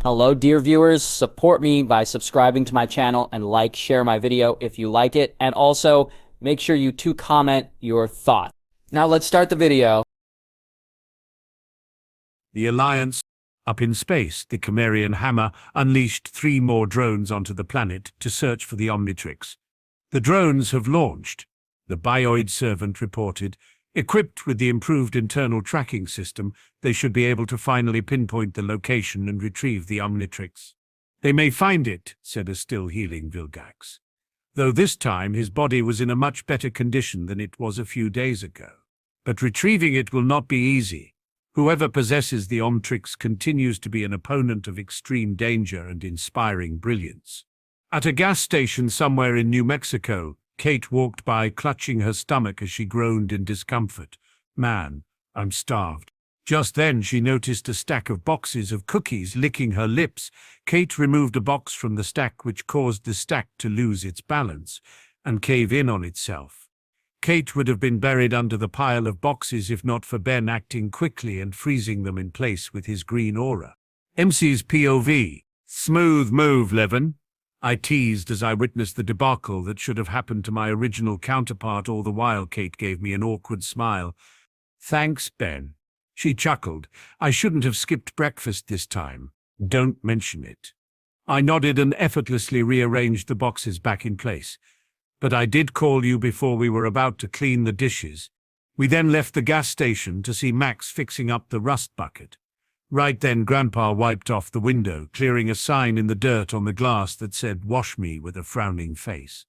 Hello, dear viewers. Support me by subscribing to my channel and share my video if you like it. And also, make sure you comment your thoughts. Now let's start the video. The Alliance. Up in space, the Cimmerian hammer unleashed 3 more drones onto the planet to search for the Omnitrix. The drones have launched, the Bioid servant reported. Equipped with the improved internal tracking system, they should be able to finally pinpoint the location and retrieve the Omnitrix. They may find it, said a still-healing Vilgax, though this time his body was in a much better condition than it was a few days ago. But retrieving it will not be easy. Whoever possesses the Omnitrix continues to be an opponent of extreme danger and inspiring brilliance. At a gas station somewhere in New Mexico, Kate walked by, clutching her stomach as she groaned in discomfort. "Man, I'm starved." Just then she noticed a stack of boxes of cookies licking her lips. Kate removed a box from the stack, which caused the stack to lose its balance and cave in on itself. Kate would have been buried under the pile of boxes if not for Ben acting quickly and freezing them in place with his green aura. MC's POV. "Smooth move, Levin," I teased as I witnessed the debacle that should have happened to my original counterpart. All the while Kate gave me an awkward smile. "Thanks, Ben." She chuckled. "I shouldn't have skipped breakfast this time. Don't mention it." I nodded and effortlessly rearranged the boxes back in place. "But I did call you before we were about to clean the dishes." We then left the gas station to see Max fixing up the rust bucket. Right then Grandpa wiped off the window, clearing a sign in the dirt on the glass that said, "Wash me," with a frowning face.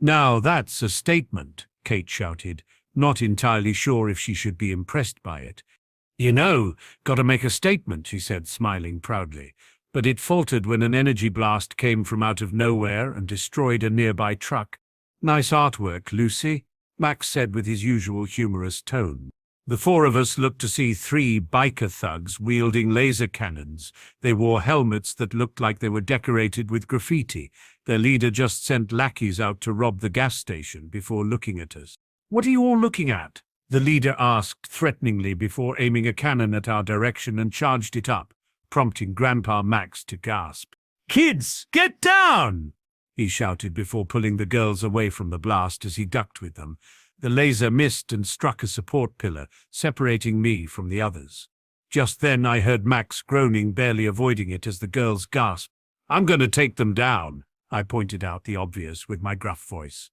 "Now that's a statement," Kate shouted, not entirely sure if she should be impressed by it. "You know, gotta make a statement," she said, smiling proudly. But it faltered when an energy blast came from out of nowhere and destroyed a nearby truck. "Nice artwork, Lucy," Max said with his usual humorous tone. The 4 of us looked to see 3 biker thugs wielding laser cannons. They wore helmets that looked like they were decorated with graffiti. Their leader just sent lackeys out to rob the gas station before looking at us. "What are you all looking at?" the leader asked threateningly before aiming a cannon at our direction and charged it up, prompting Grandpa Max to gasp. "Kids, get down!" he shouted before pulling the girls away from the blast as he ducked with them. The laser missed and struck a support pillar, separating me from the others. Just then I heard Max groaning, barely avoiding it as the girls gasped. "I'm going to take them down," I pointed out the obvious with my gruff voice.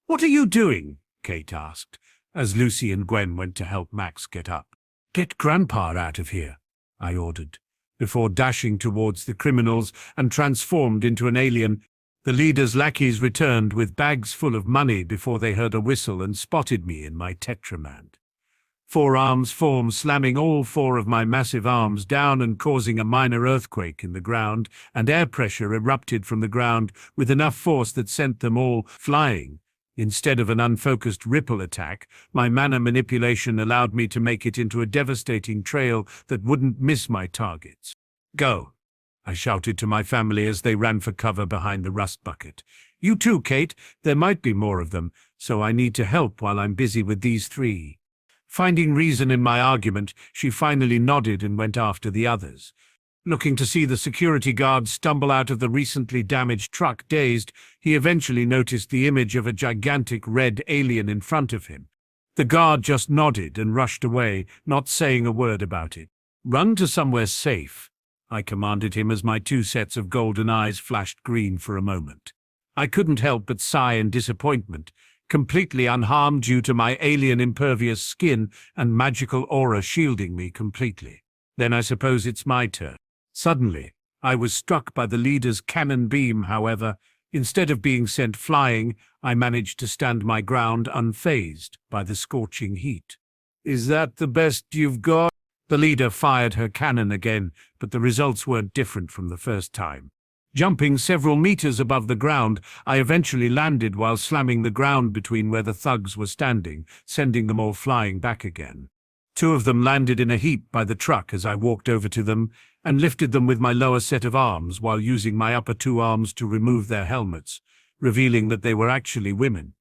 "What are you doing?" Kate asked, as Lucy and Gwen went to help Max get up. "Get Grandpa out of here," I ordered, before dashing towards the criminals and transformed into an alien. The leader's lackeys returned with bags full of money before they heard a whistle and spotted me in my Tetramand. 4 arms formed, slamming all 4 of my massive arms down and causing a minor earthquake in the ground, and air pressure erupted from the ground with enough force that sent them all flying. Instead of an unfocused ripple attack, my mana manipulation allowed me to make it into a devastating trail that wouldn't miss my targets. "Go," I shouted to my family as they ran for cover behind the rust bucket. "You too, Kate. There might be more of them, so I need to help while I'm busy with these 3. Finding reason in my argument, she finally nodded and went after the others. Looking to see the security guard stumble out of the recently damaged truck dazed, he eventually noticed the image of a gigantic red alien in front of him. The guard just nodded and rushed away, not saying a word about it. "Run to somewhere safe," I commanded him as my 2 sets of golden eyes flashed green for a moment. I couldn't help but sigh in disappointment, completely unharmed due to my alien impervious skin and magical aura shielding me completely. Then I suppose it's my turn. Suddenly, I was struck by the leader's cannon beam, however. Instead of being sent flying, I managed to stand my ground unfazed by the scorching heat. "Is that the best you've got?" The leader fired her cannon again, but the results weren't different from the first time. Jumping several meters above the ground, I eventually landed while slamming the ground between where the thugs were standing, sending them all flying back again. 2 of them landed in a heap by the truck as I walked over to them and lifted them with my lower set of arms while using my upper 2 arms to remove their helmets, revealing that they were actually women.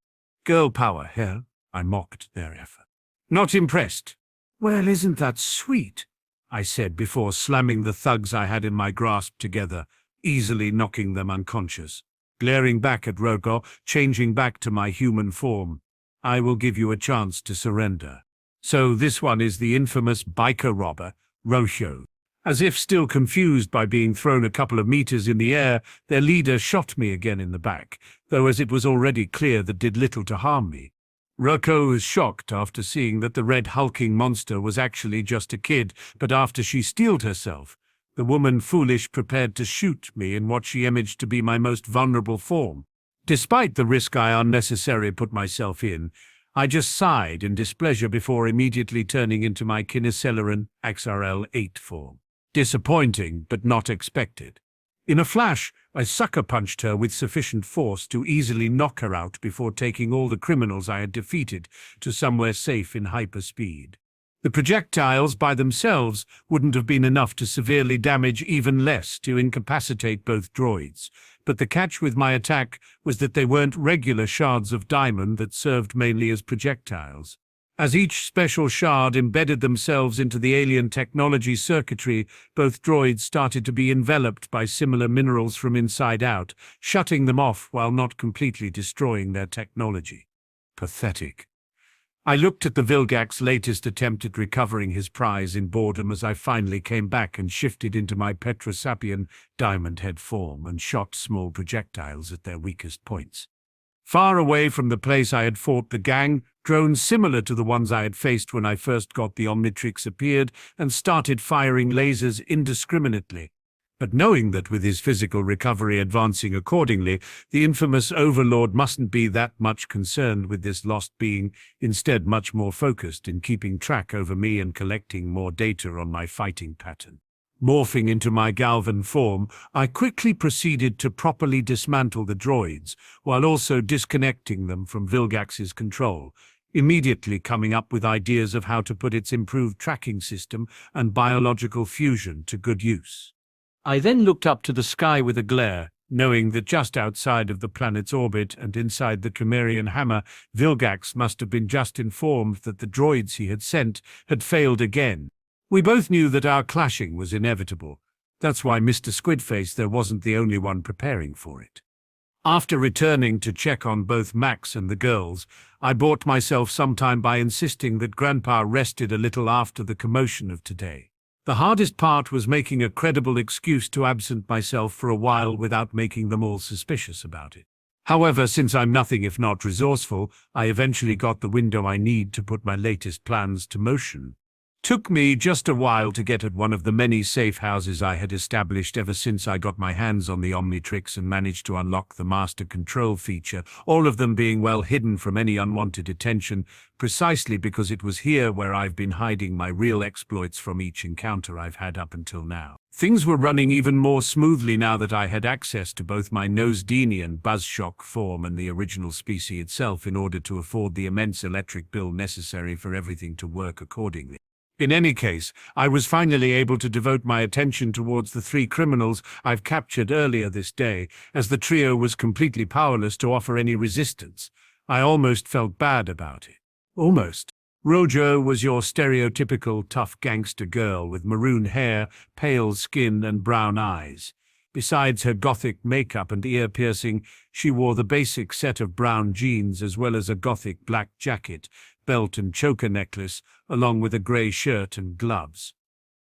"Girl power, hell," I mocked their effort. "Not impressed." "Well, isn't that sweet?" I said before slamming the thugs I had in my grasp together, easily knocking them unconscious. Glaring back at Roko, changing back to my human form. I will give you a chance to surrender. So this one is the infamous biker robber, Rosho. As if still confused by being thrown a couple of meters in the air, their leader shot me again in the back, though as it was already clear that did little to harm me. Roko was shocked after seeing that the red hulking monster was actually just a kid, but after she steeled herself, the woman foolish prepared to shoot me in what she imaged to be my most vulnerable form. Despite the risk I unnecessarily put myself in, I just sighed in displeasure before immediately turning into my Kineseleran XRL-8 form. Disappointing, but not expected. In a flash, I sucker punched her with sufficient force to easily knock her out before taking all the criminals I had defeated to somewhere safe in hyperspeed. The projectiles by themselves wouldn't have been enough to severely damage, even less to incapacitate both droids, but the catch with my attack was that they weren't regular shards of diamond that served mainly as projectiles. As each special shard embedded themselves into the alien technology circuitry, both droids started to be enveloped by similar minerals from inside out, shutting them off while not completely destroying their technology. Pathetic. I looked at the Vilgax's latest attempt at recovering his prize in boredom as I finally came back and shifted into my Petrosapian diamond head form and shot small projectiles at their weakest points. Far away from the place I had fought the gang, drones similar to the ones I had faced when I first got the Omnitrix appeared and started firing lasers indiscriminately. But knowing that with his physical recovery advancing accordingly, the infamous Overlord mustn't be that much concerned with this lost being, instead much more focused in keeping track over me and collecting more data on my fighting pattern. Morphing into my Galvan form, I quickly proceeded to properly dismantle the droids, while also disconnecting them from Vilgax's control, immediately coming up with ideas of how to put its improved tracking system and biological fusion to good use. I then looked up to the sky with a glare, knowing that just outside of the planet's orbit and inside the Chimerian hammer, Vilgax must have been just informed that the droids he had sent had failed again. We both knew that our clashing was inevitable. That's why Mr. Squidface there wasn't the only one preparing for it. After returning to check on both Max and the girls, I bought myself some time by insisting that Grandpa rested a little after the commotion of today. The hardest part was making a credible excuse to absent myself for a while without making them all suspicious about it. However, since I'm nothing if not resourceful, I eventually got the window I need to put my latest plans to motion. Took me just a while to get at one of the many safe houses I had established ever since I got my hands on the Omnitrix and managed to unlock the master control feature, all of them being well hidden from any unwanted attention, precisely because it was here where I've been hiding my real exploits from each encounter I've had up until now. Things were running even more smoothly now that I had access to both my Nosedini and Buzzshock form and the original species itself in order to afford the immense electric bill necessary for everything to work accordingly. In any case, I was finally able to devote my attention towards the 3 criminals I've captured earlier this day, as the trio was completely powerless to offer any resistance. I almost felt bad about it. Almost. Rojo was your stereotypical tough gangster girl with maroon hair, pale skin, and brown eyes. Besides her gothic makeup and ear piercing, she wore the basic set of brown jeans as well as a gothic black jacket, belt and choker necklace, along with a grey shirt and gloves.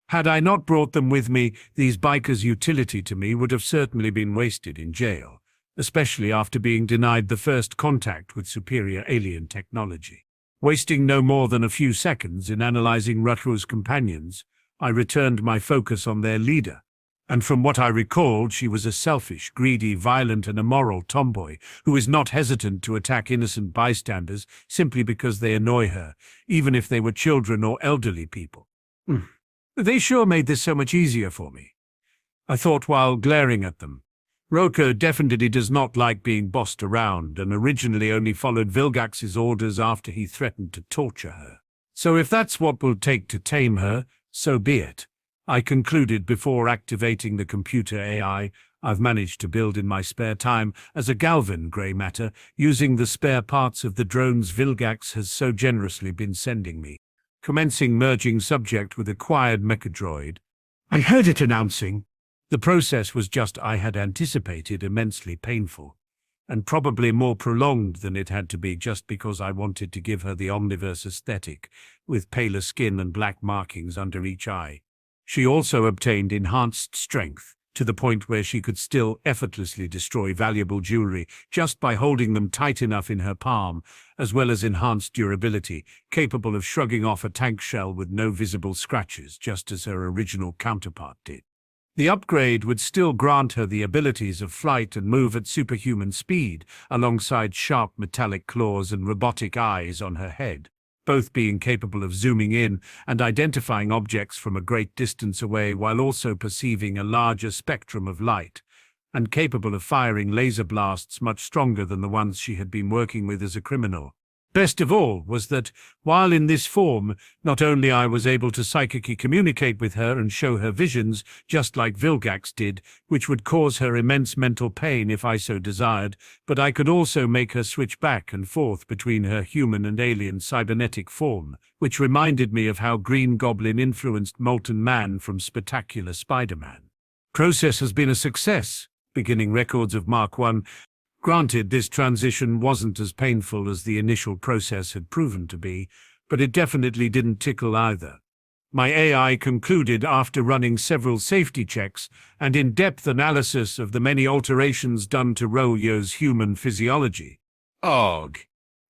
Had I not brought them with me, these bikers' utility to me would have certainly been wasted in jail, especially after being denied the first contact with superior alien technology. Wasting no more than a few seconds in analyzing Rutru's companions, I returned my focus on their leader. And from what I recalled, she was a selfish, greedy, violent and immoral tomboy who is not hesitant to attack innocent bystanders simply because they annoy her, even if they were children or elderly people. They sure made this so much easier for me, I thought while glaring at them. Roko definitely does not like being bossed around and originally only followed Vilgax's orders after he threatened to torture her. So if that's what will take to tame her, so be it. I concluded before activating the computer AI I've managed to build in my spare time as a Galvan grey matter using the spare parts of the drones Vilgax has so generously been sending me. commencing merging subject with acquired mechadroid. I heard it announcing. The process was just I had anticipated immensely painful, and probably more prolonged than it had to be just because I wanted to give her the Omniverse aesthetic, with paler skin and black markings under each eye. She also obtained enhanced strength, to the point where she could still effortlessly destroy valuable jewelry just by holding them tight enough in her palm, as well as enhanced durability, capable of shrugging off a tank shell with no visible scratches, just as her original counterpart did. The upgrade would still grant her the abilities of flight and move at superhuman speed, alongside sharp metallic claws and robotic eyes on her head, both being capable of zooming in and identifying objects from a great distance away while also perceiving a larger spectrum of light, and capable of firing laser blasts much stronger than the ones she had been working with as a criminal. Best of all was that, while in this form, not only I was able to psychically communicate with her and show her visions, just like Vilgax did, which would cause her immense mental pain if I so desired, but I could also make her switch back and forth between her human and alien cybernetic form, which reminded me of how Green Goblin influenced Molten Man from Spectacular Spider-Man. Process has been a success, beginning records of Mark I. Granted, this transition wasn't as painful as the initial process had proven to be, but it definitely didn't tickle either. My AI concluded after running several safety checks and in-depth analysis of the many alterations done to Rolio's human physiology. Ugh.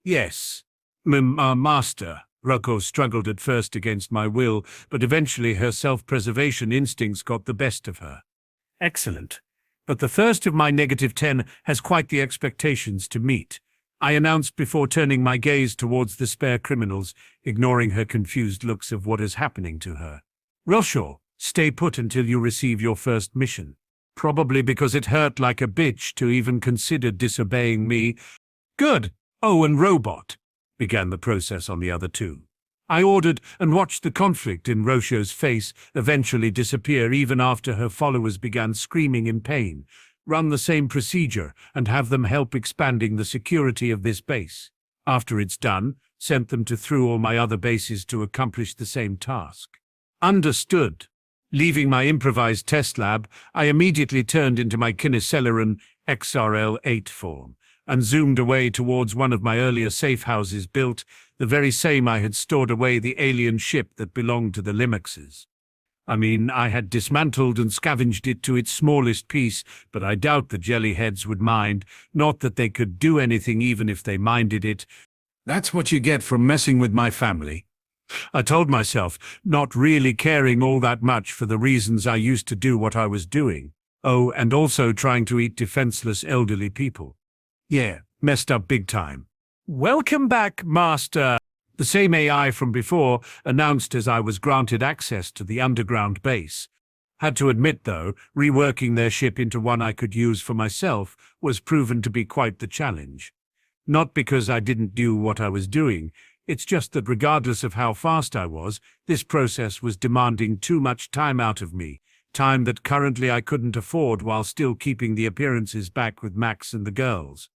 Yes. Master. Rocco struggled at first against my will, but eventually her self-preservation instincts got the best of her. Excellent. But the first of my -10 has quite the expectations to meet, I announced before turning my gaze towards the spare criminals, ignoring her confused looks of what is happening to her. Roshaw, stay put until you receive your first mission. Probably because it hurt like a bitch to even consider disobeying me. Good. Oh, and Robot, began the process on the other two. I ordered and watched the conflict in Roshaw's face eventually disappear even after her followers began screaming in pain. Run the same procedure and have them help expanding the security of this base. After it's done, sent them to through all my other bases to accomplish the same task. Understood. Leaving my improvised test lab, I immediately turned into my Kineseleran XRL-8 form and zoomed away towards one of my earlier safe houses built, the very same I had stored away the alien ship that belonged to the Limaxes. I mean, I had dismantled and scavenged it to its smallest piece, but I doubt the jellyheads would mind, not that they could do anything even if they minded it. That's what you get from messing with my family. I told myself, not really caring all that much for the reasons I used to do what I was doing. Oh, and also trying to eat defenseless elderly people. Yeah, messed up big time. Welcome back, Master. The same AI from before announced as I was granted access to the underground base. Had to admit, though, reworking their ship into one I could use for myself was proven to be quite the challenge. Not because I didn't do what I was doing, it's just that regardless of how fast I was, this process was demanding too much time out of me, time that currently I couldn't afford while still keeping the appearances back with Max and the girls.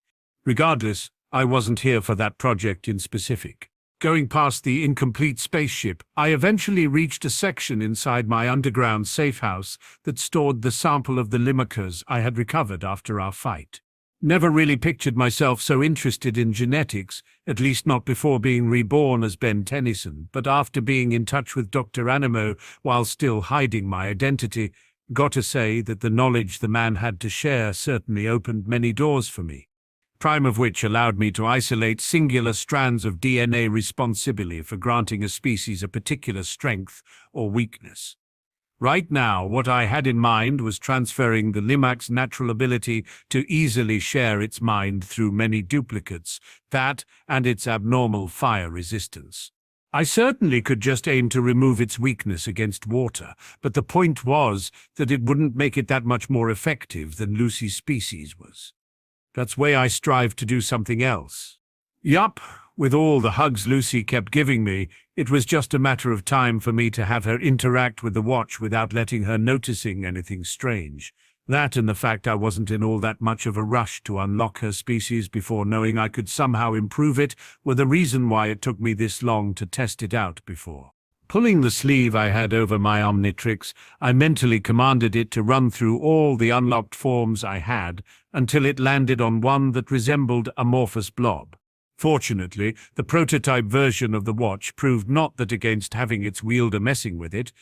Regardless, I wasn't here for that project in specific. Going past the incomplete spaceship, I eventually reached a section inside my underground safe house that stored the sample of the Limakas I had recovered after our fight. Never really pictured myself so interested in genetics, at least not before being reborn as Ben Tennyson, but after being in touch with Dr. Animo while still hiding my identity, got to say that the knowledge the man had to share certainly opened many doors for me. Prime of which allowed me to isolate singular strands of DNA responsibly for granting a species a particular strength or weakness. Right now, what I had in mind was transferring the Limax's natural ability to easily share its mind through many duplicates, that and its abnormal fire resistance. I certainly could just aim to remove its weakness against water, but the point was that it wouldn't make it that much more effective than Lucy's species was. That's why I strived to do something else. Yup, with all the hugs Lucy kept giving me, it was just a matter of time for me to have her interact with the watch without letting her noticing anything strange. That and the fact I wasn't in all that much of a rush to unlock her species before knowing I could somehow improve it were the reason why it took me this long to test it out before. Pulling the sleeve I had over my Omnitrix, I mentally commanded it to run through all the unlocked forms I had until it landed on one that resembled a amorphous blob. Fortunately, the prototype version of the watch proved not that against having its wielder messing with it.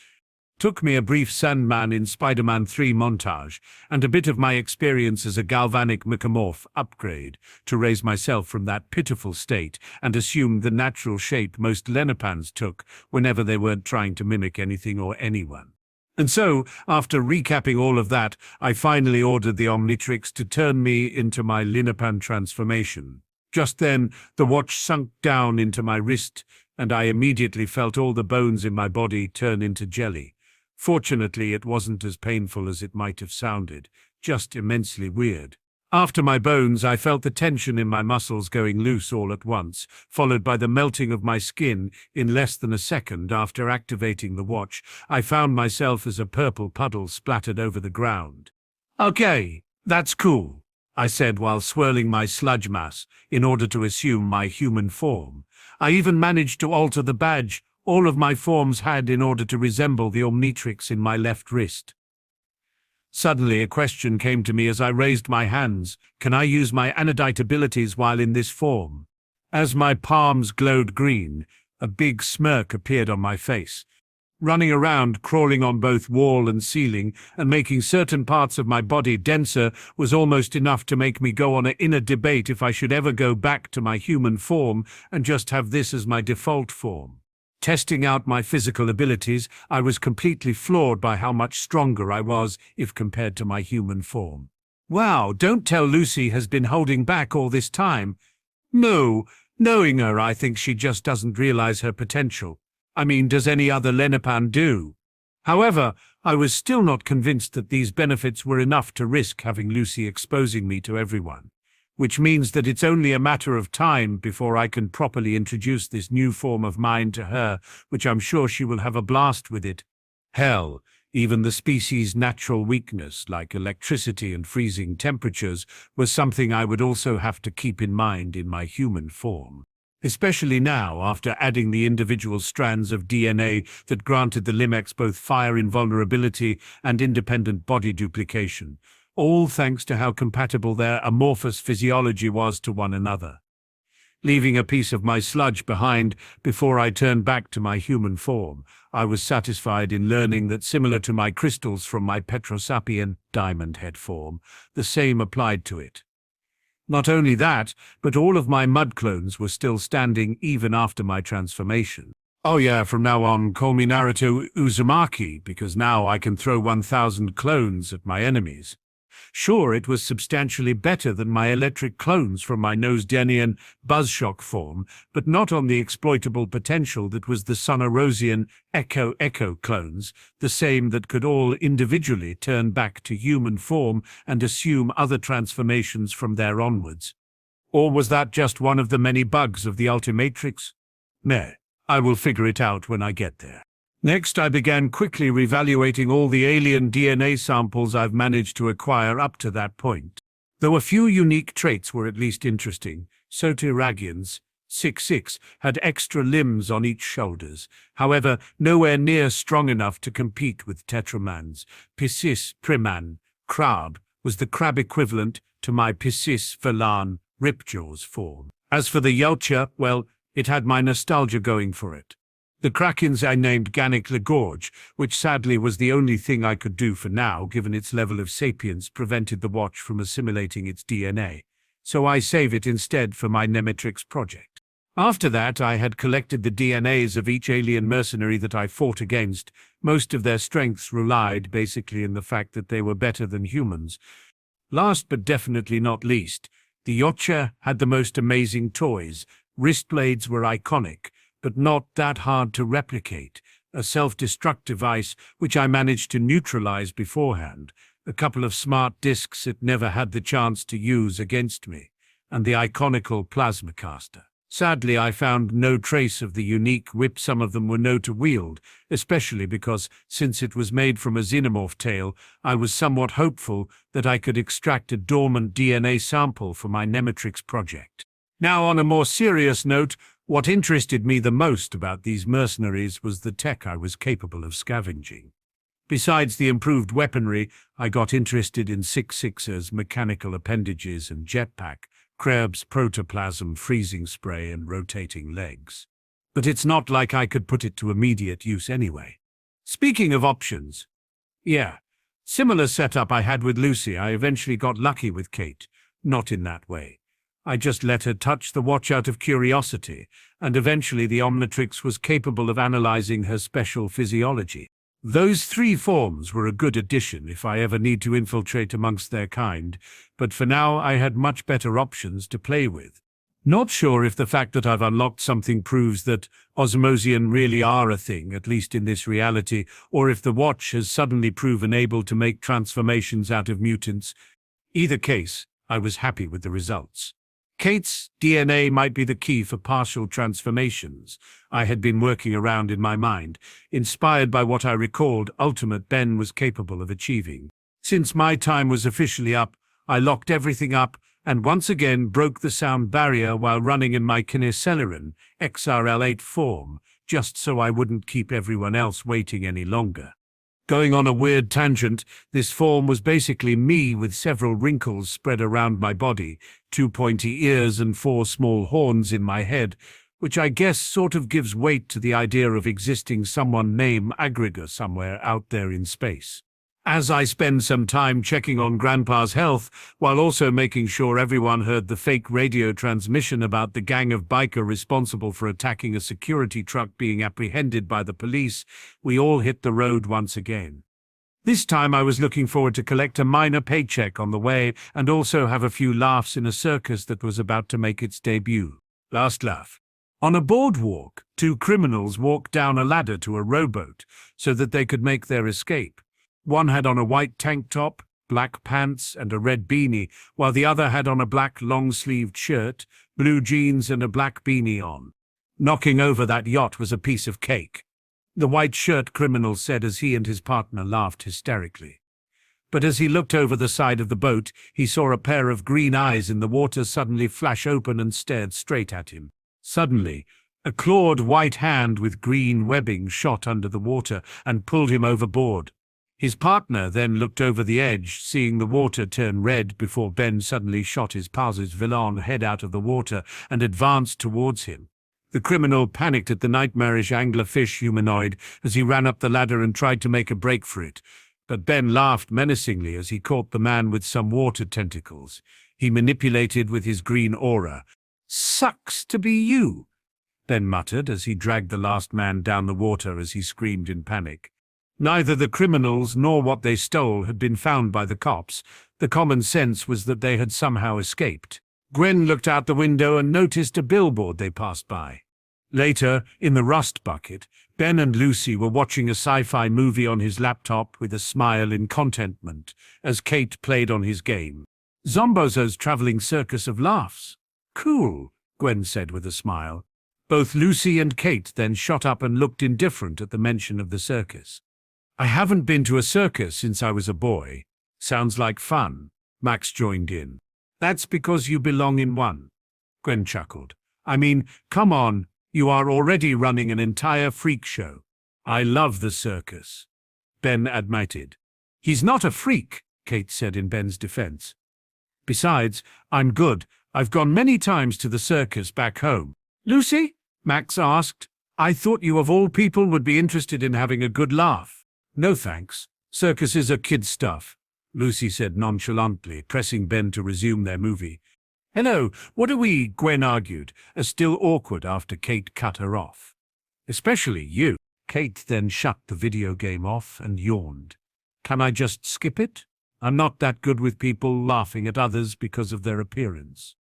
Took me a brief Sandman in Spider-Man 3 montage and a bit of my experience as a galvanic mechamorph upgrade to raise myself from that pitiful state and assume the natural shape most Lenipans took whenever they weren't trying to mimic anything or anyone. And so, after recapping all of that, I finally ordered the Omnitrix to turn me into my Lenipan transformation. Just then, the watch sunk down into my wrist, and I immediately felt all the bones in my body turn into jelly. Fortunately, it wasn't as painful as it might have sounded, just immensely weird. After my bones, I felt the tension in my muscles going loose all at once, followed by the melting of my skin in less than a second after activating the watch. I found myself as a purple puddle splattered over the ground. "Okay, that's cool," I said while swirling my sludge mass in order to assume my human form. I even managed to alter the badge all of my forms had in order to resemble the Omnitrix in my left wrist. Suddenly a question came to me as I raised my hands. Can I use my anodite abilities while in this form? As my palms glowed green, a big smirk appeared on my face. Running around, crawling on both wall and ceiling, and making certain parts of my body denser was almost enough to make me go on an inner debate if I should ever go back to my human form and just have this as my default form. Testing out my physical abilities, I was completely floored by how much stronger I was if compared to my human form. Wow, don't tell Lucy has been holding back all this time. No, knowing her, I think she just doesn't realize her potential. I mean, does any other Lenipan do? However, I was still not convinced that these benefits were enough to risk having Lucy exposing me to everyone. Which means that it's only a matter of time before I can properly introduce this new form of mine to her, which I'm sure she will have a blast with it. Hell, even the species' natural weakness, like electricity and freezing temperatures, was something I would also have to keep in mind in my human form. Especially now, after adding the individual strands of DNA that granted the Limex both fire invulnerability and independent body duplication. All thanks to how compatible their amorphous physiology was to one another. Leaving a piece of my sludge behind before I turned back to my human form, I was satisfied in learning that similar to my crystals from my Petrosapian diamond head form, the same applied to it. Not only that, but all of my mud clones were still standing even after my transformation. Oh yeah, from now on, call me Naruto Uzumaki, because now I can throw 1,000 clones at my enemies. Sure, it was substantially better than my electric clones from my Nosdenian Buzzshock form, but not on the exploitable potential that was the Sonorosian Echo clones, the same that could all individually turn back to human form and assume other transformations from there onwards. Or was that just one of the many bugs of the Ultimatrix? Meh, I will figure it out when I get there. Next, I began quickly reevaluating all the alien DNA samples I've managed to acquire up to that point. Though a few unique traits were at least interesting, Sotiragians, 6'6", had extra limbs on each shoulders, however, nowhere near strong enough to compete with Tetramans. Piscis Priman, Crab, was the crab equivalent to my Piscis Velan, Ripjaw's form. As for the Yelcha, well, it had my nostalgia going for it. The Krakens I named Gannic Legorge, which sadly was the only thing I could do for now, given its level of sapience prevented the watch from assimilating its DNA, so I save it instead for my Nemitrix project. After that, I had collected the DNAs of each alien mercenary that I fought against. Most of their strengths relied basically in the fact that they were better than humans. Last but definitely not least, the Yotcha had the most amazing toys. Wristblades were iconic, but not that hard to replicate, a self-destruct device which I managed to neutralize beforehand, a couple of smart discs it never had the chance to use against me, and the iconical plasma caster. Sadly, I found no trace of the unique whip some of them were known to wield, especially because, since it was made from a xenomorph tail, I was somewhat hopeful that I could extract a dormant DNA sample for my Omnitrix project. Now, on a more serious note, what interested me the most about these mercenaries was the tech I was capable of scavenging. Besides the improved weaponry, I got interested in 6-6's mechanical appendages and jetpack, Krebs' protoplasm freezing spray and rotating legs. But it's not like I could put it to immediate use anyway. Speaking of options, similar setup I had with Lucy. I eventually got lucky with Kate. Not in that way. I just let her touch the watch out of curiosity, and eventually the Omnitrix was capable of analyzing her special physiology. Those 3 forms were a good addition if I ever need to infiltrate amongst their kind, but for now I had much better options to play with. Not sure if the fact that I've unlocked something proves that Osmosian really are a thing, at least in this reality, or if the watch has suddenly proven able to make transformations out of mutants. Either case, I was happy with the results. Kate's DNA might be the key for partial transformations I had been working around in my mind, inspired by what I recalled Ultimate Ben was capable of achieving. Since my time was officially up, I locked everything up and once again broke the sound barrier while running in my Kineselerin XRL8 form, just so I wouldn't keep everyone else waiting any longer. Going on a weird tangent, this form was basically me with several wrinkles spread around my body, 2 pointy ears and 4 small horns in my head, which I guess sort of gives weight to the idea of existing someone named Aggreg somewhere out there in space. As I spend some time checking on Grandpa's health, while also making sure everyone heard the fake radio transmission about the gang of biker responsible for attacking a security truck being apprehended by the police, we all hit the road once again. This time I was looking forward to collect a minor paycheck on the way and also have a few laughs in a circus that was about to make its debut. Last laugh. On a boardwalk, 2 criminals walked down a ladder to a rowboat so that they could make their escape. One had on a white tank top, black pants, and a red beanie, while the other had on a black long-sleeved shirt, blue jeans, and a black beanie on. Knocking over that yacht was a piece of cake, the white shirt criminal said as he and his partner laughed hysterically. But as he looked over the side of the boat, he saw a pair of green eyes in the water suddenly flash open and stared straight at him. Suddenly, a clawed white hand with green webbing shot under the water and pulled him overboard. His partner then looked over the edge, seeing the water turn red before Ben suddenly shot his pause's villain head out of the water and advanced towards him. The criminal panicked at the nightmarish anglerfish humanoid as he ran up the ladder and tried to make a break for it, but Ben laughed menacingly as he caught the man with some water tentacles. He manipulated with his green aura. "Sucks to be you," Ben muttered as he dragged the last man down the water as he screamed in panic. Neither the criminals nor what they stole had been found by the cops. The common sense was that they had somehow escaped. Gwen looked out the window and noticed a billboard they passed by. Later, in the rust bucket, Ben and Lucy were watching a sci-fi movie on his laptop with a smile in contentment as Kate played on his game. Zombozo's traveling circus of laughs. "Cool," Gwen said with a smile. Both Lucy and Kate then shot up and looked indifferent at the mention of the circus. "I haven't been to a circus since I was a boy. Sounds like fun," Max joined in. "That's because you belong in one," Gwen chuckled. "I mean, come on, you are already running an entire freak show." "I love the circus," Ben admitted. "He's not a freak," Kate said in Ben's defense. "Besides, I'm good. I've gone many times to the circus back home." "Lucy?" Max asked. "I thought you of all people would be interested in having a good laugh." "No thanks. Circuses are kid stuff," Lucy said nonchalantly, pressing Ben to resume their movie. "Hello, what are we?" Gwen argued, as still awkward after Kate cut her off. "Especially you." Kate then shut the video game off and yawned. "Can I just skip it? I'm not that good with people laughing at others because of their appearance."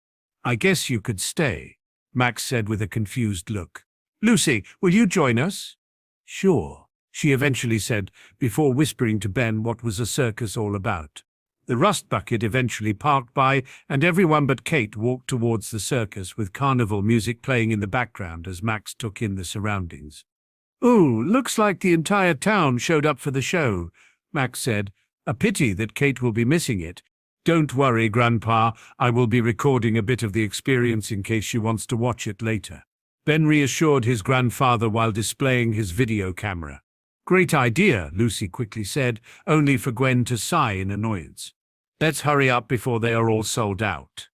"I guess you could stay," Max said with a confused look. "Lucy, will you join us?" "Sure," she eventually said, before whispering to Ben what was a circus all about. The rust bucket eventually parked by, and everyone but Kate walked towards the circus with carnival music playing in the background as Max took in the surroundings. "Ooh, looks like the entire town showed up for the show," Max said. "A pity that Kate will be missing it. Don't worry, Grandpa, I will be recording a bit of the experience in case she wants to watch it later." Ben reassured his grandfather while displaying his video camera. "Great idea," Lucy quickly said, only for Gwen to sigh in annoyance. "Let's hurry up before they are all sold out."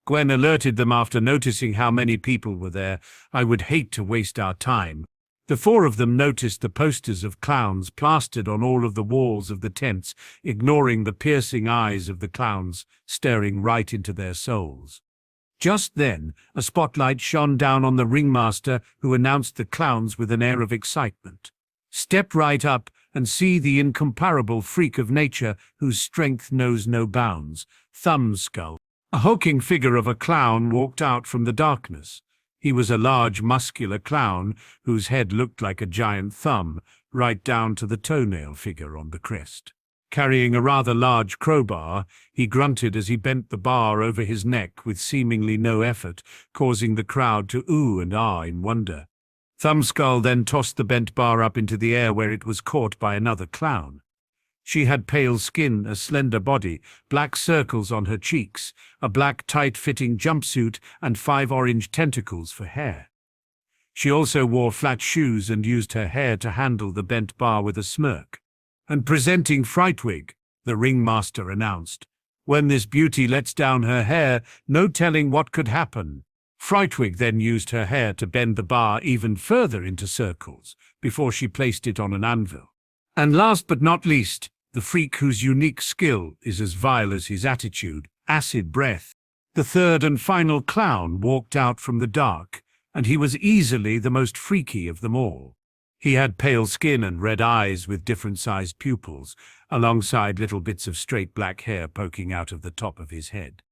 Gwen alerted them after noticing how many people were there. "I would hate to waste our time." The four of them noticed the posters of clowns plastered on all of the walls of the tents, ignoring the piercing eyes of the clowns staring right into their souls. Just then, a spotlight shone down on the ringmaster, who announced the clowns with an air of excitement. "Step right up and see the incomparable freak of nature whose strength knows no bounds, Thumbskull." A hulking figure of a clown walked out from the darkness. He was a large, muscular clown whose head looked like a giant thumb, right down to the toenail figure on the crest. Carrying a rather large crowbar, he grunted as he bent the bar over his neck with seemingly no effort, causing the crowd to ooh and ah in wonder. Thumbskull then tossed the bent bar up into the air where it was caught by another clown. She had pale skin, a slender body, black circles on her cheeks, a black tight-fitting jumpsuit, and 5 orange tentacles for hair. She also wore flat shoes and used her hair to handle the bent bar with a smirk. "And presenting Frightwig," the ringmaster announced. "When this beauty lets down her hair, no telling what could happen." Frightwig then used her hair to bend the bar even further into circles before she placed it on an anvil. And last but not least, the freak whose unique skill is as vile as his attitude, Acid Breath. The third and final clown walked out from the dark, and he was easily the most freaky of them all. He had pale skin and red eyes with different-sized pupils, alongside little bits of straight black hair poking out of the top of his head.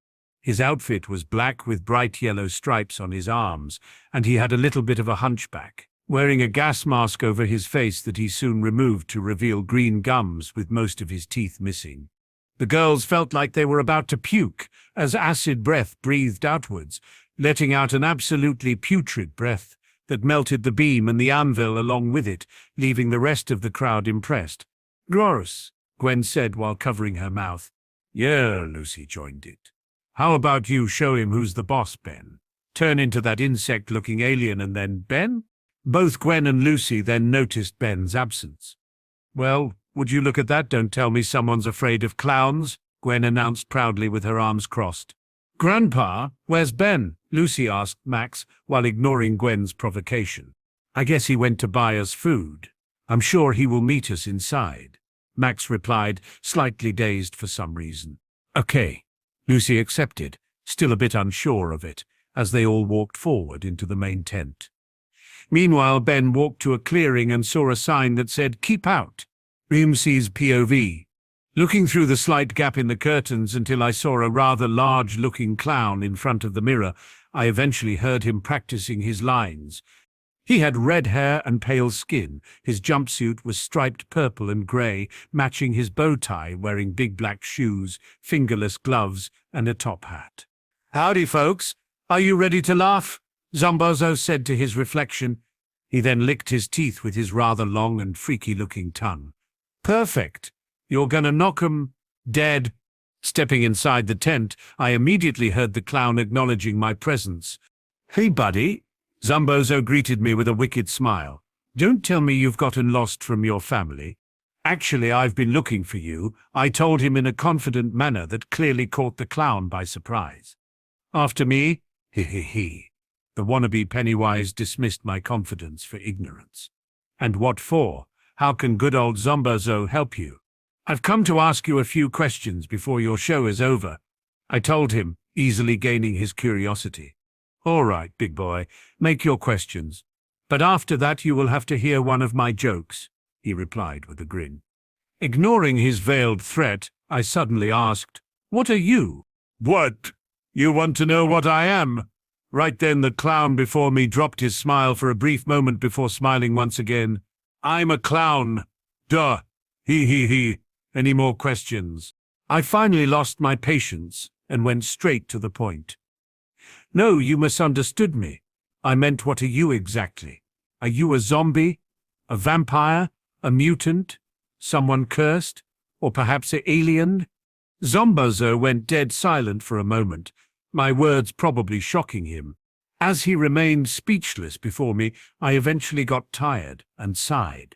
His outfit was black with bright yellow stripes on his arms, and he had a little bit of a hunchback, wearing a gas mask over his face that he soon removed to reveal green gums with most of his teeth missing. The girls felt like they were about to puke as Acid Breath breathed outwards, letting out an absolutely putrid breath that melted the beam and the anvil along with it, leaving the rest of the crowd impressed. "Gross," Gwen said while covering her mouth. "Yeah," Lucy joined it. "How about you show him who's the boss, Ben? Turn into that insect-looking alien and then, Ben?" Both Gwen and Lucy then noticed Ben's absence. "Well, would you look at that? Don't tell me someone's afraid of clowns," Gwen announced proudly with her arms crossed. "Grandpa, where's Ben?" Lucy asked Max while ignoring Gwen's provocation. "I guess he went to buy us food. I'm sure he will meet us inside," Max replied, slightly dazed for some reason. "Okay," Lucy accepted, still a bit unsure of it, as they all walked forward into the main tent. Meanwhile, Ben walked to a clearing and saw a sign that said, "Keep out. Reemse's POV." Looking through the slight gap in the curtains until I saw a rather large-looking clown in front of the mirror, I eventually heard him practicing his lines. He had red hair and pale skin. His jumpsuit was striped purple and grey, matching his bow tie, wearing big black shoes, fingerless gloves, and a top hat. "Howdy, folks. Are you ready to laugh?" Zombozo said to his reflection. He then licked his teeth with his rather long and freaky-looking tongue. "Perfect. You're gonna knock 'em dead." Stepping inside the tent, I immediately heard the clown acknowledging my presence. "Hey, buddy." Zombozo greeted me with a wicked smile. "Don't tell me you've gotten lost from your family." "Actually, I've been looking for you," I told him in a confident manner that clearly caught the clown by surprise. "After me? He. The wannabe Pennywise dismissed my confidence for ignorance. "And what for? How can good old Zombozo help you?" "I've come to ask you a few questions before your show is over," I told him, easily gaining his curiosity. "All right, big boy, make your questions. But after that you will have to hear one of my jokes," he replied with a grin. Ignoring his veiled threat, I suddenly asked, "What are you?" "What? You want to know what I am?" Right then the clown before me dropped his smile for a brief moment before smiling once again. "I'm a clown. Duh. He. Any more questions?" I finally lost my patience and went straight to the point. No, you misunderstood me. I meant, what are you exactly? Are you a zombie? A vampire? A mutant? Someone cursed? Or perhaps an alien? Zombozo went dead silent for a moment, my words probably shocking him. As he remained speechless before me, I eventually got tired and sighed.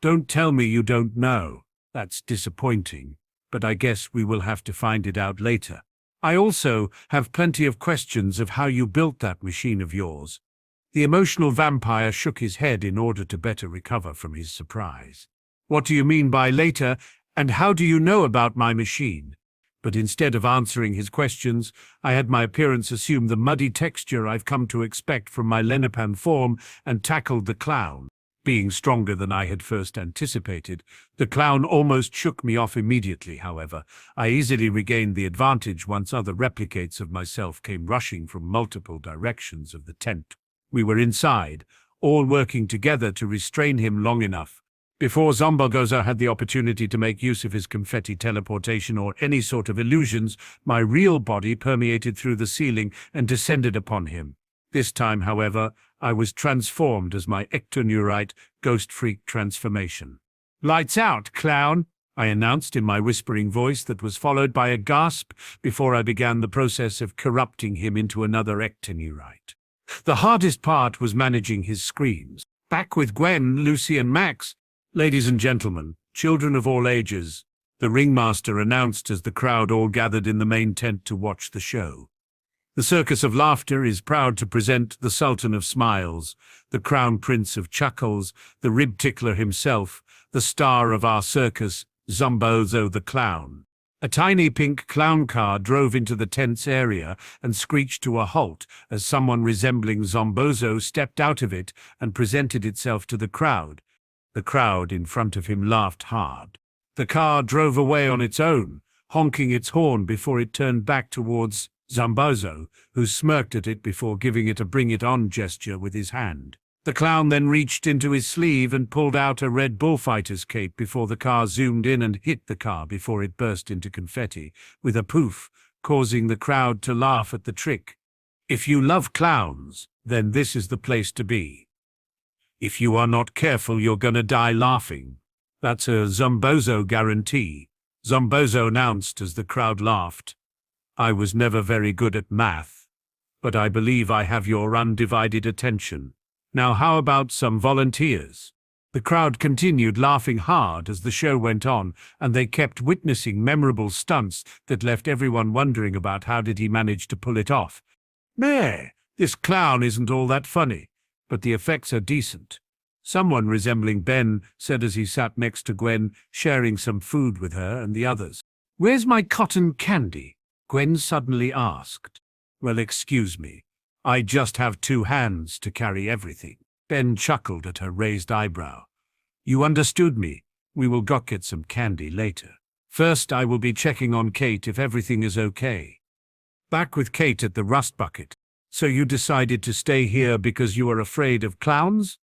Don't tell me you don't know. That's disappointing, but I guess we will have to find it out later. I also have plenty of questions of how you built that machine of yours. The emotional vampire shook his head in order to better recover from his surprise. What do you mean by later, and how do you know about my machine? But instead of answering his questions, I had my appearance assume the muddy texture I've come to expect from my Lenipan form and tackled the clown. Being stronger than I had first anticipated, the clown almost shook me off immediately, however. I easily regained the advantage once other replicates of myself came rushing from multiple directions of the tent. We were inside, all working together to restrain him long enough before Zombozo had the opportunity to make use of his confetti teleportation or any sort of illusions. My real body permeated through the ceiling and descended upon him. This time, however, I was transformed as my ectoneurite ghost freak transformation. "Lights out, clown," I announced in my whispering voice that was followed by a gasp before I began the process of corrupting him into another ectoneurite. The hardest part was managing his screams. "Back with Gwen, Lucy and Max. Ladies and gentlemen, children of all ages," the ringmaster announced as the crowd all gathered in the main tent to watch the show. "The Circus of Laughter is proud to present the Sultan of Smiles, the Crown Prince of Chuckles, the Rib Tickler himself, the star of our circus, Zombozo the Clown." A tiny pink clown car drove into the tent's area and screeched to a halt as someone resembling Zombozo stepped out of it and presented itself to the crowd. The crowd in front of him laughed hard. The car drove away on its own, honking its horn before it turned back towards Zombozo, who smirked at it before giving it a bring-it-on gesture with his hand. The clown then reached into his sleeve and pulled out a red bullfighter's cape before the car zoomed in and hit the car before it burst into confetti, with a poof, causing the crowd to laugh at the trick. If you love clowns, then this is the place to be. If you are not careful, you're gonna die laughing. That's a Zombozo guarantee, Zombozo announced as the crowd laughed. I was never very good at math, but I believe I have your undivided attention. Now how about some volunteers? The crowd continued laughing hard as the show went on, and they kept witnessing memorable stunts that left everyone wondering about how did he manage to pull it off. Meh, this clown isn't all that funny, but the effects are decent. Someone resembling Ben said as he sat next to Gwen, sharing some food with her and the others. "Where's my cotton candy?" Gwen suddenly asked. "Well, excuse me. I just have 2 hands to carry everything." Ben chuckled at her raised eyebrow. "You understood me. We will go get some candy later. First, I will be checking on Kate if everything is okay." Back with Kate at the rust bucket. "So you decided to stay here because you are afraid of clowns?"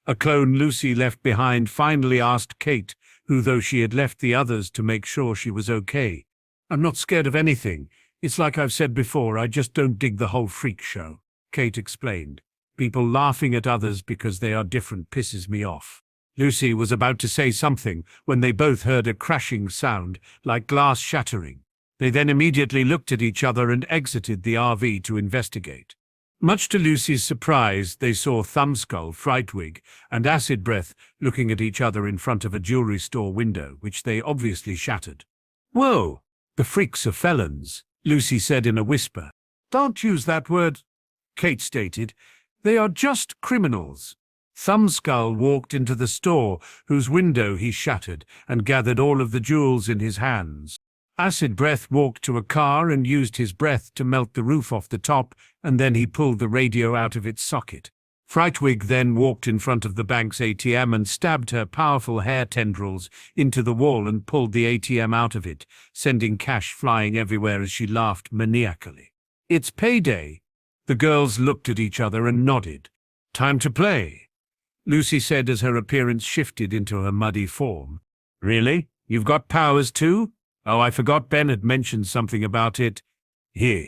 A clone Lucy left behind finally asked Kate, who, though she had left the others to make sure she was okay. "I'm not scared of anything. It's like I've said before, I just don't dig the whole freak show," Kate explained. "People laughing at others because they are different pisses me off." Lucy was about to say something when they both heard a crashing sound, like glass shattering. They then immediately looked at each other and exited the RV to investigate. Much to Lucy's surprise, they saw Thumbskull, Frightwig, and Acid Breath looking at each other in front of a jewelry store window, which they obviously shattered. "Whoa, the freaks are felons," Lucy said in a whisper. "Don't use that word," Kate stated. "They are just criminals." Thumbskull walked into the store, whose window he shattered, and gathered all of the jewels in his hands. Acid Breath walked to a car and used his breath to melt the roof off the top, and then he pulled the radio out of its socket. Frightwig then walked in front of the bank's ATM and stabbed her powerful hair tendrils into the wall and pulled the ATM out of it, sending cash flying everywhere as she laughed maniacally. "It's payday." The girls looked at each other and nodded. "Time to play," Lucy said as her appearance shifted into her muddy form. "Really? You've got powers too?" Oh, I forgot Ben had mentioned something about it. Here.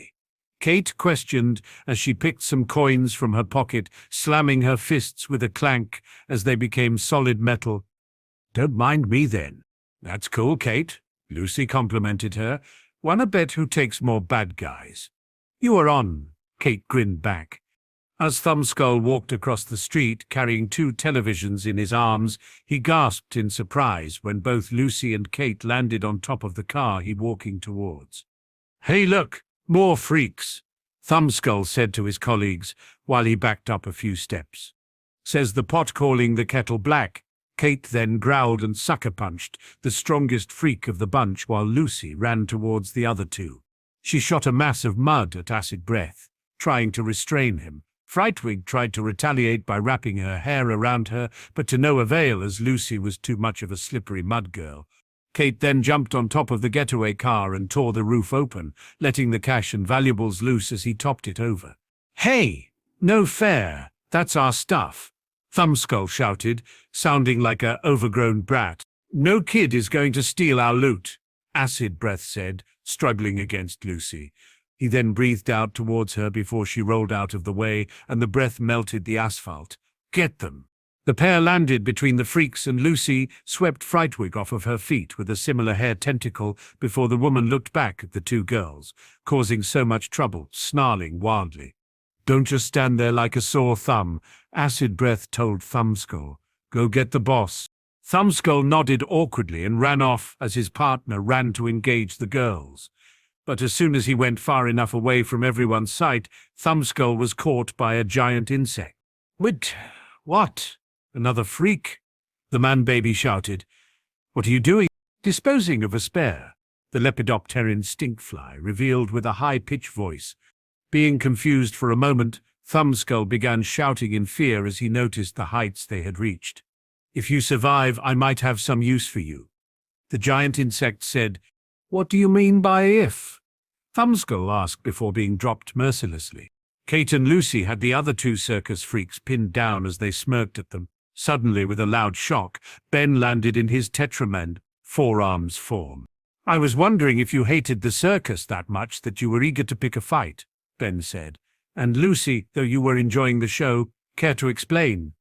Kate questioned as she picked some coins from her pocket, slamming her fists with a clank as they became solid metal. Don't mind me then. That's cool, Kate. Lucy complimented her. Wanna bet who takes more bad guys? You are on, Kate grinned back. As Thumbskull walked across the street, carrying 2 televisions in his arms, he gasped in surprise when both Lucy and Kate landed on top of the car he walking towards. Hey look, more freaks, Thumbskull said to his colleagues while he backed up a few steps. Says the pot calling the kettle black. Kate then growled and sucker-punched the strongest freak of the bunch while Lucy ran towards the other 2. She shot a mass of mud at Acid Breath, trying to restrain him. Frightwig tried to retaliate by wrapping her hair around her, but to no avail as Lucy was too much of a slippery mud girl. Kate then jumped on top of the getaway car and tore the roof open, letting the cash and valuables loose as he topped it over. Hey, no fair, that's our stuff, Thumbskull shouted, sounding like a overgrown brat. No kid is going to steal our loot, Acid Breath said, struggling against Lucy. He then breathed out towards her before she rolled out of the way, and the breath melted the asphalt. Get them. The pair landed between the freaks, and Lucy swept Frightwig off of her feet with a similar hair tentacle before the woman looked back at the 2 girls, causing so much trouble, snarling wildly. Don't just stand there like a sore thumb, Acid Breath told Thumbskull. Go get the boss. Thumbskull nodded awkwardly and ran off as his partner ran to engage the girls. But as soon as he went far enough away from everyone's sight, Thumbskull was caught by a giant insect. Wait, what? Another freak? The man-baby shouted. What are you doing? Disposing of a spare, the Lepidopteran stinkfly revealed with a high-pitched voice. Being confused for a moment, Thumbskull began shouting in fear as he noticed the heights they had reached. If you survive, I might have some use for you. The giant insect said, What do you mean by if? Thumbskull asked before being dropped mercilessly. Kate and Lucy had the other 2 circus freaks pinned down as they smirked at them. Suddenly, with a loud shock, Ben landed in his Tetramen, 4 arms form. I was wondering if you hated the circus that much that you were eager to pick a fight, Ben said. And Lucy, though you were enjoying the show, care to explain?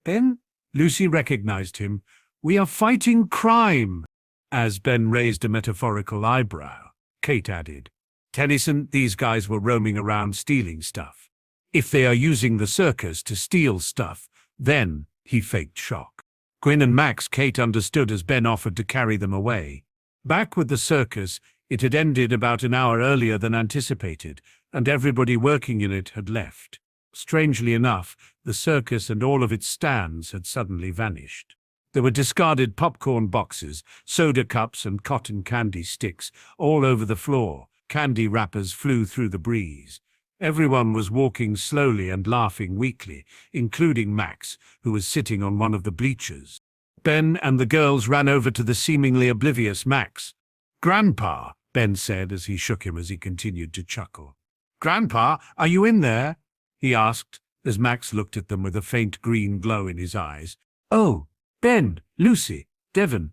Ben? Lucy recognized him. We are fighting crime. As Ben raised a metaphorical eyebrow, Kate added, Tennyson, these guys were roaming around stealing stuff. If they are using the circus to steal stuff, then, he faked shock. Gwen and Max Kate understood as Ben offered to carry them away. Back with the circus, it had ended about an hour earlier than anticipated, and everybody working in it had left. Strangely enough, the circus and all of its stands had suddenly vanished. There were discarded popcorn boxes, soda cups and cotton candy sticks all over the floor. Candy wrappers flew through the breeze. Everyone was walking slowly and laughing weakly, including Max, who was sitting on one of the bleachers. Ben and the girls ran over to the seemingly oblivious Max. Grandpa, Ben said as he shook him as he continued to chuckle. Grandpa, are you in there? He asked, as Max looked at them with a faint green glow in his eyes. Oh, Ben, Lucy, Devon,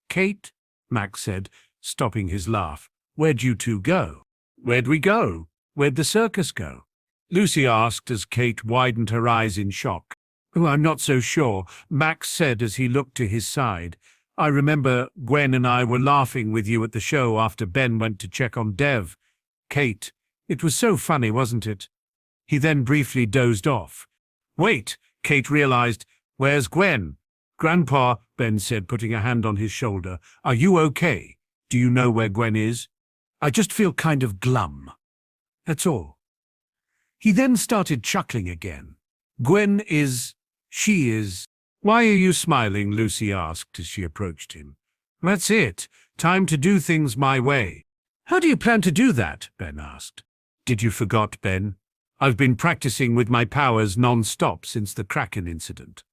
Kate, Max said, stopping his laugh. Where'd you 2 go? Where'd we go? Where'd the circus go? Lucy asked as Kate widened her eyes in shock. Oh, I'm not so sure, Max said as he looked to his side. I remember Gwen and I were laughing with you at the show after Ben went to check on Dev. Kate, it was so funny, wasn't it? He then briefly dozed off. Wait, Kate realized. Where's Gwen? Grandpa, Ben said, putting a hand on his shoulder. Are you okay? Do you know where Gwen is? I just feel kind of glum. That's all. He then started chuckling again. Gwen is... she is... Why are you smiling? Lucy asked as she approached him. That's it. Time to do things my way. How do you plan to do that? Ben asked. Did you forget, Ben? I've been practicing with my powers non-stop since the Kraken incident.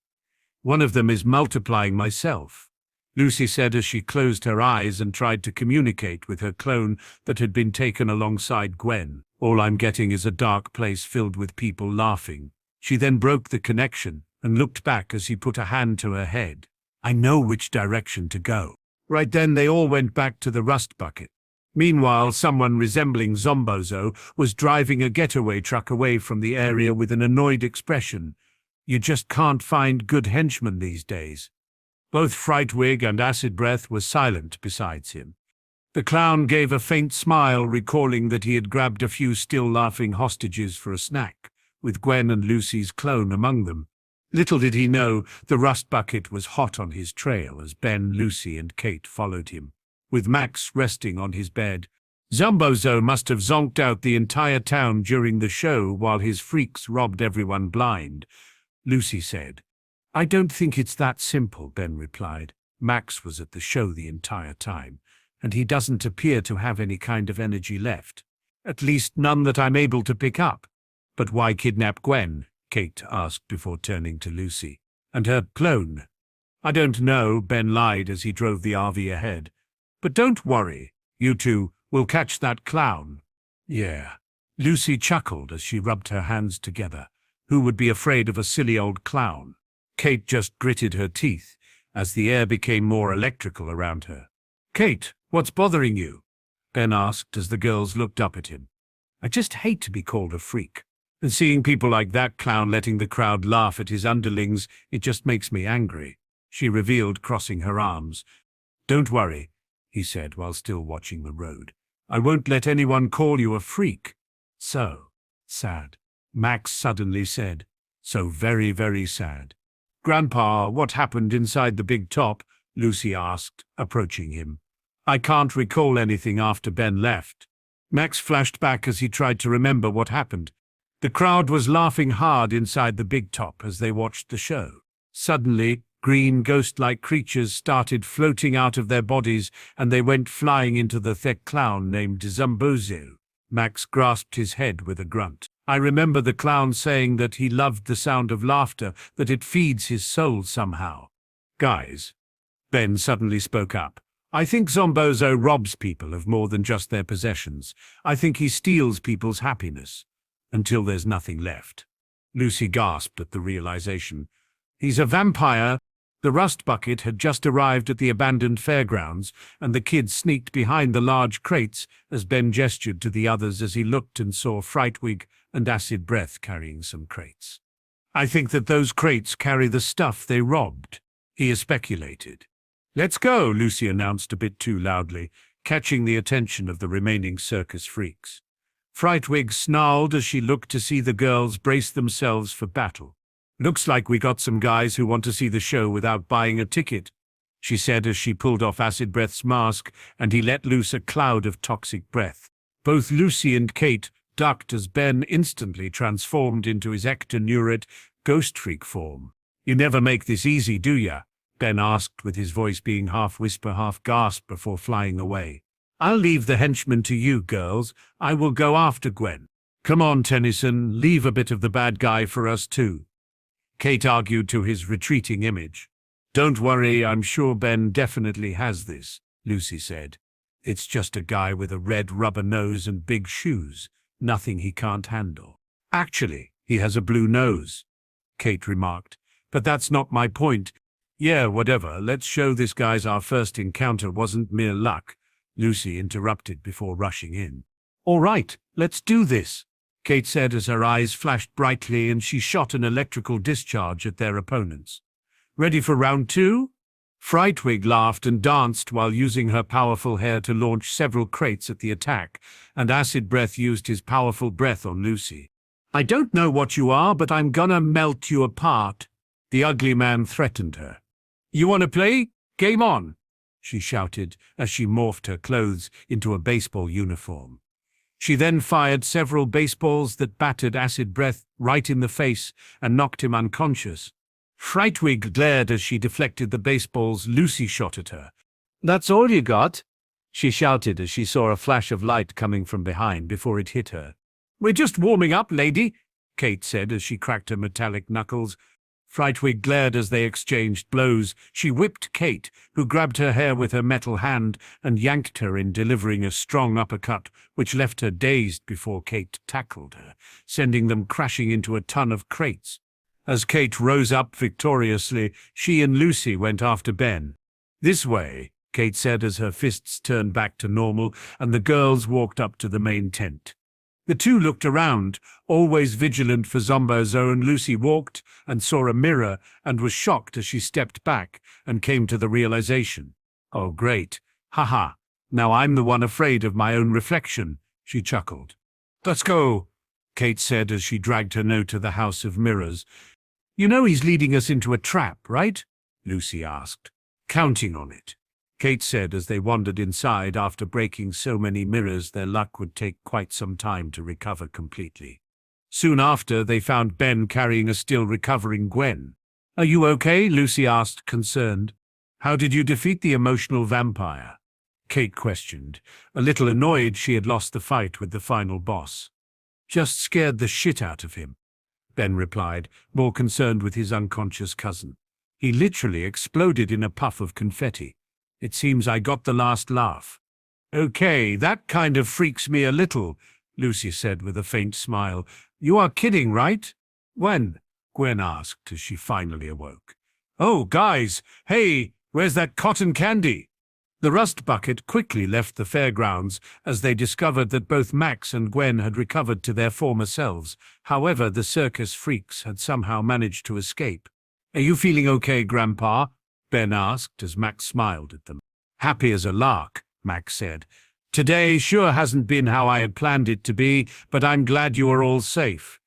One of them is multiplying myself, Lucy said as she closed her eyes and tried to communicate with her clone that had been taken alongside Gwen. All I'm getting is a dark place filled with people laughing. She then broke the connection and looked back as he put a hand to her head. I know which direction to go. Right then they all went back to the rust bucket. Meanwhile, someone resembling Zombozo was driving a getaway truck away from the area with an annoyed expression. You just can't find good henchmen these days. Both Frightwig and Acid Breath were silent besides him. The clown gave a faint smile, recalling that he had grabbed a few still laughing hostages for a snack, with Gwen and Lucy's clone among them. Little did he know the rust bucket was hot on his trail as Ben, Lucy, and Kate followed him, with Max resting on his bed. Zombozo must have zonked out the entire town during the show while his freaks robbed everyone blind, Lucy said. I don't think it's that simple, Ben replied. Max was at the show the entire time, and he doesn't appear to have any kind of energy left. At least none that I'm able to pick up. But why kidnap Gwen? Kate asked before turning to Lucy. And her clone? I don't know, Ben lied as he drove the RV ahead. But don't worry, you two will catch that clown. Yeah. Lucy chuckled as she rubbed her hands together. Who would be afraid of a silly old clown? Kate just gritted her teeth as the air became more electrical around her. Kate, what's bothering you? Ben asked as the girls looked up at him. I just hate to be called a freak. And seeing people like that clown letting the crowd laugh at his underlings, it just makes me angry, she revealed, crossing her arms. Don't worry, he said while still watching the road. I won't let anyone call you a freak. So sad, Max suddenly said. So very, very sad. Grandpa, what happened inside the big top? Lucy asked, approaching him. I can't recall anything after Ben left. Max flashed back as he tried to remember what happened. The crowd was laughing hard inside the big top as they watched the show. Suddenly, green ghost-like creatures started floating out of their bodies and they went flying into the thick clown named Zombozo. Max grasped his head with a grunt. I remember the clown saying that he loved the sound of laughter, that it feeds his soul somehow. Guys, Ben suddenly spoke up. I think Zombozo robs people of more than just their possessions. I think he steals people's happiness. Until there's nothing left. Lucy gasped at the realization. He's a vampire. The rust bucket had just arrived at the abandoned fairgrounds, and the kids sneaked behind the large crates as Ben gestured to the others as he looked and saw Frightwig and Acid Breath carrying some crates. I think that those crates carry the stuff they robbed, he speculated. Let's go, Lucy announced a bit too loudly, catching the attention of the remaining circus freaks. Frightwig snarled as she looked to see the girls brace themselves for battle. Looks like we got some guys who want to see the show without buying a ticket, she said as she pulled off Acid Breath's mask and he let loose a cloud of toxic breath. Both Lucy and Kate ducked as Ben instantly transformed into his ectonurate ghost freak form. You never make this easy, do ya? Ben asked, with his voice being half whisper, half gasp before flying away. I'll leave the henchmen to you, girls. I will go after Gwen. Come on, Tennyson, leave a bit of the bad guy for us too. Kate argued to his retreating image. Don't worry, I'm sure Ben definitely has this, Lucy said. It's just a guy with a red rubber nose and big shoes. Nothing he can't handle. Actually, he has a blue nose, Kate remarked. But that's not my point. Yeah, whatever, let's show this guy's our first encounter wasn't mere luck, Lucy interrupted before rushing in. All right, let's do this, Kate said as her eyes flashed brightly and she shot an electrical discharge at their opponents. Ready for round two? Frightwig laughed and danced while using her powerful hair to launch several crates at the attack, and Acid Breath used his powerful breath on Lucy. I don't know what you are, but I'm gonna melt you apart, the ugly man threatened her. You want to play? Game on, she shouted as she morphed her clothes into a baseball uniform. She then fired several baseballs that battered Acid Breath right in the face and knocked him unconscious. Frightwig glared as she deflected the baseballs Lucy shot at her. That's all you got? She shouted as she saw a flash of light coming from behind before it hit her. We're just warming up, lady, Kate said as she cracked her metallic knuckles. Frightwig glared as they exchanged blows. She whipped Kate, who grabbed her hair with her metal hand and yanked her in, delivering a strong uppercut, which left her dazed before Kate tackled her, sending them crashing into a ton of crates. As Kate rose up victoriously, she and Lucy went after Ben. This way, Kate said as her fists turned back to normal and the girls walked up to the main tent. The two looked around, always vigilant for Zombozo, and Lucy walked and saw a mirror and was shocked as she stepped back and came to the realization. Oh, great. Haha. Now I'm the one afraid of my own reflection, she chuckled. Let's go, Kate said as she dragged her No to the House of Mirrors. You know he's leading us into a trap, right? Lucy asked. Counting on it, Kate said as they wandered inside. After breaking so many mirrors, their luck would take quite some time to recover completely. Soon after, they found Ben carrying a still recovering Gwen. Are you okay? Lucy asked, concerned. How did you defeat the emotional vampire? Kate questioned, a little annoyed she had lost the fight with the final boss. Just scared the shit out of him, Ben replied, more concerned with his unconscious cousin. He literally exploded in a puff of confetti. It seems I got the last laugh. Okay, that kind of freaks me a little, Lucy said with a faint smile. You are kidding, right? When? Gwen asked as she finally awoke. Oh, guys, hey, where's that cotton candy? The rust bucket quickly left the fairgrounds as they discovered that both Max and Gwen had recovered to their former selves. However, the circus freaks had somehow managed to escape. Are you feeling okay, Grandpa? Ben asked as Max smiled at them. Happy as a lark, Max said. Today sure hasn't been how I had planned it to be, but I'm glad you are all safe.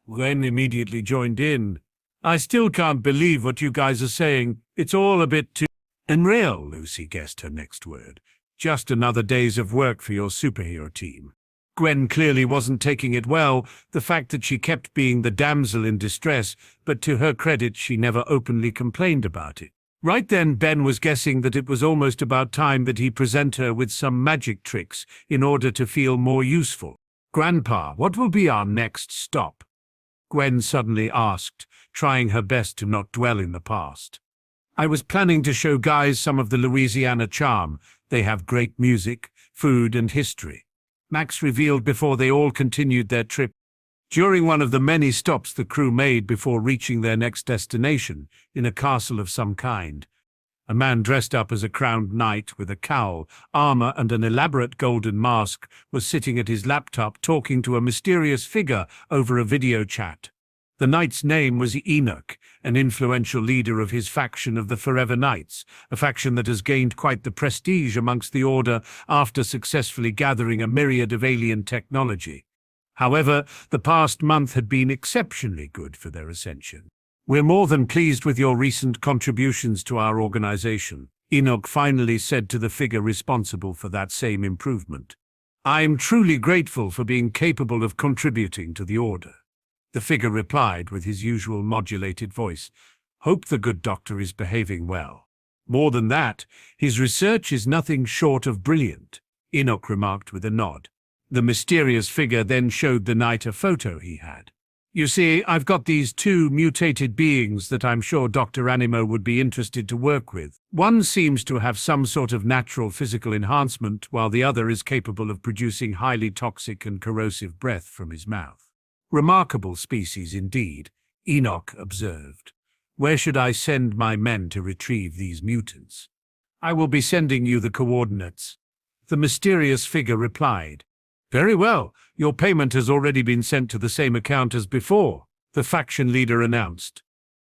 Gwen immediately joined in. I still can't believe what you guys are saying. It's all a bit too unreal, Lucy guessed her next word. Just another days of work for your superhero team. Gwen clearly wasn't taking it well, the fact that she kept being the damsel in distress, but to her credit she never openly complained about it. Right then Ben was guessing that it was almost about time that he present her with some magic tricks in order to feel more useful. Grandpa, what will be our next stop? Gwen suddenly asked, trying her best to not dwell in the past. I was planning to show guys some of the Louisiana charm. They have great music, food, and history, Max revealed before they all continued their trip. During one of the many stops the crew made before reaching their next destination, in a castle of some kind, a man dressed up as a crowned knight with a cowl, armor, and an elaborate golden mask was sitting at his laptop talking to a mysterious figure over a video chat. The knight's name was Enoch, an influential leader of his faction of the Forever Knights, a faction that has gained quite the prestige amongst the Order after successfully gathering a myriad of alien technology. However, the past month had been exceptionally good for their ascension. We're more than pleased with your recent contributions to our organization, Enoch finally said to the figure responsible for that same improvement. I'm truly grateful for being capable of contributing to the Order. The figure replied with his usual modulated voice. Hope the good doctor is behaving well. More than that, his research is nothing short of brilliant, Enoch remarked with a nod. The mysterious figure then showed the knight a photo he had. You see, I've got these two mutated beings that I'm sure Dr. Animo would be interested to work with. One seems to have some sort of natural physical enhancement, while the other is capable of producing highly toxic and corrosive breath from his mouth. Remarkable species indeed, Enoch observed. Where should I send my men to retrieve these mutants? I will be sending you the coordinates. The mysterious figure replied. Very well, your payment has already been sent to the same account as before, the faction leader announced.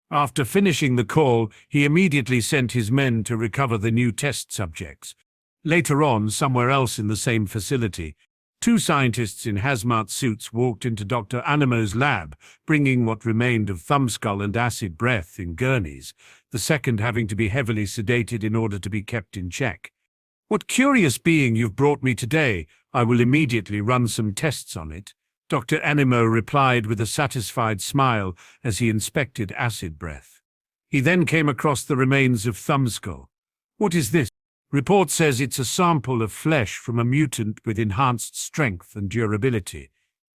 After finishing the call, he immediately sent his men to recover the new test subjects. Later on, somewhere else in the same facility, two scientists in hazmat suits walked into Dr. Animo's lab, bringing what remained of Thumbskull and acid breath in gurneys, the second having to be heavily sedated in order to be kept in check. What curious being you've brought me today. I will immediately run some tests on it, Dr. Animo replied with a satisfied smile as he inspected acid breath. He then came across the remains of Thumbskull. What is this? Report says it's a sample of flesh from a mutant with enhanced strength and durability.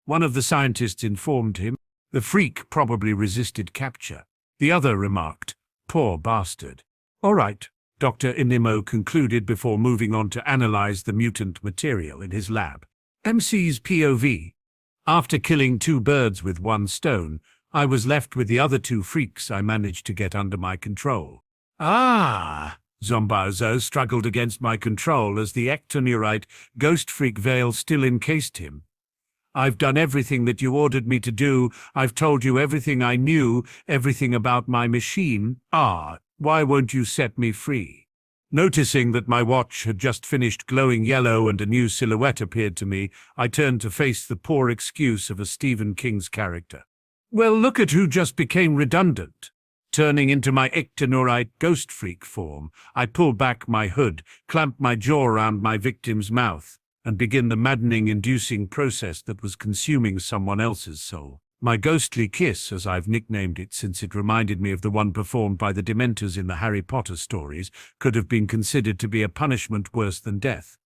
One of the scientists informed him. The freak probably resisted capture. The other remarked, poor bastard. All right, Dr. Animo concluded before moving on to analyze the mutant material in his lab. MC's POV. After killing two birds with one stone, I was left with the other two freaks I managed to get under my control. Ah! Zombozo struggled against my control as the ectonurite ghost freak veil still encased him. I've done everything that you ordered me to do. I've told you everything I knew, everything about my machine. Why won't you set me free? Noticing that my watch had just finished glowing yellow and a new silhouette appeared to me, I turned to face the poor excuse of a Stephen King's character. Well, look at who just became redundant. Turning into my ectonurite ghost freak form, I pulled back my hood, clamped my jaw around my victim's mouth, and begin the maddening-inducing process that was consuming someone else's soul. My ghostly kiss, as I've nicknamed it since it reminded me of the one performed by the Dementors in the Harry Potter stories, could have been considered to be a punishment worse than death.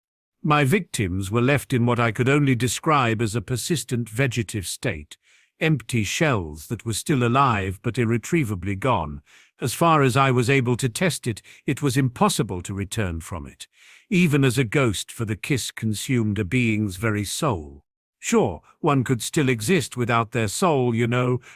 My victims were left in what I could only describe as a persistent vegetative state, empty shells that were still alive but irretrievably gone. As far as I was able to test it, it was impossible to return from it, even as a ghost, for the kiss consumed a being's very soul. Sure, one could still exist without their soul,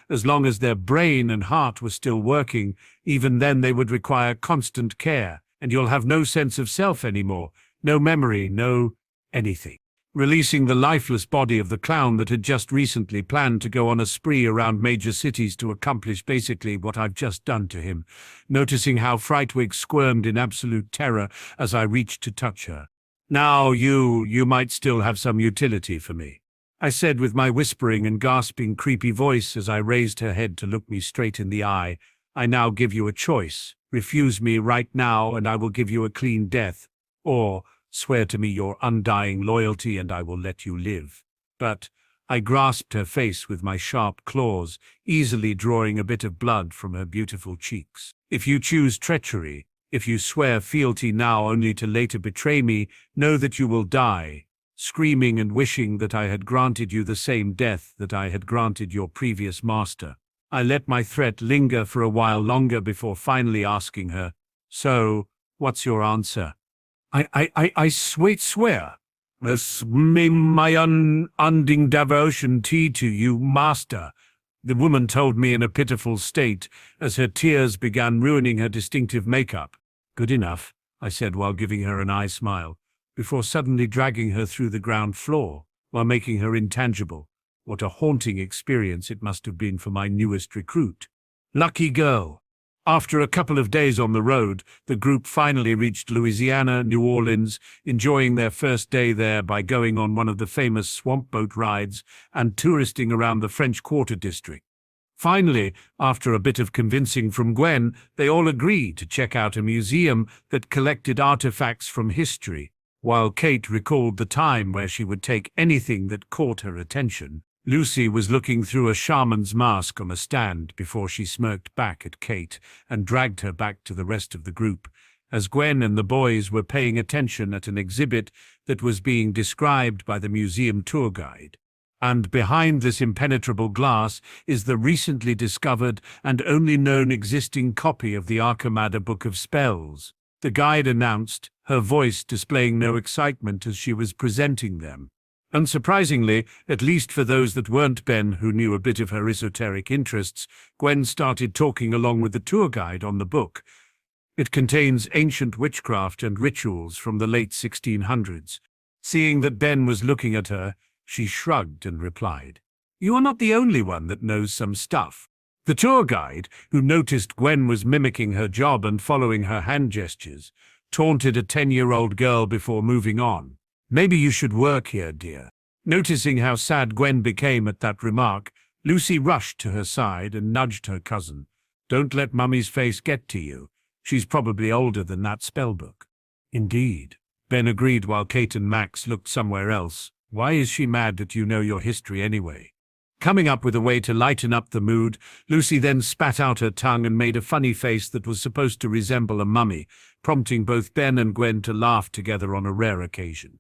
as long as their brain and heart were still working. Even then they would require constant care, and you'll have no sense of self anymore, no memory, no anything. Releasing the lifeless body of the clown that had just recently planned to go on a spree around major cities to accomplish basically what I've just done to him, noticing how Frightwig squirmed in absolute terror as I reached to touch her. Now you might still have some utility for me, I said with my whispering and gasping creepy voice as I raised her head to look me straight in the eye. I now give you a choice. Refuse me right now and I will give you a clean death, or swear to me your undying loyalty and I will let you live. But I grasped her face with my sharp claws, easily drawing a bit of blood from her beautiful cheeks. If you choose treachery, if you swear fealty now only to later betray me, know that you will die, screaming and wishing that I had granted you the same death that I had granted your previous master. I let my threat linger for a while longer before finally asking her, "So, what's your answer?" I swear. My unending devotion to you, master, the woman told me in a pitiful state as her tears began ruining her distinctive makeup. Good enough, I said while giving her an eye smile, before suddenly dragging her through the ground floor while making her intangible. What a haunting experience it must have been for my newest recruit. Lucky girl. After a couple of days on the road, the group finally reached Louisiana, New Orleans, enjoying their first day there by going on one of the famous swamp boat rides and touristing around the French Quarter district. Finally, after a bit of convincing from Gwen, they all agreed to check out a museum that collected artifacts from history, while Kate recalled the time where she would take anything that caught her attention. Lucy was looking through a shaman's mask on a stand before she smirked back at Kate and dragged her back to the rest of the group, as Gwen and the boys were paying attention at an exhibit that was being described by the museum tour guide. And behind this impenetrable glass is the recently discovered and only known existing copy of the Arcamada Book of Spells, the guide announced, her voice displaying no excitement as she was presenting them. Unsurprisingly, at least for those that weren't Ben who knew a bit of her esoteric interests, Gwen started talking along with the tour guide on the book. It contains ancient witchcraft and rituals from the late 1600s. Seeing that Ben was looking at her, she shrugged and replied, "You are not the only one that knows some stuff." The tour guide, who noticed Gwen was mimicking her job and following her hand gestures, taunted a 10-year-old girl before moving on. "Maybe you should work here, dear." Noticing how sad Gwen became at that remark, Lucy rushed to her side and nudged her cousin. "Don't let Mummy's face get to you. She's probably older than that spellbook." "Indeed," Ben agreed while Kate and Max looked somewhere else. "Why is she mad that you know your history anyway?" Coming up with a way to lighten up the mood, Lucy then spat out her tongue and made a funny face that was supposed to resemble a mummy, prompting both Ben and Gwen to laugh together on a rare occasion.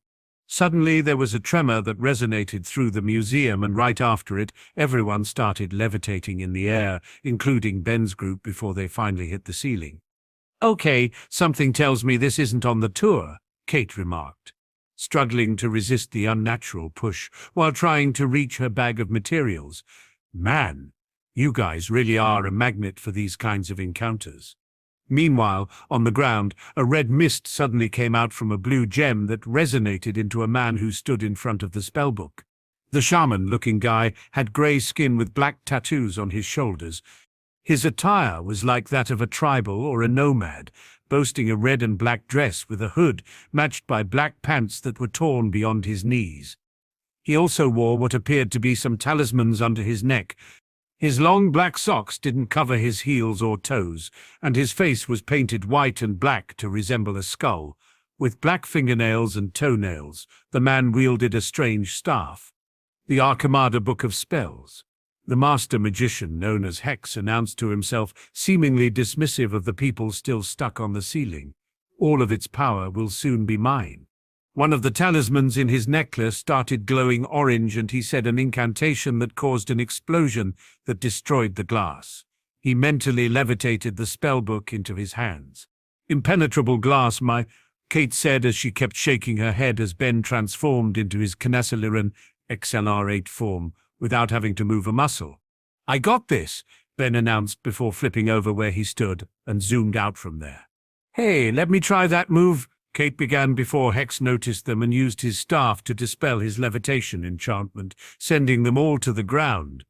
Suddenly there was a tremor that resonated through the museum, and right after it, everyone started levitating in the air, including Ben's group before they finally hit the ceiling. "Okay, something tells me this isn't on the tour," Kate remarked, struggling to resist the unnatural push while trying to reach her bag of materials. "Man, you guys really are a magnet for these kinds of encounters." Meanwhile, on the ground, a red mist suddenly came out from a blue gem that resonated into a man who stood in front of the spellbook. The shaman-looking guy had grey skin with black tattoos on his shoulders. His attire was like that of a tribal or a nomad, boasting a red and black dress with a hood matched by black pants that were torn beyond his knees. He also wore what appeared to be some talismans under his neck. His long black socks didn't cover his heels or toes, and his face was painted white and black to resemble a skull. With black fingernails and toenails, the man wielded a strange staff. The Arcamada Book of Spells. The master magician, known as Hex, announced to himself, seemingly dismissive of the people still stuck on the ceiling. All of its power will soon be mine. One of the talismans in his necklace started glowing orange, and he said an incantation that caused an explosion that destroyed the glass. He mentally levitated the spellbook into his hands. "Impenetrable glass, Kate said as she kept shaking her head as Ben transformed into his Knesseliran XLR8 form without having to move a muscle. "I got this," Ben announced before flipping over where he stood and zoomed out from there. "Hey, let me try that move," Kate began before Hex noticed them and used his staff to dispel his levitation enchantment, sending them all to the ground.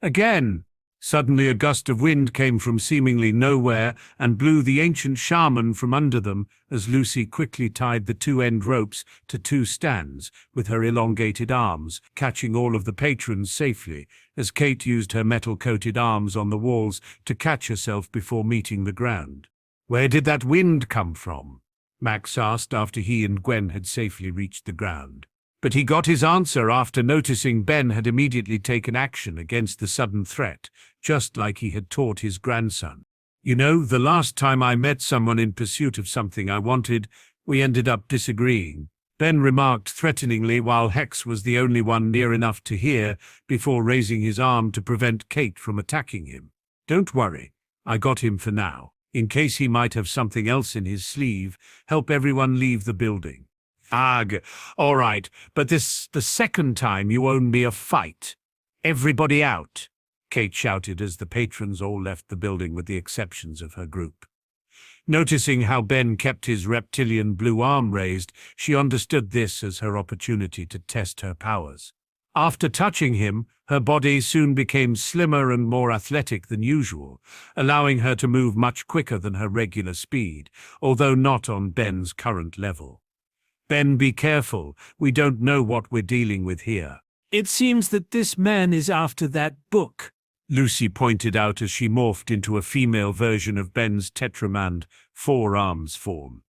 Again! Suddenly a gust of wind came from seemingly nowhere and blew the ancient shaman from under them as Lucy quickly tied the two end ropes to two stands with her elongated arms, catching all of the patrons safely as Kate used her metal-coated arms on the walls to catch herself before meeting the ground. "Where did that wind come from?" Max asked after he and Gwen had safely reached the ground. But he got his answer after noticing Ben had immediately taken action against the sudden threat, just like he had taught his grandson. "You know, the last time I met someone in pursuit of something I wanted, we ended up disagreeing," Ben remarked threateningly while Hex was the only one near enough to hear before raising his arm to prevent Kate from attacking him. "Don't worry, I got him for now. In case he might have something else in his sleeve, help everyone leave the building." "Ugh, all right, but this the second time you owe me a fight. Everybody out," Kate shouted as the patrons all left the building with the exceptions of her group. Noticing how Ben kept his reptilian blue arm raised, she understood this as her opportunity to test her powers. After touching him, her body soon became slimmer and more athletic than usual, allowing her to move much quicker than her regular speed, although not on Ben's current level. "Ben, be careful. We don't know what we're dealing with here." "It seems that this man is after that book," Lucy pointed out as she morphed into a female version of Ben's tetramand, four-arms form.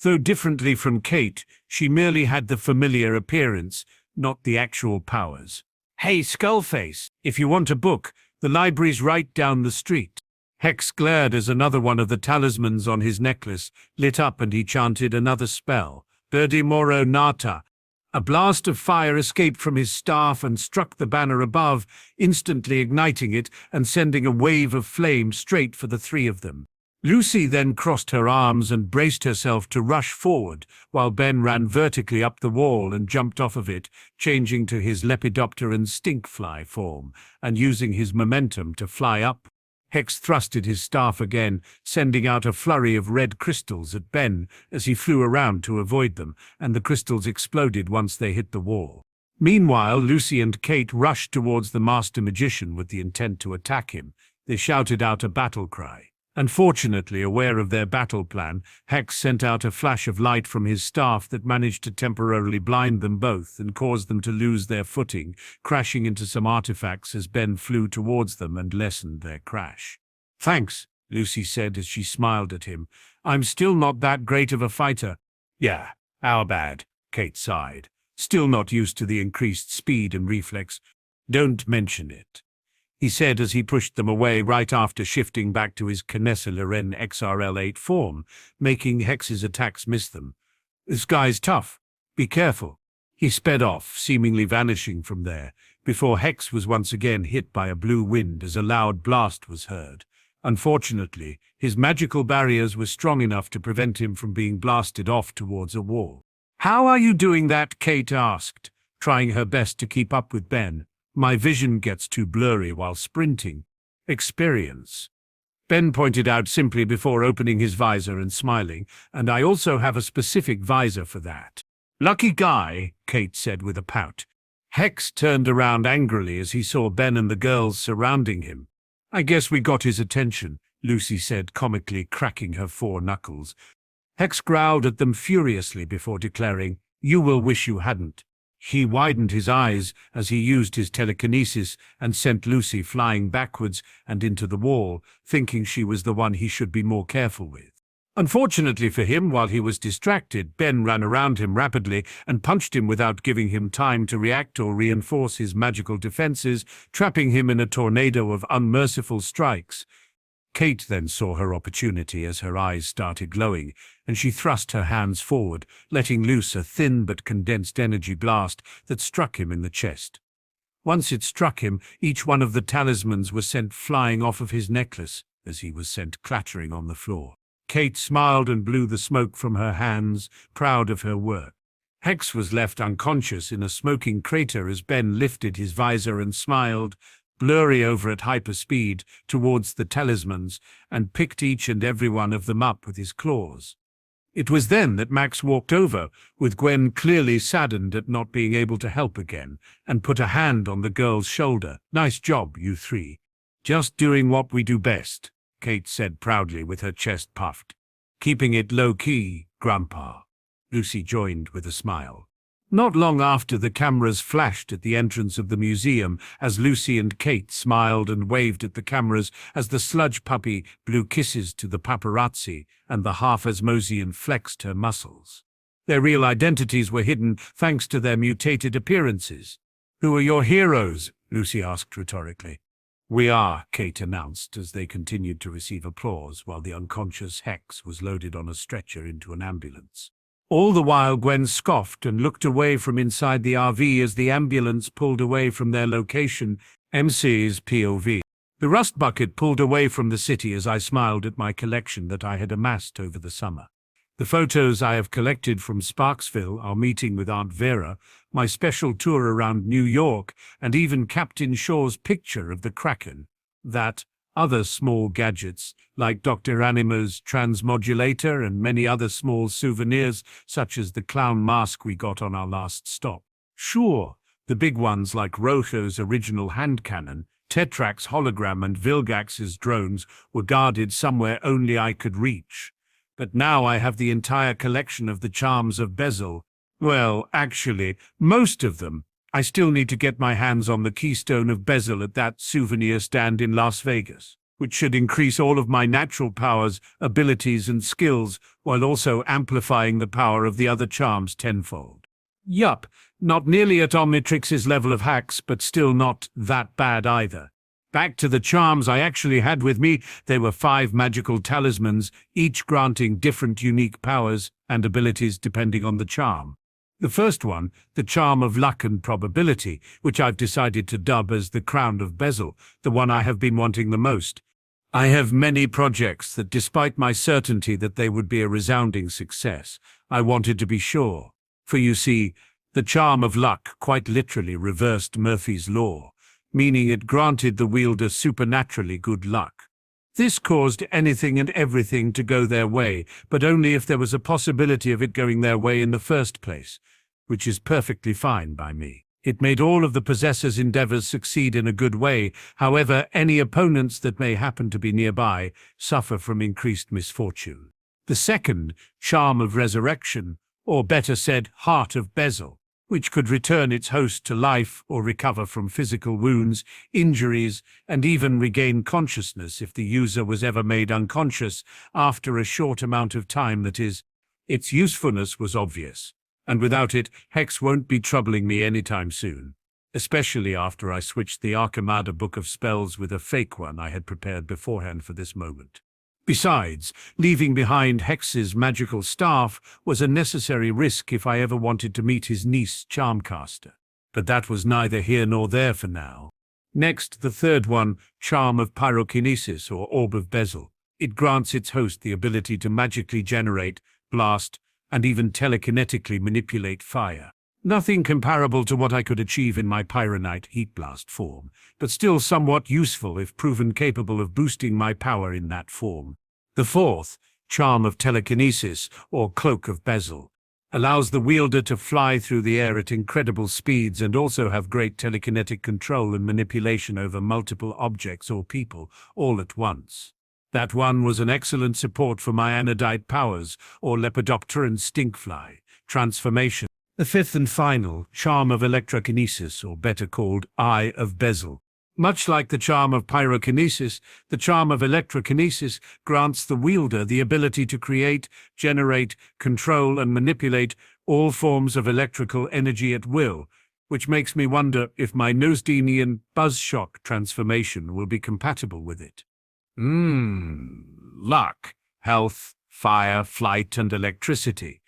Though differently from Kate, she merely had the familiar appearance, not the actual powers. "Hey, Skullface, if you want a book, the library's right down the street." Hex glared as another one of the talismans on his necklace lit up and he chanted another spell. "Birdi Moro Nata." A blast of fire escaped from his staff and struck the banner above, instantly igniting it and sending a wave of flame straight for the three of them. Lucy then crossed her arms and braced herself to rush forward, while Ben ran vertically up the wall and jumped off of it, changing to his Lepidopteran stinkfly form and using his momentum to fly up. Hex thrusted his staff again, sending out a flurry of red crystals at Ben as he flew around to avoid them, and the crystals exploded once they hit the wall. Meanwhile, Lucy and Kate rushed towards the master magician with the intent to attack him. They shouted out a battle cry. Unfortunately, aware of their battle plan, Hex sent out a flash of light from his staff that managed to temporarily blind them both and cause them to lose their footing, crashing into some artifacts as Ben flew towards them and lessened their crash. "Thanks," Lucy said as she smiled at him. "I'm still not that great of a fighter." "Yeah, our bad," Kate sighed. "Still not used to the increased speed and reflex." "Don't mention it," he said as he pushed them away right after shifting back to his Knesseliran XRL8 form, making Hex's attacks miss them. "This guy's tough. Be careful." He sped off, seemingly vanishing from there, before Hex was once again hit by a blue wind as a loud blast was heard. Unfortunately, his magical barriers were strong enough to prevent him from being blasted off towards a wall. "How are you doing that?" Kate asked, trying her best to keep up with Ben. "My vision gets too blurry while sprinting." "Experience." Ben pointed out simply before opening his visor and smiling, and I also have a specific visor for that. Lucky guy, Kate said with a pout. Hex turned around angrily as he saw Ben and the girls surrounding him. I guess we got his attention, Lucy said comically, cracking her 4 knuckles. Hex growled at them furiously before declaring, "You will wish you hadn't." He widened his eyes as he used his telekinesis and sent Lucy flying backwards and into the wall, thinking she was the one he should be more careful with. Unfortunately for him, while he was distracted, Ben ran around him rapidly and punched him without giving him time to react or reinforce his magical defenses, trapping him in a tornado of unmerciful strikes. Kate then saw her opportunity as her eyes started glowing, and she thrust her hands forward, letting loose a thin but condensed energy blast that struck him in the chest. Once it struck him, each one of the talismans was sent flying off of his necklace as he was sent clattering on the floor. Kate smiled and blew the smoke from her hands, proud of her work. Hex was left unconscious in a smoking crater as Ben lifted his visor and smiled, blurry over at hyperspeed, towards the talismans, and picked each and every one of them up with his claws. It was then that Max walked over, with Gwen clearly saddened at not being able to help again, and put a hand on the girl's shoulder. "Nice job, you 3. Just doing what we do best," Kate said proudly with her chest puffed. "Keeping it low-key, Grandpa." Lucy joined with a smile. Not long after, the cameras flashed at the entrance of the museum as Lucy and Kate smiled and waved at the cameras as the sludge puppy blew kisses to the paparazzi and the half-Asmosian flexed her muscles. Their real identities were hidden thanks to their mutated appearances. "Who are your heroes?" Lucy asked rhetorically. "We are," Kate announced as they continued to receive applause while the unconscious Hex was loaded on a stretcher into an ambulance. All the while, Gwen scoffed and looked away from inside the RV as the ambulance pulled away from their location, MC's POV. The rust bucket pulled away from the city as I smiled at my collection that I had amassed over the summer. The photos I have collected from Sparksville, our meeting with Aunt Vera, my special tour around New York, and even Captain Shaw's picture of the Kraken. That, other small gadgets, like Dr. Animo's transmodulator and many other small souvenirs, such as the clown mask we got on our last stop. Sure, the big ones like Rojo's original hand cannon, Tetrax's hologram and Vilgax's drones were guarded somewhere only I could reach. But now I have the entire collection of the charms of Bezel. Well, actually, most of them. I still need to get my hands on the keystone of Bezel at that souvenir stand in Las Vegas, which should increase all of my natural powers, abilities, and skills, while also amplifying the power of the other charms tenfold. Yup, not nearly at Omnitrix's level of hacks, but still not that bad either. Back to the charms I actually had with me, they were 5 magical talismans, each granting different unique powers and abilities depending on the charm. The first one, the Charm of Luck and Probability, which I've decided to dub as the Crown of Bezel, the one I have been wanting the most. I have many projects that, despite my certainty that they would be a resounding success, I wanted to be sure. For you see, the Charm of Luck quite literally reversed Murphy's Law, meaning it granted the wielder supernaturally good luck. This caused anything and everything to go their way, but only if there was a possibility of it going their way in the first place, which is perfectly fine by me. It made all of the possessor's endeavors succeed in a good way. However, any opponents that may happen to be nearby suffer from increased misfortune. The second, Charm of Resurrection, or better said, Heart of Bezel, which could return its host to life or recover from physical wounds, injuries, and even regain consciousness if the user was ever made unconscious after a short amount of time, that is. Its usefulness was obvious, and without it, Hex won't be troubling me anytime soon, especially after I switched the Archimada book of spells with a fake one I had prepared beforehand for this moment. Besides, leaving behind Hex's magical staff was a necessary risk if I ever wanted to meet his niece Charmcaster. But that was neither here nor there for now. Next, the third one, Charm of Pyrokinesis, or Orb of Bezel. It grants its host the ability to magically generate, blast, and even telekinetically manipulate fire. Nothing comparable to what I could achieve in my Pyronite Heat Blast form, but still somewhat useful if proven capable of boosting my power in that form. The fourth, Charm of Telekinesis, or Cloak of Bezel, allows the wielder to fly through the air at incredible speeds and also have great telekinetic control and manipulation over multiple objects or people all at once. That one was an excellent support for my Anodite powers, or Lepidoptera and Stinkfly, transformation. The fifth and final, Charm of Electrokinesis, or better called Eye of Bezel. Much like the Charm of Pyrokinesis, the Charm of Electrokinesis grants the wielder the ability to create, generate, control, and manipulate all forms of electrical energy at will, which makes me wonder if my Nosdenian Buzzshock transformation will be compatible with it. Luck, health, fire, flight, and electricity.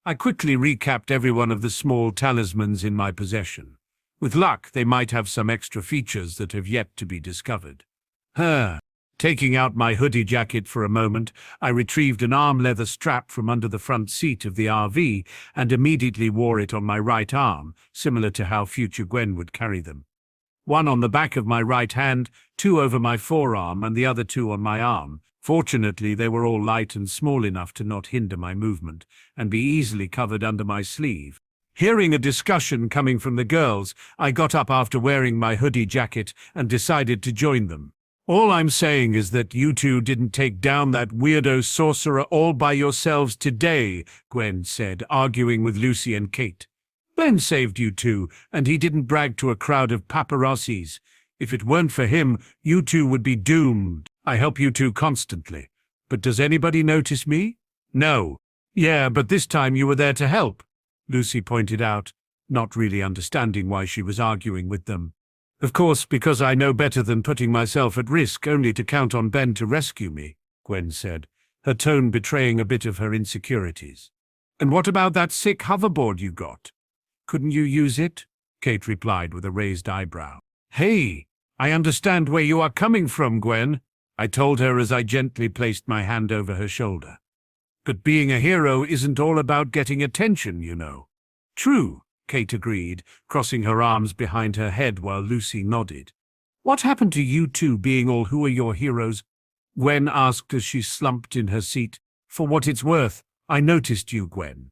I quickly recapped every one of the small talismans in my possession. With luck, they might have some extra features that have yet to be discovered. Taking out my hoodie jacket for a moment, I retrieved an arm leather strap from under the front seat of the RV and immediately wore it on my right arm, similar to how future Gwen would carry them. One on the back of my right hand, two over my forearm, and the other two on my arm. Fortunately, they were all light and small enough to not hinder my movement and be easily covered under my sleeve. Hearing a discussion coming from the girls, I got up after wearing my hoodie jacket and decided to join them. All I'm saying is that you two didn't take down that weirdo sorcerer all by yourselves today, Gwen said, arguing with Lucy and Kate. Ben saved you two, and he didn't brag to a crowd of paparazzis. If it weren't for him, you two would be doomed. I help you two constantly. But does anybody notice me? No. Yeah, but this time you were there to help, Lucy pointed out, not really understanding why she was arguing with them. Of course, because I know better than putting myself at risk only to count on Ben to rescue me, Gwen said, her tone betraying a bit of her insecurities. And what about that sick hoverboard you got? Couldn't you use it? Kate replied with a raised eyebrow. Hey, I understand where you are coming from, Gwen, I told her as I gently placed my hand over her shoulder. But being a hero isn't all about getting attention, you know. True, Kate agreed, crossing her arms behind her head while Lucy nodded. What happened to you two being all who are your heroes? Gwen asked as she slumped in her seat. For what it's worth, I noticed you, Gwen.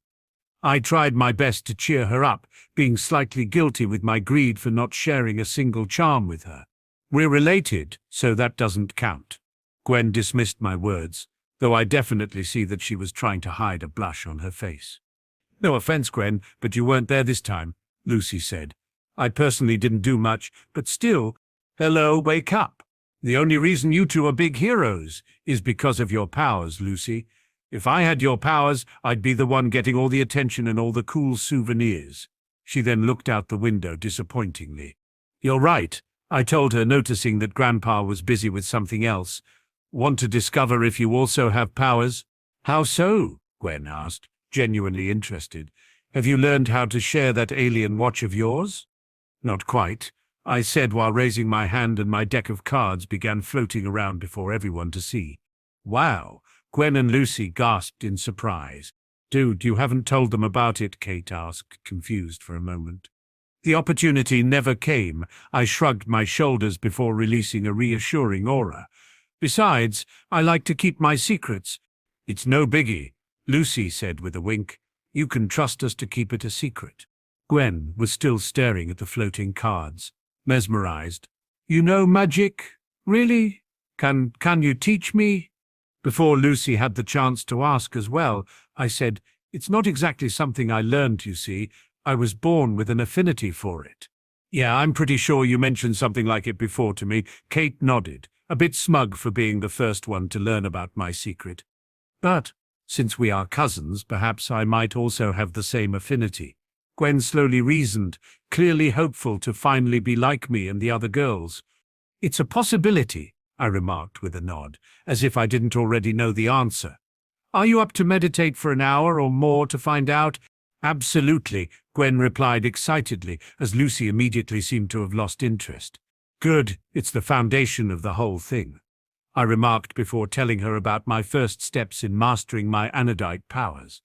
I tried my best to cheer her up, being slightly guilty with my greed for not sharing a single charm with her. We're related, so that doesn't count. Gwen dismissed my words, though I definitely see that she was trying to hide a blush on her face. No offense, Gwen, but you weren't there this time, Lucy said. I personally didn't do much, but still, hello, wake up. The only reason you two are big heroes is because of your powers, Lucy. If I had your powers, I'd be the one getting all the attention and all the cool souvenirs. She then looked out the window disappointingly. You're right, I told her, noticing that Grandpa was busy with something else. Want to discover if you also have powers? How so? Gwen asked, genuinely interested. Have you learned how to share that alien watch of yours? Not quite, I said while raising my hand and my deck of cards began floating around before everyone to see. Wow, Gwen and Lucy gasped in surprise. Dude, you haven't told them about it, Kate asked, confused for a moment. The opportunity never came. I shrugged my shoulders before releasing a reassuring aura. Besides, I like to keep my secrets. It's no biggie, Lucy said with a wink. You can trust us to keep it a secret. Gwen was still staring at the floating cards, mesmerized. You know magic? Really? Can you teach me? Before Lucy had the chance to ask as well, I said, it's not exactly something I learned, you see. I was born with an affinity for it. Yeah, I'm pretty sure you mentioned something like it before to me. Kate nodded, a bit smug for being the first one to learn about my secret. But, since we are cousins, perhaps I might also have the same affinity. Gwen slowly reasoned, clearly hopeful to finally be like me and the other girls. It's a possibility, I remarked with a nod, as if I didn't already know the answer. Are you up to meditate for an hour or more to find out? Absolutely, Gwen replied excitedly, as Lucy immediately seemed to have lost interest. Good, it's the foundation of the whole thing, I remarked before telling her about my first steps in mastering my Anodite powers.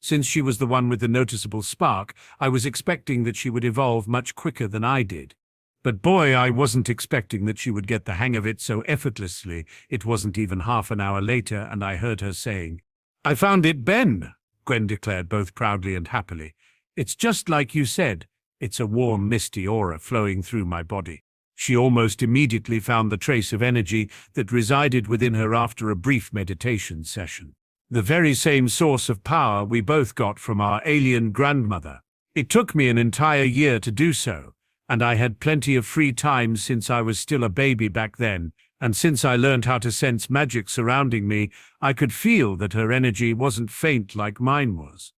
Since she was the one with the noticeable spark, I was expecting that she would evolve much quicker than I did. But boy, I wasn't expecting that she would get the hang of it so effortlessly. It wasn't even half an hour later, and I heard her saying, "I found it, Ben," Gwen declared both proudly and happily. "It's just like you said. It's a warm, misty aura flowing through my body." She almost immediately found the trace of energy that resided within her after a brief meditation session. The very same source of power we both got from our alien grandmother. It took me an entire year to do so, and I had plenty of free time since I was still a baby back then, and since I learned how to sense magic surrounding me, I could feel that her energy wasn't faint like mine was.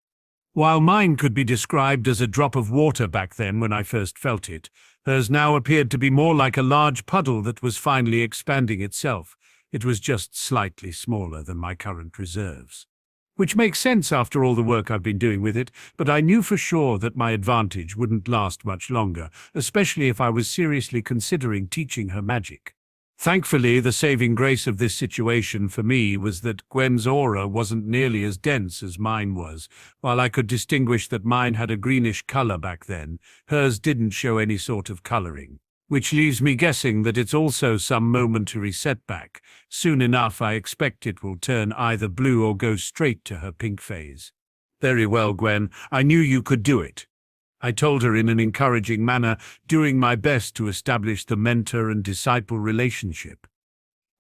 While mine could be described as a drop of water back then when I first felt it, hers now appeared to be more like a large puddle that was finally expanding itself. It was just slightly smaller than my current reserves. Which makes sense after all the work I've been doing with it, but I knew for sure that my advantage wouldn't last much longer, especially if I was seriously considering teaching her magic. Thankfully, the saving grace of this situation for me was that Gwen's aura wasn't nearly as dense as mine was. While I could distinguish that mine had a greenish color back then, hers didn't show any sort of coloring. Which leaves me guessing that it's also some momentary setback. Soon enough, I expect it will turn either blue or go straight to her pink phase. "Very well, Gwen. I knew you could do it," I told her in an encouraging manner, doing my best to establish the mentor and disciple relationship.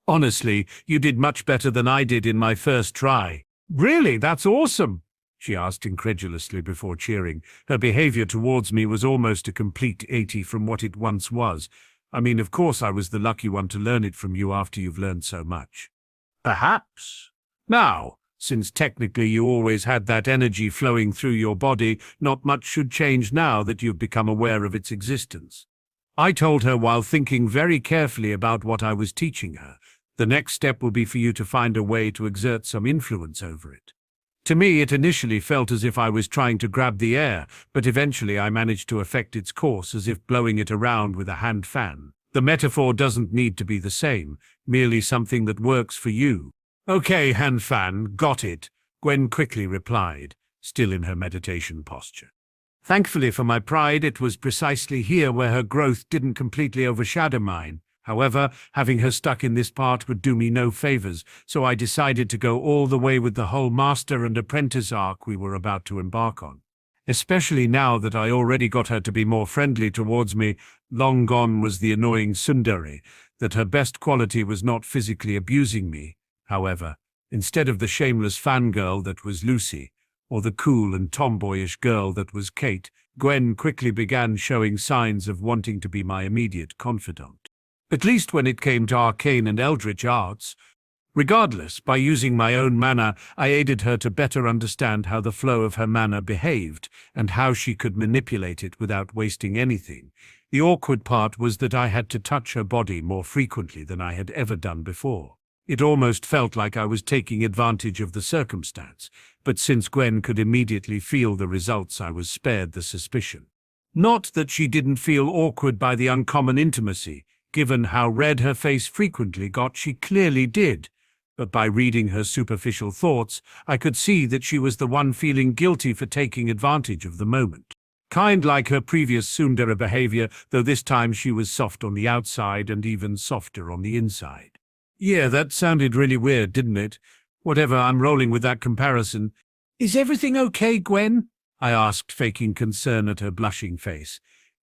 "Honestly, you did much better than I did in my first try." "Really? That's awesome," she asked incredulously before cheering. Her behavior towards me was almost a complete 80 from what it once was. I mean, of course I was the lucky one to learn it from you after you've learned so much. "Perhaps. Now, since technically you always had that energy flowing through your body, not much should change now that you've become aware of its existence," I told her while thinking very carefully about what I was teaching her. "The next step will be for you to find a way to exert some influence over it." To me, it initially felt as if I was trying to grab the air, but eventually I managed to affect its course as if blowing it around with a hand fan. The metaphor doesn't need to be the same, merely something that works for you. "Okay, hand fan, got it," Gwen quickly replied, still in her meditation posture. Thankfully for my pride, it was precisely here where her growth didn't completely overshadow mine. However, having her stuck in this part would do me no favors, so I decided to go all the way with the whole master and apprentice arc we were about to embark on. Especially now that I already got her to be more friendly towards me. Long gone was the annoying tsundere, that her best quality was not physically abusing me. However, instead of the shameless fangirl that was Lucy, or the cool and tomboyish girl that was Kate, Gwen quickly began showing signs of wanting to be my immediate confidant. At least when it came to arcane and eldritch arts. Regardless, by using my own mana, I aided her to better understand how the flow of her mana behaved, and how she could manipulate it without wasting anything. The awkward part was that I had to touch her body more frequently than I had ever done before. It almost felt like I was taking advantage of the circumstance, but since Gwen could immediately feel the results, I was spared the suspicion. Not that she didn't feel awkward by the uncommon intimacy. Given how red her face frequently got, she clearly did. But by reading her superficial thoughts, I could see that she was the one feeling guilty for taking advantage of the moment. Kind like her previous tsundere behavior, though this time she was soft on the outside and even softer on the inside. Yeah, that sounded really weird, didn't it? Whatever, I'm rolling with that comparison. "Is everything okay, Gwen?" I asked, faking concern at her blushing face.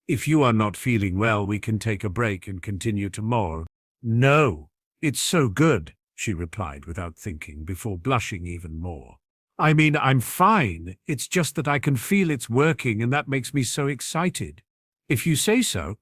"If you are not feeling well, we can take a break and continue tomorrow." "No, it's so good," she replied without thinking, before blushing even more. "I mean, I'm fine. It's just that I can feel it's working, and that makes me so excited." "If you say so,"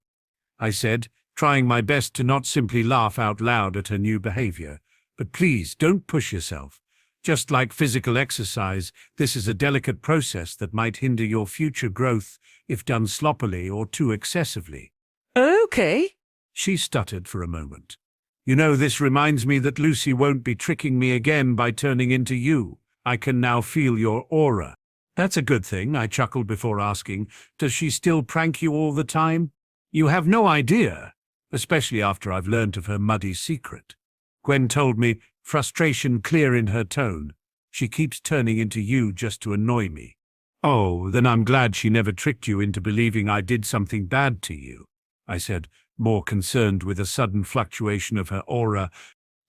I said, trying my best to not simply laugh out loud at her new behavior. "But please, don't push yourself. Just like physical exercise, this is a delicate process that might hinder your future growth if done sloppily or too excessively." "Okay," she stuttered for a moment. "You know, this reminds me that Lucy won't be tricking me again by turning into you. I can now feel your aura." "That's a good thing," I chuckled before asking, "Does she still prank you all the time?" "You have no idea, especially after I've learnt of her muddy secret," Gwen told me, frustration clear in her tone. She keeps turning into you just to annoy me. Oh, then I'm glad she never tricked you into believing I did something bad to you, I said, more concerned with a sudden fluctuation of her aura.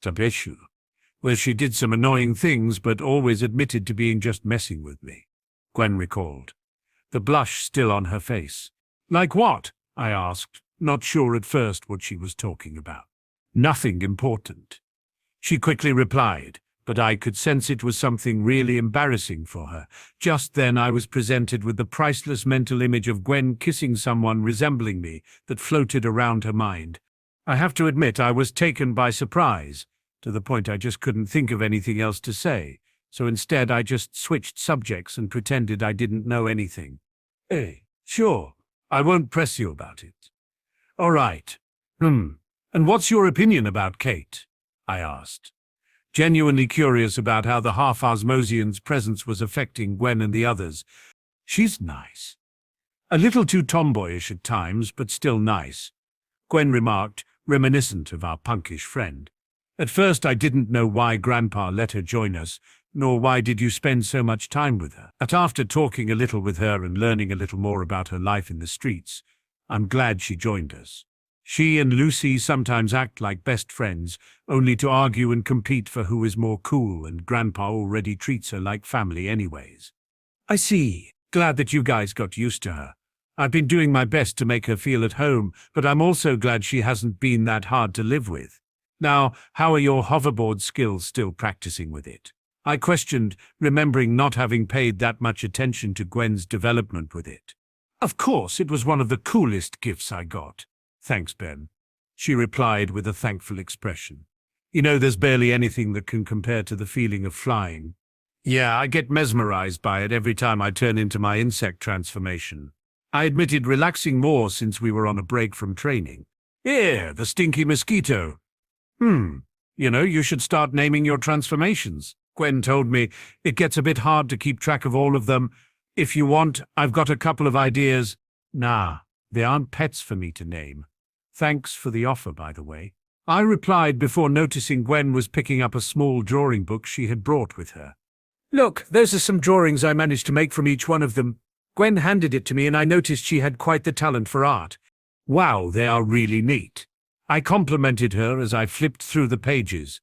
Sabeshu. Well, she did some annoying things, but always admitted to being just messing with me, Gwen recalled, the blush still on her face. Like what? I asked, not sure at first what she was talking about. Nothing important, she quickly replied, but I could sense it was something really embarrassing for her. Just then I was presented with the priceless mental image of Gwen kissing someone resembling me that floated around her mind. I have to admit I was taken by surprise, to the point I just couldn't think of anything else to say, so instead I just switched subjects and pretended I didn't know anything. Hey, sure, I won't press you about it. All right. And what's your opinion about Kate? I asked, genuinely curious about how the half-Osmosian's presence was affecting Gwen and the others. She's nice. A little too tomboyish at times, but still nice, Gwen remarked, reminiscent of our punkish friend. At first I didn't know why Grandpa let her join us, nor why did you spend so much time with her. But after talking a little with her and learning a little more about her life in the streets, I'm glad she joined us. She and Lucy sometimes act like best friends, only to argue and compete for who is more cool, and Grandpa already treats her like family anyways. I see. Glad that you guys got used to her. I've been doing my best to make her feel at home, but I'm also glad she hasn't been that hard to live with. Now, how are your hoverboard skills still practicing with it? I questioned, remembering not having paid that much attention to Gwen's development with it. Of course, it was one of the coolest gifts I got. Thanks, Ben, she replied with a thankful expression. You know, there's barely anything that can compare to the feeling of flying. Yeah, I get mesmerized by it every time I turn into my insect transformation. I admitted, relaxing more since we were on a break from training. Yeah, the stinky mosquito. You know, you should start naming your transformations. Gwen told me it gets a bit hard to keep track of all of them. If you want, I've got a couple of ideas. Nah, they aren't pets for me to name. Thanks for the offer, by the way, I replied before noticing Gwen was picking up a small drawing book she had brought with her. Look, those are some drawings I managed to make from each one of them. Gwen handed it to me and I noticed she had quite the talent for art. Wow, they are really neat. I complimented her as I flipped through the pages.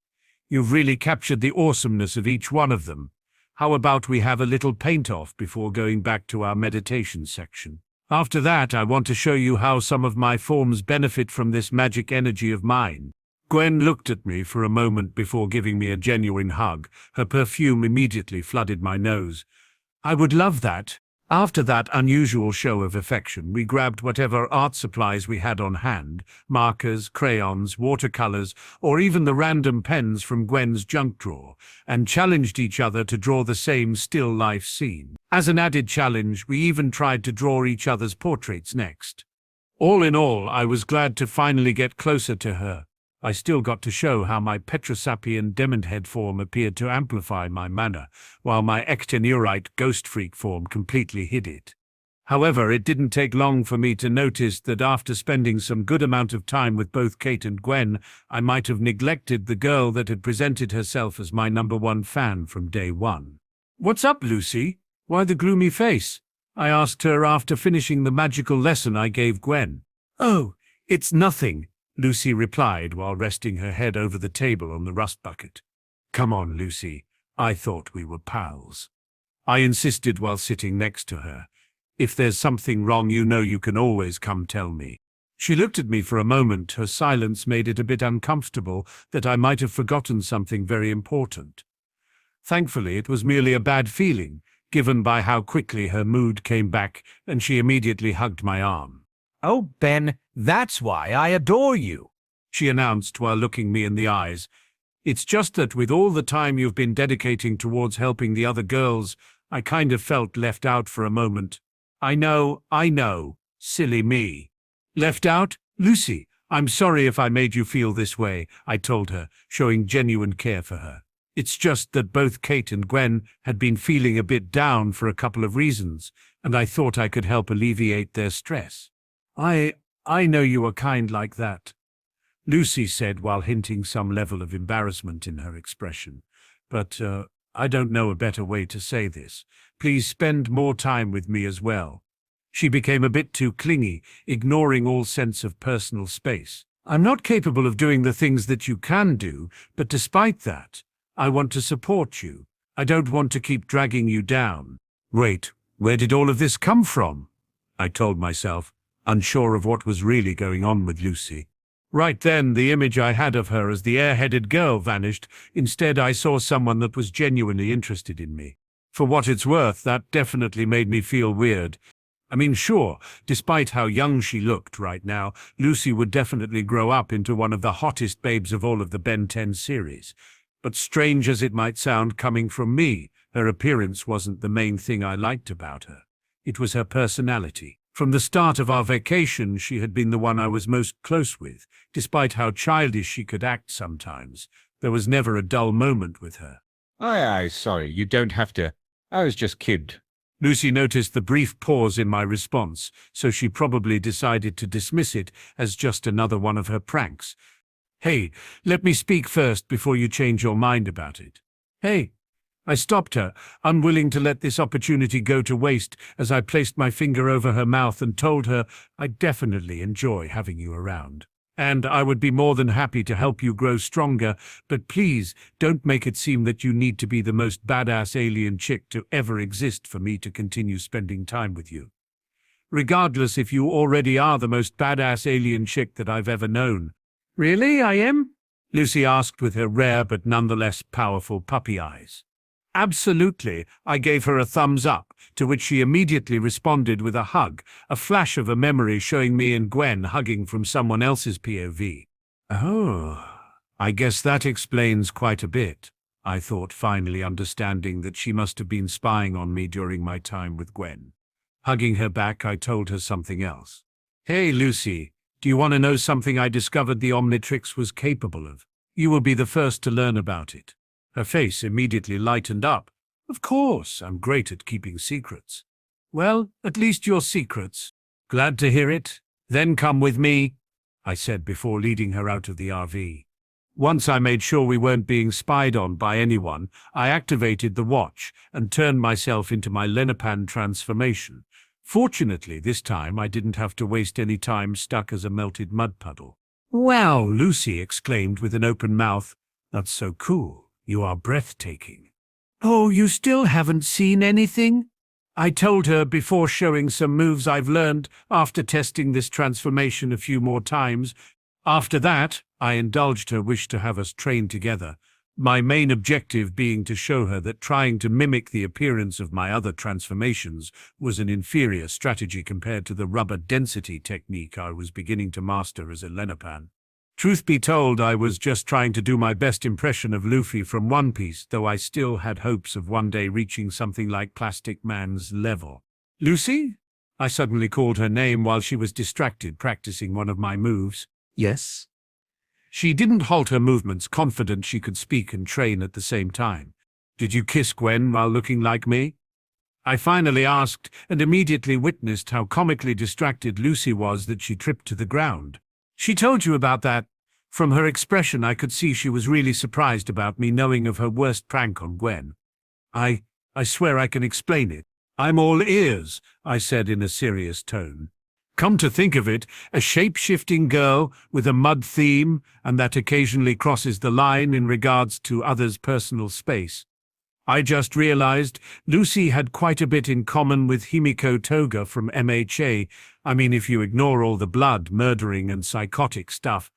You've really captured the awesomeness of each one of them. How about we have a little paint-off before going back to our meditation section? After that, I want to show you how some of my forms benefit from this magic energy of mine. Gwen looked at me for a moment before giving me a genuine hug. Her perfume immediately flooded my nose. I would love that. After that unusual show of affection, we grabbed whatever art supplies we had on hand, markers, crayons, watercolors, or even the random pens from Gwen's junk drawer, and challenged each other to draw the same still life scene. As an added challenge, we even tried to draw each other's portraits next. All in all, I was glad to finally get closer to her. I still got to show how my Petrosapian Demonthead form appeared to amplify my mana, while my Ecteneurite Ghost Freak form completely hid it. However, it didn't take long for me to notice that after spending some good amount of time with both Kate and Gwen, I might have neglected the girl that had presented herself as my #1 fan from day one. What's up, Lucy? Why the gloomy face? I asked her after finishing the magical lesson I gave Gwen. Oh, it's nothing, Lucy replied while resting her head over the table on the rust bucket. Come on, Lucy. I thought we were pals. I insisted while sitting next to her. If there's something wrong, you know you can always come tell me. She looked at me for a moment. Her silence made it a bit uncomfortable that I might have forgotten something very important. Thankfully, it was merely a bad feeling, given by how quickly her mood came back, and she immediately hugged my arm. Oh, Ben, that's why I adore you, she announced while looking me in the eyes. It's just that with all the time you've been dedicating towards helping the other girls, I kind of felt left out for a moment. I know, silly me. Left out? Lucy, I'm sorry if I made you feel this way, I told her, showing genuine care for her. It's just that both Kate and Gwen had been feeling a bit down for a couple of reasons, and I thought I could help alleviate their stress. I know you are kind like that, Lucy said while hinting some level of embarrassment in her expression. But I don't know a better way to say this. Please spend more time with me as well. She became a bit too clingy, ignoring all sense of personal space. I'm not capable of doing the things that you can do, but despite that, I want to support you. I don't want to keep dragging you down. Wait, where did all of this come from? I told myself, unsure of what was really going on with Lucy. Right then, the image I had of her as the airheaded girl vanished. Instead, I saw someone that was genuinely interested in me. For what it's worth, that definitely made me feel weird. I mean, sure, despite how young she looked right now, Lucy would definitely grow up into one of the hottest babes of all of the Ben 10 series. But strange as it might sound coming from me, her appearance wasn't the main thing I liked about her. It was her personality. From the start of our vacation, she had been the one I was most close with. Despite how childish she could act sometimes, there was never a dull moment with her. Aye, sorry, you don't have to. I was just kidding. Lucy noticed the brief pause in my response, so she probably decided to dismiss it as just another one of her pranks. Hey, let me speak first before you change your mind about it. Hey. I stopped her, unwilling to let this opportunity go to waste, as I placed my finger over her mouth and told her I definitely enjoy having you around. And I would be more than happy to help you grow stronger, but please don't make it seem that you need to be the most badass alien chick to ever exist for me to continue spending time with you. Regardless if you already are the most badass alien chick that I've ever known. Really, I am? Lucy asked with her rare but nonetheless powerful puppy eyes. Absolutely, I gave her a thumbs up, to which she immediately responded with a hug, a flash of a memory showing me and Gwen hugging from someone else's POV. Oh, I guess that explains quite a bit, I thought, finally understanding that she must have been spying on me during my time with Gwen. Hugging her back, I told her something else. Hey, Lucy, do you want to know something I discovered the Omnitrix was capable of? You will be the first to learn about it. Her face immediately lightened up. Of course, I'm great at keeping secrets. Well, at least your secrets. Glad to hear it. Then come with me, I said before leading her out of the RV. Once I made sure we weren't being spied on by anyone, I activated the watch and turned myself into my Lenipan transformation. Fortunately, this time I didn't have to waste any time stuck as a melted mud puddle. Wow, Lucy exclaimed with an open mouth. That's so cool. You are breathtaking. Oh, you still haven't seen anything? I told her before showing some moves I've learned after testing this transformation a few more times. After that, I indulged her wish to have us train together, my main objective being to show her that trying to mimic the appearance of my other transformations was an inferior strategy compared to the rubber density technique I was beginning to master as a Lenipan. Truth be told, I was just trying to do my best impression of Luffy from One Piece, though I still had hopes of one day reaching something like Plastic Man's level. Lucy? I suddenly called her name while she was distracted practicing one of my moves. Yes? She didn't halt her movements, confident she could speak and train at the same time. Did you kiss Gwen while looking like me? I finally asked, and immediately witnessed how comically distracted Lucy was that she tripped to the ground. She told you about that. From her expression, I could see she was really surprised about me knowing of her worst prank on Gwen. I swear I can explain it. I'm all ears, I said in a serious tone. Come to think of it, a shape-shifting girl with a mud theme, and that occasionally crosses the line in regards to others' personal space. I just realized Lucy had quite a bit in common with Himiko Toga from MHA. I mean, if you ignore all the blood, murdering, and psychotic stuff.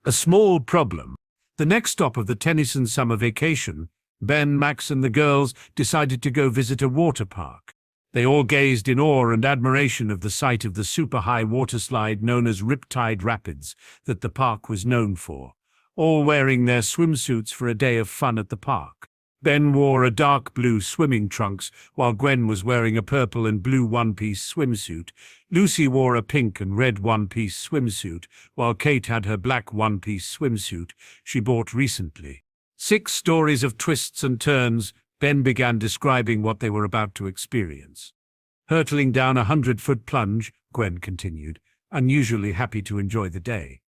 A small problem. The next stop of the Tennyson summer vacation, Ben, Max, and the girls decided to go visit a water park. They all gazed in awe and admiration of the sight of the super-high waterslide known as Riptide Rapids that the park was known for, all wearing their swimsuits for a day of fun at the park. Ben wore a dark blue swimming trunks, while Gwen was wearing a purple and blue one-piece swimsuit. Lucy wore a pink and red one-piece swimsuit, while Kate had her black one-piece swimsuit she bought recently. 6 stories of twists and turns. Ben began describing what they were about to experience. Hurtling down a 100-foot plunge, Gwen continued, unusually happy to enjoy the day.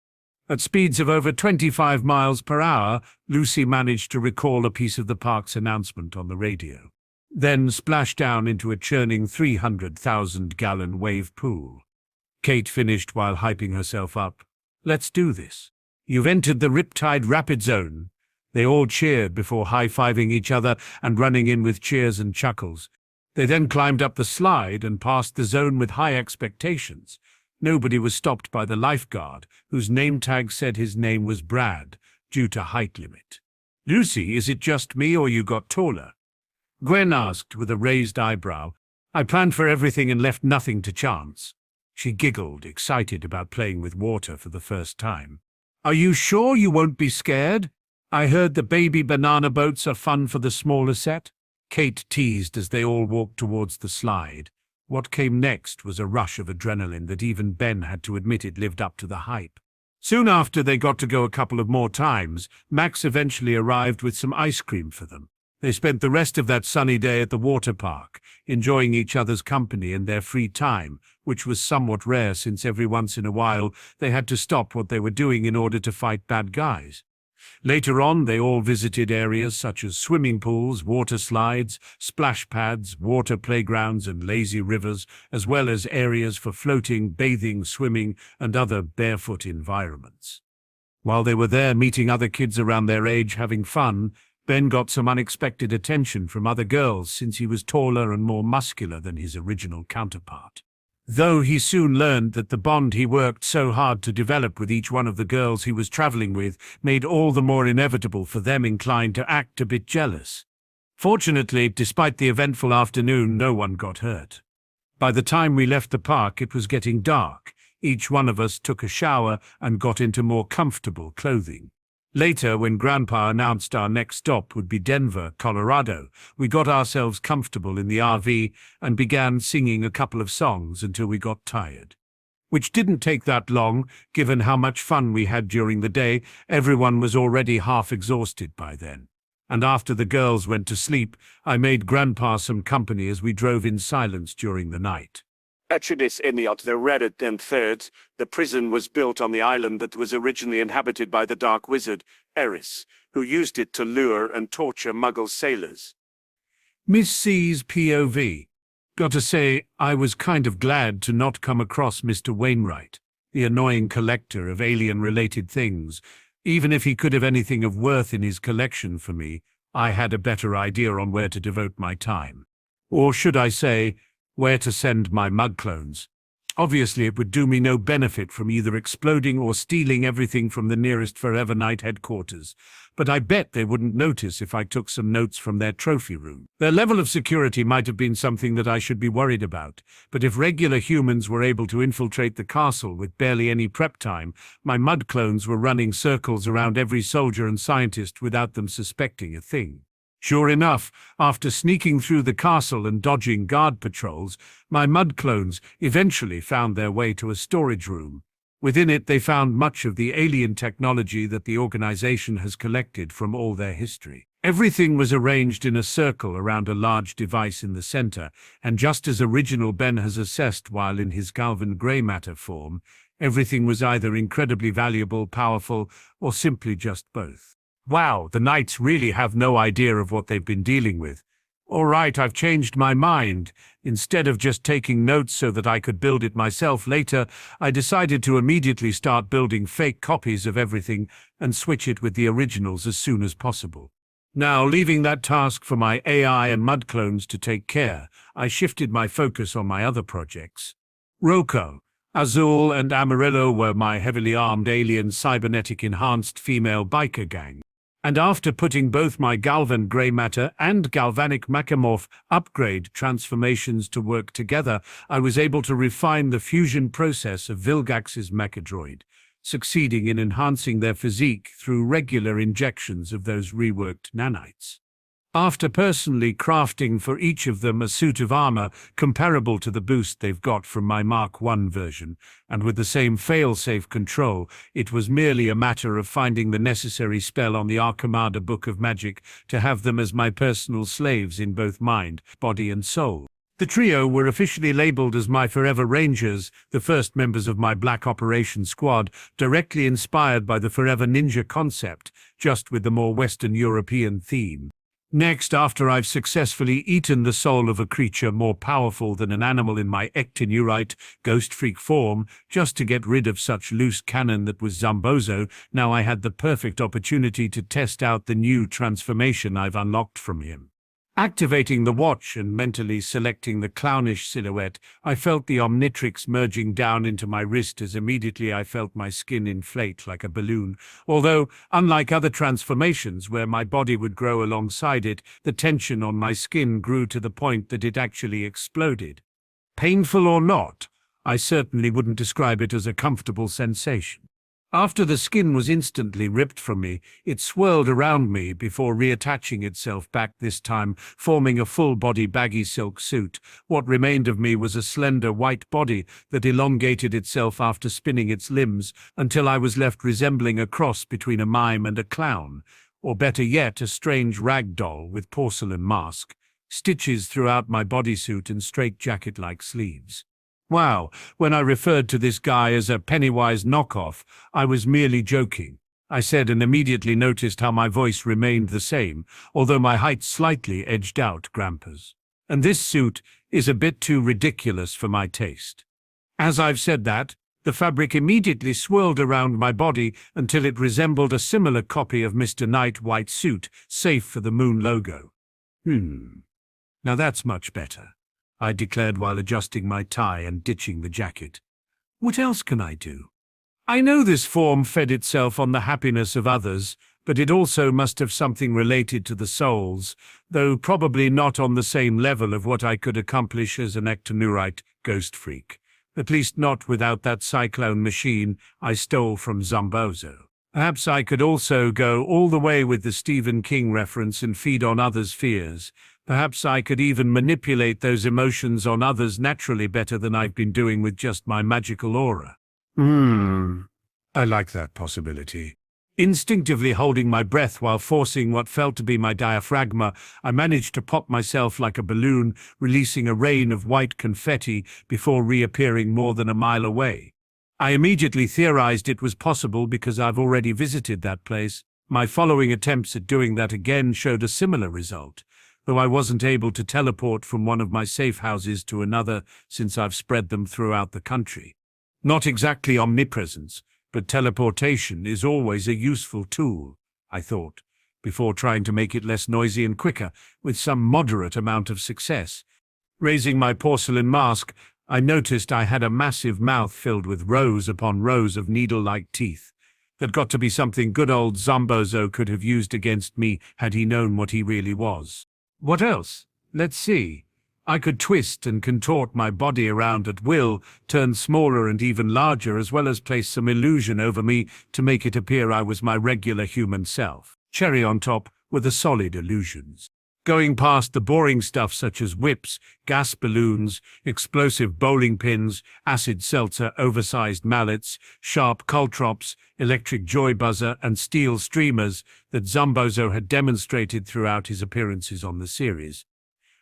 At speeds of over 25 miles per hour, Lucy managed to recall a piece of the park's announcement on the radio, then splashed down into a churning 300,000-gallon wave pool. Kate finished while hyping herself up. "Let's do this. You've entered the Riptide Rapid Zone." They all cheered before high-fiving each other and running in with cheers and chuckles. They then climbed up the slide and passed the zone with high expectations. Nobody was stopped by the lifeguard, whose name tag said his name was Brad, due to height limit. "Lucy, is it just me or you got taller?" Gwen asked with a raised eyebrow. "I planned for everything and left nothing to chance." She giggled, excited about playing with water for the first time. "Are you sure you won't be scared? I heard the baby banana boats are fun for the smaller set." Kate teased as they all walked towards the slide. What came next was a rush of adrenaline that even Ben had to admit it lived up to the hype. Soon after they got to go a couple of more times, Max eventually arrived with some ice cream for them. They spent the rest of that sunny day at the water park, enjoying each other's company and their free time, which was somewhat rare since every once in a while they had to stop what they were doing in order to fight bad guys. Later on, they all visited areas such as swimming pools, water slides, splash pads, water playgrounds, and lazy rivers, as well as areas for floating, bathing, swimming, and other barefoot environments. While they were there meeting other kids around their age having fun, Ben got some unexpected attention from other girls since he was taller and more muscular than his original counterpart. Though he soon learned that the bond he worked so hard to develop with each one of the girls he was traveling with made all the more inevitable for them inclined to act a bit jealous. Fortunately, despite the eventful afternoon, no one got hurt. By the time we left the park, it was getting dark. Each one of us took a shower and got into more comfortable clothing. Later, when Grandpa announced our next stop would be Denver, Colorado, we got ourselves comfortable in the RV and began singing a couple of songs until we got tired. Which didn't take that long, given how much fun we had during the day. Everyone was already half exhausted by then. And after the girls went to sleep, I made Grandpa some company as we drove in silence during the night. Atreides Eniot the Reddit and Third, the prison was built on the island that was originally inhabited by the dark wizard, Eris, who used it to lure and torture Muggle sailors. Miss C's POV. Got to say, I was kind of glad to not come across Mr. Wainwright, the annoying collector of alien-related things. Even if he could have anything of worth in his collection for me, I had a better idea on where to devote my time. Or should I say, where to send my mug clones. Obviously, it would do me no benefit from either exploding or stealing everything from the nearest Forever Knight headquarters, but I bet they wouldn't notice if I took some notes from their trophy room. Their level of security might have been something that I should be worried about, but if regular humans were able to infiltrate the castle with barely any prep time, my mud clones were running circles around every soldier and scientist without them suspecting a thing. Sure enough, after sneaking through the castle and dodging guard patrols, my mud clones eventually found their way to a storage room. Within it, they found much of the alien technology that the organization has collected from all their history. Everything was arranged in a circle around a large device in the center, and just as original Ben has assessed while in his Galvan grey matter form, everything was either incredibly valuable, powerful, or simply just both. Wow, the Knights really have no idea of what they've been dealing with. All right, I've changed my mind. Instead of just taking notes so that I could build it myself later, I decided to immediately start building fake copies of everything and switch it with the originals as soon as possible. Now, leaving that task for my AI and mud clones to take care, I shifted my focus on my other projects. Roko, Azul, and Amarillo were my heavily armed alien cybernetic enhanced female biker gang. And after putting both my Galvan grey matter and galvanic macamorph upgrade transformations to work together, I was able to refine the fusion process of Vilgax's mechadroid, succeeding in enhancing their physique through regular injections of those reworked nanites. After personally crafting for each of them a suit of armor comparable to the boost they've got from my Mark I version, and with the same fail-safe control, it was merely a matter of finding the necessary spell on the Arcamada Book of Magic to have them as my personal slaves in both mind, body and soul. The trio were officially labeled as my Forever Rangers, the first members of my Black Operation Squad, directly inspired by the Forever Ninja concept, just with the more Western European theme. Next, after I've successfully eaten the soul of a creature more powerful than an animal in my ectonurite ghost freak form, just to get rid of such loose cannon that was Zombozo, now I had the perfect opportunity to test out the new transformation I've unlocked from him. Activating the watch and mentally selecting the clownish silhouette, I felt the Omnitrix merging down into my wrist as immediately I felt my skin inflate like a balloon, although, unlike other transformations where my body would grow alongside it, the tension on my skin grew to the point that it actually exploded. Painful or not, I certainly wouldn't describe it as a comfortable sensation. After the skin was instantly ripped from me, it swirled around me before reattaching itself back, this time forming a full-body baggy silk suit. What remained of me was a slender white body that elongated itself after spinning its limbs until I was left resembling a cross between a mime and a clown, or better yet, a strange rag doll with porcelain mask, stitches throughout my bodysuit and straitjacket-like sleeves. Wow, when I referred to this guy as a Pennywise knockoff, I was merely joking, I said, and immediately noticed how my voice remained the same, although my height slightly edged out Grandpa's. And this suit is a bit too ridiculous for my taste. As I've said that, the fabric immediately swirled around my body until it resembled a similar copy of Mr. Knight white suit, save for the moon logo. Now that's much better, I declared while adjusting my tie and ditching the jacket. What else can I do? I know this form fed itself on the happiness of others, but it also must have something related to the souls, though probably not on the same level of what I could accomplish as an ectonurite ghost freak. At least not without that cyclone machine I stole from Zombozo. Perhaps I could also go all the way with the Stephen King reference and feed on others' fears. Perhaps I could even manipulate those emotions on others naturally better than I've been doing with just my magical aura. I like that possibility. Instinctively holding my breath while forcing what felt to be my diaphragma, I managed to pop myself like a balloon, releasing a rain of white confetti before reappearing more than a mile away. I immediately theorized it was possible because I've already visited that place. My following attempts at doing that again showed a similar result, though I wasn't able to teleport from one of my safe houses to another since I've spread them throughout the country. Not exactly omnipresence, but teleportation is always a useful tool, I thought, before trying to make it less noisy and quicker, with some moderate amount of success. Raising my porcelain mask, I noticed I had a massive mouth filled with rows upon rows of needle-like teeth. That got to be something good old Zombozo could have used against me had he known what he really was. What else? Let's see. I could twist and contort my body around at will, turn smaller and even larger, as well as place some illusion over me to make it appear I was my regular human self. Cherry on top were the solid illusions. Going past the boring stuff such as whips, gas balloons, explosive bowling pins, acid seltzer, oversized mallets, sharp caltrops, electric joy buzzer, and steel streamers that Zombozo had demonstrated throughout his appearances on the series.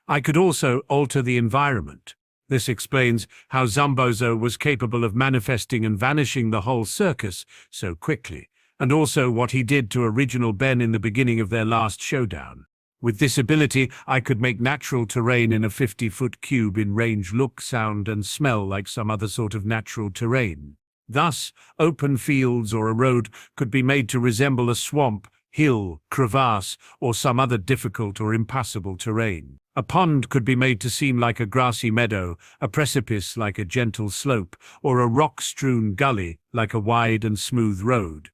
I could also alter the environment. This explains how Zombozo was capable of manifesting and vanishing the whole circus so quickly, and also what he did to original Ben in the beginning of their last showdown. With this ability, I could make natural terrain in a 50-foot cube in range look, sound, and smell like some other sort of natural terrain. Thus, open fields or a road could be made to resemble a swamp, hill, crevasse, or some other difficult or impassable terrain. A pond could be made to seem like a grassy meadow, a precipice like a gentle slope, or a rock-strewn gully like a wide and smooth road.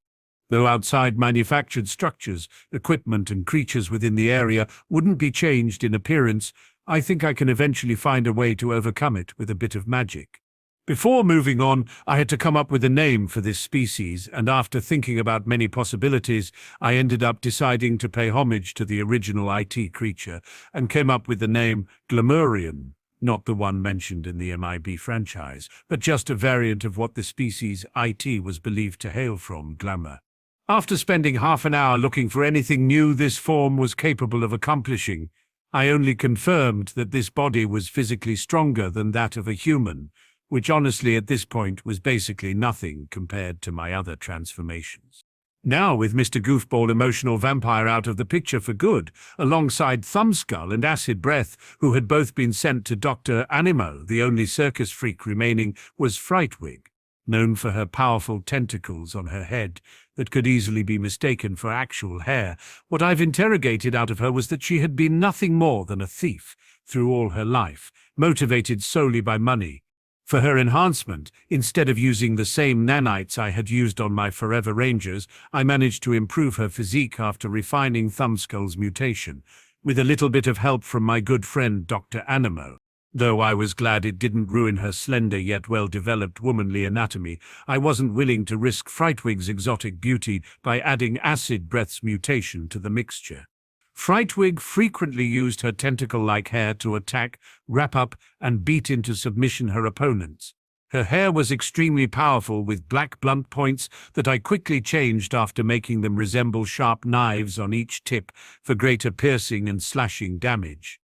Though outside manufactured structures, equipment and creatures within the area wouldn't be changed in appearance, I think I can eventually find a way to overcome it with a bit of magic. Before moving on, I had to come up with a name for this species, and after thinking about many possibilities, I ended up deciding to pay homage to the original IT creature and came up with the name Glamourian. Not the one mentioned in the MIB franchise, but just a variant of what the species IT was believed to hail from, glamour. After spending half an hour looking for anything new this form was capable of accomplishing, I only confirmed that this body was physically stronger than that of a human, which honestly at this point was basically nothing compared to my other transformations. Now, with Mr. Goofball Emotional Vampire out of the picture for good, alongside Thumbskull and Acid Breath, who had both been sent to Dr. Animo, the only circus freak remaining was Frightwig, known for her powerful tentacles on her head that could easily be mistaken for actual hair. What I've interrogated out of her was that she had been nothing more than a thief through all her life, motivated solely by money. For her enhancement, instead of using the same nanites I had used on my Forever Rangers, I managed to improve her physique after refining Thumbskull's mutation, with a little bit of help from my good friend Dr. Animo. Though I was glad it didn't ruin her slender yet well-developed womanly anatomy, I wasn't willing to risk Frightwig's exotic beauty by adding Acid Breath's mutation to the mixture. Frightwig frequently used her tentacle-like hair to attack, wrap up, and beat into submission her opponents. Her hair was extremely powerful with black blunt points that I quickly changed after making them resemble sharp knives on each tip for greater piercing and slashing damage.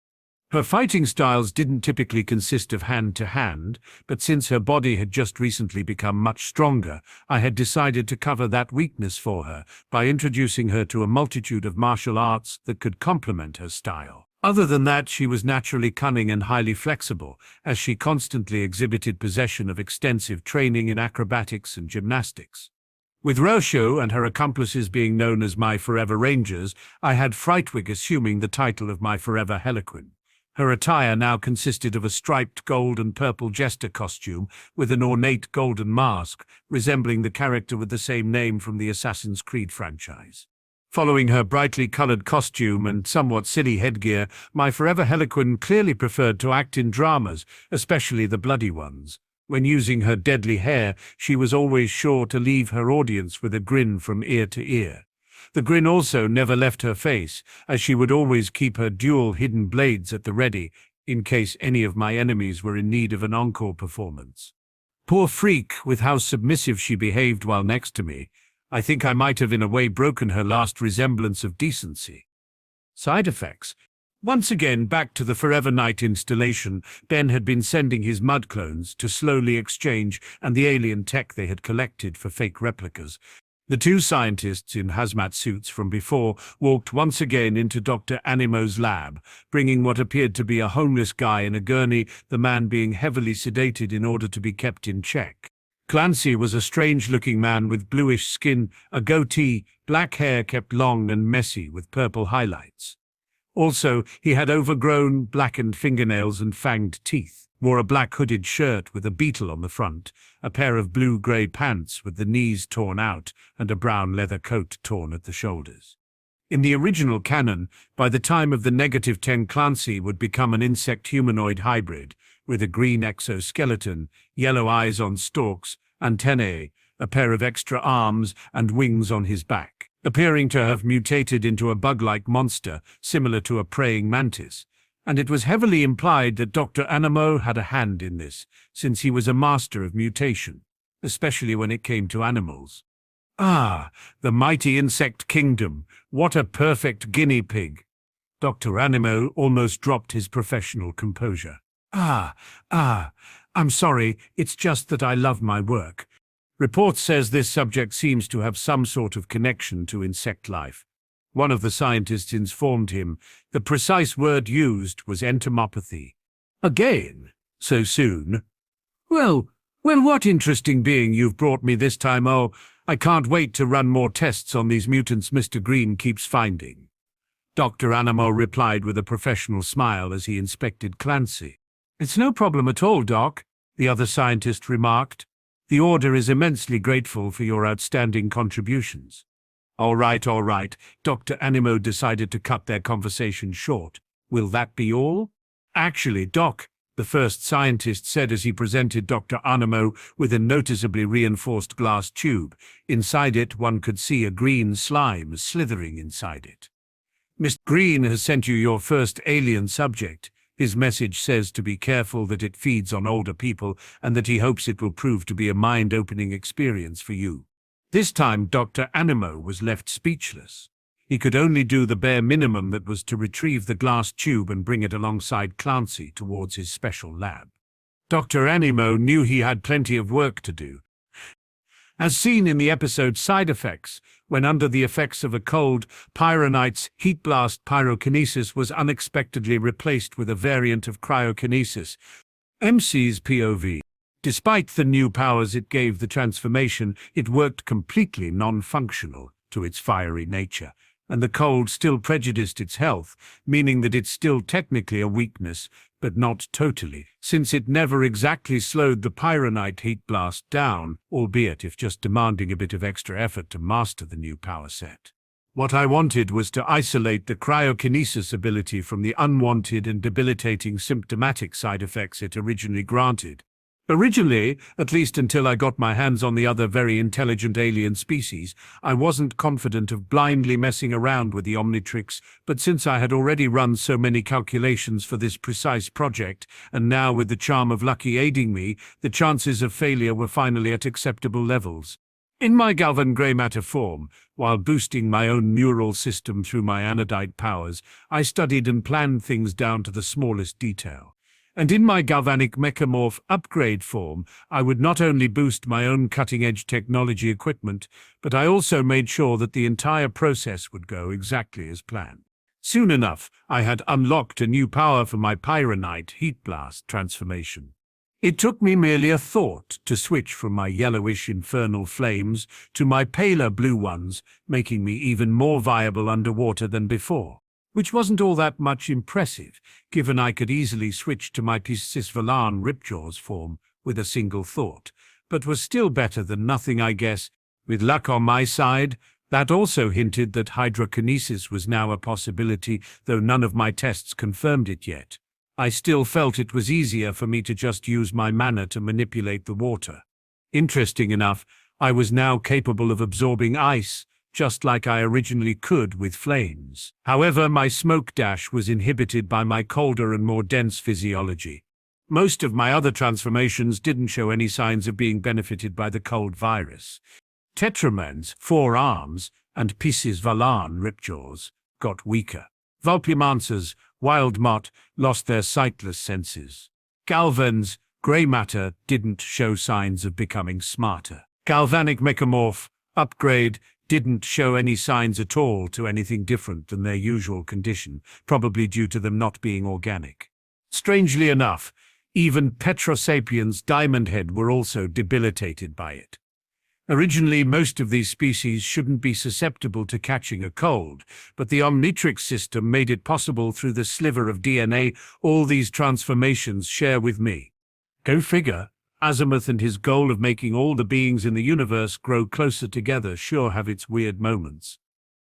Her fighting styles didn't typically consist of hand-to-hand, but since her body had just recently become much stronger, I had decided to cover that weakness for her by introducing her to a multitude of martial arts that could complement her style. Other than that, she was naturally cunning and highly flexible, as she constantly exhibited possession of extensive training in acrobatics and gymnastics. With Rosho and her accomplices being known as my Forever Rangers, I had Frightwig assuming the title of my Forever Heloquin. Her attire now consisted of a striped gold and purple jester costume with an ornate golden mask, resembling the character with the same name from the Assassin's Creed franchise. Following her brightly colored costume and somewhat silly headgear, my Forever Heloquin clearly preferred to act in dramas, especially the bloody ones. When using her deadly hair, she was always sure to leave her audience with a grin from ear to ear. The grin also never left her face, as she would always keep her dual hidden blades at the ready, in case any of my enemies were in need of an encore performance. Poor freak, with how submissive she behaved while next to me, I think I might have in a way broken her last resemblance of decency. Side effects. Once again, back to the Forever Knight installation, Ben had been sending his mud clones to slowly exchange and the alien tech they had collected for fake replicas. The two scientists in hazmat suits from before walked once again into Dr. Animo's lab, bringing what appeared to be a homeless guy in a gurney, the man being heavily sedated in order to be kept in check. Clancy was a strange-looking man with bluish skin, a goatee, black hair kept long and messy with purple highlights. Also, he had overgrown, blackened fingernails and fanged teeth, wore a black hooded shirt with a beetle on the front, a pair of blue-grey pants with the knees torn out, and a brown leather coat torn at the shoulders. In the original canon, by the time of the -10, Clancy would become an insect-humanoid hybrid, with a green exoskeleton, yellow eyes on stalks, antennae, a pair of extra arms, and wings on his back, appearing to have mutated into a bug-like monster similar to a praying mantis. And it was heavily implied that Dr. Animo had a hand in this, since he was a master of mutation, especially when it came to animals. Ah, the mighty insect kingdom, what a perfect guinea pig! Dr. Animo almost dropped his professional composure. I'm sorry, it's just that I love my work. Report says this subject seems to have some sort of connection to insect life. One of the scientists informed him the precise word used was entomopathy. Again? So soon? Well, what interesting being you've brought me this time. Oh, I can't wait to run more tests on these mutants Mr. Green keeps finding. Dr. Animo replied with a professional smile as he inspected Clancy. It's no problem at all, Doc, the other scientist remarked. The Order is immensely grateful for your outstanding contributions. All right. Dr. Animo decided to cut their conversation short. Will that be all? Actually, Doc, the first scientist said as he presented Dr. Animo with a noticeably reinforced glass tube. Inside it, one could see a green slime slithering inside it. Mr. Green has sent you your first alien subject. His message says to be careful that it feeds on older people and that he hopes it will prove to be a mind-opening experience for you. This time, Dr. Animo was left speechless. He could only do the bare minimum, that was to retrieve the glass tube and bring it alongside Clancy towards his special lab. Dr. Animo knew he had plenty of work to do. As seen in the episode Side Effects, when under the effects of a cold, Pyronite's heat blast pyrokinesis was unexpectedly replaced with a variant of cryokinesis, MC's POV. Despite the new powers it gave the transformation, it worked completely non-functional to its fiery nature, and the cold still prejudiced its health, meaning that it's still technically a weakness, but not totally, since it never exactly slowed the Pyronite heat blast down, albeit if just demanding a bit of extra effort to master the new power set. What I wanted was to isolate the cryokinesis ability from the unwanted and debilitating symptomatic side effects it originally granted. Originally, at least until I got my hands on the other very intelligent alien species, I wasn't confident of blindly messing around with the Omnitrix, but since I had already run so many calculations for this precise project, and now with the charm of Lucky aiding me, the chances of failure were finally at acceptable levels. In my Galvan grey matter form, while boosting my own neural system through my anodite powers, I studied and planned things down to the smallest detail. And in my galvanic mechamorph upgrade form, I would not only boost my own cutting-edge technology equipment, but I also made sure that the entire process would go exactly as planned. Soon enough, I had unlocked a new power for my Pyronite heat blast transformation. It took me merely a thought to switch from my yellowish infernal flames to my paler blue ones, making me even more viable underwater than before. Which wasn't all that much impressive, given I could easily switch to my Piscis Valan Ripjaws form with a single thought, but was still better than nothing, I guess. With luck on my side, that also hinted that hydrokinesis was now a possibility, though none of my tests confirmed it yet. I still felt it was easier for me to just use my mana to manipulate the water. Interesting enough, I was now capable of absorbing ice, just like I originally could with flames. However, my smoke dash was inhibited by my colder and more dense physiology. Most of my other transformations didn't show any signs of being benefited by the cold virus. Tetraman's 4 arms and Piscis Valan Ripjaws got weaker. Vulpimancer's Wild Mott lost their sightless senses. Galvan's grey matter didn't show signs of becoming smarter. Galvanic mechamorph upgrade didn't show any signs at all to anything different than their usual condition, probably due to them not being organic. Strangely enough, even Petrosapiens' Diamond Head were also debilitated by it. Originally, most of these species shouldn't be susceptible to catching a cold, but the Omnitrix system made it possible through the sliver of DNA all these transformations share with me. Go figure. Azimuth and his goal of making all the beings in the universe grow closer together sure have its weird moments.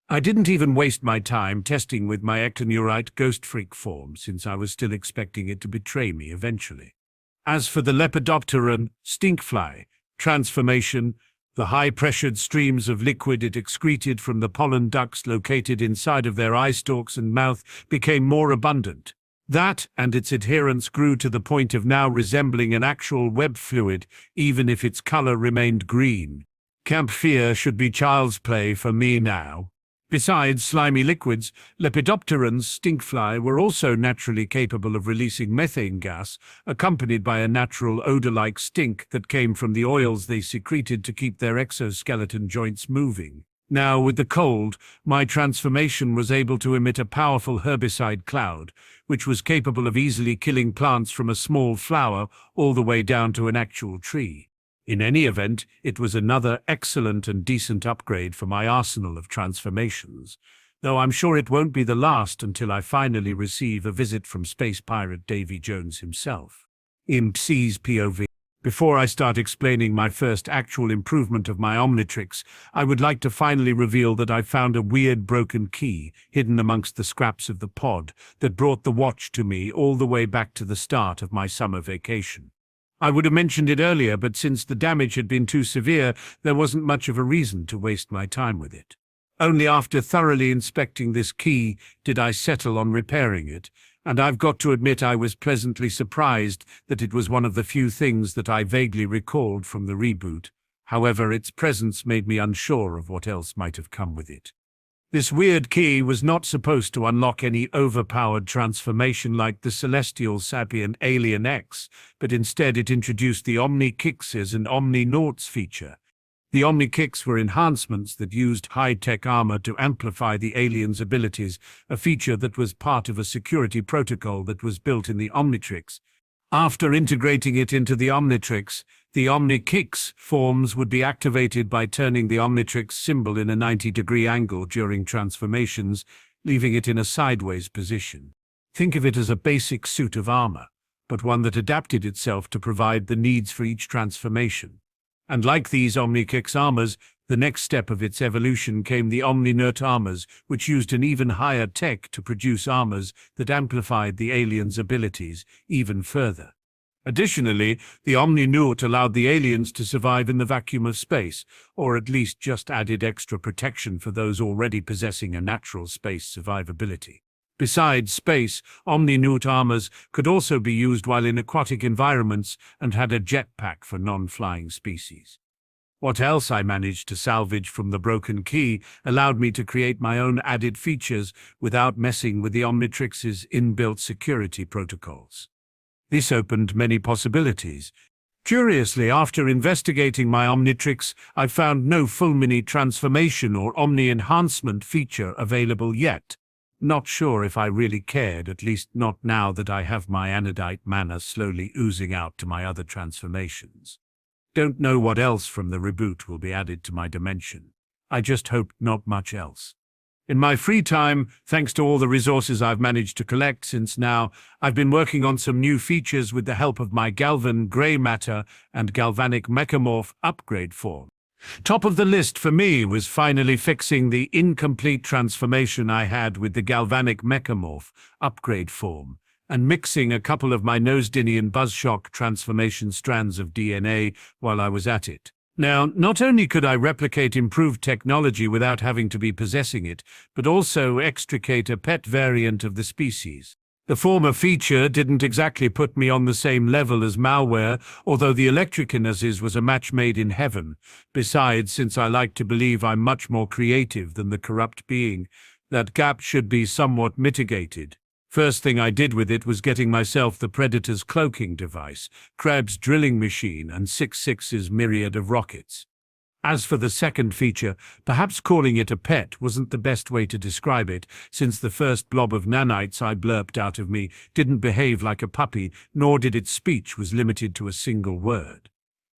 I didn't even waste my time testing with my ectoneurite ghost freak form, since I was still expecting it to betray me eventually. As for the Lepidopteran stinkfly transformation, the high-pressured streams of liquid it excreted from the pollen ducts located inside of their eye stalks and mouth became more abundant. That and its adherence grew to the point of now resembling an actual web fluid, even if its color remained green. Campfire should be child's play for me now. Besides slimy liquids, Lepidopteran's stinkfly were also naturally capable of releasing methane gas, accompanied by a natural odor-like stink that came from the oils they secreted to keep their exoskeleton joints moving. Now, with the cold, my transformation was able to emit a powerful herbicide cloud, which was capable of easily killing plants from a small flower all the way down to an actual tree. In any event, it was another excellent and decent upgrade for my arsenal of transformations, though I'm sure it won't be the last until I finally receive a visit from space pirate Davy Jones himself. IMPC's POV. Before I start explaining my first actual improvement of my Omnitrix, I would like to finally reveal that I found a weird broken key hidden amongst the scraps of the pod that brought the watch to me all the way back to the start of my summer vacation. I would have mentioned it earlier, but since the damage had been too severe, there wasn't much of a reason to waste my time with it. Only after thoroughly inspecting this key did I settle on repairing it, and I've got to admit I was pleasantly surprised that it was one of the few things that I vaguely recalled from the reboot. However, its presence made me unsure of what else might have come with it. This weird key was not supposed to unlock any overpowered transformation like the Celestial Sapient Alien X, but instead it introduced the Omnitrixes and Omninauts feature. The Omnitrix were enhancements that used high-tech armor to amplify the aliens' abilities, a feature that was part of a security protocol that was built in the Omnitrix. After integrating it into the Omnitrix, the Omnitrix forms would be activated by turning the Omnitrix symbol in a 90-degree angle during transformations, leaving it in a sideways position. Think of it as a basic suit of armor, but one that adapted itself to provide the needs for each transformation. And like these Omnitrix armors, the next step of its evolution came the Omninert armors, which used an even higher tech to produce armors that amplified the aliens' abilities even further. Additionally, the Omninert allowed the aliens to survive in the vacuum of space, or at least just added extra protection for those already possessing a natural space survivability. Besides space, Omninert armors could also be used while in aquatic environments and had a jetpack for non-flying species. What else I managed to salvage from the broken key allowed me to create my own added features without messing with the Omnitrix's inbuilt security protocols. This opened many possibilities. Curiously, after investigating my Omnitrix, I found no full mini transformation or omni-enhancement feature available yet. Not sure if I really cared, at least not now that I have my anodite mana slowly oozing out to my other transformations. Don't know what else from the reboot will be added to my dimension. I just hope not much else. In my free time, thanks to all the resources I've managed to collect since now, I've been working on some new features with the help of my Galvan Grey Matter and Galvanic Mechamorph upgrade form. Top of the list for me was finally fixing the incomplete transformation I had with the Galvanic Mechamorph upgrade form, and mixing a couple of my Nosedinian Buzzshock transformation strands of DNA while I was at it. Now, not only could I replicate improved technology without having to be possessing it, but also extricate a pet variant of the species. The former feature didn't exactly put me on the same level as malware, although the Electrikinesis was a match made in heaven. Besides, since I like to believe I'm much more creative than the corrupt being, that gap should be somewhat mitigated. First thing I did with it was getting myself the Predator's cloaking device, Crab's drilling machine, and 6.6's myriad of rockets. As for the second feature, perhaps calling it a pet wasn't the best way to describe it, since the first blob of nanites I blurped out of me didn't behave like a puppy, nor did its speech was limited to a single word.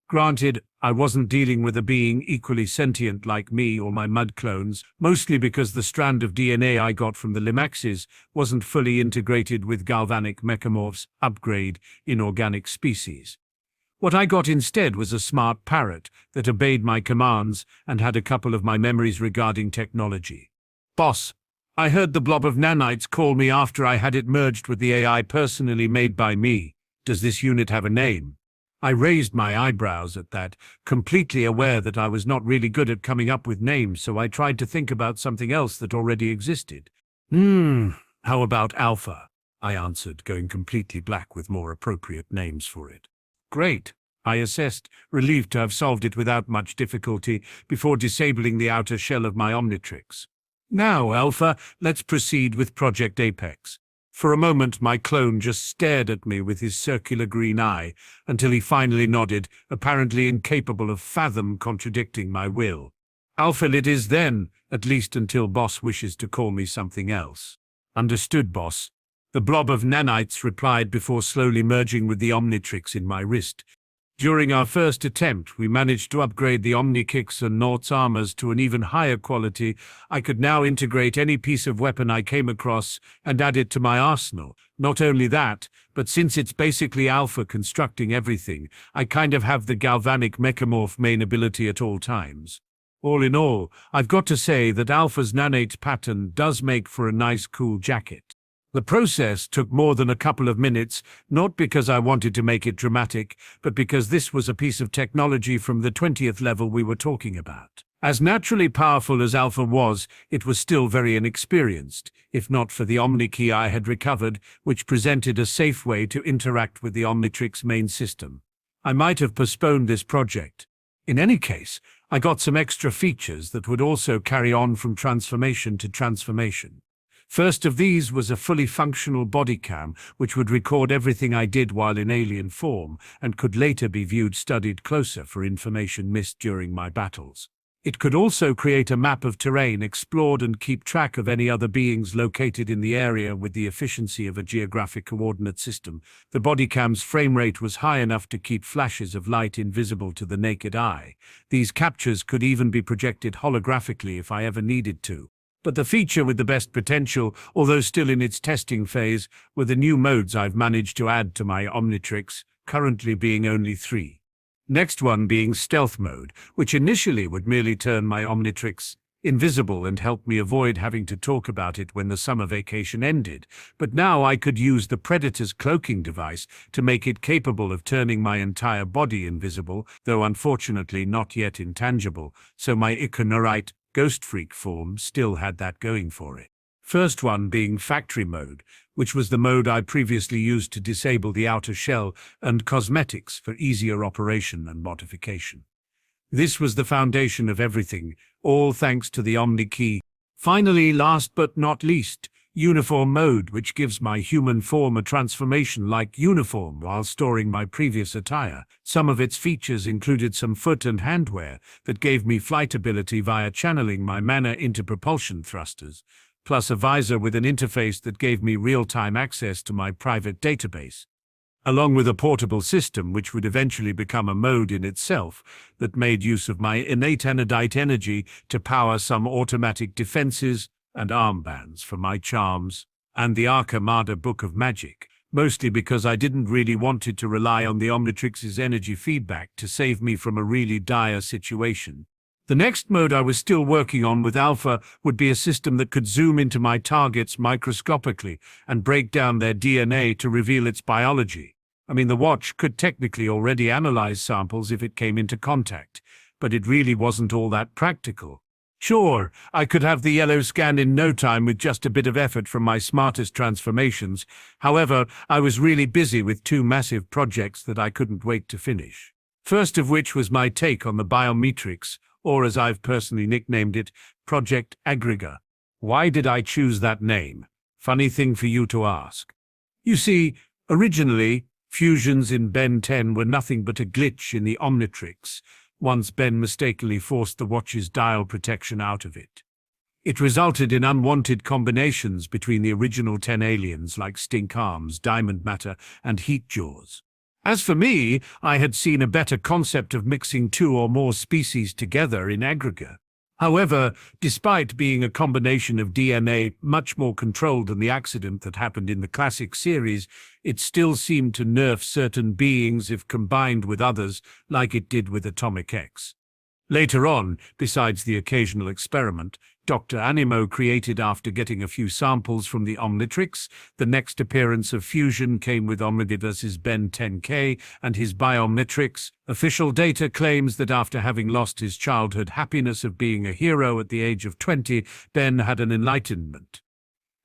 Granted, I wasn't dealing with a being equally sentient like me or my mud clones, mostly because the strand of DNA I got from the Limaxes wasn't fully integrated with Galvanic Mechamorph's upgrade inorganic species. What I got instead was a smart parrot that obeyed my commands and had a couple of my memories regarding technology. Boss, I heard the blob of nanites call me after I had it merged with the AI personally made by me. Does this unit have a name? I raised my eyebrows at that, completely aware that I was not really good at coming up with names, so I tried to think about something else that already existed. How about Alpha? I answered, going completely black with more appropriate names for it. Great, I assessed, relieved to have solved it without much difficulty before disabling the outer shell of my Omnitrix. Now, Alpha, let's proceed with Project Apex. For a moment, my clone just stared at me with his circular green eye, until he finally nodded, apparently incapable of contradicting my will. Alpha it is then, at least until Boss wishes to call me something else. Understood, Boss. The blob of nanites replied before slowly merging with the Omnitrix in my wrist. During our first attempt, we managed to upgrade the Omnitrix and Naught's armors to an even higher quality. I could now integrate any piece of weapon I came across and add it to my arsenal. Not only that, but since it's basically Alpha constructing everything, I kind of have the Galvanic Mechamorph main ability at all times. All in all, I've got to say that Alpha's nanate pattern does make for a nice cool jacket. The process took more than a couple of minutes, not because I wanted to make it dramatic, but because this was a piece of technology from the 20th level we were talking about. As naturally powerful as Alpha was, it was still very inexperienced, if not for the Omni Key I had recovered, which presented a safe way to interact with the Omnitrix main system. I might have postponed this project. In any case, I got some extra features that would also carry on from transformation to transformation. First of these was a fully functional body cam, which would record everything I did while in alien form and could later be studied closer for information missed during my battles. It could also create a map of terrain explored and keep track of any other beings located in the area with the efficiency of a geographic coordinate system. The bodycam's frame rate was high enough to keep flashes of light invisible to the naked eye. These captures could even be projected holographically if I ever needed to. But the feature with the best potential, although still in its testing phase, were the new modes I've managed to add to my Omnitrix, currently being only 3. Next one being stealth mode, which initially would merely turn my Omnitrix invisible and help me avoid having to talk about it when the summer vacation ended. But now I could use the Predator's cloaking device to make it capable of turning my entire body invisible, though unfortunately not yet intangible, so my Iconorite Ghost Freak form still had that going for it. First one being factory mode, which was the mode I previously used to disable the outer shell and cosmetics for easier operation and modification. This was the foundation of everything, all thanks to the Omni key. Finally, last but not least, uniform mode, which gives my human form a transformation-like uniform while storing my previous attire. Some of its features included some foot and handwear that gave me flight ability via channeling my mana into propulsion thrusters, plus a visor with an interface that gave me real-time access to my private database, along with a portable system which would eventually become a mode in itself that made use of my innate anodite energy to power some automatic defenses and armbands for my charms, and the Arcamada Book of Magic, mostly because I didn't really wanted to rely on the Omnitrix's energy feedback to save me from a really dire situation. The next mode I was still working on with Alpha would be a system that could zoom into my targets microscopically and break down their DNA to reveal its biology. I mean, the watch could technically already analyze samples if it came into contact, but it really wasn't all that practical. Sure, I could have the yellow scanned in no time with just a bit of effort from my smartest transformations. However, I was really busy with 2 massive projects that I couldn't wait to finish. First of which was my take on the Biometrix, or as I've personally nicknamed it, Project Aggreg. Why did I choose that name? Funny thing for you to ask. You see, originally, fusions in Ben 10 were nothing but a glitch in the Omnitrix, once Ben mistakenly forced the watch's dial protection out of it. It resulted in unwanted combinations between the original 10 aliens like Stink Arms, Diamond Matter, and Heat Jaws. As for me, I had seen a better concept of mixing 2 or more species together in Aggreg. However, despite being a combination of DNA much more controlled than the accident that happened in the classic series, it still seemed to nerf certain beings if combined with others, like it did with Atomic X. Later on, besides the occasional experiment, Dr. Animo created after getting a few samples from the Omnitrix. The next appearance of fusion came with Multiverse's Ben 10K and his Biometrix. Official data claims that after having lost his childhood happiness of being a hero at the age of 20, Ben had an enlightenment.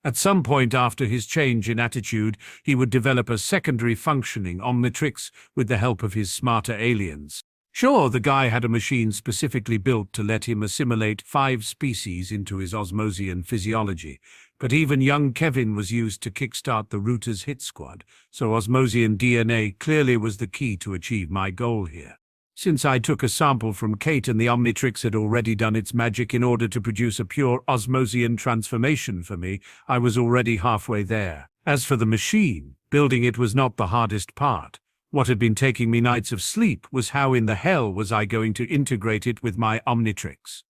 At some point after his change in attitude, he would develop a secondary functioning Omnitrix with the help of his smarter aliens. Sure, the guy had a machine specifically built to let him assimilate 5 species into his Osmosian physiology, but even young Kevin was used to kickstart the Router's hit squad, so Osmosian DNA clearly was the key to achieve my goal here. Since I took a sample from Kate and the Omnitrix had already done its magic in order to produce a pure Osmosian transformation for me, I was already halfway there. As for the machine, building it was not the hardest part. What had been taking me nights of sleep was how in the hell was I going to integrate it with my Omnitrix.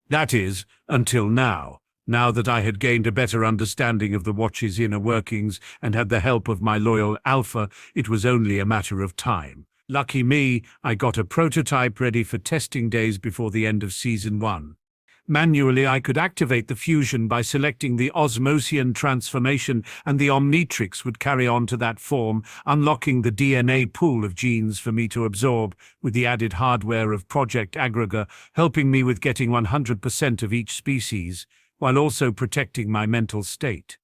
That is, until now. Now that I had gained a better understanding of the watch's inner workings and had the help of my loyal Alpha, it was only a matter of time. Lucky me, I got a prototype ready for testing days before the end of Season 1. Manually, I could activate the fusion by selecting the Osmosian transformation, and the Omnitrix would carry on to that form, unlocking the DNA pool of genes for me to absorb, with the added hardware of Project Aggreg helping me with getting 100% of each species, while also protecting my mental state.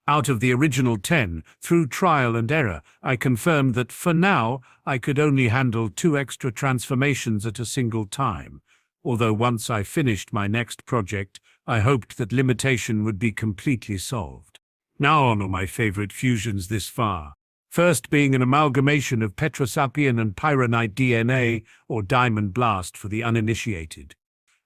Out of the original 10, through trial and error, I confirmed that, for now, I could only handle 2 extra transformations at a single time. although once I finished my next project, I hoped that limitation would be completely solved. Now on to my favorite fusions this far. First being an amalgamation of Petrosapian and Pyronite DNA, or Diamond Blast for the uninitiated.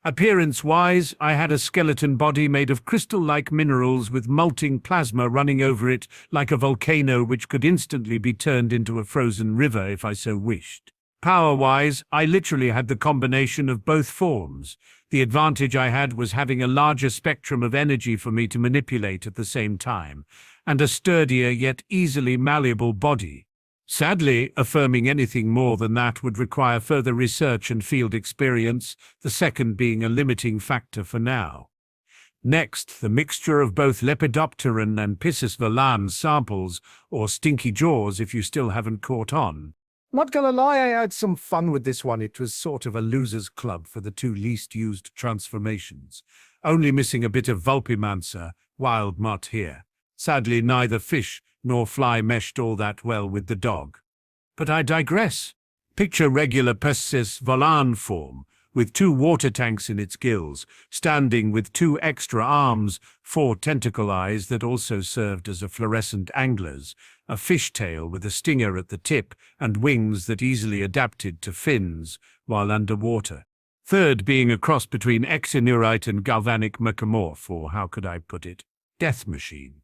Appearance-wise, I had a skeleton body made of crystal-like minerals with molting plasma running over it like a volcano which could instantly be turned into a frozen river if I so wished. Power-wise, I literally had the combination of both forms. The advantage I had was having a larger spectrum of energy for me to manipulate at the same time, and a sturdier yet easily malleable body. Sadly, affirming anything more than that would require further research and field experience, the second being a limiting factor for now. Next, the mixture of both Lepidopteran and Piscis Velan samples, or Stinky Jaws if you still haven't caught on. Not gonna lie, I had some fun with this one. It was sort of a loser's club for the two least used transformations. Only missing a bit of Vulpimancer, Wild Mutt here. Sadly, neither fish nor fly meshed all that well with the dog. But I digress. Picture regular Piscis Velan form, with 2 water tanks in its gills, standing with 2 extra arms, 4 tentacle eyes that also served as a fluorescent anglers, a fishtail with a stinger at the tip, and wings that easily adapted to fins while underwater. Third being a cross between Exinurite and Galvanic Mechamorph, or how could I put it? Death Machine.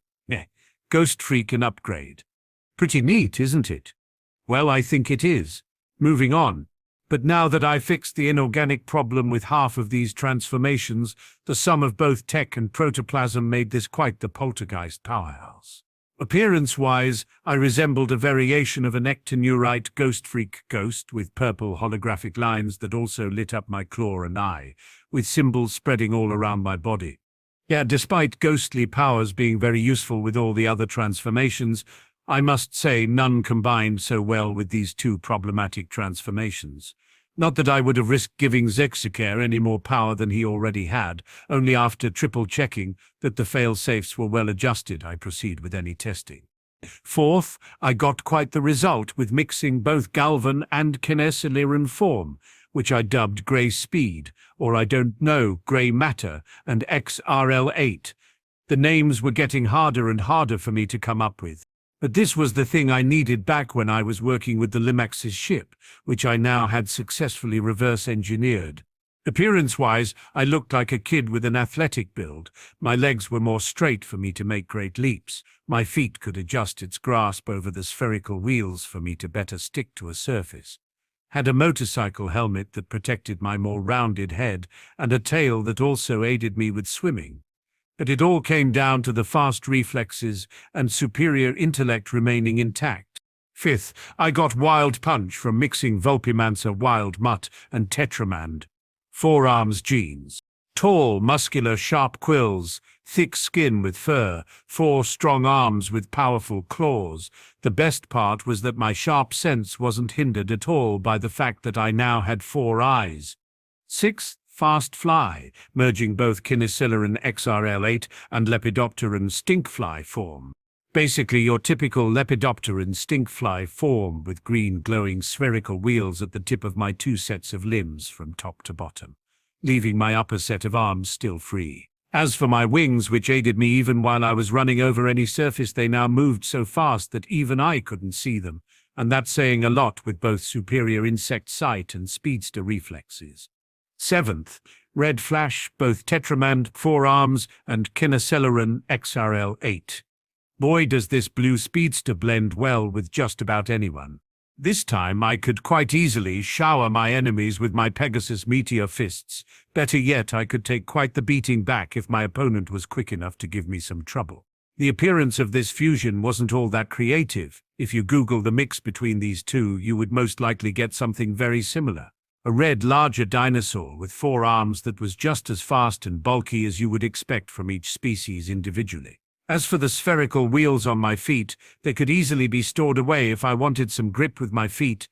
Ghost Freak and Upgrade. Pretty neat, isn't it? Well, I think it is. Moving on. But now that I fixed the inorganic problem with half of these transformations, the sum of both tech and protoplasm made this quite the poltergeist powerhouse. Appearance-wise, I resembled a variation of an Ectonurite Ghost Freak ghost with purple holographic lines that also lit up my claw and eye, with symbols spreading all around my body. Yeah, despite ghostly powers being very useful with all the other transformations, I must say none combined so well with these 2 problematic transformations. Not that I would have risked giving Zexicare any more power than he already had, only after triple-checking that the fail-safes were well adjusted I proceed with any testing. Fourth, I got quite the result with mixing both Galvan and Kinesiliran form, which I dubbed Grey Speed, or I don't know, Grey Matter, and XRL8. The names were getting harder and harder for me to come up with. But this was the thing I needed back when I was working with the Limax's ship, which I now had successfully reverse-engineered. Appearance-wise, I looked like a kid with an athletic build. My legs were more straight for me to make great leaps. My feet could adjust its grasp over the spherical wheels for me to better stick to a surface. Had a motorcycle helmet that protected my more rounded head, and a tail that also aided me with swimming. But it all came down to the fast reflexes and superior intellect remaining intact. Fifth, I got Wild Punch from mixing Vulpimancer Wild Mutt and Tetramand. Forearms genes. Tall, muscular, sharp quills, thick skin with fur, 4 strong arms with powerful claws. The best part was that my sharp sense wasn't hindered at all by the fact that I now had 4 eyes. Sixth, Fast Fly, merging both Kinesiliran XRL8 and Lepidopteran Stinkfly form. Basically your typical Lepidopteran Stinkfly form with green glowing spherical wheels at the tip of my 2 sets of limbs from top to bottom, leaving my upper set of arms still free. As for my wings, which aided me even while I was running over any surface, they now moved so fast that even I couldn't see them, and that's saying a lot with both superior insect sight and speedster reflexes. Seventh, Red Flash, both Tetramand, Forearms, and Kinesiliran XRL8. Boy, does this blue speedster blend well with just about anyone. This time I could quite easily shower my enemies with my Pegasus Meteor fists. Better yet, I could take quite the beating back if my opponent was quick enough to give me some trouble. The appearance of this fusion wasn't all that creative. If you Google the mix between these two, you would most likely get something very similar. A red, larger dinosaur with 4 arms that was just as fast and bulky as you would expect from each species individually. As for the spherical wheels on my feet, they could easily be stored away if I wanted some grip with my feet.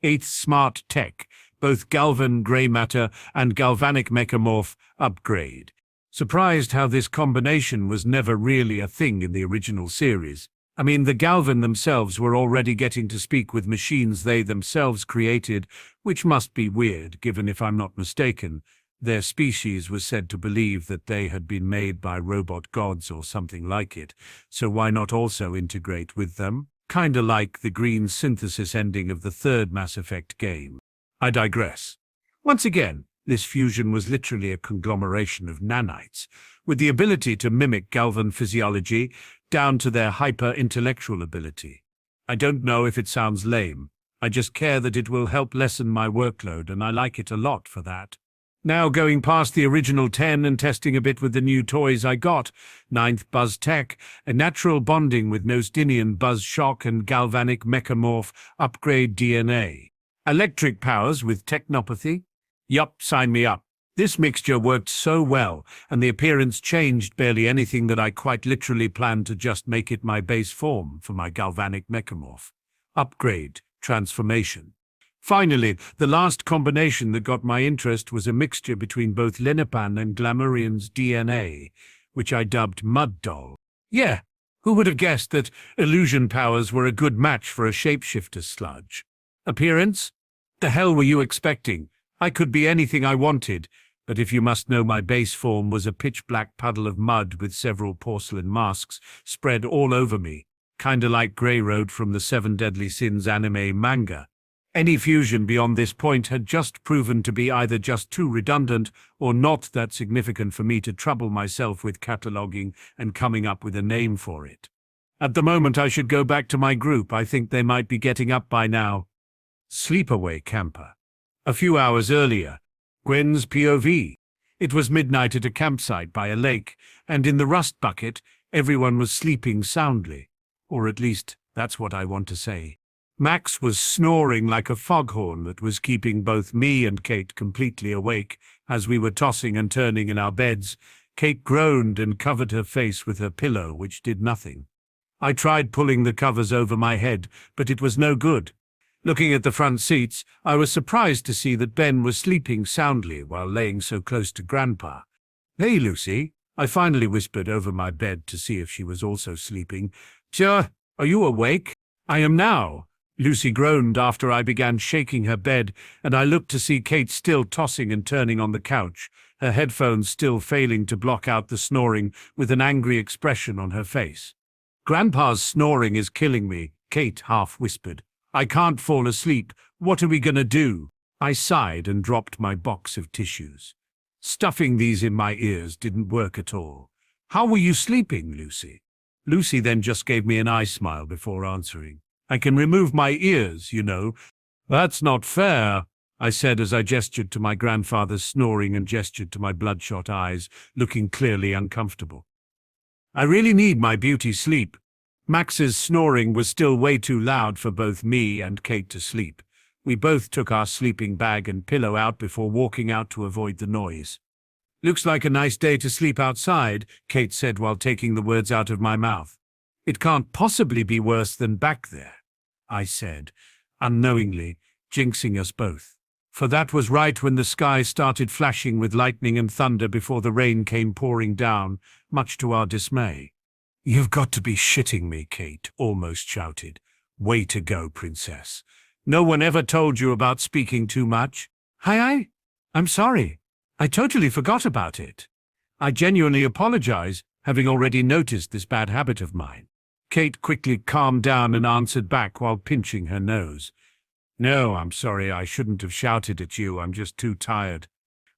8th, Smart Tech, both Galvan Grey Matter and Galvanic Mechamorph upgrade. Surprised how this combination was never really a thing in the original series. I mean, the Galvan themselves were already getting to speak with machines they themselves created, which must be weird, given, if I'm not mistaken, their species was said to believe that they had been made by robot gods or something like it, so why not also integrate with them? Kinda like the green synthesis ending of the third Mass Effect game. I digress. Once again, this fusion was literally a conglomeration of nanites, with the ability to mimic Galvan physiology down to their hyper-intellectual ability. I don't know if it sounds lame. I just care that it will help lessen my workload, and I like it a lot for that. Now going past the original 10 and testing a bit with the new toys I got, 9th Buzz Tech, a natural bonding with Nostinian Buzz Shock and Galvanic Mechamorph Upgrade DNA. Electric powers with Technopathy? Yup, sign me up. This mixture worked so well, and the appearance changed barely anything that I quite literally planned to just make it my base form for my Galvanic Mechamorph. Upgrade, transformation. Finally, the last combination that got my interest was a mixture between both Lenipan and Glamourian's DNA, which I dubbed Mud Doll. Yeah, who would have guessed that illusion powers were a good match for a shapeshifter sludge? Appearance? The hell were you expecting? I could be anything I wanted, but if you must know, my base form was a pitch-black puddle of mud with several porcelain masks spread all over me, kinda like Grey Road from the Seven Deadly Sins anime manga. Any fusion beyond this point had just proven to be either just too redundant or not that significant for me to trouble myself with cataloguing and coming up with a name for it. At the moment I should go back to my group. I think they might be getting up by now. Sleepaway camper. A few hours earlier, Gwen's POV. It was midnight at a campsite by a lake, and in the rust bucket, everyone was sleeping soundly. Or at least, that's what I want to say. Max was snoring like a foghorn that was keeping both me and Kate completely awake as we were tossing and turning in our beds. Kate groaned and covered her face with her pillow, which did nothing. I tried pulling the covers over my head, but it was no good. Looking at the front seats, I was surprised to see that Ben was sleeping soundly while laying so close to Grandpa. "Hey, Lucy," I finally whispered over my bed to see if she was also sleeping. "Sure, are you awake?" "I am now," Lucy groaned after I began shaking her bed, and I looked to see Kate still tossing and turning on the couch, her headphones still failing to block out the snoring, with an angry expression on her face. "Grandpa's snoring is killing me," Kate half whispered. "I can't fall asleep. What are we gonna do?" I sighed and dropped my box of tissues. Stuffing these in my ears didn't work at all. "How were you sleeping, Lucy?" Lucy then just gave me an eye smile before answering. "I can remove my ears, you know." "That's not fair," I said as I gestured to my grandfather's snoring and gestured to my bloodshot eyes, looking clearly uncomfortable. "I really need my beauty sleep." Max's snoring was still way too loud for both me and Kate to sleep. We both took our sleeping bag and pillow out before walking out to avoid the noise. "Looks like a nice day to sleep outside," Kate said while taking the words out of my mouth. "It can't possibly be worse than back there," I said, unknowingly jinxing us both. For that was right when the sky started flashing with lightning and thunder before the rain came pouring down, much to our dismay. "You've got to be shitting me," Kate almost shouted. "Way to go, princess. No one ever told you about speaking too much?" "Hi, I'm sorry. I totally forgot about it. I genuinely apologize, having already noticed this bad habit of mine." Kate quickly calmed down and answered back while pinching her nose. "No, I'm sorry. I shouldn't have shouted at you. I'm just too tired."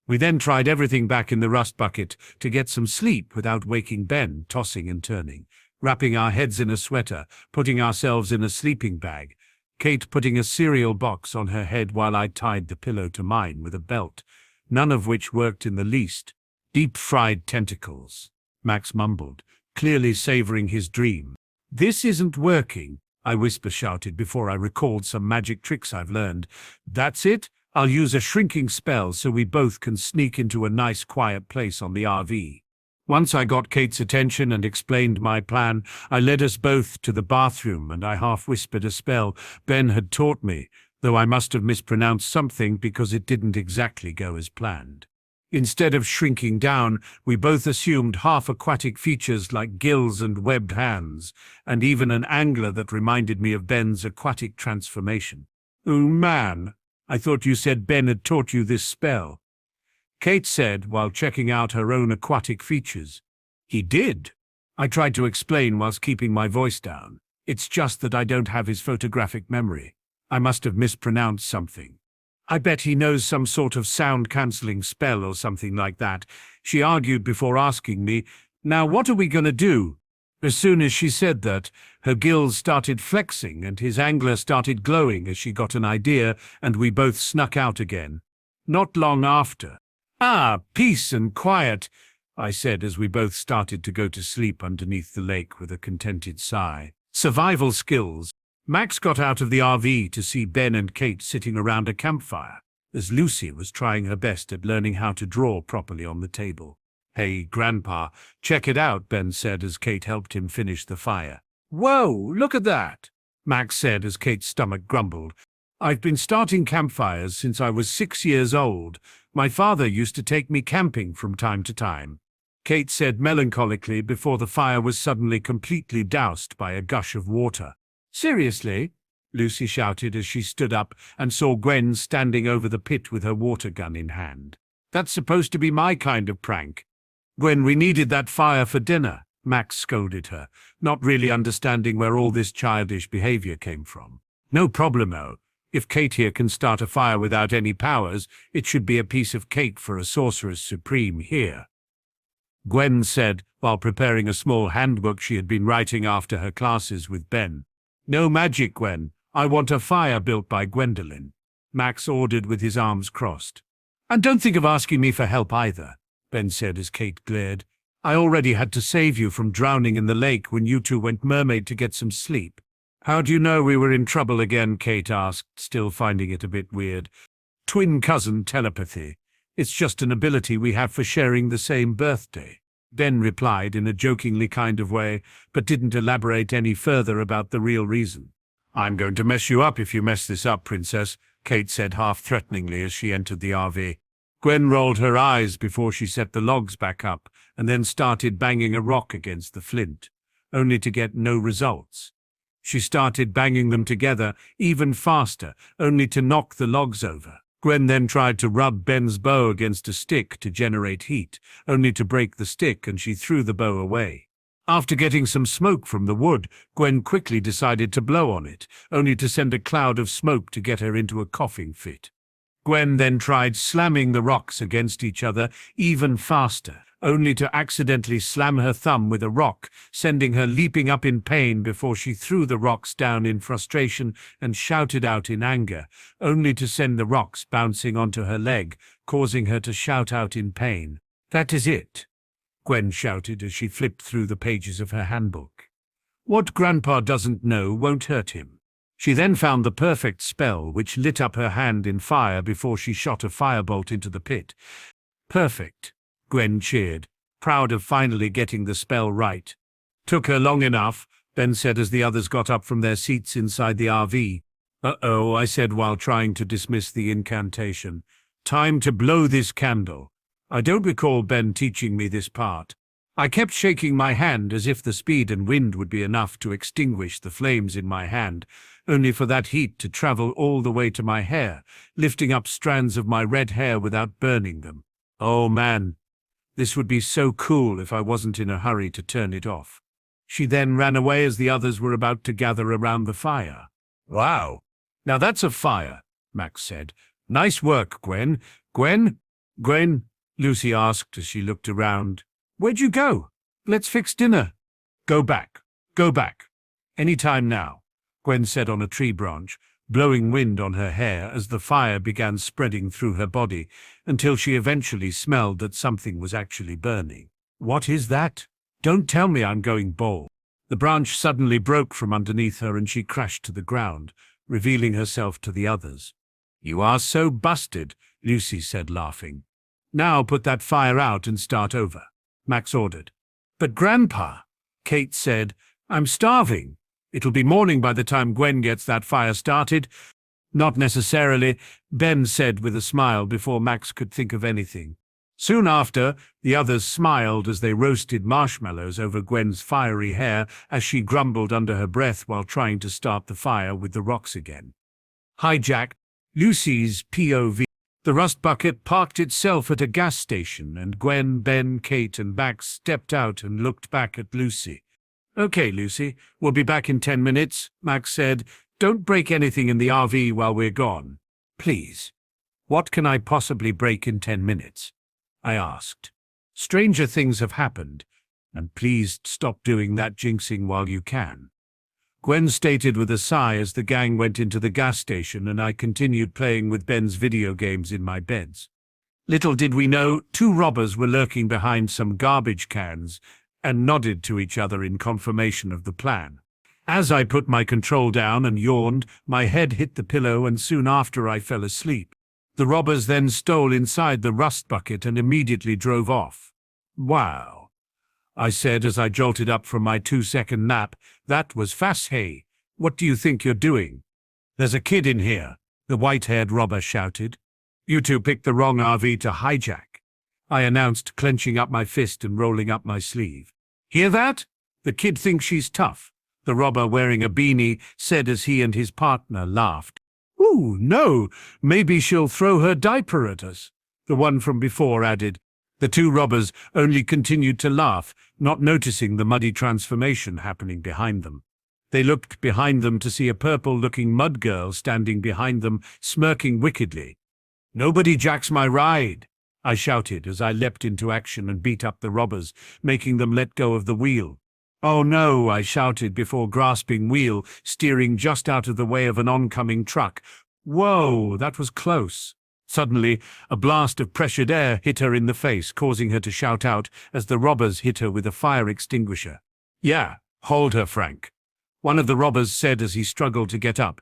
We then tried everything back in the rust bucket to get some sleep without waking Ben, tossing and turning, wrapping our heads in a sweater, putting ourselves in a sleeping bag, Kate putting a cereal box on her head while I tied the pillow to mine with a belt, none of which worked in the least. "Deep-fried tentacles," Max mumbled, clearly savoring his dream. "This isn't working," I whisper-shouted before I recalled some magic tricks I've learned. "That's it. I'll use a shrinking spell so we both can sneak into a nice quiet place on the RV." Once I got Kate's attention and explained my plan, I led us both to the bathroom and I half-whispered a spell Ben had taught me, though I must have mispronounced something because it didn't exactly go as planned. Instead of shrinking down, we both assumed half-aquatic features like gills and webbed hands, and even an angler that reminded me of Ben's aquatic transformation. "Oh man, I thought you said Ben had taught you this spell," Kate said while checking out her own aquatic features. "He did," I tried to explain whilst keeping my voice down. "It's just that I don't have his photographic memory. I must have mispronounced something. I bet he knows some sort of sound-cancelling spell or something like that," she argued before asking me, "Now what are we going to do?" As soon as she said that, her gills started flexing and his angler started glowing as she got an idea, and we both snuck out again. Not long after. "Ah, peace and quiet," I said as we both started to go to sleep underneath the lake with a contented sigh. Survival skills. Max got out of the RV to see Ben and Kate sitting around a campfire, as Lucy was trying her best at learning how to draw properly on the table. "Hey, Grandpa, check it out," Ben said as Kate helped him finish the fire. "Whoa, look at that," Max said as Kate's stomach grumbled. "I've been starting campfires since I was 6 years old. My father used to take me camping from time to time," Kate said melancholically before the fire was suddenly completely doused by a gush of water. "Seriously?" Lucy shouted as she stood up and saw Gwen standing over the pit with her water gun in hand. "That's supposed to be my kind of prank." "Gwen, we needed that fire for dinner," Max scolded her, not really understanding where all this childish behavior came from. "No problemo. If Kate here can start a fire without any powers, it should be a piece of cake for a sorceress supreme here," Gwen said while preparing a small handbook she had been writing after her classes with Ben. "No magic, Gwen. I want a fire built by Gwendolyn," Max ordered with his arms crossed. "And don't think of asking me for help either," Ben said as Kate glared. "I already had to save you from drowning in the lake when you two went mermaid to get some sleep." "How do you know we were in trouble again?" Kate asked, still finding it a bit weird. "Twin cousin telepathy. It's just an ability we have for sharing the same birthday," Ben replied in a jokingly kind of way, but didn't elaborate any further about the real reason. "I'm going to mess you up if you mess this up, Princess," Kate said half-threateningly as she entered the RV. Gwen rolled her eyes before she set the logs back up and then started banging a rock against the flint, only to get no results. She started banging them together even faster, only to knock the logs over. Gwen then tried to rub Ben's bow against a stick to generate heat, only to break the stick, and she threw the bow away. After getting some smoke from the wood, Gwen quickly decided to blow on it, only to send a cloud of smoke to get her into a coughing fit. Gwen then tried slamming the rocks against each other even faster, only to accidentally slam her thumb with a rock, sending her leaping up in pain before she threw the rocks down in frustration and shouted out in anger, only to send the rocks bouncing onto her leg, causing her to shout out in pain. "That is it," Gwen shouted as she flipped through the pages of her handbook. "What Grandpa doesn't know won't hurt him." She then found the perfect spell, which lit up her hand in fire before she shot a firebolt into the pit. "Perfect," Gwen cheered, proud of finally getting the spell right. "Took her long enough," Ben said as the others got up from their seats inside the RV. "Uh-oh," I said while trying to dismiss the incantation. "Time to blow this candle." I don't recall Ben teaching me this part. I kept shaking my hand as if the speed and wind would be enough to extinguish the flames in my hand, only for that heat to travel all the way to my hair, lifting up strands of my red hair without burning them. Oh man, this would be so cool if I wasn't in a hurry to turn it off. She then ran away as the others were about to gather around the fire. "Wow, now that's a fire," Max said. "Nice work, Gwen." Gwen, Lucy asked as she looked around. "Where'd you go? Let's fix dinner." Go back. Any time now," Gwen said on a tree branch, blowing wind on her hair as the fire began spreading through her body until she eventually smelled that something was actually burning. "What is that? Don't tell me I'm going bald." The branch suddenly broke from underneath her and she crashed to the ground, revealing herself to the others. "You are so busted," Lucy said, laughing. "Now put that fire out and start over," Max ordered. "But Grandpa," Kate said, "I'm starving. It'll be morning by the time Gwen gets that fire started." "Not necessarily," Ben said with a smile before Max could think of anything. Soon after, the others smiled as they roasted marshmallows over Gwen's fiery hair as she grumbled under her breath while trying to start the fire with the rocks again. Hijack, Lucy's POV. The rust bucket parked itself at a gas station, and Gwen, Ben, Kate, and Max stepped out and looked back at Lucy. "Okay, Lucy, we'll be back in 10 minutes, Max said. "Don't break anything in the RV while we're gone. Please." "What can I possibly break in 10 minutes? I asked. "Stranger things have happened, and please stop doing that jinxing while you can," Gwen stated with a sigh as the gang went into the gas station and I continued playing with Ben's video games in my beds. Little did we know, 2 robbers were lurking behind some garbage cans and nodded to each other in confirmation of the plan. As I put my control down and yawned, my head hit the pillow and soon after I fell asleep. The robbers then stole inside the rust bucket and immediately drove off. "Wow," I said as I jolted up from my 2-second nap. "That was fast, hey. What do you think you're doing?" "There's a kid in here," the white-haired robber shouted. "You two picked the wrong RV to hijack," I announced, clenching up my fist and rolling up my sleeve. "Hear that? The kid thinks she's tough," the robber wearing a beanie said as he and his partner laughed. "Ooh, no, maybe she'll throw her diaper at us," the one from before added. The 2 robbers only continued to laugh, not noticing the muddy transformation happening behind them. They looked behind them to see a purple-looking mud girl standing behind them, smirking wickedly. "Nobody jacks my ride," I shouted as I leapt into action and beat up the robbers, making them let go of the wheel. "Oh no," I shouted before grasping wheel, steering just out of the way of an oncoming truck. Whoa, that was close. Suddenly, a blast of pressured air hit her in the face, causing her to shout out as the robbers hit her with a fire extinguisher. "Yeah, hold her, Frank," one of the robbers said as he struggled to get up.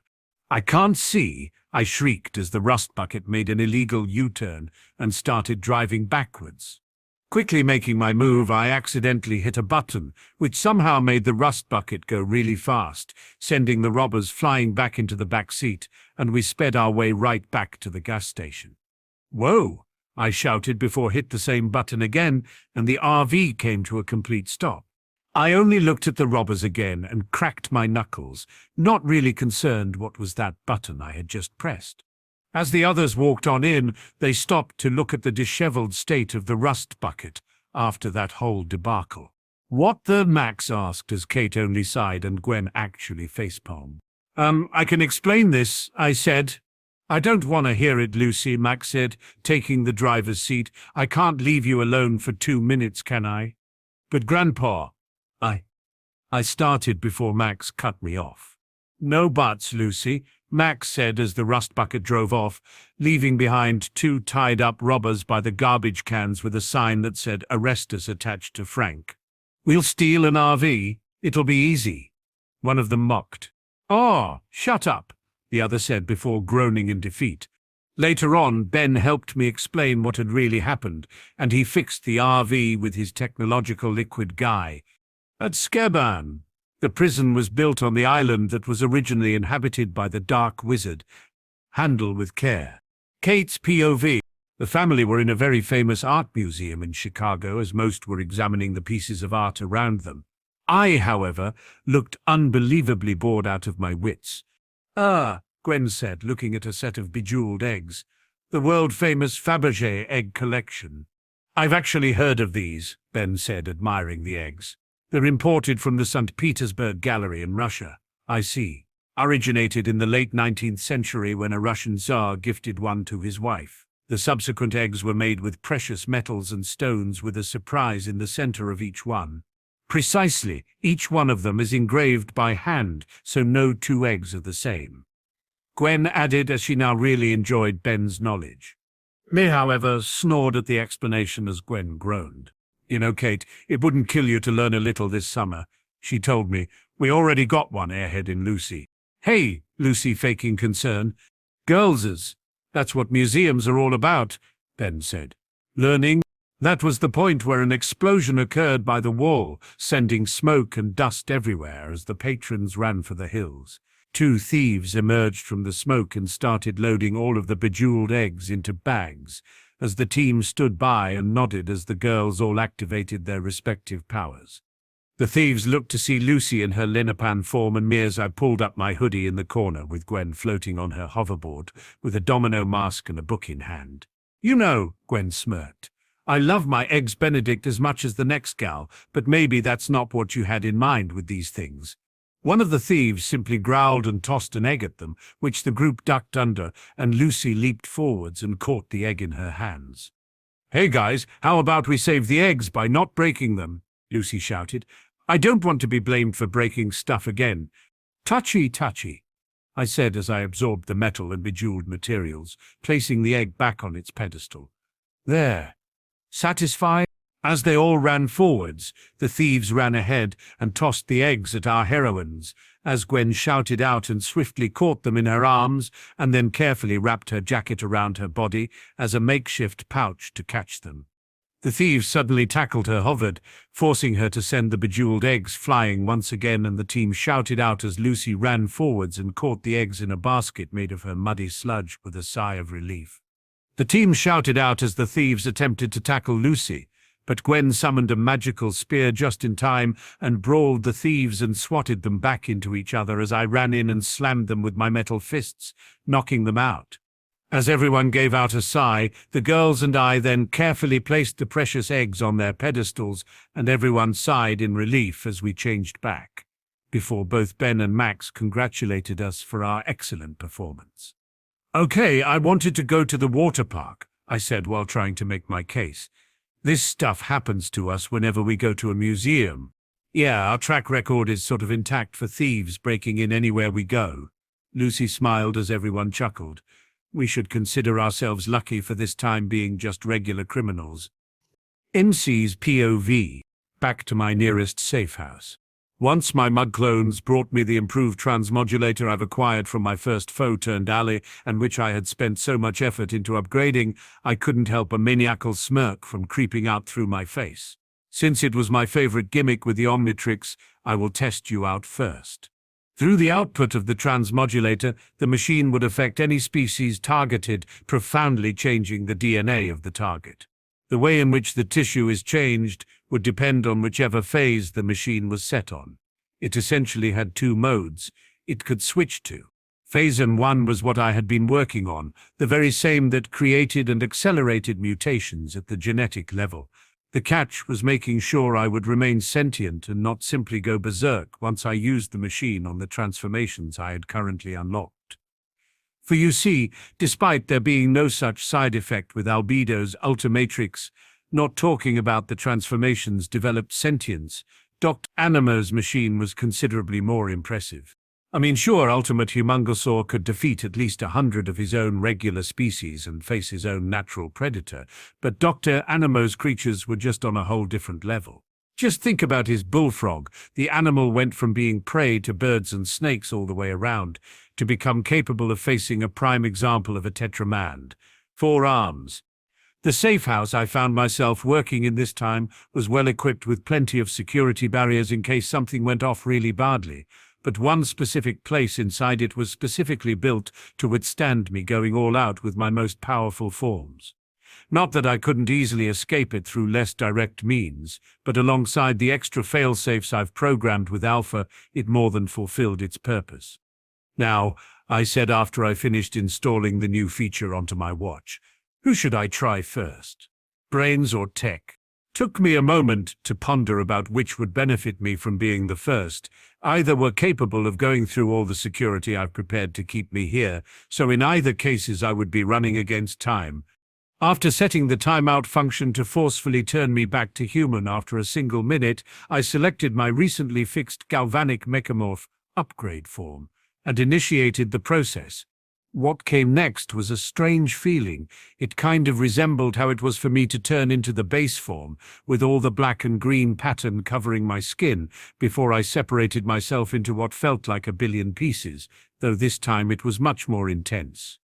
"I can't see," I shrieked as the rust bucket made an illegal U-turn and started driving backwards. Quickly making my move, I accidentally hit a button, which somehow made the rust bucket go really fast, sending the robbers flying back into the back seat, and we sped our way right back to the gas station. "Whoa!" I shouted before hit the same button again, and the RV came to a complete stop. I only looked at the robbers again and cracked my knuckles, not really concerned what was that button I had just pressed. As the others walked on in, they stopped to look at the disheveled state of the rust bucket after that whole debacle. "What the?" Max asked as Kate only sighed and Gwen actually facepalmed. I can explain this," I said. "I don't want to hear it, Lucy," Max said, taking the driver's seat. "I can't leave you alone for 2 minutes, can I?" "But Grandpa," I started before Max cut me off. "No buts, Lucy," Max said as the rust bucket drove off, leaving behind 2 tied-up robbers by the garbage cans with a sign that said "Arrest us" attached to Frank. "We'll steal an RV. It'll be easy," one of them mocked. "Oh, shut up," the other said before groaning in defeat. Later on, Ben helped me explain what had really happened, and he fixed the RV with his technological liquid guy. At Skeban, the prison was built on the island that was originally inhabited by the Dark Wizard. Handle with care. Kate's POV. The family were in a very famous art museum in Chicago as most were examining the pieces of art around them. I, however, looked unbelievably bored out of my wits. "Ah," Gwen said, looking at a set of bejeweled eggs. "The world-famous Fabergé egg collection." "I've actually heard of these," Ben said, admiring the eggs. "They're imported from the St. Petersburg Gallery in Russia." "I see. Originated in the late 19th century when a Russian Tsar gifted one to his wife. The subsequent eggs were made with precious metals and stones with a surprise in the center of each one. Precisely, each one of them is engraved by hand, so no 2 eggs are the same," Gwen added as she now really enjoyed Ben's knowledge. Me, however, snored at the explanation as Gwen groaned. "You know, Kate, it wouldn't kill you to learn a little this summer," she told me. "We already got one airhead in Lucy." "Hey," Lucy faking concern. "Girlses, that's what museums are all about," Ben said. "Learning." That was the point where an explosion occurred by the wall, sending smoke and dust everywhere as the patrons ran for the hills. 2 thieves emerged from the smoke and started loading all of the bejeweled eggs into bags. as the team stood by and nodded as the girls all activated their respective powers. The thieves looked to see Lucy in her Lenipan form and me as I pulled up my hoodie in the corner with Gwen floating on her hoverboard with a domino mask and a book in hand. "You know," Gwen smirked, "I love my eggs Benedict as much as the next gal, but maybe that's not what you had in mind with these things." One of the thieves simply growled and tossed an egg at them, which the group ducked under, and Lucy leaped forwards and caught the egg in her hands. "Hey guys, how about we save the eggs by not breaking them?" Lucy shouted. "I don't want to be blamed for breaking stuff again." "Touchy, touchy," I said as I absorbed the metal and bejeweled materials, placing the egg back on its pedestal. "There. Satisfied?" As they all ran forwards, the thieves ran ahead and tossed the eggs at our heroines, as Gwen shouted out and swiftly caught them in her arms and then carefully wrapped her jacket around her body as a makeshift pouch to catch them. The thieves suddenly tackled her hovered, forcing her to send the bejeweled eggs flying once again, and the team shouted out as Lucy ran forwards and caught the eggs in a basket made of her muddy sludge with a sigh of relief. The team shouted out as the thieves attempted to tackle Lucy, but Gwen summoned a magical spear just in time and brawled the thieves and swatted them back into each other as I ran in and slammed them with my metal fists, knocking them out. As everyone gave out a sigh, the girls and I then carefully placed the precious eggs on their pedestals, and everyone sighed in relief as we changed back, before both Ben and Max congratulated us for our excellent performance. "Okay, I wanted to go to the water park," I said while trying to make my case. "This stuff happens to us whenever we go to a museum. Yeah, our track record is sort of intact for thieves breaking in anywhere we go." Lucy smiled as everyone chuckled. "We should consider ourselves lucky for this time being just regular criminals." MC's POV. Back to my nearest safe house. Once my mud clones brought me the improved transmodulator I've acquired from my first foe-turned-ally, and which I had spent so much effort into upgrading, I couldn't help a maniacal smirk from creeping out through my face. Since it was my favorite gimmick with the Omnitrix, I will test you out first. Through the output of the transmodulator, the machine would affect any species targeted, profoundly changing the DNA of the target. The way in which the tissue is changed would depend on whichever phase the machine was set on. It essentially had two modes it could switch to. Phase M1 was what I had been working on, the very same that created and accelerated mutations at the genetic level. The catch was making sure I would remain sentient and not simply go berserk once I used the machine on the transformations I had currently unlocked. For you see, despite there being no such side effect with Albedo's Ultimatrix, not talking about the transformations developed sentience, Dr. Animo's machine was considerably more impressive. I mean, sure, Ultimate Humongosaur could defeat at least 100 of his own regular species and face his own natural predator, but Dr. Animo's creatures were just on a whole different level. Just think about his bullfrog. The animal went from being prey to birds and snakes all the way around, to become capable of facing a prime example of a tetramand. 4 arms. The safe house I found myself working in this time was well equipped with plenty of security barriers in case something went off really badly, but one specific place inside it was specifically built to withstand me going all out with my most powerful forms. Not that I couldn't easily escape it through less direct means, but alongside the extra failsafes I've programmed with Alpha, it more than fulfilled its purpose. "Now," I said after I finished installing the new feature onto my watch, "who should I try first? Brains or tech?" Took me a moment to ponder about which would benefit me from being the first. Either were capable of going through all the security I've prepared to keep me here, so in either cases I would be running against time. After setting the timeout function to forcefully turn me back to human after a single minute, I selected my recently fixed galvanic mechamorph upgrade form and initiated the process. What came next was a strange feeling. It kind of resembled how it was for me to turn into the base form, with all the black and green pattern covering my skin, before I separated myself into what felt like a billion pieces, though this time it was much more intense.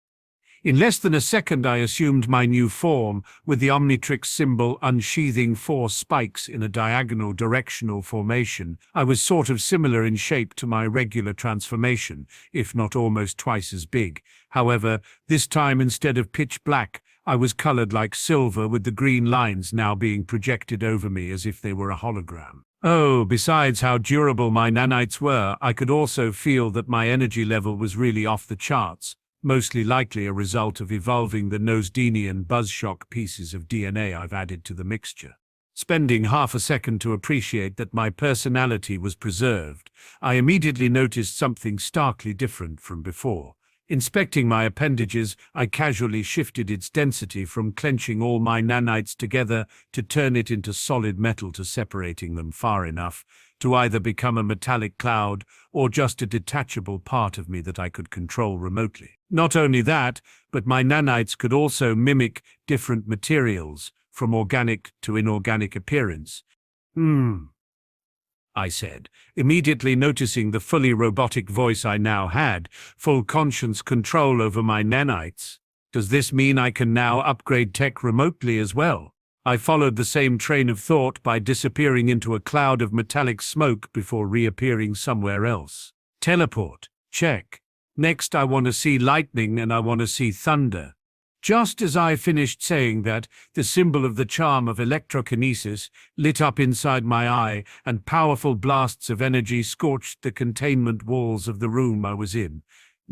In less than a second I assumed my new form, with the Omnitrix symbol unsheathing 4 spikes in a diagonal directional formation. I was sort of similar in shape to my regular transformation, if not almost twice as big. However, this time instead of pitch black, I was colored like silver, with the green lines now being projected over me as if they were a hologram. Oh, besides how durable my nanites were, I could also feel that my energy level was really off the charts, mostly likely a result of evolving the Nosdenian buzzshock pieces of DNA I've added to the mixture. Spending half a second to appreciate that my personality was preserved, I immediately noticed something starkly different from before. Inspecting my appendages, I casually shifted its density from clenching all my nanites together to turn it into solid metal, to separating them far enough to either become a metallic cloud or just a detachable part of me that I could control remotely. Not only that, but my nanites could also mimic different materials, from organic to inorganic appearance. I said, immediately noticing the fully robotic voice I now had, full conscious control over my nanites. Does this mean I can now upgrade tech remotely as well? I followed the same train of thought by disappearing into a cloud of metallic smoke before reappearing somewhere else. Teleport. Check. Next, I want to see lightning and I want to see thunder. Just as I finished saying that, the symbol of the charm of electrokinesis lit up inside my eye, and powerful blasts of energy scorched the containment walls of the room I was in,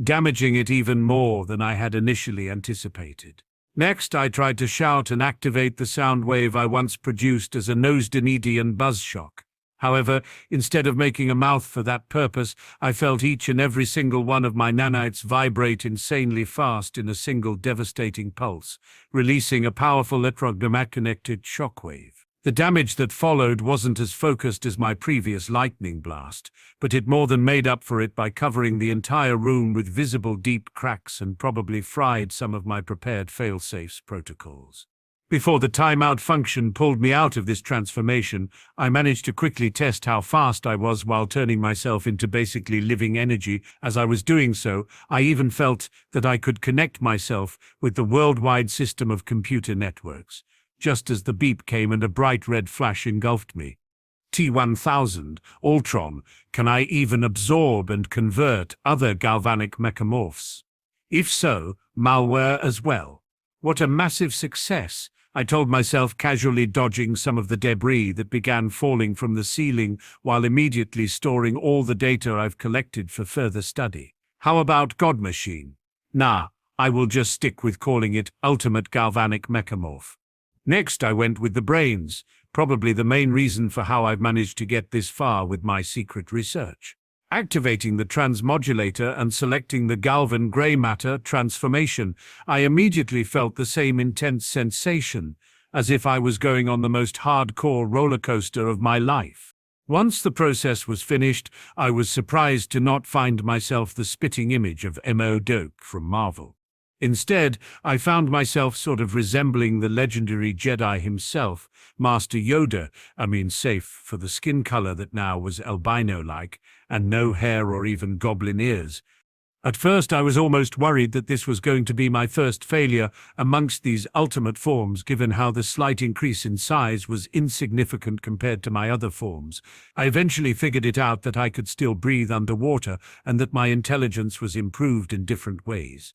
damaging it even more than I had initially anticipated. Next, I tried to shout and activate the sound wave I once produced as a Nosdenian buzzshock. However, instead of making a mouth for that purpose, I felt each and every single one of my nanites vibrate insanely fast in a single devastating pulse, releasing a powerful electromagnetic shockwave. The damage that followed wasn't as focused as my previous lightning blast, but it more than made up for it by covering the entire room with visible deep cracks and probably fried some of my prepared failsafes protocols. Before the timeout function pulled me out of this transformation, I managed to quickly test how fast I was while turning myself into basically living energy. As I was doing so, I even felt that I could connect myself with the worldwide system of computer networks, just as the beep came and a bright red flash engulfed me. T-1000, Ultron, can I even absorb and convert other galvanic mechamorphs? If so, malware as well. What a massive success! I told myself, casually dodging some of the debris that began falling from the ceiling while immediately storing all the data I've collected for further study. How about God Machine? Nah, I will just stick with calling it Ultimate Galvanic Mechamorph. Next, I went with the brains, probably the main reason for how I've managed to get this far with my secret research. Activating the transmodulator and selecting the Galvan Grey Matter transformation, I immediately felt the same intense sensation, as if I was going on the most hardcore roller coaster of my life. Once the process was finished, I was surprised to not find myself the spitting image of M.O. Doak from Marvel. Instead, I found myself sort of resembling the legendary Jedi himself, Master Yoda, safe for the skin color that now was albino-like, and no hair or even goblin ears. At first I was almost worried that this was going to be my first failure amongst these ultimate forms, given how the slight increase in size was insignificant compared to my other forms. I eventually figured it out that I could still breathe underwater and that my intelligence was improved in different ways.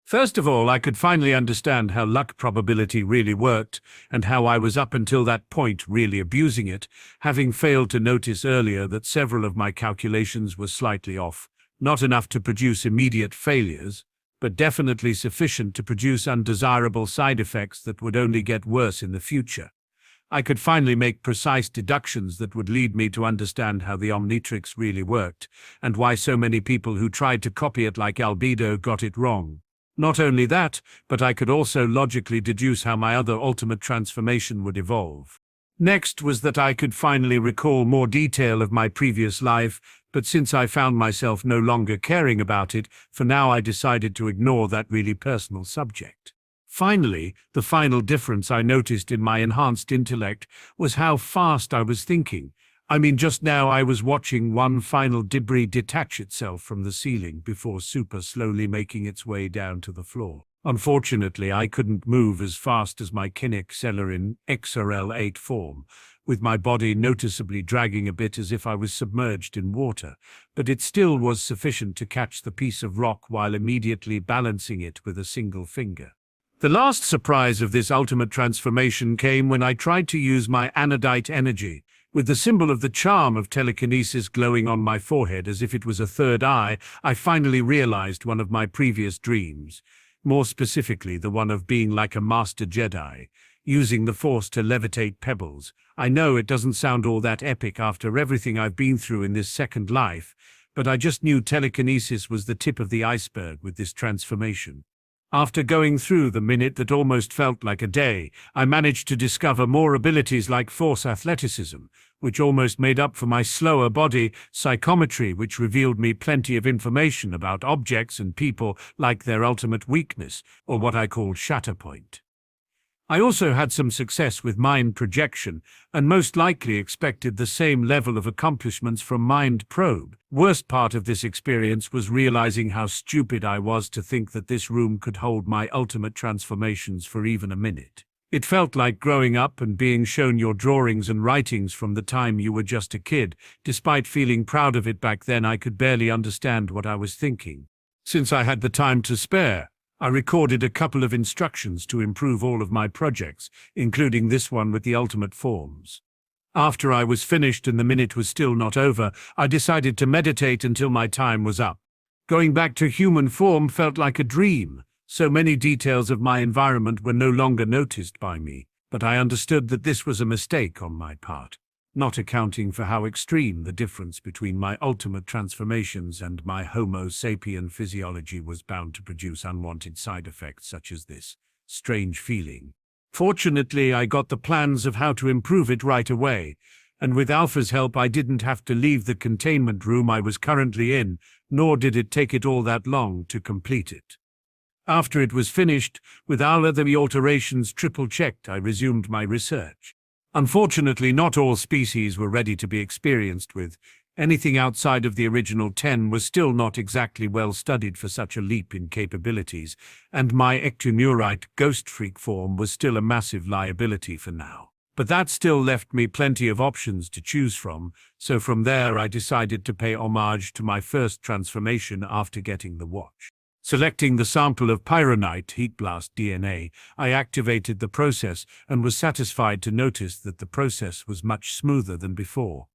First of all, I could finally understand how luck probability really worked, and how I was up until that point really abusing it, having failed to notice earlier that several of my calculations were slightly off. Not enough to produce immediate failures, but definitely sufficient to produce undesirable side effects that would only get worse in the future. I could finally make precise deductions that would lead me to understand how the Omnitrix really worked, and why so many people who tried to copy it like Albedo got it wrong. Not only that, but I could also logically deduce how my other ultimate transformation would evolve. Next was that I could finally recall more detail of my previous life, but since I found myself no longer caring about it, for now I decided to ignore that really personal subject. Finally, the final difference I noticed in my enhanced intellect was how fast I was thinking. Just now I was watching one final debris detach itself from the ceiling before super slowly making its way down to the floor. Unfortunately, I couldn't move as fast as my Kinect seller in XRL8 form, with my body noticeably dragging a bit as if I was submerged in water, but it still was sufficient to catch the piece of rock while immediately balancing it with a single finger. The last surprise of this ultimate transformation came when I tried to use my anodite energy. With the symbol of the charm of telekinesis glowing on my forehead as if it was a third eye, I finally realized one of my previous dreams. More specifically, the one of being like a master Jedi, using the Force to levitate pebbles. I know it doesn't sound all that epic after everything I've been through in this second life, but I just knew telekinesis was the tip of the iceberg with this transformation. After going through the minute that almost felt like a day, I managed to discover more abilities like Force athleticism, which almost made up for my slower body, psychometry, which revealed me plenty of information about objects and people like their ultimate weakness, or what I call shatterpoint. I also had some success with mind projection, and most likely expected the same level of accomplishments from mind probe. Worst part of this experience was realizing how stupid I was to think that this room could hold my ultimate transformations for even a minute. It felt like growing up and being shown your drawings and writings from the time you were just a kid. Despite feeling proud of it back then, I could barely understand what I was thinking. Since I had the time to spare, I recorded a couple of instructions to improve all of my projects, including this one with the ultimate forms. After I was finished and the minute was still not over, I decided to meditate until my time was up. Going back to human form felt like a dream. So many details of my environment were no longer noticed by me, but I understood that this was a mistake on my part, not accounting for how extreme the difference between my ultimate transformations and my Homo sapien physiology was bound to produce unwanted side effects such as this strange feeling. Fortunately, I got the plans of how to improve it right away, and with Alpha's help I didn't have to leave the containment room I was currently in, nor did it take it all that long to complete it. After it was finished, with all other alterations triple-checked, I resumed my research. Unfortunately, not all species were ready to be experienced with. Anything outside of the original 10 was still not exactly well studied for such a leap in capabilities, and my ectomurite ghost freak form was still a massive liability for now. But that still left me plenty of options to choose from, so from there I decided to pay homage to my first transformation after getting the watch. Selecting the sample of pyronite heat blast DNA, I activated the process and was satisfied to notice that the process was much smoother than before.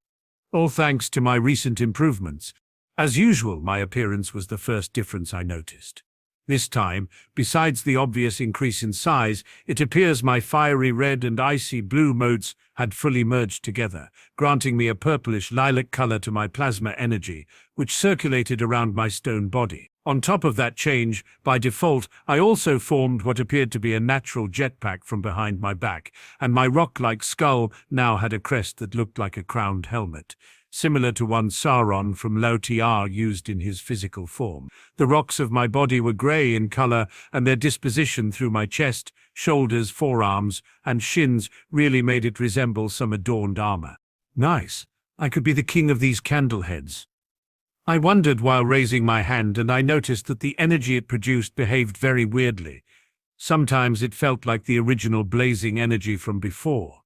All thanks to my recent improvements. As usual, my appearance was the first difference I noticed. This time, besides the obvious increase in size, it appears my fiery red and icy blue modes had fully merged together, granting me a purplish lilac color to my plasma energy, which circulated around my stone body. On top of that change, by default, I also formed what appeared to be a natural jetpack from behind my back, and my rock-like skull now had a crest that looked like a crowned helmet, similar to one Sauron from Lao Tia used in his physical form. The rocks of my body were grey in color, and their disposition through my chest, shoulders, forearms, and shins really made it resemble some adorned armor. Nice. I could be the king of these candleheads. I wondered while raising my hand, and I noticed that the energy it produced behaved very weirdly. Sometimes it felt like the original blazing energy from before.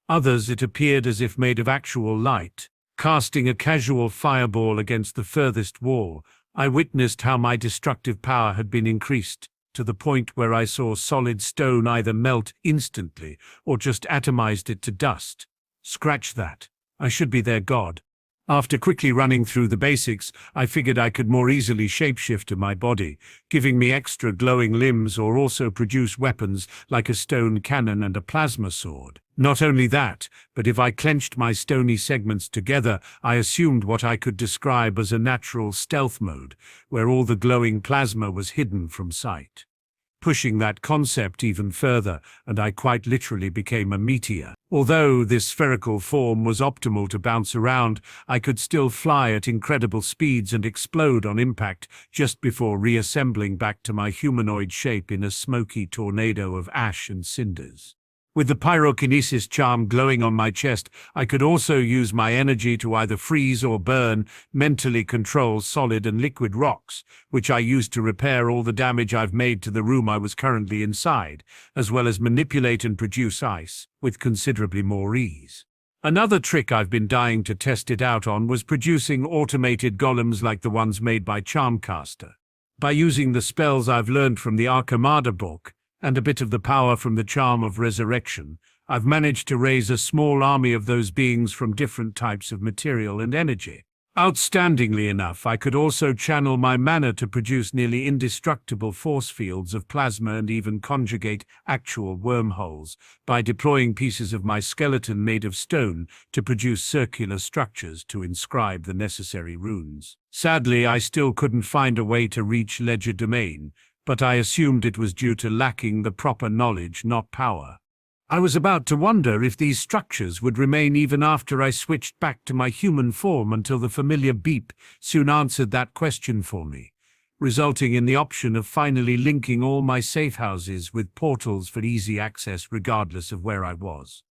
Others it appeared as if made of actual light. Casting a casual fireball against the furthest wall, I witnessed how my destructive power had been increased, to the point where I saw solid stone either melt instantly or just atomized it to dust. Scratch that. I should be their god. After quickly running through the basics, I figured I could more easily shapeshift to my body, giving me extra glowing limbs, or also produce weapons like a stone cannon and a plasma sword. Not only that, but if I clenched my stony segments together, I assumed what I could describe as a natural stealth mode, where all the glowing plasma was hidden from sight. Pushing that concept even further, and I quite literally became a meteor. Although this spherical form was optimal to bounce around, I could still fly at incredible speeds and explode on impact just before reassembling back to my humanoid shape in a smoky tornado of ash and cinders. With the pyrokinesis charm glowing on my chest, I could also use my energy to either freeze or burn, mentally control solid and liquid rocks, which I used to repair all the damage I've made to the room I was currently inside, as well as manipulate and produce ice, with considerably more ease. Another trick I've been dying to test it out on was producing automated golems like the ones made by Charmcaster. By using the spells I've learned from the Arcamada book, and a bit of the power from the charm of resurrection, I've managed to raise a small army of those beings from different types of material and energy. Outstandingly enough, I could also channel my mana to produce nearly indestructible force fields of plasma and even conjugate actual wormholes by deploying pieces of my skeleton made of stone to produce circular structures to inscribe the necessary runes. Sadly, I still couldn't find a way to reach Ledger Domain, but I assumed it was due to lacking the proper knowledge, not power. I was about to wonder if these structures would remain even after I switched back to my human form until the familiar beep soon answered that question for me, resulting in the option of finally linking all my safe houses with portals for easy access regardless of where I was.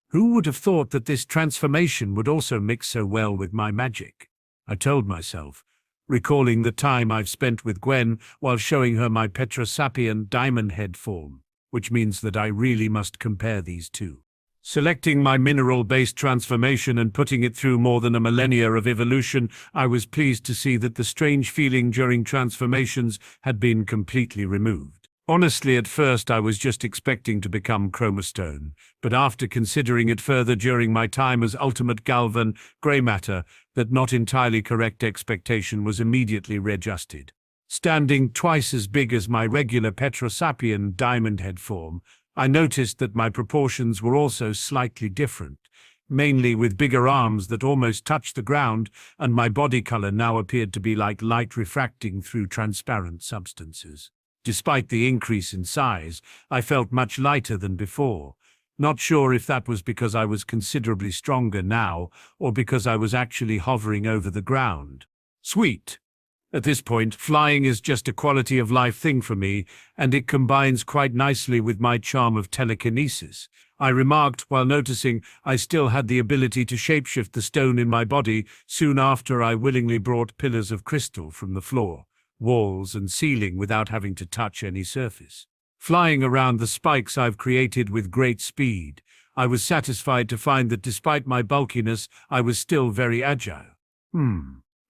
Who would have thought that this transformation would also mix so well with my magic? I told myself, recalling the time I've spent with Gwen while showing her my Petrosapian diamond head form, which means that I really must compare these two. Selecting my mineral-based transformation and putting it through more than a millennia of evolution, I was pleased to see that the strange feeling during transformations had been completely removed. Honestly, at first I was just expecting to become Chromastone, but after considering it further during my time as Ultimate Galvan Grey Matter, that not entirely correct expectation was immediately readjusted. Standing twice as big as my regular Petrosapian diamond head form, I noticed that my proportions were also slightly different, mainly with bigger arms that almost touched the ground, and my body color now appeared to be like light refracting through transparent substances. Despite the increase in size, I felt much lighter than before. Not sure if that was because I was considerably stronger now, or because I was actually hovering over the ground. Sweet! At this point, flying is just a quality of life thing for me, and it combines quite nicely with my charm of telekinesis, I remarked while noticing I still had the ability to shapeshift the stone in my body soon after I willingly brought pillars of crystal from the floor, walls, and ceiling without having to touch any surface. Flying around the spikes I've created with great speed, I was satisfied to find that despite my bulkiness, I was still very agile.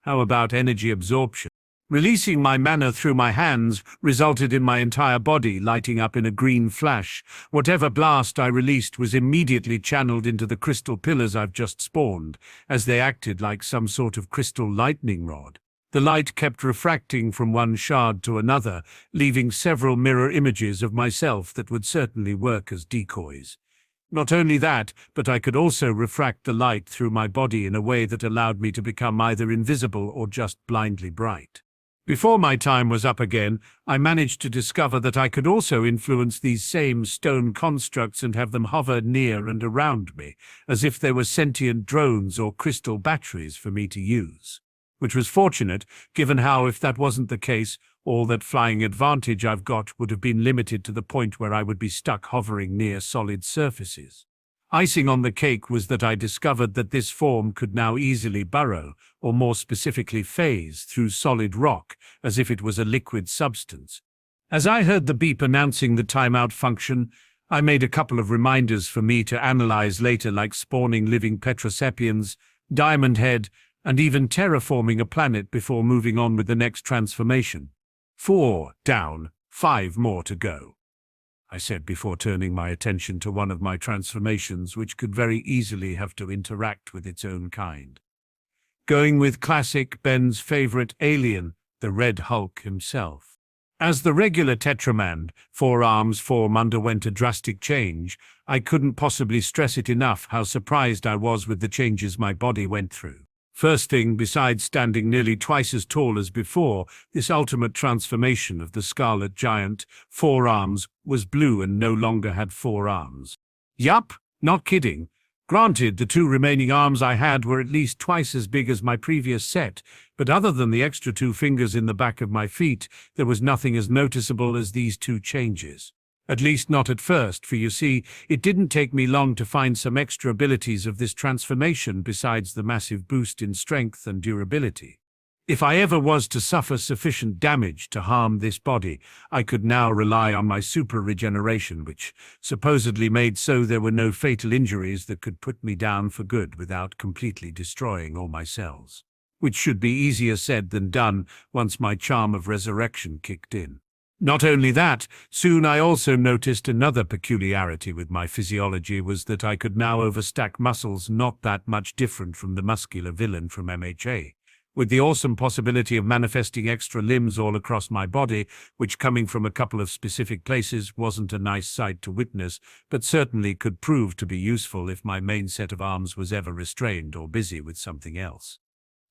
How about energy absorption? Releasing my mana through my hands resulted in my entire body lighting up in a green flash. Whatever blast I released was immediately channeled into the crystal pillars I've just spawned, as they acted like some sort of crystal lightning rod. The light kept refracting from one shard to another, leaving several mirror images of myself that would certainly work as decoys. Not only that, but I could also refract the light through my body in a way that allowed me to become either invisible or just blindly bright. Before my time was up again, I managed to discover that I could also influence these same stone constructs and have them hover near and around me, as if they were sentient drones or crystal batteries for me to use. Which was fortunate, given how, if that wasn't the case, all that flying advantage I've got would have been limited to the point where I would be stuck hovering near solid surfaces. Icing on the cake was that I discovered that this form could now easily burrow, or more specifically phase, through solid rock, as if it was a liquid substance. As I heard the beep announcing the timeout function, I made a couple of reminders for me to analyze later, like spawning living Petrosapians, Diamond Head, and even terraforming a planet before moving on with the next transformation. 4 down, 5 more to go, I said before turning my attention to one of my transformations which could very easily have to interact with its own kind. Going with classic Ben's favorite alien, the Red Hulk himself. As the regular Tetraman, 4 arms form underwent a drastic change, I couldn't possibly stress it enough how surprised I was with the changes my body went through. First thing, besides standing nearly twice as tall as before, this ultimate transformation of the Scarlet Giant, 4 arms, was blue and no longer had 4 arms. Yup, not kidding. Granted, the 2 remaining arms I had were at least twice as big as my previous set, but other than the extra 2 fingers in the back of my feet, there was nothing as noticeable as these 2 changes. At least not at first, for you see, it didn't take me long to find some extra abilities of this transformation besides the massive boost in strength and durability. If I ever was to suffer sufficient damage to harm this body, I could now rely on my super regeneration, which supposedly made so there were no fatal injuries that could put me down for good without completely destroying all my cells. Which should be easier said than done once my charm of resurrection kicked in. Not only that, soon I also noticed another peculiarity with my physiology was that I could now overstack muscles not that much different from the muscular villain from MHA, with the awesome possibility of manifesting extra limbs all across my body, which coming from a couple of specific places wasn't a nice sight to witness, but certainly could prove to be useful if my main set of arms was ever restrained or busy with something else.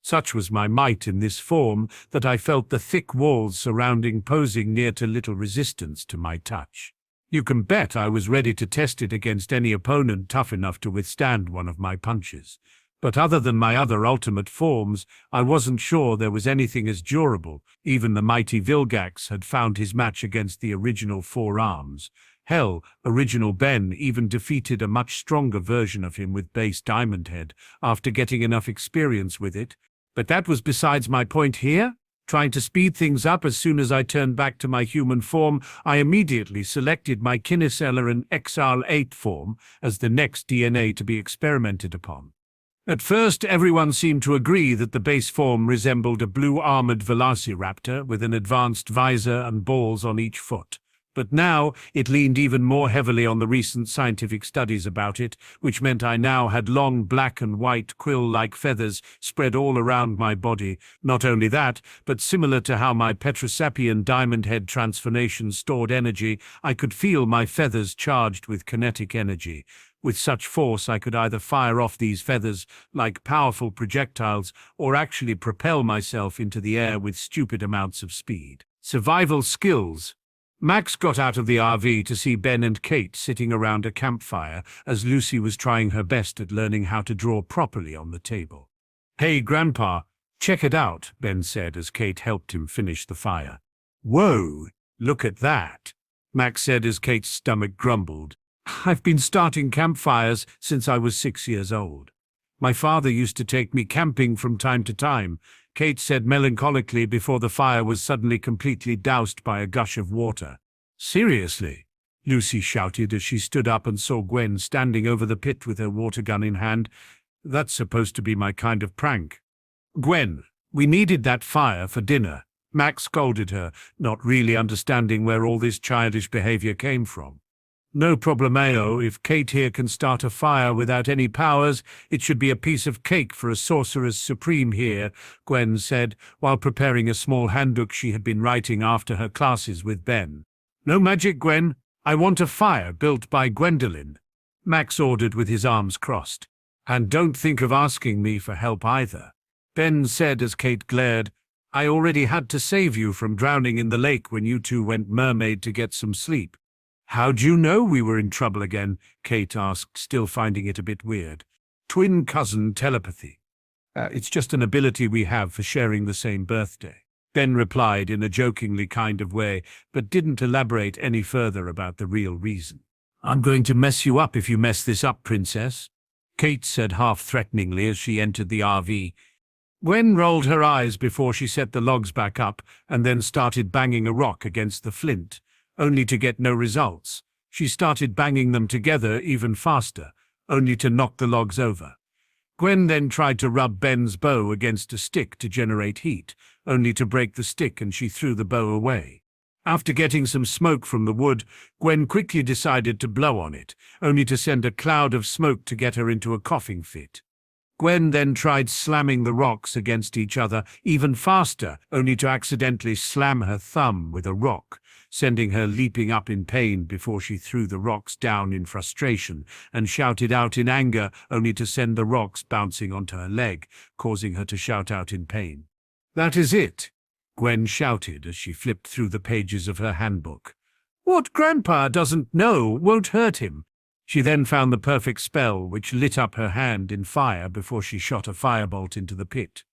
Such was my might in this form that I felt the thick walls surrounding posing near to little resistance to my touch. You can bet I was ready to test it against any opponent tough enough to withstand one of my punches. But other than my other ultimate forms, I wasn't sure there was anything as durable. Even the mighty Vilgax had found his match against the original four arms. Hell, original Ben even defeated a much stronger version of him with base Diamond Head after getting enough experience with it. But that was besides my point here. Trying to speed things up as soon as I turned back to my human form, I immediately selected my Kinesellaran XR8 form as the next DNA to be experimented upon. At first, everyone seemed to agree that the base form resembled a blue-armored velociraptor with an advanced visor and balls on each foot. But now it leaned even more heavily on the recent scientific studies about it, which meant I now had long black and white quill-like feathers spread all around my body. Not only that, but similar to how my Petrosapian diamond head transformation stored energy, I could feel my feathers charged with kinetic energy. With such force, I could either fire off these feathers like powerful projectiles or actually propel myself into the air with stupid amounts of speed. Survival skills. Max got out of the RV to see Ben and Kate sitting around a campfire as Lucy was trying her best at learning how to draw properly on the table. "Hey, Grandpa, check it out," Ben said as Kate helped him finish the fire. "Whoa, look at that," Max said as Kate's stomach grumbled. "I've been starting campfires since I was 6 years old. My father used to take me camping from time to time," Kate said melancholically before the fire was suddenly completely doused by a gush of water. "Seriously?" Lucy shouted as she stood up and saw Gwen standing over the pit with her water gun in hand. "That's supposed to be my kind of prank." "Gwen, we needed that fire for dinner," Max scolded her, not really understanding where all this childish behavior came from. "No problemo, if Kate here can start a fire without any powers, it should be a piece of cake for a sorceress supreme here," Gwen said, while preparing a small handbook she had been writing after her classes with Ben. "No magic, Gwen. I want a fire built by Gwendolyn," Max ordered with his arms crossed. "And don't think of asking me for help either," Ben said as Kate glared. "I already had to save you from drowning in the lake when you two went mermaid to get some sleep." "How'd you know we were in trouble again?" Kate asked, still finding it a bit weird. "Twin cousin telepathy. It's just an ability we have for sharing the same birthday," Ben replied in a jokingly kind of way, but didn't elaborate any further about the real reason. "I'm going to mess you up if you mess this up, princess," Kate said half-threateningly as she entered the RV. Gwen rolled her eyes before she set the logs back up and then started banging a rock against the flint, only to get no results. She started banging them together even faster, only to knock the logs over. Gwen then tried to rub Ben's bow against a stick to generate heat, only to break the stick and she threw the bow away. After getting some smoke from the wood, Gwen quickly decided to blow on it, only to send a cloud of smoke to get her into a coughing fit. Gwen then tried slamming the rocks against each other even faster, only to accidentally slam her thumb with a rock, sending her leaping up in pain before she threw the rocks down in frustration and shouted out in anger, only to send the rocks bouncing onto her leg, causing her to shout out in pain. "That is it," Gwen shouted as she flipped through the pages of her handbook. "What Grandpa doesn't know won't hurt him." She then found the perfect spell which lit up her hand in fire before she shot a firebolt into the pit.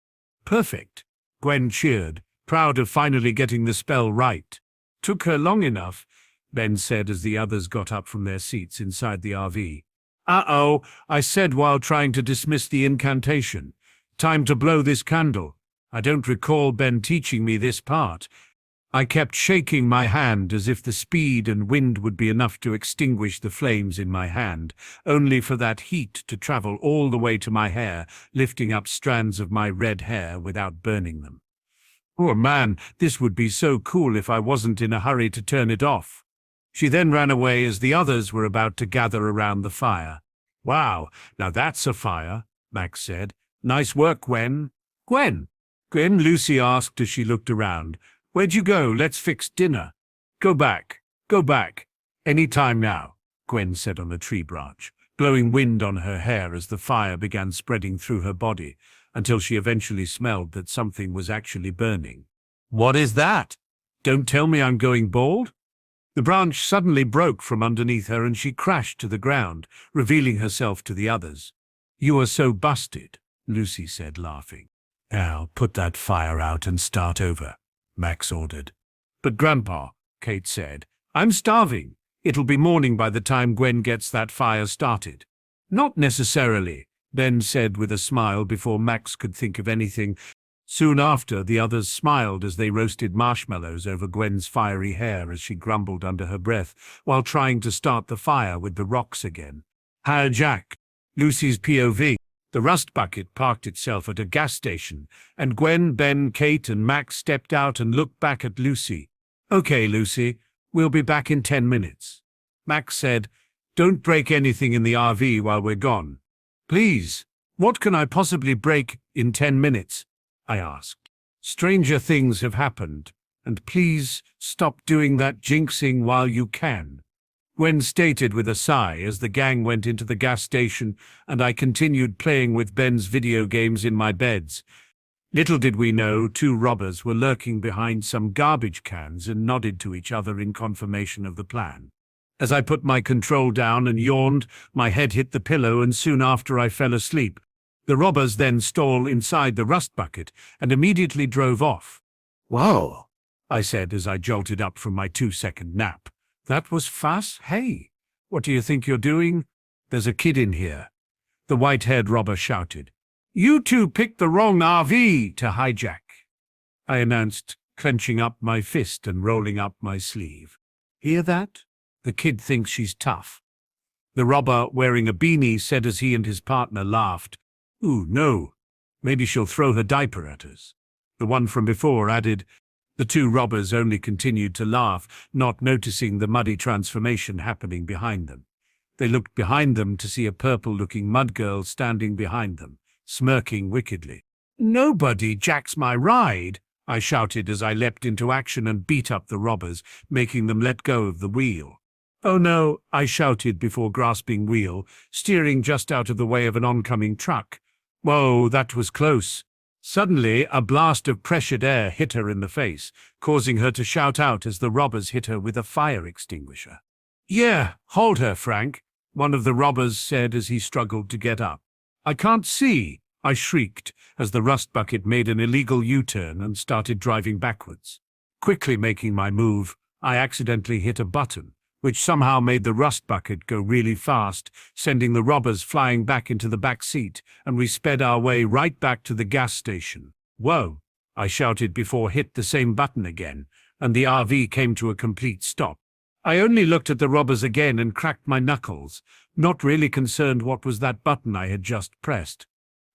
"Perfect," Gwen cheered, proud of finally getting the spell right. "Took her long enough," Ben said as the others got up from their seats inside the RV. "Uh-oh," I said while trying to dismiss the incantation. "Time to blow this candle. I don't recall Ben teaching me this part." I kept shaking my hand as if the speed and wind would be enough to extinguish the flames in my hand, only for that heat to travel all the way to my hair, lifting up strands of my red hair without burning them. Oh man, this would be so cool if I wasn't in a hurry to turn it off. She then ran away as the others were about to gather around the fire. Wow, now that's a fire, Max said. Nice work, Gwen. Gwen, Lucy asked as she looked around. Where'd you go? Let's fix dinner. Go back. Any time now, Gwen said on a tree branch, blowing wind on her hair as the fire began spreading through her body, until she eventually smelled that something was actually burning. What is that? Don't tell me I'm going bald? The branch suddenly broke from underneath her and she crashed to the ground, revealing herself to the others. You are so busted, Lucy said, laughing. Now, put that fire out and start over, Max ordered. But Grandpa, Kate said, I'm starving. It'll be morning by the time Gwen gets that fire started. Not necessarily, Ben said with a smile before Max could think of anything. Soon after, the others smiled as they roasted marshmallows over Gwen's fiery hair as she grumbled under her breath while trying to start the fire with the rocks again. Hi, Jack. Lucy's POV. The rust bucket parked itself at a gas station, and Gwen, Ben, Kate, and Max stepped out and looked back at Lucy. Okay, Lucy, we'll be back in 10 minutes. Max said, Don't break anything in the RV while we're gone. Please, what can I possibly break in 10 minutes? I asked. Stranger things have happened, and please stop doing that jinxing while you can. Gwen stated with a sigh as the gang went into the gas station and I continued playing with Ben's video games in my beds. Little did we know 2 robbers were lurking behind some garbage cans and nodded to each other in confirmation of the plan. As I put my control down and yawned, my head hit the pillow and soon after I fell asleep. The robbers then stole inside the rust bucket and immediately drove off. Whoa, I said as I jolted up from my 2-second nap. That was fast. Hey, what do you think you're doing? There's a kid in here. The white-haired robber shouted. You 2 picked the wrong RV to hijack, I announced, clenching up my fist and rolling up my sleeve. Hear that? The kid thinks she's tough. The robber, wearing a beanie, said as he and his partner laughed. Ooh, no. Maybe she'll throw her diaper at us. The one from before added. The 2 robbers only continued to laugh, not noticing the muddy transformation happening behind them. They looked behind them to see a purple-looking mud girl standing behind them, smirking wickedly. Nobody jacks my ride, I shouted as I leapt into action and beat up the robbers, making them let go of the wheel. Oh no, I shouted before grasping wheel, steering just out of the way of an oncoming truck. Whoa, that was close. Suddenly, a blast of pressured air hit her in the face, causing her to shout out as the robbers hit her with a fire extinguisher. Yeah, hold her, Frank, one of the robbers said as he struggled to get up. I can't see, I shrieked as the rust bucket made an illegal U-turn and started driving backwards. Quickly making my move, I accidentally hit a button, which somehow made the rust bucket go really fast, sending the robbers flying back into the back seat, and we sped our way right back to the gas station. Whoa, I shouted before hit the same button again, and the RV came to a complete stop. I only looked at the robbers again and cracked my knuckles, not really concerned what was that button I had just pressed.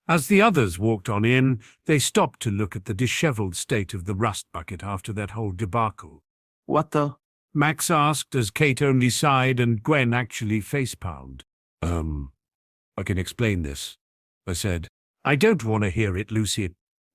As the others walked on in, they stopped to look at the disheveled state of the rust bucket after that whole debacle. What the? Max asked as Kate only sighed and Gwen actually facepalmed. I can explain this, I said. I don't want to hear it, Lucy,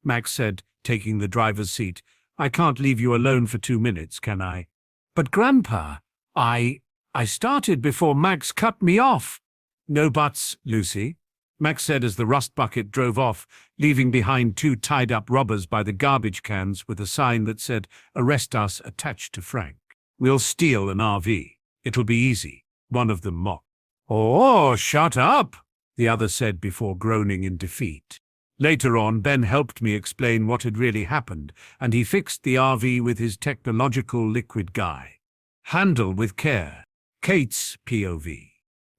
Max said, taking the driver's seat. I can't leave you alone for 2 minutes, can I? But Grandpa, I started before Max cut me off. No buts, Lucy, Max said as the rust bucket drove off, leaving behind 2 tied-up robbers by the garbage cans with a sign that said, Arrest us, attached to Frank. We'll steal an RV. It'll be easy, one of them mocked. Oh, shut up, the other said before groaning in defeat. Later on, Ben helped me explain what had really happened, and he fixed the RV with his technological liquid guy. Handle with care. Kate's POV.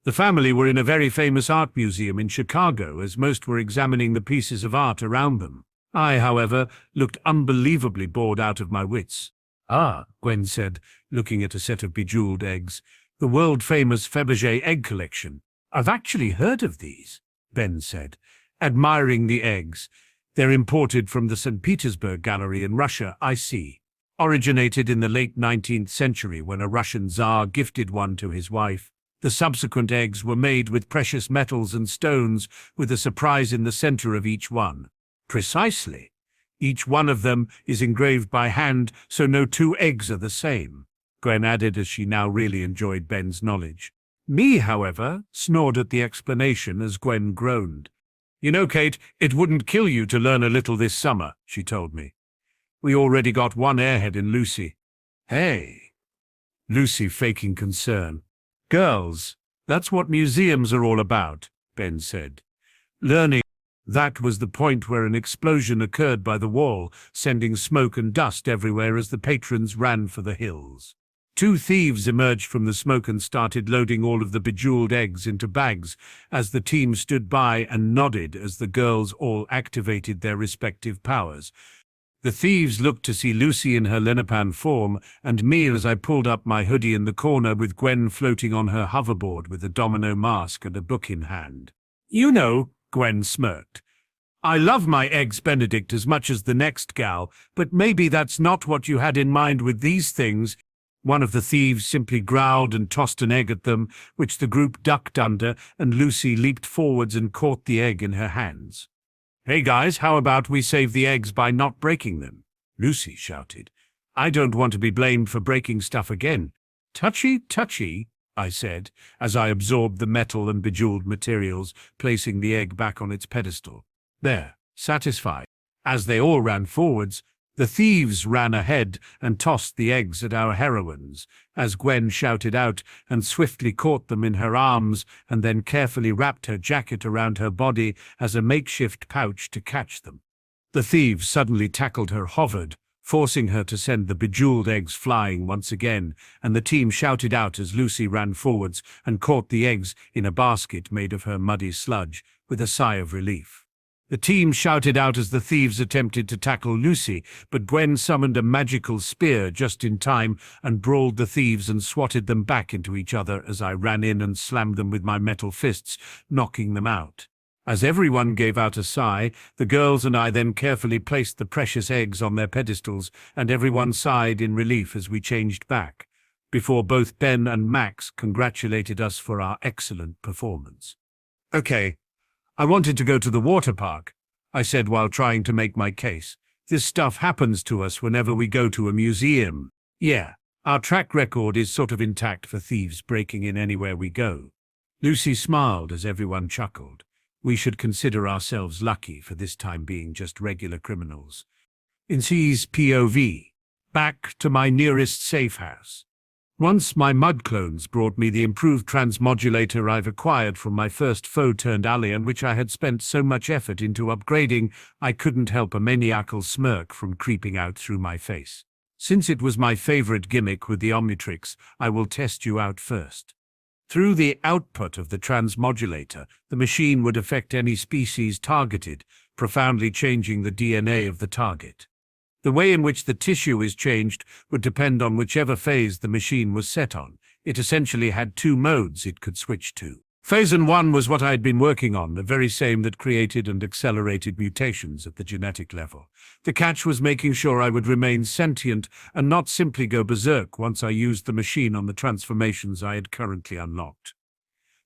The family were in a very famous art museum in Chicago, as most were examining the pieces of art around them. I, however, looked unbelievably bored out of my wits. Ah, Gwen said, looking at a set of bejeweled eggs. The world-famous Fabergé egg collection. I've actually heard of these, Ben said, admiring the eggs. They're imported from the St. Petersburg Gallery in Russia, I see. Originated in the late 19th century when a Russian Tsar gifted one to his wife. The subsequent eggs were made with precious metals and stones, with a surprise in the center of each one. Precisely. Each one of them is engraved by hand, so no two eggs are the same, Gwen added as she now really enjoyed Ben's knowledge. Me, however, snored at the explanation as Gwen groaned. You know, Kate, it wouldn't kill you to learn a little this summer, she told me. We already got one airhead in Lucy. Hey. Lucy faking concern. Girls, that's what museums are all about, Ben said. Learning. That was the point where an explosion occurred by the wall, sending smoke and dust everywhere as the patrons ran for the hills. Two thieves emerged from the smoke and started loading all of the bejeweled eggs into bags as the team stood by and nodded as the girls all activated their respective powers. The thieves looked to see Lucy in her Lenipan form and me as I pulled up my hoodie in the corner with Gwen floating on her hoverboard with a domino mask and a book in hand. You know, Gwen smirked. I love my eggs Benedict as much as the next gal, but maybe that's not what you had in mind with these things. One of the thieves simply growled and tossed an egg at them, which the group ducked under, and Lucy leaped forwards and caught the egg in her hands. Hey guys, how about we save the eggs by not breaking them? Lucy shouted. I don't want to be blamed for breaking stuff again. Touchy, touchy, I said, as I absorbed the metal and bejeweled materials, placing the egg back on its pedestal. There, satisfied. As they all ran forwards, the thieves ran ahead and tossed the eggs at our heroines, as Gwen shouted out and swiftly caught them in her arms and then carefully wrapped her jacket around her body as a makeshift pouch to catch them. The thieves suddenly tackled her, hovered, forcing her to send the bejeweled eggs flying once again, and the team shouted out as Lucy ran forwards and caught the eggs in a basket made of her muddy sludge, with a sigh of relief. The team shouted out as the thieves attempted to tackle Lucy, but Gwen summoned a magical spear just in time and brawled the thieves and swatted them back into each other as I ran in and slammed them with my metal fists, knocking them out. As everyone gave out a sigh, the girls and I then carefully placed the precious eggs on their pedestals, and everyone sighed in relief as we changed back, before both Ben and Max congratulated us for our excellent performance. Okay. I wanted to go to the water park, I said while trying to make my case. This stuff happens to us whenever we go to a museum. Yeah, our track record is sort of intact for thieves breaking in anywhere we go. Lucy smiled as everyone chuckled. We should consider ourselves lucky for this time being just regular criminals. In C's POV, back to my nearest safe house. Once my mud clones brought me the improved transmodulator I've acquired from my first foe-turned-alien, which I had spent so much effort into upgrading, I couldn't help a maniacal smirk from creeping out through my face. Since it was my favorite gimmick with the Omnitrix, I will test you out first. Through the output of the transmodulator, the machine would affect any species targeted, profoundly changing the DNA of the target. The way in which the tissue is changed would depend on whichever phase the machine was set on. It essentially had two modes it could switch to. Phase 1 was what I had been working on, the very same that created and accelerated mutations at the genetic level. The catch was making sure I would remain sentient and not simply go berserk once I used the machine on the transformations I had currently unlocked.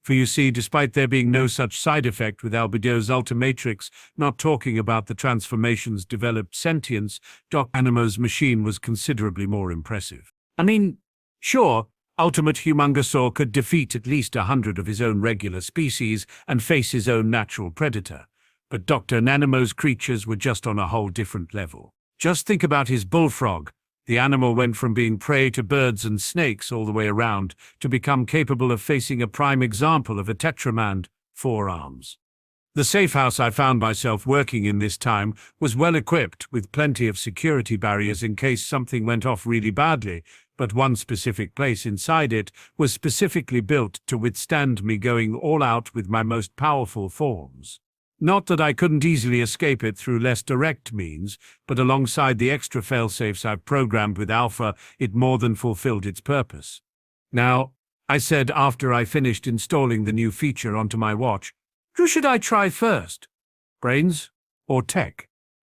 For you see, despite there being no such side effect with Albedo's Ultimatrix, not talking about the transformations developed sentience, Doc Animo's machine was considerably more impressive. I mean, sure, Ultimate Humongosaur could defeat at least 100 of his own regular species and face his own natural predator, but Dr. Animo's creatures were just on a whole different level. Just think about his bullfrog. The animal went from being prey to birds and snakes all the way around to become capable of facing a prime example of a tetramand, 4 arms. The safe house I found myself working in this time was well equipped with plenty of security barriers in case something went off really badly, but one specific place inside it was specifically built to withstand me going all out with my most powerful forms. Not that I couldn't easily escape it through less direct means, but alongside the extra failsafes I've programmed with Alpha, it more than fulfilled its purpose. Now, I said after I finished installing the new feature onto my watch, who should I try first? Brains or tech?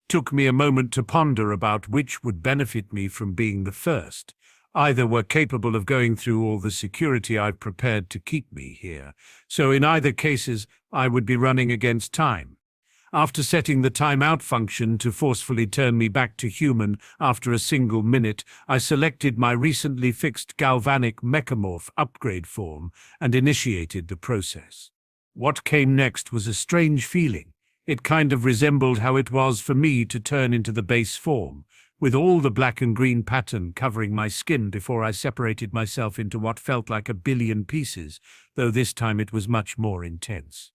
took me a moment to ponder about which would benefit me from being the first. Either were capable of going through all the security I've prepared to keep me here, so in either cases I would be running against time. After setting the timeout function to forcefully turn me back to human after a single minute, I selected my recently fixed galvanic mechamorph upgrade form and initiated the process. What came next was a strange feeling. It kind of resembled how it was for me to turn into the base form, with all the black and green pattern covering my skin before I separated myself into what felt like a billion pieces, though this time it was much more intense.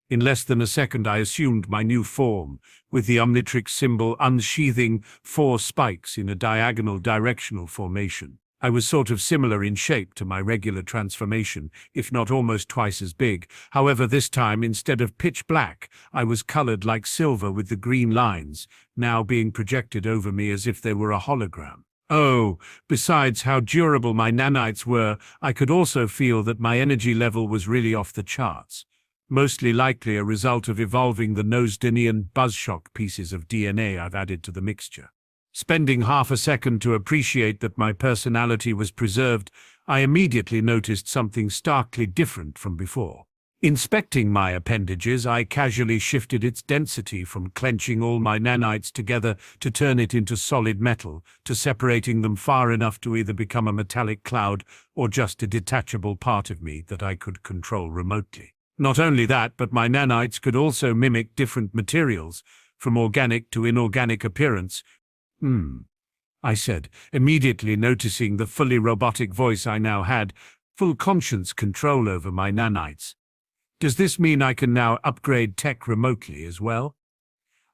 In less than a second I assumed my new form, with the Omnitrix symbol unsheathing 4 spikes in a diagonal directional formation. I was sort of similar in shape to my regular transformation, if not almost twice as big. However, this time, instead of pitch black, I was colored like silver with the green lines, now being projected over me as if they were a hologram. Oh, besides how durable my nanites were, I could also feel that my energy level was really off the charts. Mostly likely a result of evolving the Nosdinian buzzshock pieces of DNA I've added to the mixture. Spending half a second to appreciate that my personality was preserved, I immediately noticed something starkly different from before. Inspecting my appendages, I casually shifted its density from clenching all my nanites together to turn it into solid metal, to separating them far enough to either become a metallic cloud or just a detachable part of me that I could control remotely. Not only that, but my nanites could also mimic different materials, from organic to inorganic appearance. I said, immediately noticing the fully robotic voice I now had, full conscience control over my nanites. Does this mean I can now upgrade tech remotely as well?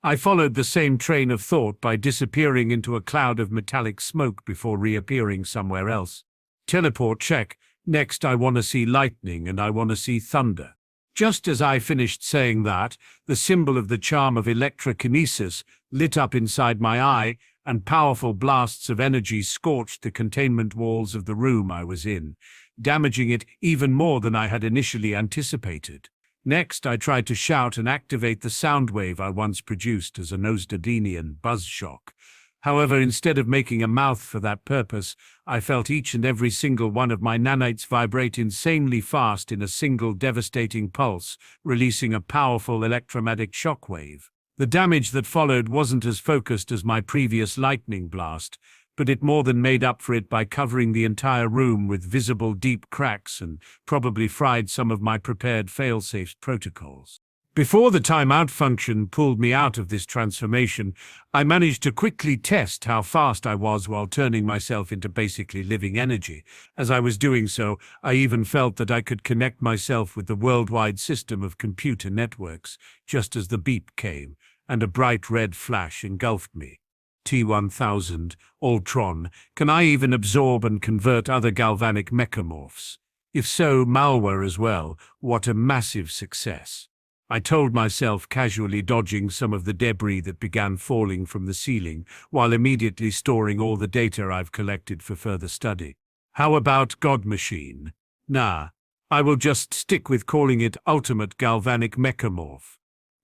I followed the same train of thought by disappearing into a cloud of metallic smoke before reappearing somewhere else. Teleport check. Next I want to see lightning and I want to see thunder. Just as I finished saying that, the symbol of the charm of electrokinesis lit up inside my eye, and powerful blasts of energy scorched the containment walls of the room I was in, damaging it even more than I had initially anticipated. Next, I tried to shout and activate the sound wave I once produced as a Nosdinian buzzshock. However, instead of making a mouth for that purpose, I felt each and every single one of my nanites vibrate insanely fast in a single devastating pulse, releasing a powerful electromagnetic shockwave. The damage that followed wasn't as focused as my previous lightning blast, but it more than made up for it by covering the entire room with visible deep cracks and probably fried some of my prepared fail-safe protocols. Before the timeout function pulled me out of this transformation, I managed to quickly test how fast I was while turning myself into basically living energy. As I was doing so, I even felt that I could connect myself with the worldwide system of computer networks, just as the beep came, and a bright red flash engulfed me. T-1000, Ultron, can I even absorb and convert other galvanic mechamorphs? If so, malware as well. What a massive success. I told myself, casually dodging some of the debris that began falling from the ceiling, while immediately storing all the data I've collected for further study. How about God Machine? Nah, I will just stick with calling it Ultimate Galvanic Mechamorph.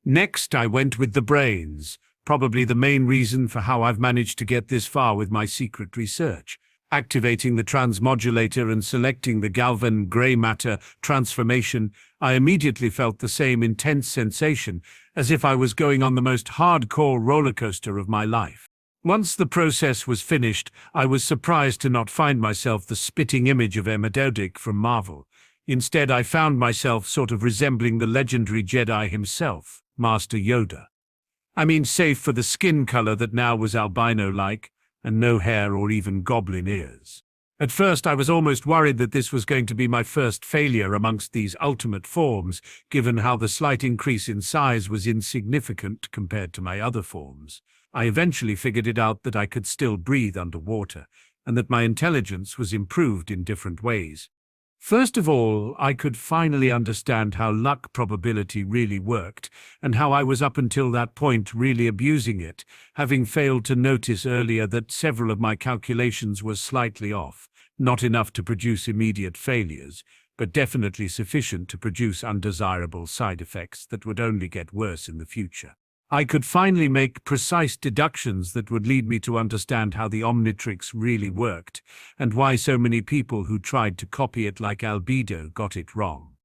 Next, I went with the brains, probably the main reason for how I've managed to get this far with my secret research. Activating the transmodulator and selecting the Galvan grey matter transformation, I immediately felt the same intense sensation, as if I was going on the most hardcore roller coaster of my life. Once the process was finished, I was surprised to not find myself the spitting image of Emmerdodic from Marvel. Instead, I found myself sort of resembling the legendary Jedi himself, Master Yoda. I mean, save for the skin color that now was albino-like, and no hair or even goblin ears. At first, I was almost worried that this was going to be my first failure amongst these ultimate forms, given how the slight increase in size was insignificant compared to my other forms. I eventually figured it out that I could still breathe underwater, and that my intelligence was improved in different ways. First of all, I could finally understand how luck probability really worked, and how I was up until that point really abusing it, having failed to notice earlier that several of my calculations were slightly off, not enough to produce immediate failures, but definitely sufficient to produce undesirable side effects that would only get worse in the future. I could finally make precise deductions that would lead me to understand how the Omnitrix really worked, and why so many people who tried to copy it like Albedo got it wrong.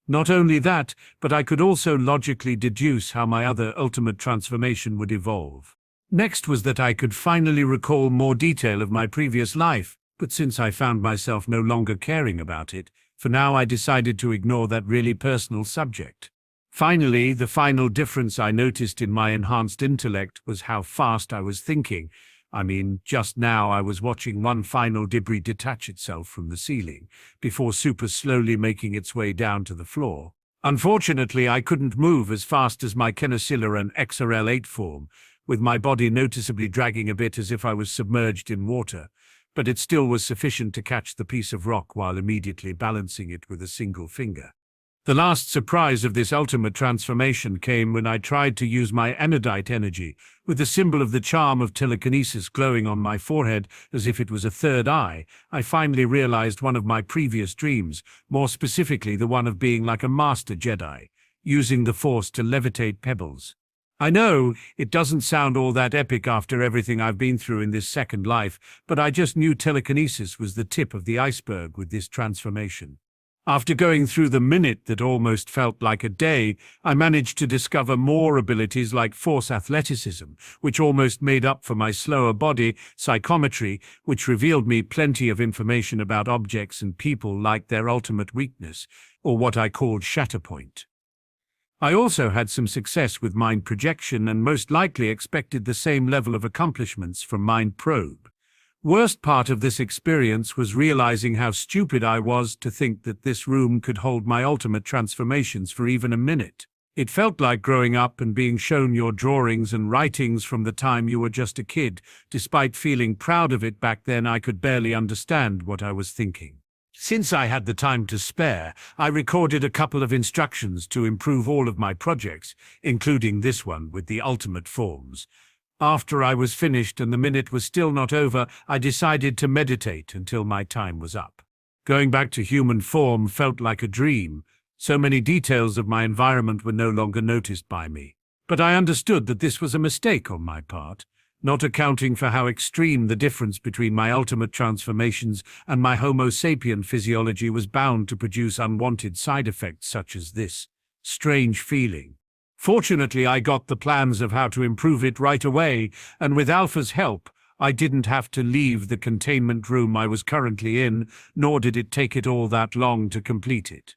Not only that, but I could also logically deduce how my other ultimate transformation would evolve. Next was that I could finally recall more detail of my previous life, but since I found myself no longer caring about it, for now I decided to ignore that really personal subject. Finally, the final difference I noticed in my enhanced intellect was how fast I was thinking. I mean, just now I was watching one final debris detach itself from the ceiling, before super slowly making its way down to the floor. Unfortunately, I couldn't move as fast as my Kenosilla and XRL8 form, with my body noticeably dragging a bit as if I was submerged in water, but it still was sufficient to catch the piece of rock while immediately balancing it with a single finger. The last surprise of this ultimate transformation came when I tried to use my anodite energy, with the symbol of the charm of telekinesis glowing on my forehead as if it was a third eye. I finally realized one of my previous dreams, more specifically the one of being like a master Jedi, using the Force to levitate pebbles. I know it doesn't sound all that epic after everything I've been through in this second life, but I just knew telekinesis was the tip of the iceberg with this transformation. After going through the minute that almost felt like a day, I managed to discover more abilities like Force athleticism, which almost made up for my slower body, psychometry, which revealed me plenty of information about objects and people like their ultimate weakness, or what I called Shatterpoint. I also had some success with Mind Projection and most likely expected the same level of accomplishments from Mind Probe. Worst part of this experience was realizing how stupid I was to think that this room could hold my ultimate transformations for even a minute. It felt like growing up and being shown your drawings and writings from the time you were just a kid. Despite feeling proud of it back then, I could barely understand what I was thinking. Since I had the time to spare, I recorded a couple of instructions to improve all of my projects, including this one with the ultimate forms. After I was finished and the minute was still not over, I decided to meditate until my time was up. Going back to human form felt like a dream. So many details of my environment were no longer noticed by me. But I understood that this was a mistake on my part, not accounting for how extreme the difference between my ultimate transformations and my Homo sapien physiology was bound to produce unwanted side effects such as this strange feeling. Fortunately, I got the plans of how to improve it right away, and with Alpha's help, I didn't have to leave the containment room I was currently in, nor did it take it all that long to complete it.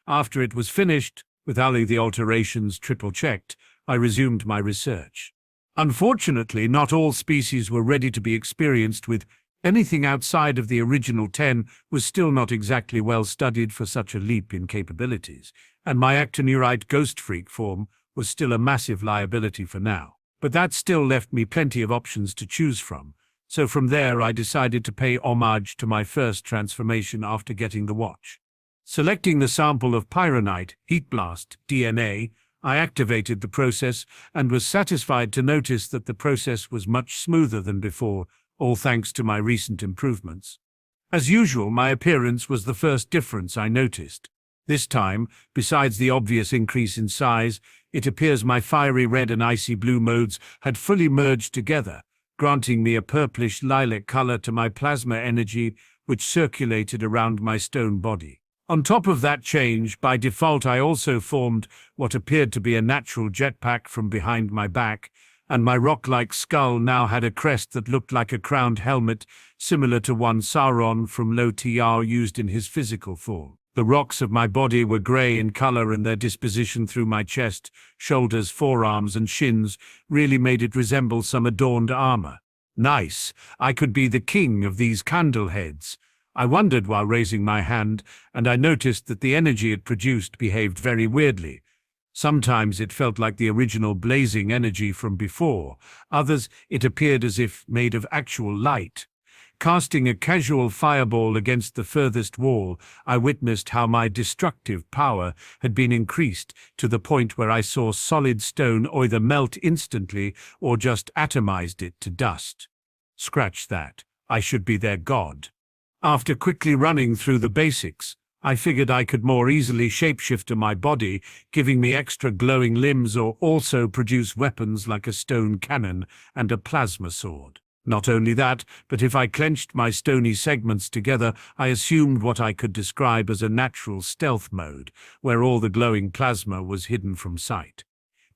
After it was finished, with only the alterations triple-checked, I resumed my research. Unfortunately, not all species were ready to be experienced with. Anything outside of the original 10 was still not exactly well studied for such a leap in capabilities, and my actineurite ghost freak form was still a massive liability for now. But that still left me plenty of options to choose from, so from there I decided to pay homage to my first transformation after getting the watch. Selecting the sample of pyronite, heat blast, DNA, I activated the process and was satisfied to notice that the process was much smoother than before, all thanks to my recent improvements. As usual, my appearance was the first difference I noticed. This time, besides the obvious increase in size, it appears my fiery red and icy blue modes had fully merged together, granting me a purplish lilac color to my plasma energy, which circulated around my stone body. On top of that change, by default I also formed what appeared to be a natural jetpack from behind my back, and my rock-like skull now had a crest that looked like a crowned helmet, similar to one Sauron from Lo TR used in his physical form. The rocks of my body were grey in color, and their disposition through my chest, shoulders, forearms, and shins really made it resemble some adorned armor. Nice, I could be the king of these candleheads. I wondered while raising my hand, and I noticed that the energy it produced behaved very weirdly. Sometimes it felt like the original blazing energy from before. Others, it appeared as if made of actual light. Casting a casual fireball against the furthest wall, I witnessed how my destructive power had been increased to the point where I saw solid stone either melt instantly or just atomized it to dust. Scratch that. I should be their god. After quickly running through the basics, I figured I could more easily shapeshift my body, giving me extra glowing limbs, or also produce weapons like a stone cannon and a plasma sword. Not only that, but if I clenched my stony segments together, I assumed what I could describe as a natural stealth mode, where all the glowing plasma was hidden from sight.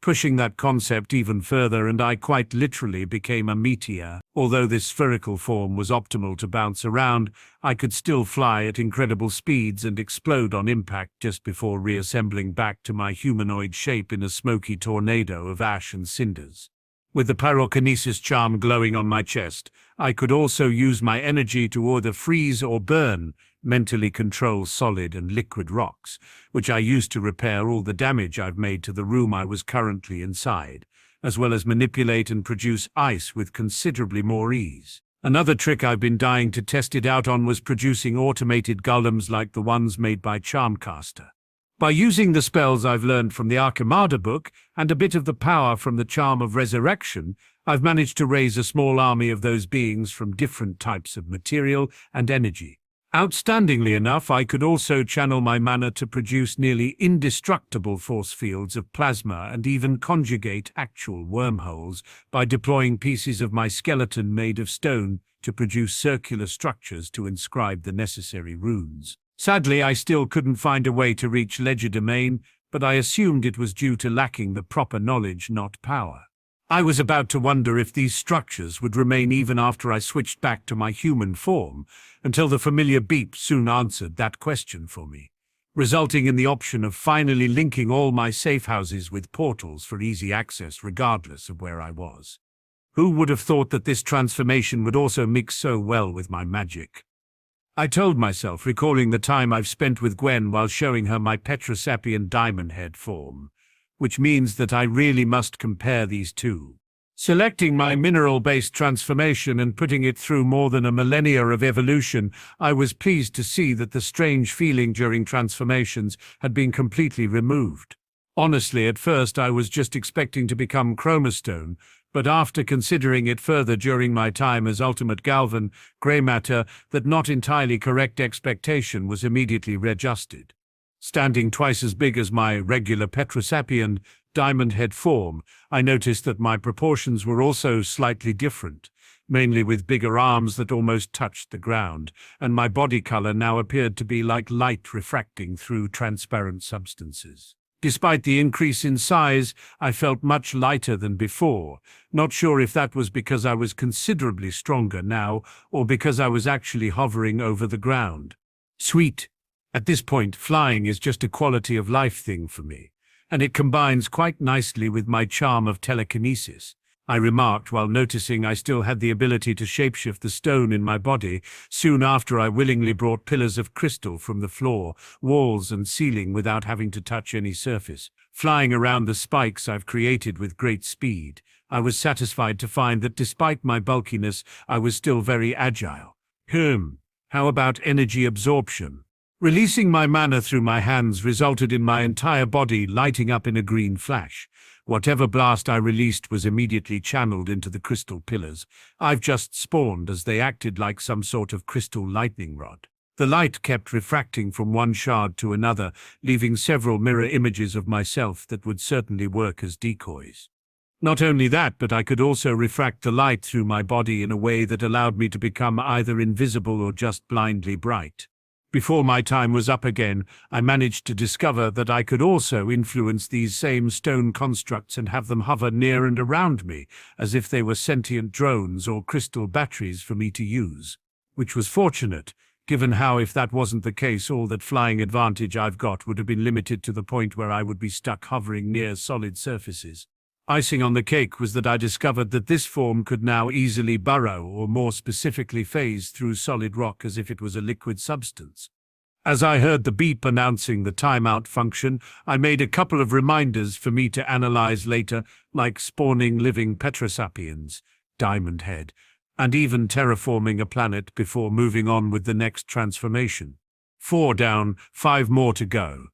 Pushing that concept even further, and I quite literally became a meteor. Although this spherical form was optimal to bounce around, I could still fly at incredible speeds and explode on impact just before reassembling back to my humanoid shape in a smoky tornado of ash and cinders. With the pyrokinesis charm glowing on my chest, I could also use my energy to either freeze or burn, mentally control solid and liquid rocks, which I used to repair all the damage I've made to the room I was currently inside, as well as manipulate and produce ice with considerably more ease. Another trick I've been dying to test it out on was producing automated golems like the ones made by Charmcaster. By using the spells I've learned from the Archimada book and a bit of the power from the Charm of Resurrection, I've managed to raise a small army of those beings from different types of material and energy. Outstandingly enough, I could also channel my mana to produce nearly indestructible force fields of plasma and even conjugate actual wormholes by deploying pieces of my skeleton made of stone to produce circular structures to inscribe the necessary runes. Sadly, I still couldn't find a way to reach Legerdemain, but I assumed it was due to lacking the proper knowledge, not power. I was about to wonder if these structures would remain even after I switched back to my human form, until the familiar beep soon answered that question for me, resulting in the option of finally linking all my safe houses with portals for easy access regardless of where I was. Who would have thought that this transformation would also mix so well with my magic? I told myself, recalling the time I've spent with Gwen while showing her my Petrosapian diamond head form, which means that I really must compare these two. Selecting my mineral-based transformation and putting it through more than a millennia of evolution, I was pleased to see that the strange feeling during transformations had been completely removed. Honestly, at first I was just expecting to become chromastone, but after considering it further during my time as Ultimate Galvan, grey matter, that not entirely correct expectation was immediately readjusted. Standing twice as big as my regular Petrosapian diamond head form, I noticed that my proportions were also slightly different, mainly with bigger arms that almost touched the ground, and my body color now appeared to be like light refracting through transparent substances. Despite the increase in size, I felt much lighter than before, not sure if that was because I was considerably stronger now or because I was actually hovering over the ground. Sweet. At this point, flying is just a quality of life thing for me, and it combines quite nicely with my charm of telekinesis, I remarked while noticing I still had the ability to shapeshift the stone in my body soon after I willingly brought pillars of crystal from the floor, walls and ceiling without having to touch any surface. Flying around the spikes I've created with great speed, I was satisfied to find that despite my bulkiness, I was still very agile. How about energy absorption? Releasing my mana through my hands resulted in my entire body lighting up in a green flash. Whatever blast I released was immediately channeled into the crystal pillars I've just spawned, as they acted like some sort of crystal lightning rod. The light kept refracting from one shard to another, leaving several mirror images of myself that would certainly work as decoys. Not only that, but I could also refract the light through my body in a way that allowed me to become either invisible or just blindly bright. Before my time was up again, I managed to discover that I could also influence these same stone constructs and have them hover near and around me, as if they were sentient drones or crystal batteries for me to use. Which was fortunate, given how, if that wasn't the case, all that flying advantage I've got would have been limited to the point where I would be stuck hovering near solid surfaces. Icing on the cake was that I discovered that this form could now easily burrow, or more specifically phase, through solid rock as if it was a liquid substance. As I heard the beep announcing the timeout function, I made a couple of reminders for me to analyze later, like spawning living Petrosapians, Diamond Head, and even terraforming a planet before moving on with the next transformation. 4 down, 5 more to go,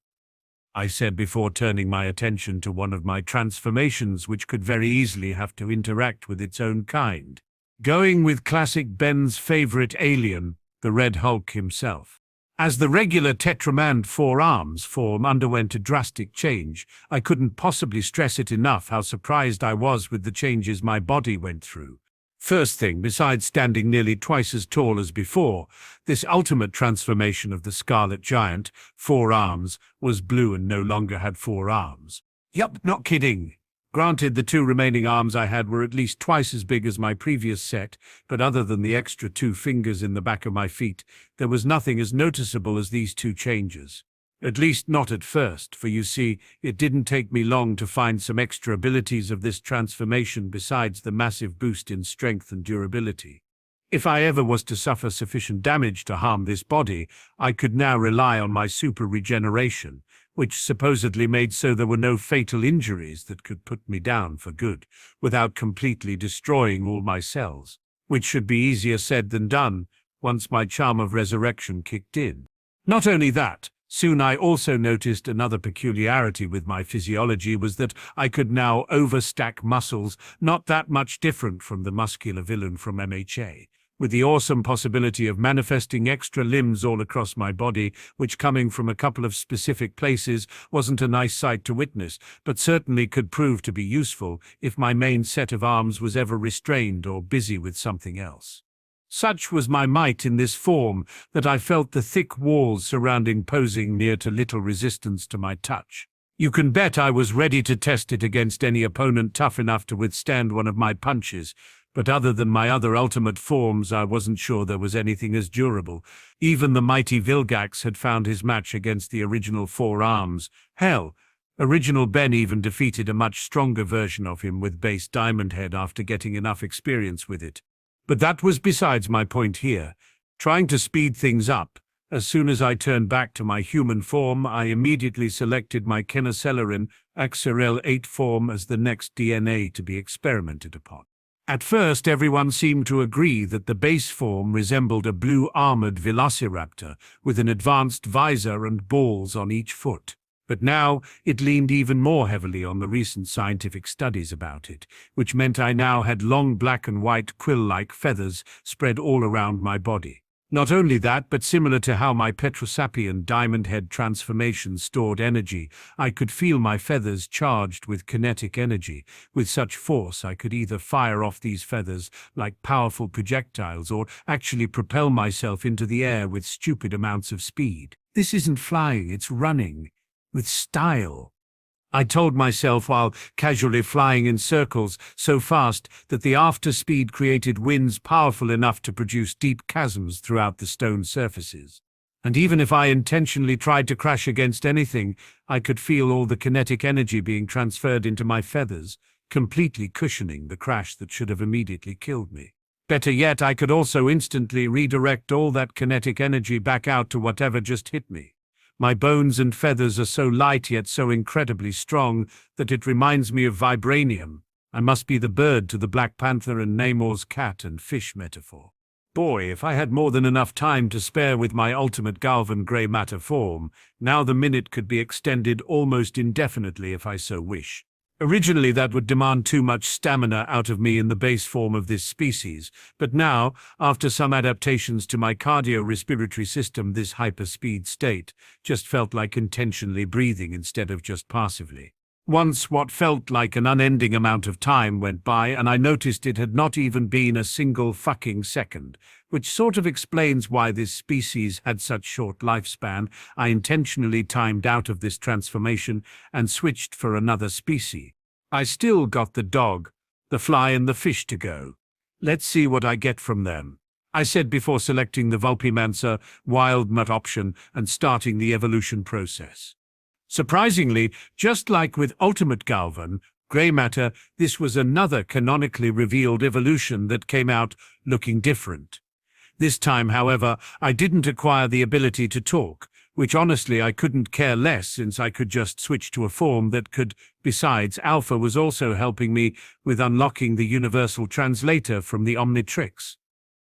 I said before turning my attention to one of my transformations which could very easily have to interact with its own kind. Going with classic Ben's favorite alien, the Red Hulk himself. As the regular tetramand four-arms form underwent a drastic change, I couldn't possibly stress it enough how surprised I was with the changes my body went through. First thing, besides standing nearly twice as tall as before, this ultimate transformation of the Scarlet Giant, four arms, was blue and no longer had four arms. Yup, not kidding. Granted, the two remaining arms I had were at least twice as big as my previous set, but other than the extra two fingers in the back of my feet, there was nothing as noticeable as these two changes. At least not at first, for you see, it didn't take me long to find some extra abilities of this transformation besides the massive boost in strength and durability. If I ever was to suffer sufficient damage to harm this body, I could now rely on my super regeneration, which supposedly made so there were no fatal injuries that could put me down for good, without completely destroying all my cells, which should be easier said than done once my charm of resurrection kicked in. Not only that, soon I also noticed another peculiarity with my physiology was that I could now overstack muscles not that much different from the muscular villain from MHA, with the awesome possibility of manifesting extra limbs all across my body, which coming from a couple of specific places wasn't a nice sight to witness, but certainly could prove to be useful if my main set of arms was ever restrained or busy with something else. Such was my might in this form that I felt the thick walls surrounding posing near to little resistance to my touch. You can bet I was ready to test it against any opponent tough enough to withstand one of my punches, but other than my other ultimate forms, I wasn't sure there was anything as durable. Even the mighty Vilgax had found his match against the original four arms. Hell, original Ben even defeated a much stronger version of him with base Diamond Head after getting enough experience with it. But that was besides my point here. Trying to speed things up, as soon as I turned back to my human form, I immediately selected my Kenocelerin Axarel 8 form as the next DNA to be experimented upon. At first, everyone seemed to agree that the base form resembled a blue-armored velociraptor with an advanced visor and balls on each foot. But now it leaned even more heavily on the recent scientific studies about it, which meant I now had long black and white quill-like feathers spread all around my body. Not only that, but similar to how my Petrosapian Diamond Head transformation stored energy, I could feel my feathers charged with kinetic energy. With such force, I could either fire off these feathers like powerful projectiles or actually propel myself into the air with stupid amounts of speed. This isn't flying, it's running. With style, I told myself while casually flying in circles so fast that the after speed created winds powerful enough to produce deep chasms throughout the stone surfaces. And even if I intentionally tried to crash against anything, I could feel all the kinetic energy being transferred into my feathers, completely cushioning the crash that should have immediately killed me. Better yet, I could also instantly redirect all that kinetic energy back out to whatever just hit me. My bones and feathers are so light yet so incredibly strong that it reminds me of vibranium. I must be the bird to the Black Panther and Namor's cat and fish metaphor. Boy, if I had more than enough time to spare with my ultimate Galvan grey matter form, now the minute could be extended almost indefinitely if I so wish. Originally, that would demand too much stamina out of me in the base form of this species, but now, after some adaptations to my cardio-respiratory system, this hyperspeed state just felt like intentionally breathing instead of just passively. Once what felt like an unending amount of time went by, and I noticed it had not even been a single fucking second, which sort of explains why this species had such short lifespan. I intentionally timed out of this transformation and switched for another species. I still got the dog, the fly and the fish to go. Let's see what I get from them, I said before selecting the Vulpimancer Wild Mutt option and starting the evolution process. Surprisingly, just like with Ultimate Galvan, Grey Matter, this was another canonically revealed evolution that came out looking different. This time, however, I didn't acquire the ability to talk, which honestly I couldn't care less since I could just switch to a form that could. Besides, Alpha was also helping me with unlocking the universal translator from the Omnitrix.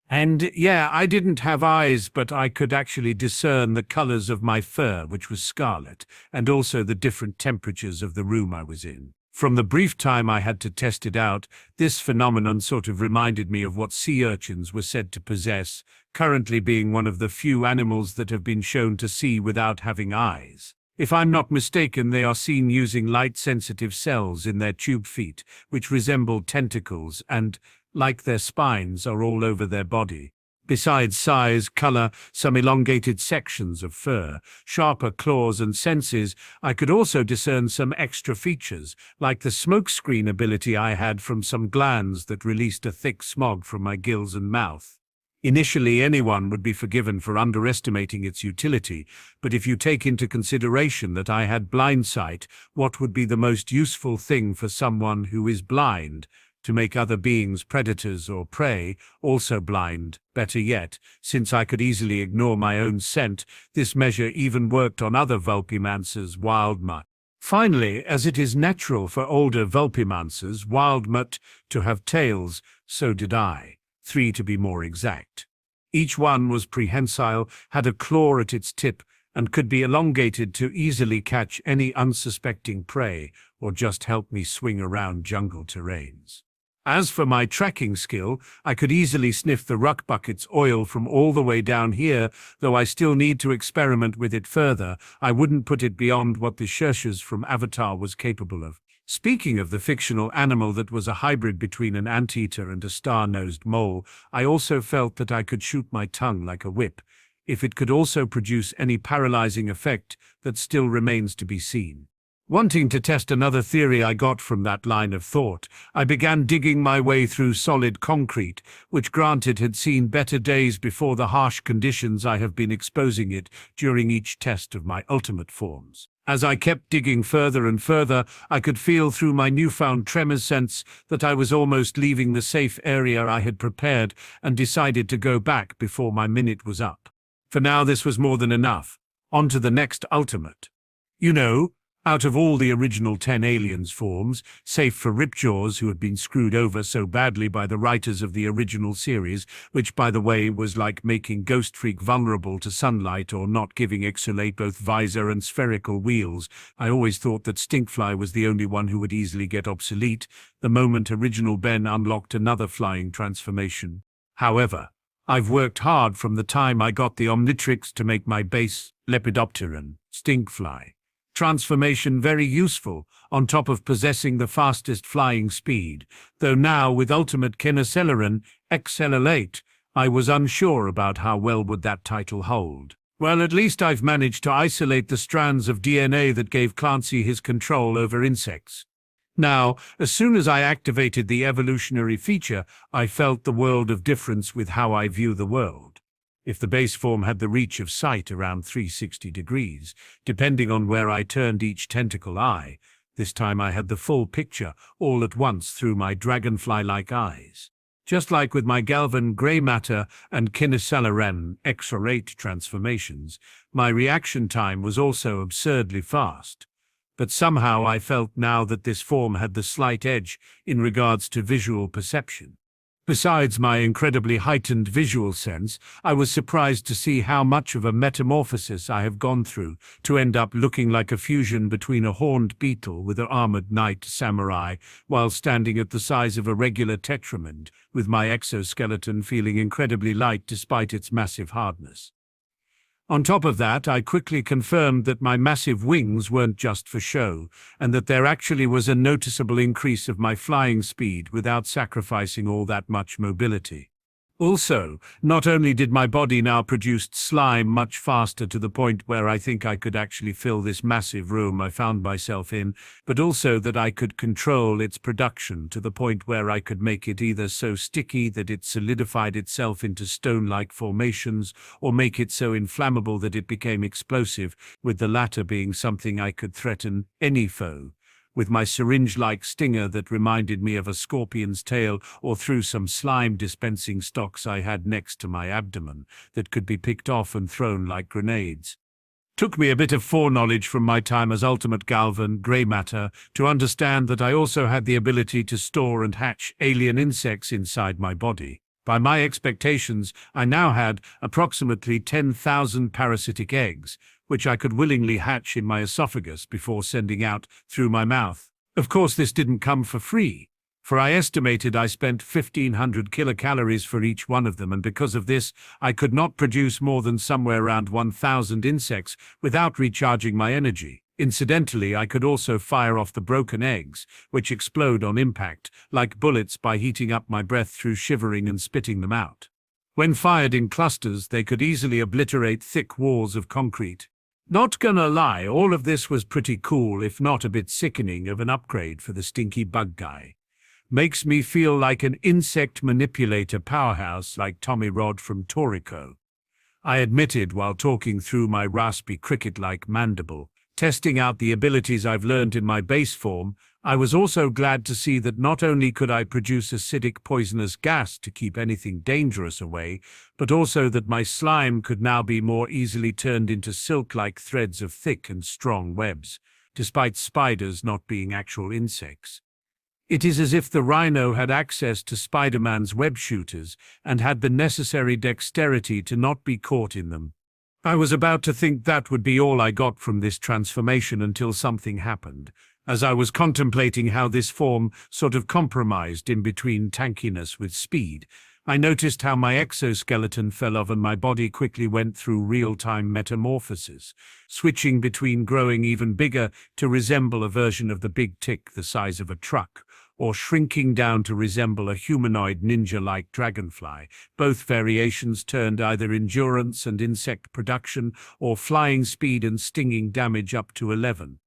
And yeah, I didn't have eyes, but I could actually discern the colors of my fur, which was scarlet, and also the different temperatures of the room I was in. From the brief time I had to test it out, this phenomenon sort of reminded me of what sea urchins were said to possess, currently being one of the few animals that have been shown to see without having eyes. If I'm not mistaken, they are seen using light-sensitive cells in their tube feet, which resemble tentacles and, like their spines, are all over their body. Besides size, color, some elongated sections of fur, sharper claws and senses, I could also discern some extra features, like the smokescreen ability I had from some glands that released a thick smog from my gills and mouth. Initially, anyone would be forgiven for underestimating its utility, but if you take into consideration that I had blind sight, what would be the most useful thing for someone who is blind? To make other beings predators or prey, also blind. Better yet, since I could easily ignore my own scent, this measure even worked on other Vulpimancer's wild mutt. Finally, as it is natural for older Vulpimancer's wild mutt to have tails, so did I, 3 to be more exact. Each one was prehensile, had a claw at its tip, and could be elongated to easily catch any unsuspecting prey or just help me swing around jungle terrains. As for my tracking skill, I could easily sniff the ruck bucket's oil from all the way down here, though I still need to experiment with it further. I wouldn't put it beyond what the Shurshas from Avatar was capable of. Speaking of the fictional animal that was a hybrid between an anteater and a star-nosed mole, I also felt that I could shoot my tongue like a whip, if it could also produce any paralyzing effect that still remains to be seen. Wanting to test another theory I got from that line of thought, I began digging my way through solid concrete, which granted had seen better days before the harsh conditions I have been exposing it during each test of my ultimate forms. As I kept digging further and further, I could feel through my newfound tremor sense that I was almost leaving the safe area I had prepared and decided to go back before my minute was up. For now, this was more than enough. On to the next ultimate. You know, out of all the original 10 aliens forms, save for Ripjaws, who had been screwed over so badly by the writers of the original series, which by the way was like making Ghost Freak vulnerable to sunlight or not giving Ixolate both visor and spherical wheels, I always thought that Stinkfly was the only one who would easily get obsolete the moment original Ben unlocked another flying transformation. However, I've worked hard from the time I got the Omnitrix to make my base Lepidopteran, Stinkfly transformation very useful, on top of possessing the fastest flying speed, though now with ultimate Kinoceleran, Excelolate, I was unsure about how well would that title hold. Well, at least I've managed to isolate the strands of DNA that gave Clancy his control over insects. Now, as soon as I activated the evolutionary feature, I felt the world of difference with how I view the world. If the base form had the reach of sight around 360 degrees, depending on where I turned each tentacle eye, this time I had the full picture all at once through my dragonfly-like eyes. Just like with my Galvan grey matter and Kinoceleran X-rate transformations, my reaction time was also absurdly fast. But somehow I felt now that this form had the slight edge in regards to visual perception. Besides my incredibly heightened visual sense, I was surprised to see how much of a metamorphosis I have gone through to end up looking like a fusion between a horned beetle with an armored knight samurai, while standing at the size of a regular tetramond, with my exoskeleton feeling incredibly light despite its massive hardness. On top of that, I quickly confirmed that my massive wings weren't just for show, and that there actually was a noticeable increase of my flying speed without sacrificing all that much mobility. Also, not only did my body now produce slime much faster to the point where I think I could actually fill this massive room I found myself in, but also that I could control its production to the point where I could make it either so sticky that it solidified itself into stone-like formations, or make it so inflammable that it became explosive, with the latter being something I could threaten any foe with my syringe-like stinger that reminded me of a scorpion's tail, or through some slime-dispensing stocks I had next to my abdomen that could be picked off and thrown like grenades. Took me a bit of foreknowledge from my time as Ultimate Galvan Grey Matter to understand that I also had the ability to store and hatch alien insects inside my body. By my expectations, I now had approximately 10,000 parasitic eggs, which I could willingly hatch in my esophagus before sending out through my mouth. Of course, this didn't come for free, for I estimated I spent 1,500 kilocalories for each one of them, and because of this, I could not produce more than somewhere around 1,000 insects without recharging my energy. Incidentally, I could also fire off the broken eggs, which explode on impact, like bullets, by heating up my breath through shivering and spitting them out. When fired in clusters, they could easily obliterate thick walls of concrete. Not gonna lie, all of this was pretty cool, if not a bit sickening of an upgrade for the stinky bug guy. Makes me feel like an insect manipulator powerhouse like Tommy Rod from Toriko. I admitted while talking through my raspy cricket-like mandible, testing out the abilities I've learned in my base form. I was also glad to see that not only could I produce acidic poisonous gas to keep anything dangerous away, but also that my slime could now be more easily turned into silk-like threads of thick and strong webs, despite spiders not being actual insects. It is as if the rhino had access to Spider-Man's web shooters and had the necessary dexterity to not be caught in them. I was about to think that would be all I got from this transformation until something happened. As I was contemplating how this form sort of compromised in between tankiness with speed, I noticed how my exoskeleton fell off and my body quickly went through real-time metamorphosis, switching between growing even bigger to resemble a version of the big tick the size of a truck, or shrinking down to resemble a humanoid ninja-like dragonfly. Both variations turned either endurance and insect production, or flying speed and stinging damage up to 11.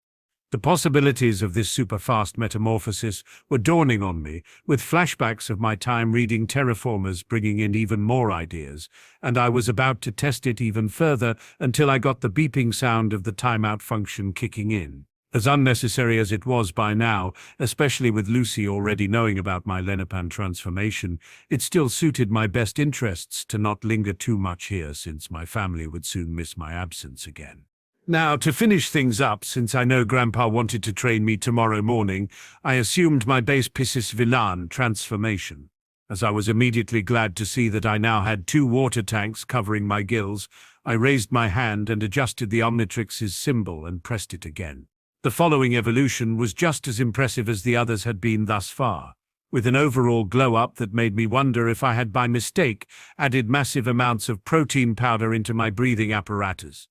The possibilities of this super-fast metamorphosis were dawning on me, with flashbacks of my time reading Terraformers bringing in even more ideas, and I was about to test it even further until I got the beeping sound of the timeout function kicking in. As unnecessary as it was by now, especially with Lucy already knowing about my Lenipan transformation, it still suited my best interests to not linger too much here, since my family would soon miss my absence again. Now, to finish things up, since I know Grandpa wanted to train me tomorrow morning, I assumed my base Piscis Villan transformation. As I was immediately glad to see that I now had 2 water tanks covering my gills, I raised my hand and adjusted the Omnitrix's symbol and pressed it again. The following evolution was just as impressive as the others had been thus far, with an overall glow-up that made me wonder if I had by mistake added massive amounts of protein powder into my breathing apparatus.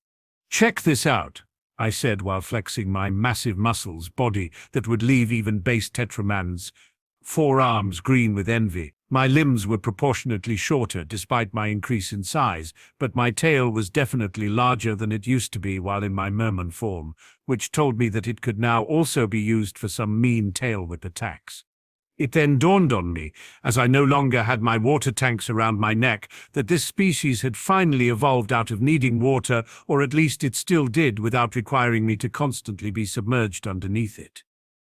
"Check this out," I said while flexing my massive muscles body that would leave even base Tetraman's forearms green with envy. My limbs were proportionately shorter despite my increase in size, but my tail was definitely larger than it used to be while in my merman form, which told me that it could now also be used for some mean tail whip attacks. It then dawned on me, as I no longer had my water tanks around my neck, that this species had finally evolved out of needing water, or at least it still did, without requiring me to constantly be submerged underneath it.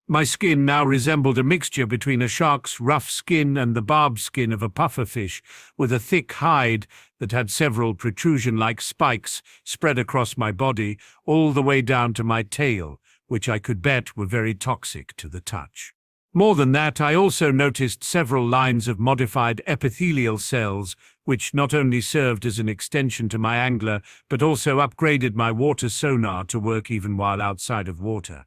My skin now resembled a mixture between a shark's rough skin and the barbed skin of a pufferfish, with a thick hide that had several protrusion-like spikes spread across my body, all the way down to my tail, which I could bet were very toxic to the touch. More than that, I also noticed several lines of modified epithelial cells, which not only served as an extension to my angler, but also upgraded my water sonar to work even while outside of water.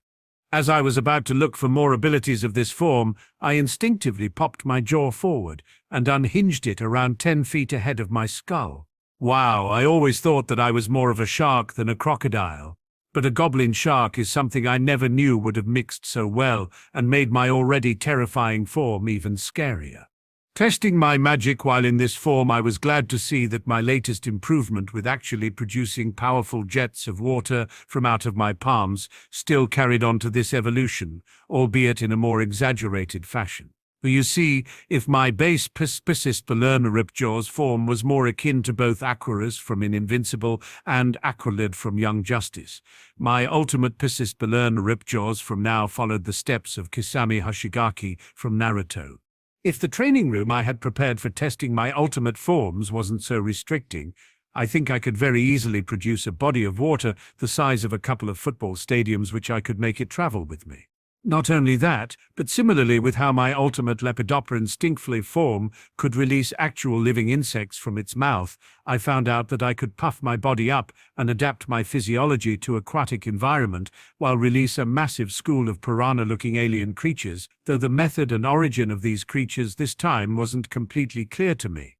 As I was about to look for more abilities of this form, I instinctively popped my jaw forward and unhinged it around 10 feet ahead of my skull. Wow, I always thought that I was more of a shark than a crocodile. But a goblin shark is something I never knew would have mixed so well and made my already terrifying form even scarier. Testing my magic while in this form, I was glad to see that my latest improvement with actually producing powerful jets of water from out of my palms still carried on to this evolution, albeit in a more exaggerated fashion. For you see, if my base Piscis Balerna Ripjaw's form was more akin to both Aquarus from Invincible and Aqualid from Young Justice, my ultimate Piscis Balerna Ripjaws from now followed the steps of Kisame Hoshigaki from Naruto. If the training room I had prepared for testing my ultimate forms wasn't so restricting, I think I could very easily produce a body of water the size of a couple of football stadiums, which I could make it travel with me. Not only that, but similarly with how my ultimate Lepidopteran stinkfly form could release actual living insects from its mouth, I found out that I could puff my body up and adapt my physiology to aquatic environment while release a massive school of piranha-looking alien creatures, though the method and origin of these creatures this time wasn't completely clear to me.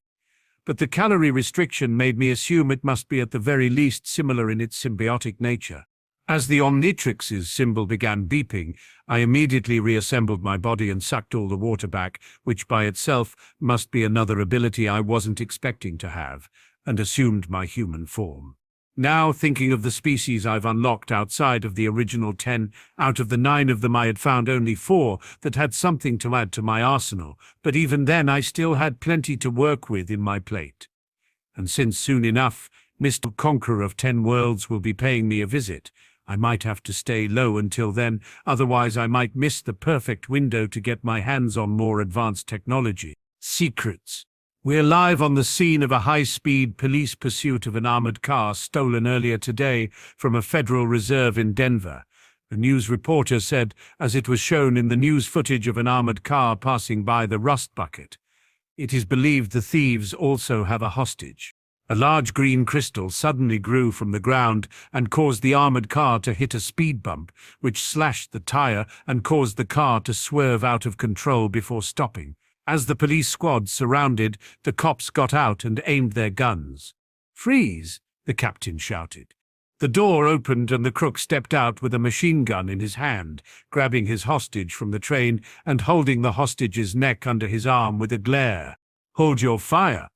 But the calorie restriction made me assume it must be at the very least similar in its symbiotic nature. As the Omnitrix's symbol began beeping, I immediately reassembled my body and sucked all the water back, which by itself must be another ability I wasn't expecting to have, and assumed my human form. Now, thinking of the species I've unlocked outside of the original 10, out of the 9 of them I had found only 4 that had something to add to my arsenal, but even then I still had plenty to work with in my plate. And since soon enough, Mr. Conqueror of 10 Worlds will be paying me a visit, I might have to stay low until then, otherwise I might miss the perfect window to get my hands on more advanced technology. Secrets. We're live on the scene of a high-speed police pursuit of an armored car stolen earlier today from a Federal Reserve in Denver. A news reporter said, as it was shown in the news footage of an armored car passing by the rust bucket. It is believed the thieves also have a hostage. A large green crystal suddenly grew from the ground and caused the armored car to hit a speed bump, which slashed the tire and caused the car to swerve out of control before stopping. As the police squad surrounded, the cops got out and aimed their guns. "Freeze!" the captain shouted. The door opened and the crook stepped out with a machine gun in his hand, grabbing his hostage from the train and holding the hostage's neck under his arm with a glare. "Hold your fire,"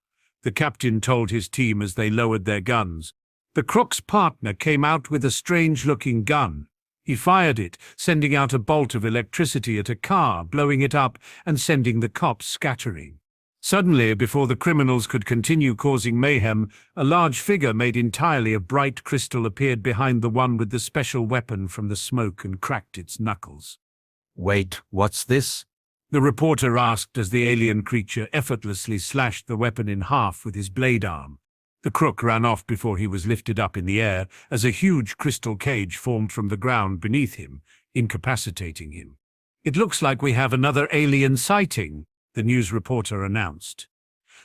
the captain told his team as they lowered their guns. The crook's partner came out with a strange-looking gun. He fired it, sending out a bolt of electricity at a car, blowing it up and sending the cops scattering. Suddenly, before the criminals could continue causing mayhem, a large figure made entirely of bright crystal appeared behind the one with the special weapon from the smoke and cracked its knuckles. Wait, what's this? The reporter asked as the alien creature effortlessly slashed the weapon in half with his blade arm. The crook ran off before he was lifted up in the air as a huge crystal cage formed from the ground beneath him, incapacitating him. "It looks like we have another alien sighting," the news reporter announced.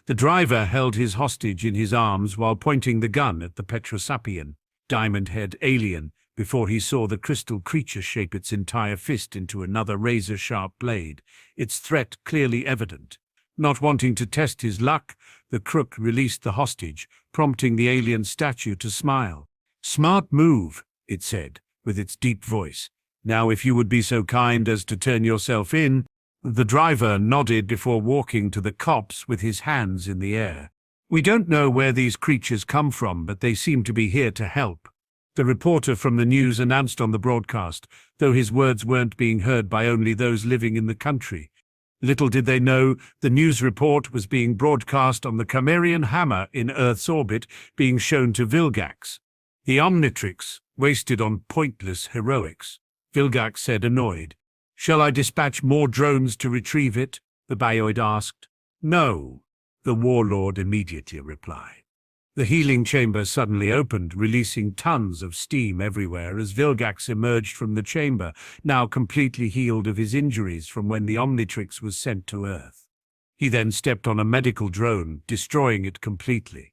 The driver held his hostage in his arms while pointing the gun at the Petrosapian, diamond-head alien, before he saw the crystal creature shape its entire fist into another razor-sharp blade, its threat clearly evident. Not wanting to test his luck, the crook released the hostage, prompting the alien statue to smile. "Smart move," it said, with its deep voice. "Now if you would be so kind as to turn yourself in." The driver nodded before walking to the cops with his hands in the air. "We don't know where these creatures come from, but they seem to be here to help," the reporter from the news announced on the broadcast, though his words weren't being heard by only those living in the country. Little did they know, the news report was being broadcast on the Cimmerian hammer in Earth's orbit, being shown to Vilgax. "The Omnitrix, wasted on pointless heroics," Vilgax said, annoyed. "Shall I dispatch more drones to retrieve it?" the bioid asked. "No," the warlord immediately replied. The healing chamber suddenly opened, releasing tons of steam everywhere as Vilgax emerged from the chamber, now completely healed of his injuries from when the Omnitrix was sent to Earth. He then stepped on a medical drone, destroying it completely.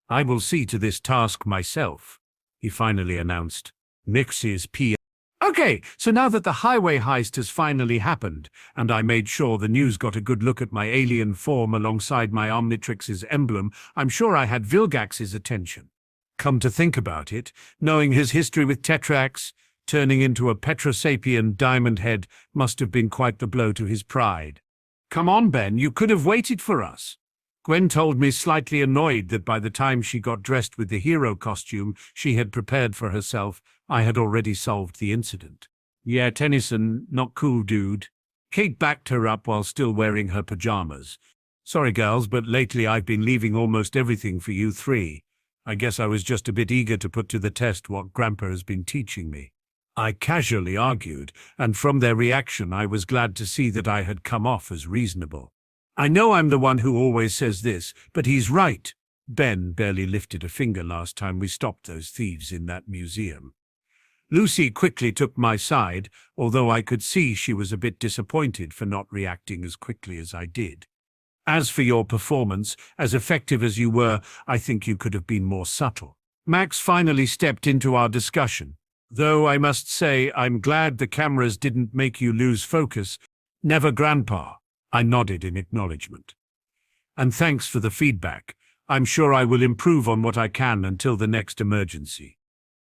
"I will see to this task myself," he finally announced. "Nix's P. Okay, so now that the highway heist has finally happened, and I made sure the news got a good look at my alien form alongside my Omnitrix's emblem, I'm sure I had Vilgax's attention. Come to think about it, knowing his history with Tetrax, turning into a Petrosapian diamond head must have been quite the blow to his pride. "Come on, Ben, you could have waited for us." Gwen told me, slightly annoyed that by the time she got dressed with the hero costume she had prepared for herself, I had already solved the incident. "Yeah, Tennyson, not cool, dude." Kate backed her up while still wearing her pajamas. "Sorry, girls, but lately I've been leaving almost everything for you three. I guess I was just a bit eager to put to the test what Grandpa has been teaching me." I casually argued, and from their reaction I was glad to see that I had come off as reasonable. "I know I'm the one who always says this, but he's right. Ben barely lifted a finger last time we stopped those thieves in that museum." Lucy quickly took my side, although I could see she was a bit disappointed for not reacting as quickly as I did. As for your performance, as effective as you were, I think you could have been more subtle. Max finally stepped into our discussion. Though I must say, I'm glad the cameras didn't make you lose focus. Never, Grandpa. I nodded in acknowledgement. And thanks for the feedback. I'm sure I will improve on what I can until the next emergency.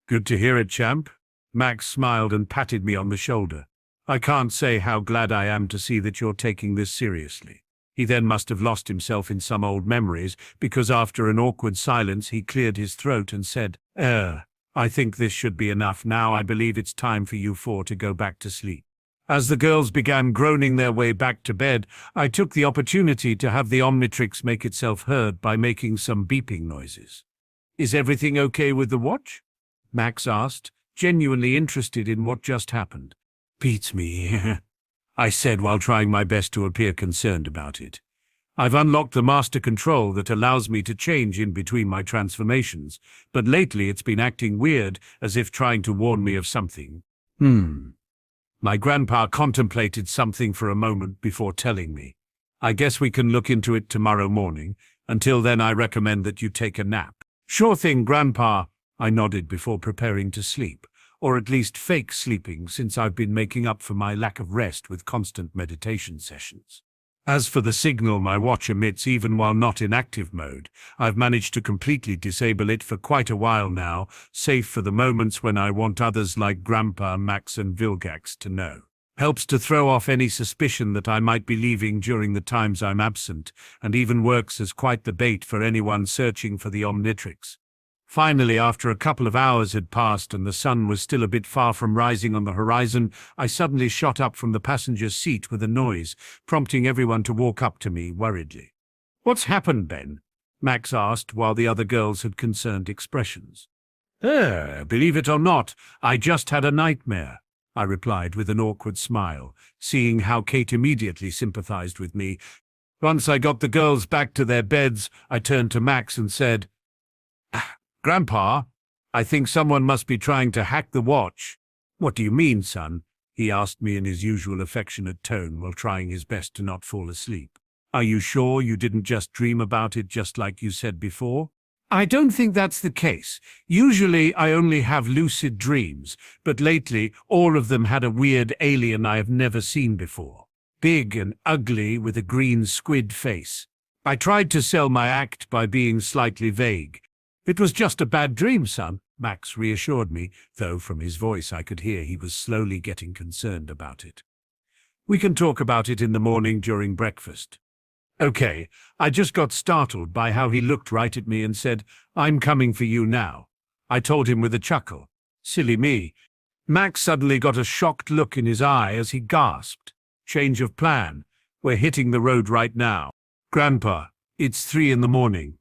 Good to hear it, champ. Max smiled and patted me on the shoulder. I can't say how glad I am to see that you're taking this seriously. He then must have lost himself in some old memories, because after an awkward silence he cleared his throat and said, I think this should be enough now. I believe it's time for you four to go back to sleep. As the girls began groaning their way back to bed, I took the opportunity to have the Omnitrix make itself heard by making some beeping noises. Is everything okay with the watch? Max asked, genuinely interested in what just happened. Beats me, I said while trying my best to appear concerned about it. I've unlocked the master control that allows me to change in between my transformations, but lately it's been acting weird, as if trying to warn me of something. My grandpa contemplated something for a moment before telling me. I guess we can look into it tomorrow morning. Until then, I recommend that you take a nap. Sure thing, Grandpa, I nodded before preparing to sleep, or at least fake sleeping, since I've been making up for my lack of rest with constant meditation sessions. As for the signal my watch emits even while not in active mode, I've managed to completely disable it for quite a while now, save for the moments when I want others like Grandpa, Max and Vilgax to know. Helps to throw off any suspicion that I might be leaving during the times I'm absent, and even works as quite the bait for anyone searching for the Omnitrix. Finally, after a couple of hours had passed and the sun was still a bit far from rising on the horizon, I suddenly shot up from the passenger's seat with a noise, prompting everyone to walk up to me worriedly. What's happened, Ben? Max asked, while the other girls had concerned expressions. Believe it or not, I just had a nightmare, I replied with an awkward smile, seeing how Kate immediately sympathized with me. Once I got the girls back to their beds, I turned to Max and said, Grandpa, I think someone must be trying to hack the watch. What do you mean, son? He asked me in his usual affectionate tone while trying his best to not fall asleep. Are you sure you didn't just dream about it just like you said before? I don't think that's the case. Usually I only have lucid dreams, but lately all of them had a weird alien I have never seen before. Big and ugly with a green squid face. I tried to sell my act by being slightly vague. It was just a bad dream, son, Max reassured me, though from his voice I could hear he was slowly getting concerned about it. We can talk about it in the morning during breakfast. Okay, I just got startled by how he looked right at me and said, I'm coming for you now. I told him with a chuckle. Silly me. Max suddenly got a shocked look in his eye as he gasped. Change of plan. We're hitting the road right now. Grandpa, it's 3 a.m.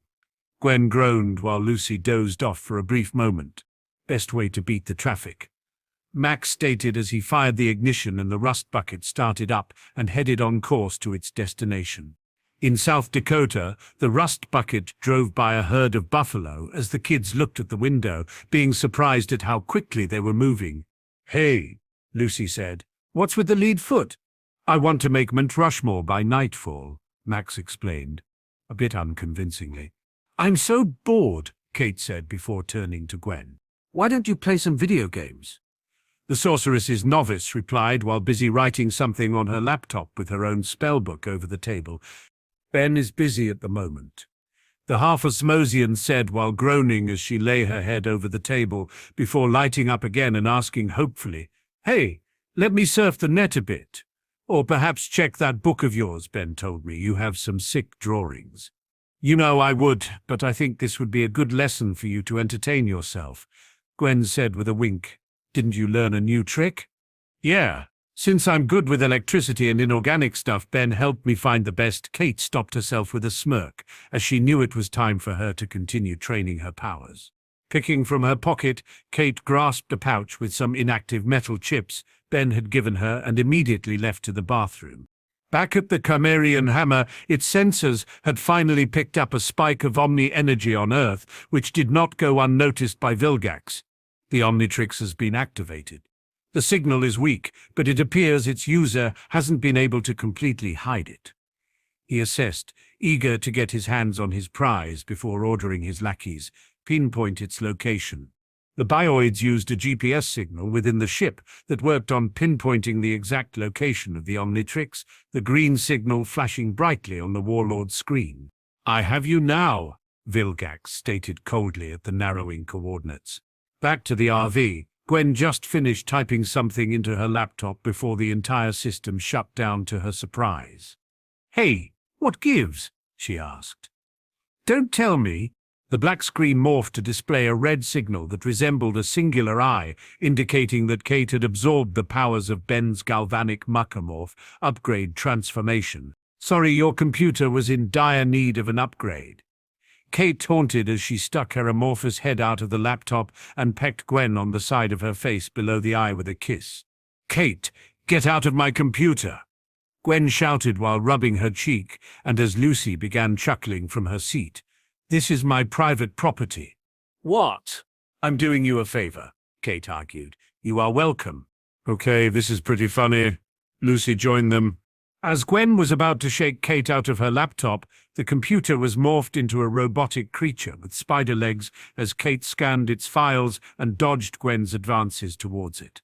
Gwen groaned while Lucy dozed off for a brief moment. Best way to beat the traffic. Max stated as he fired the ignition and the rust bucket started up and headed on course to its destination. In South Dakota, the rust bucket drove by a herd of buffalo as the kids looked at the window, being surprised at how quickly they were moving. Hey, Lucy said, what's with the lead foot? I want to make Mount Rushmore by nightfall, Max explained, a bit unconvincingly. I'm so bored, Kate said before turning to Gwen. Why don't you play some video games? The sorceress's novice replied while busy writing something on her laptop with her own spellbook over the table. Ben is busy at the moment, the half-Osmosian said while groaning as she lay her head over the table before lighting up again and asking hopefully, Hey, let me surf the net a bit. Or perhaps check that book of yours, Ben told me. You have some sick drawings. You know I would, but I think this would be a good lesson for you to entertain yourself, Gwen said with a wink. Didn't you learn a new trick? Yeah. Since I'm good with electricity and inorganic stuff, Ben helped me find the best. Kate stopped herself with a smirk, as she knew it was time for her to continue training her powers. Picking from her pocket, Kate grasped a pouch with some inactive metal chips Ben had given her and immediately left to the bathroom. Back at the Chimerian hammer, its sensors had finally picked up a spike of Omni energy on Earth, which did not go unnoticed by Vilgax. The Omnitrix has been activated. The signal is weak, but it appears its user hasn't been able to completely hide it. He assessed, eager to get his hands on his prize before ordering his lackeys pinpoint its location. The bioids used a GPS signal within the ship that worked on pinpointing the exact location of the Omnitrix, the green signal flashing brightly on the warlord's screen. "I have you now," Vilgax stated coldly at the narrowing coordinates. Back to the RV, Gwen just finished typing something into her laptop before the entire system shut down to her surprise. "Hey, what gives?" she asked. "Don't tell me." The black screen morphed to display a red signal that resembled a singular eye, indicating that Kate had absorbed the powers of Ben's galvanic muckamorph upgrade transformation. "Sorry, your computer was in dire need of an upgrade." Kate taunted as she stuck her amorphous head out of the laptop and pecked Gwen on the side of her face below the eye with a kiss. "Kate, get out of my computer!" Gwen shouted while rubbing her cheek, and as Lucy began chuckling from her seat. "This is my private property." "What?" "I'm doing you a favor," Kate argued. "You are welcome." "Okay, this is pretty funny." Lucy joined them. As Gwen was about to shake Kate out of her laptop, the computer was morphed into a robotic creature with spider legs as Kate scanned its files and dodged Gwen's advances towards it.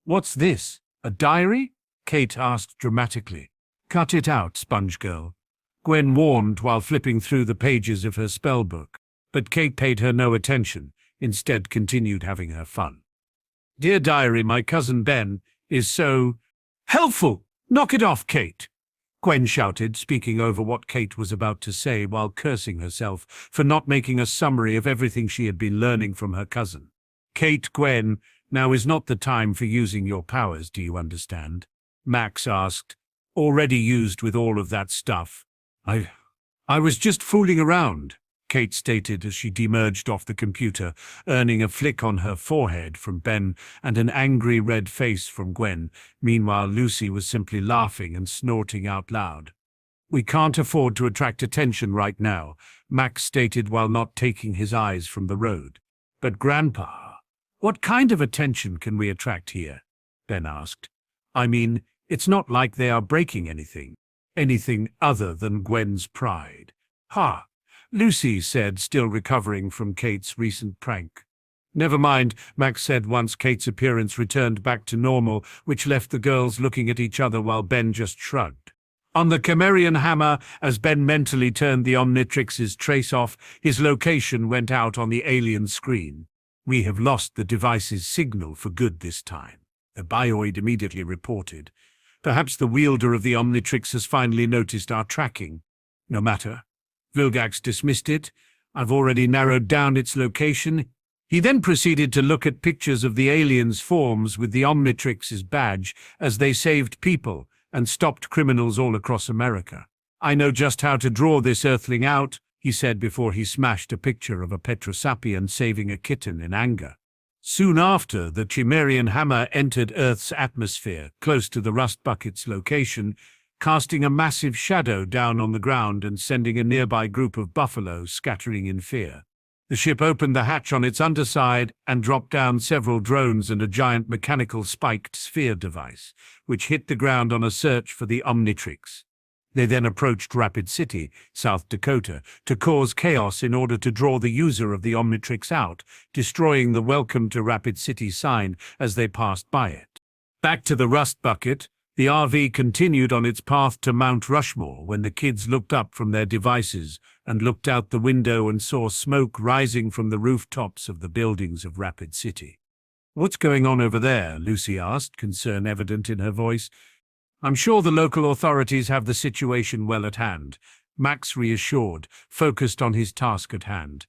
"What's this? A diary?" Kate asked dramatically. "Cut it out, Sponge Girl," Gwen warned while flipping through the pages of her spellbook. But Kate paid her no attention, instead continued having her fun. "Dear Diary, my cousin Ben is so helpful. Knock it off, Kate," Gwen shouted, speaking over what Kate was about to say while cursing herself for not making a summary of everything she had been learning from her cousin. "Kate, Gwen, now is not the time for using your powers, do you understand?" Max asked. "Already used with all of that stuff." I was just fooling around," Kate stated as she demerged off the computer, earning a flick on her forehead from Ben and an angry red face from Gwen. Meanwhile, Lucy was simply laughing and snorting out loud. "We can't afford to attract attention right now," Max stated while not taking his eyes from the road. "But Grandpa, what kind of attention can we attract here?" Ben asked. "I mean, it's not like they are breaking anything other than Gwen's pride." "Ha," Lucy said, still recovering from Kate's recent prank. "Never mind," Max said once Kate's appearance returned back to normal, which left the girls looking at each other while Ben just shrugged. On the Cimmerian hammer, as Ben mentally turned the Omnitrix's trace off, his location went out on the alien screen. "We have lost the device's signal for good this time," the bioid immediately reported. "Perhaps the wielder of the Omnitrix has finally noticed our tracking." "No matter." Vilgax dismissed it. "I've already narrowed down its location." He then proceeded to look at pictures of the aliens' forms with the Omnitrix's badge as they saved people and stopped criminals all across America. "I know just how to draw this earthling out," he said before he smashed a picture of a Petrosapian saving a kitten in anger. Soon after, the Cimmerian hammer entered Earth's atmosphere, close to the rust bucket's location, casting a massive shadow down on the ground and sending a nearby group of buffaloes scattering in fear. The ship opened the hatch on its underside and dropped down several drones and a giant mechanical spiked sphere device, which hit the ground on a search for the Omnitrix. They then approached Rapid City, South Dakota, to cause chaos in order to draw the user of the Omnitrix out, destroying the Welcome to Rapid City sign as they passed by it. Back to the rust bucket, the RV continued on its path to Mount Rushmore when the kids looked up from their devices and looked out the window and saw smoke rising from the rooftops of the buildings of Rapid City. "What's going on over there?" Lucy asked, concern evident in her voice. "I'm sure the local authorities have the situation well at hand," Max reassured, focused on his task at hand.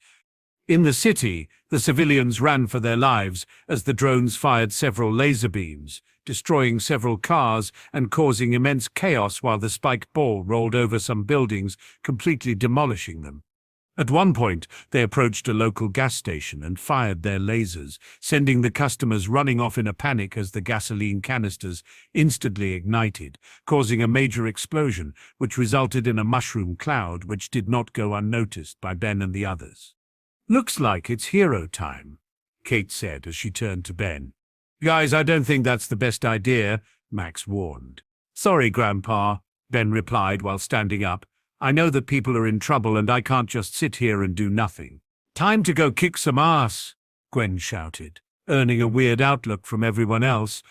In the city, the civilians ran for their lives as the drones fired several laser beams, destroying several cars and causing immense chaos while the spiked ball rolled over some buildings, completely demolishing them. At one point, they approached a local gas station and fired their lasers, sending the customers running off in a panic as the gasoline canisters instantly ignited, causing a major explosion, which resulted in a mushroom cloud which did not go unnoticed by Ben and the others. "Looks like it's hero time," Kate said as she turned to Ben. Guys, I don't think that's the best idea, Max warned. Sorry, Grandpa, Ben replied while standing up. I know that people are in trouble and I can't just sit here and do nothing. Time to go kick some ass, Gwen shouted, earning a weird outlook from everyone else.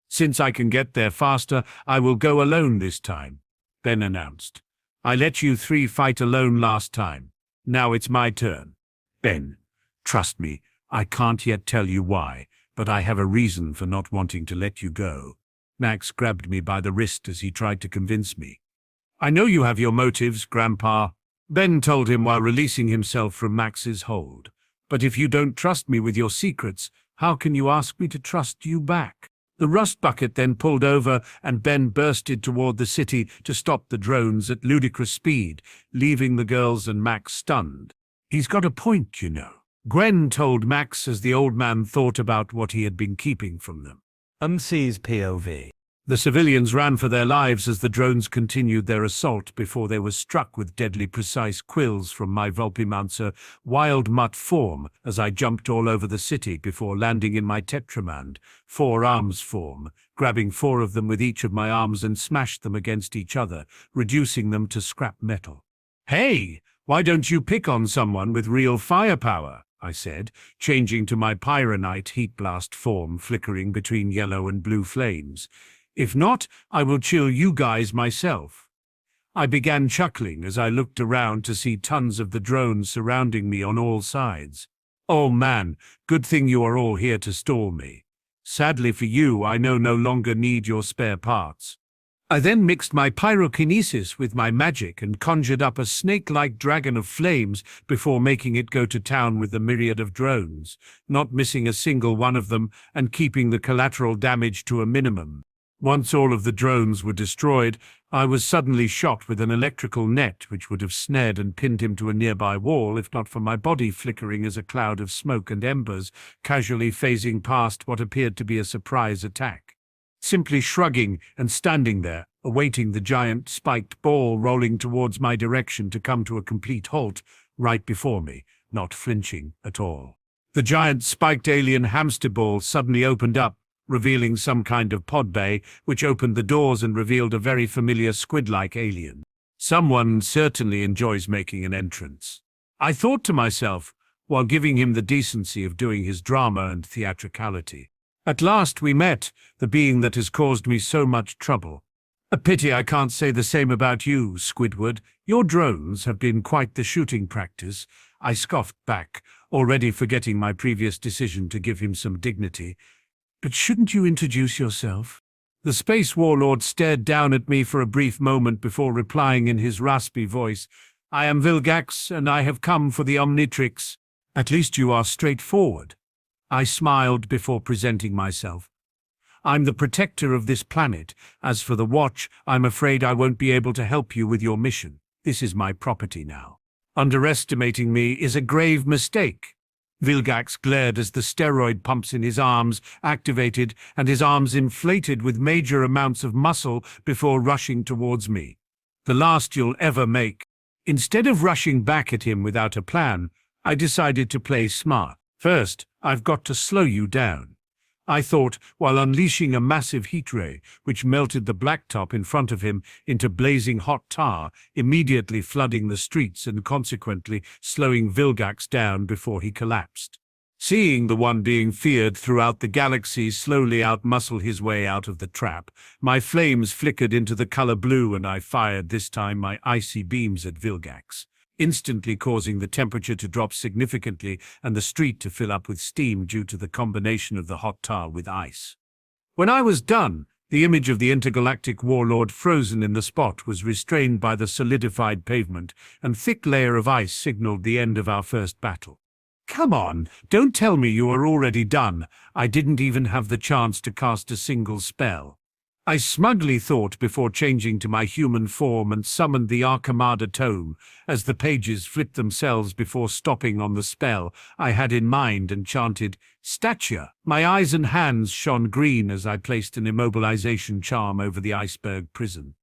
Since I can get there faster, I will go alone this time, Ben announced. I let you three fight alone last time. Now it's my turn. Ben, trust me, I can't yet tell you why, but I have a reason for not wanting to let you go. Max grabbed me by the wrist as he tried to convince me. I know you have your motives, Grandpa, Ben told him while releasing himself from Max's hold. But if you don't trust me with your secrets, how can you ask me to trust you back? The rust bucket then pulled over and Ben bursted toward the city to stop the drones at ludicrous speed, leaving the girls and Max stunned. He's got a point, you know, Gwen told Max as the old man thought about what he had been keeping from them. MC's POV. The civilians ran for their lives as the drones continued their assault before they were struck with deadly precise quills from my Vulpimancer wild mutt form as I jumped all over the city before landing in my Tetramand, 4 arms form, grabbing 4 of them with each of my arms and smashed them against each other, reducing them to scrap metal. Hey, why don't you pick on someone with real firepower? I said, changing to my Pyronite heat blast form flickering between yellow and blue flames. If not, I will chill you guys myself. I began chuckling as I looked around to see tons of the drones surrounding me on all sides. Oh man, good thing you are all here to stall me. Sadly for you, I no longer need your spare parts. I then mixed my pyrokinesis with my magic and conjured up a snake-like dragon of flames before making it go to town with the myriad of drones, not missing a single one of them and keeping the collateral damage to a minimum. Once all of the drones were destroyed, I was suddenly shot with an electrical net which would have snared and pinned him to a nearby wall if not for my body flickering as a cloud of smoke and embers, casually phasing past what appeared to be a surprise attack. Simply shrugging and standing there, awaiting the giant spiked ball rolling towards my direction to come to a complete halt right before me, not flinching at all. The giant spiked alien hamster ball suddenly opened up, revealing some kind of pod bay, which opened the doors and revealed a very familiar squid-like alien. Someone certainly enjoys making an entrance. I thought to myself, while giving him the decency of doing his drama and theatricality. At last we met, the being that has caused me so much trouble. A pity I can't say the same about you, Squidward. Your drones have been quite the shooting practice. I scoffed back, already forgetting my previous decision to give him some dignity. But shouldn't you introduce yourself? The space warlord stared down at me for a brief moment before replying in his raspy voice, I am Vilgax, and I have come for the Omnitrix. At least you are straightforward. I smiled before presenting myself. I'm the protector of this planet. As for the watch, I'm afraid I won't be able to help you with your mission. This is my property now. Underestimating me is a grave mistake. Vilgax glared as the steroid pumps in his arms activated and his arms inflated with major amounts of muscle before rushing towards me. The last you'll ever make. Instead of rushing back at him without a plan, I decided to play smart. First, I've got to slow you down. I thought, while unleashing a massive heat ray, which melted the blacktop in front of him into blazing hot tar, immediately flooding the streets and consequently slowing Vilgax down before he collapsed. Seeing the one being feared throughout the galaxy slowly outmuscle his way out of the trap, my flames flickered into the color blue and I fired this time my icy beams at Vilgax, instantly causing the temperature to drop significantly and the street to fill up with steam due to the combination of the hot tar with ice. When I was done, the image of the intergalactic warlord frozen in the spot was restrained by the solidified pavement, and thick layer of ice signaled the end of our first battle. Come on, don't tell me you are already done. I didn't even have the chance to cast a single spell. I smugly thought before changing to my human form and summoned the Arcamada tome, as the pages flipped themselves before stopping on the spell I had in mind and chanted, Stature. My eyes and hands shone green as I placed an immobilization charm over the iceberg prison.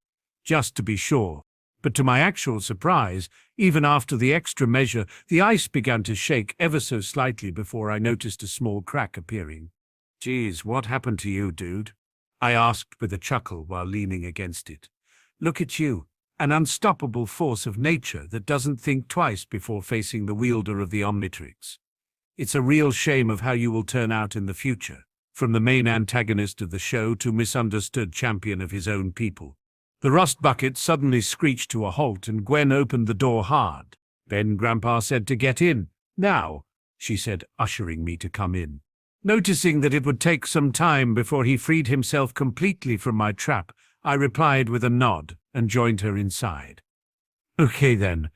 Just to be sure. But to my actual surprise, even after the extra measure, the ice began to shake ever so slightly before I noticed a small crack appearing. "Geez, what happened to you, dude?" I asked with a chuckle while leaning against it. "Look at you, an unstoppable force of nature that doesn't think twice before facing the wielder of the Omnitrix. It's a real shame of how you will turn out in the future, from the main antagonist of the show to misunderstood champion of his own people." The rust bucket suddenly screeched to a halt and Gwen opened the door hard. "Ben, Grandpa said to get in. Now," she said, ushering me to come in. Noticing that it would take some time before he freed himself completely from my trap, I replied with a nod and joined her inside. "Okay then."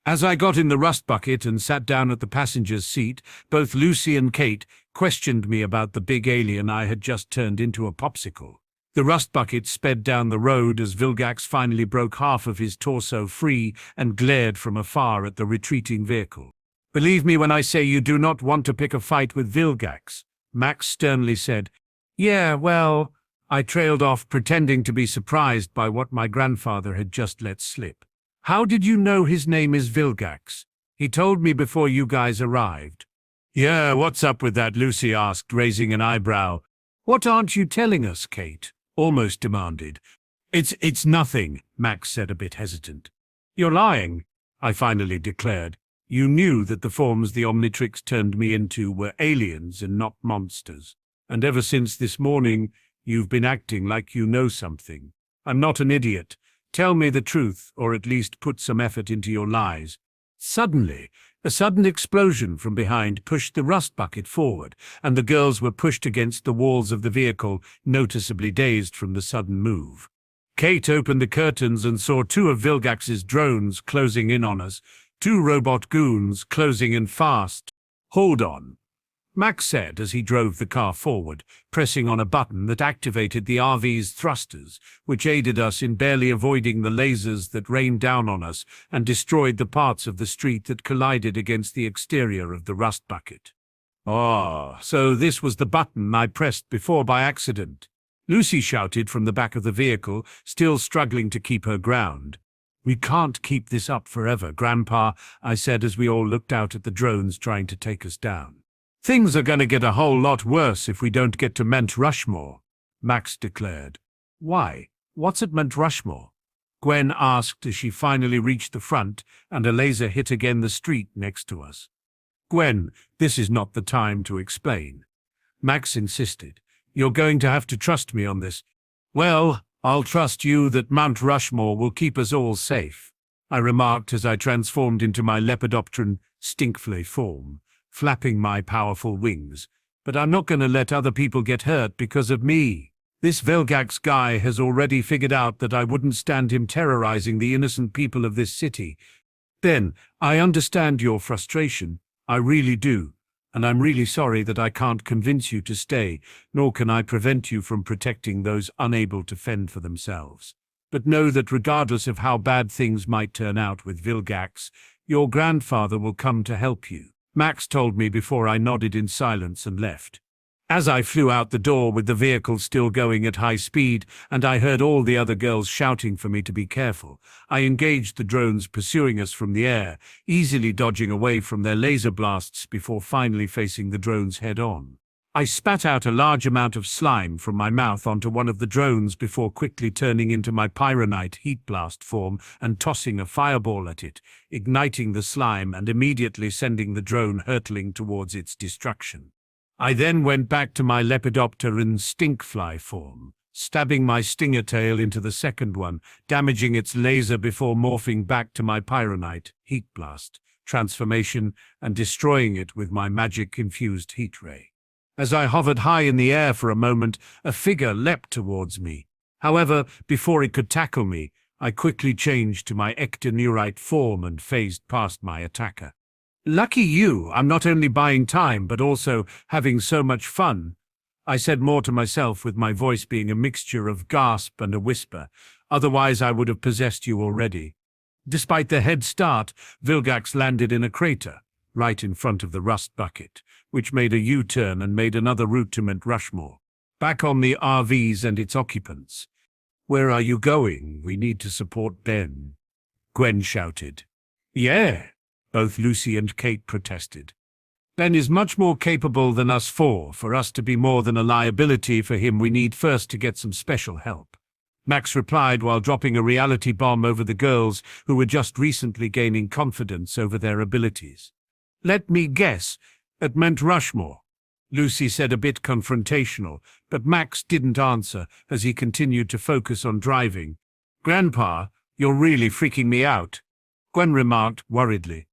As I got in the rust bucket and sat down at the passenger's seat, both Lucy and Kate questioned me about the big alien I had just turned into a popsicle. The rust bucket sped down the road as Vilgax finally broke half of his torso free and glared from afar at the retreating vehicle. "Believe me when I say you do not want to pick a fight with Vilgax," Max sternly said. "Yeah, well," I trailed off, pretending to be surprised by what my grandfather had just let slip. "How did you know his name is Vilgax? He told me before you guys arrived." "Yeah, what's up with that?" Lucy asked, raising an eyebrow. "What aren't you telling us, Kate?" almost demanded. It's nothing," Max said, a bit hesitant. "You're lying," I finally declared. "You knew that the forms the Omnitrix turned me into were aliens and not monsters. And ever since this morning, you've been acting like you know something. I'm not an idiot. Tell me the truth, or at least put some effort into your lies." Suddenly, a sudden explosion from behind pushed the rust bucket forward, and the girls were pushed against the walls of the vehicle, noticeably dazed from the sudden move. Kate opened the curtains and saw two of Vilgax's drones closing in on us, two robot goons closing in fast. "Hold on," Max said as he drove the car forward, pressing on a button that activated the RV's thrusters, which aided us in barely avoiding the lasers that rained down on us and destroyed the parts of the street that collided against the exterior of the rust bucket. "Oh, so this was the button I pressed before by accident," Lucy shouted from the back of the vehicle, still struggling to keep her ground. "We can't keep this up forever, Grandpa," I said as we all looked out at the drones trying to take us down. "Things are going to get a whole lot worse if we don't get to Mount Rushmore," Max declared. "Why? What's at Mount Rushmore?" Gwen asked as she finally reached the front and a laser hit again the street next to us. "Gwen, this is not the time to explain," Max insisted. "You're going to have to trust me on this." "Well, I'll trust you that Mount Rushmore will keep us all safe," I remarked as I transformed into my lepidopteran stinkflay form, flapping my powerful wings. "But I'm not going to let other people get hurt because of me. This Vilgax guy has already figured out that I wouldn't stand him terrorizing the innocent people of this city. Ben, I understand your frustration. I really do. And I'm really sorry that I can't convince you to stay, nor can I prevent you from protecting those unable to fend for themselves. But know that regardless of how bad things might turn out with Vilgax, your grandfather will come to help you," Max told me before I nodded in silence and left. As I flew out the door with the vehicle still going at high speed, and I heard all the other girls shouting for me to be careful, I engaged the drones pursuing us from the air, easily dodging away from their laser blasts before finally facing the drones head-on. I spat out a large amount of slime from my mouth onto one of the drones before quickly turning into my pyronite heat blast form and tossing a fireball at it, igniting the slime and immediately sending the drone hurtling towards its destruction. I then went back to my lepidopteran stinkfly form, stabbing my stinger tail into the second one, damaging its laser before morphing back to my pyronite heat blast transformation and destroying it with my magic-infused heat ray. As I hovered high in the air for a moment, a figure leapt towards me. However, before it could tackle me, I quickly changed to my ectoneurite form and phased past my attacker. "Lucky you, I'm not only buying time, but also having so much fun," I said more to myself with my voice being a mixture of gasp and a whisper. "Otherwise I would have possessed you already." Despite the head start, Vilgax landed in a crater, right in front of the rust bucket, which made a U-turn and made another route to Mount Rushmore. Back on the RVs and its occupants. "Where are you going? We need to support Ben." Gwen shouted. Yeah, both Lucy and Kate protested. Ben is much more capable than us four. For us to be more than a liability for him, we need first to get some special help. Max replied while dropping a reality bomb over the girls who were just recently gaining confidence over their abilities. Let me guess, at Mount Rushmore. Lucy said a bit confrontational, but Max didn't answer as he continued to focus on driving. Grandpa, you're really freaking me out, Gwen remarked worriedly.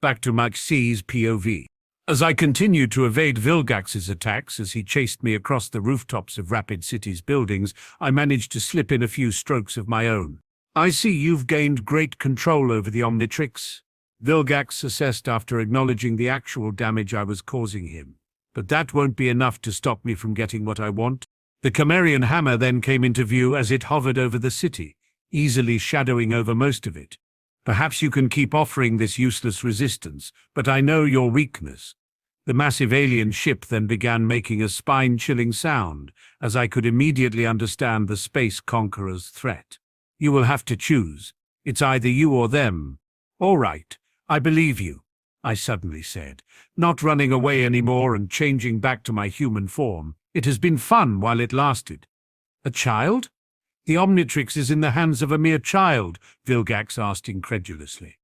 Back to Max's POV. As I continued to evade Vilgax's attacks as he chased me across the rooftops of Rapid City's buildings, I managed to slip in a few strokes of my own. I see you've gained great control over the Omnitrix, Vilgax assessed after acknowledging the actual damage I was causing him. But that won't be enough to stop me from getting what I want. The Cimmerian hammer then came into view as it hovered over the city, easily shadowing over most of it. Perhaps you can keep offering this useless resistance, but I know your weakness. The massive alien ship then began making a spine-chilling sound, as I could immediately understand the space conqueror's threat. You will have to choose. It's either you or them. All right, I believe you, I suddenly said, not running away anymore and changing back to my human form. It has been fun while it lasted. A child? The Omnitrix is in the hands of a mere child, Vilgax asked incredulously.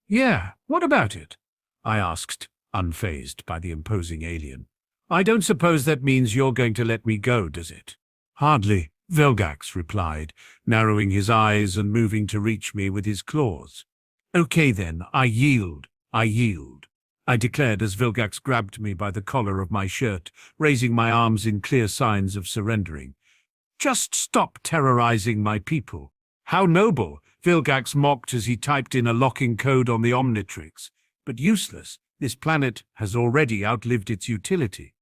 Yeah, what about it? I asked, unfazed by the imposing alien. I don't suppose that means you're going to let me go, does it? Hardly, Vilgax replied, narrowing his eyes and moving to reach me with his claws. Okay then, I yield, I declared as Vilgax grabbed me by the collar of my shirt, raising my arms in clear signs of surrendering. Just stop terrorizing my people. How noble, Vilgax mocked as he typed in a locking code on the Omnitrix. But useless, this planet has already outlived its utility.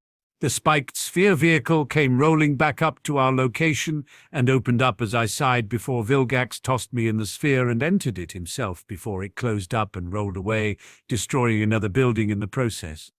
The spiked sphere vehicle came rolling back up to our location and opened up as I sighed before Vilgax tossed me in the sphere and entered it himself before it closed up and rolled away, destroying another building in the process.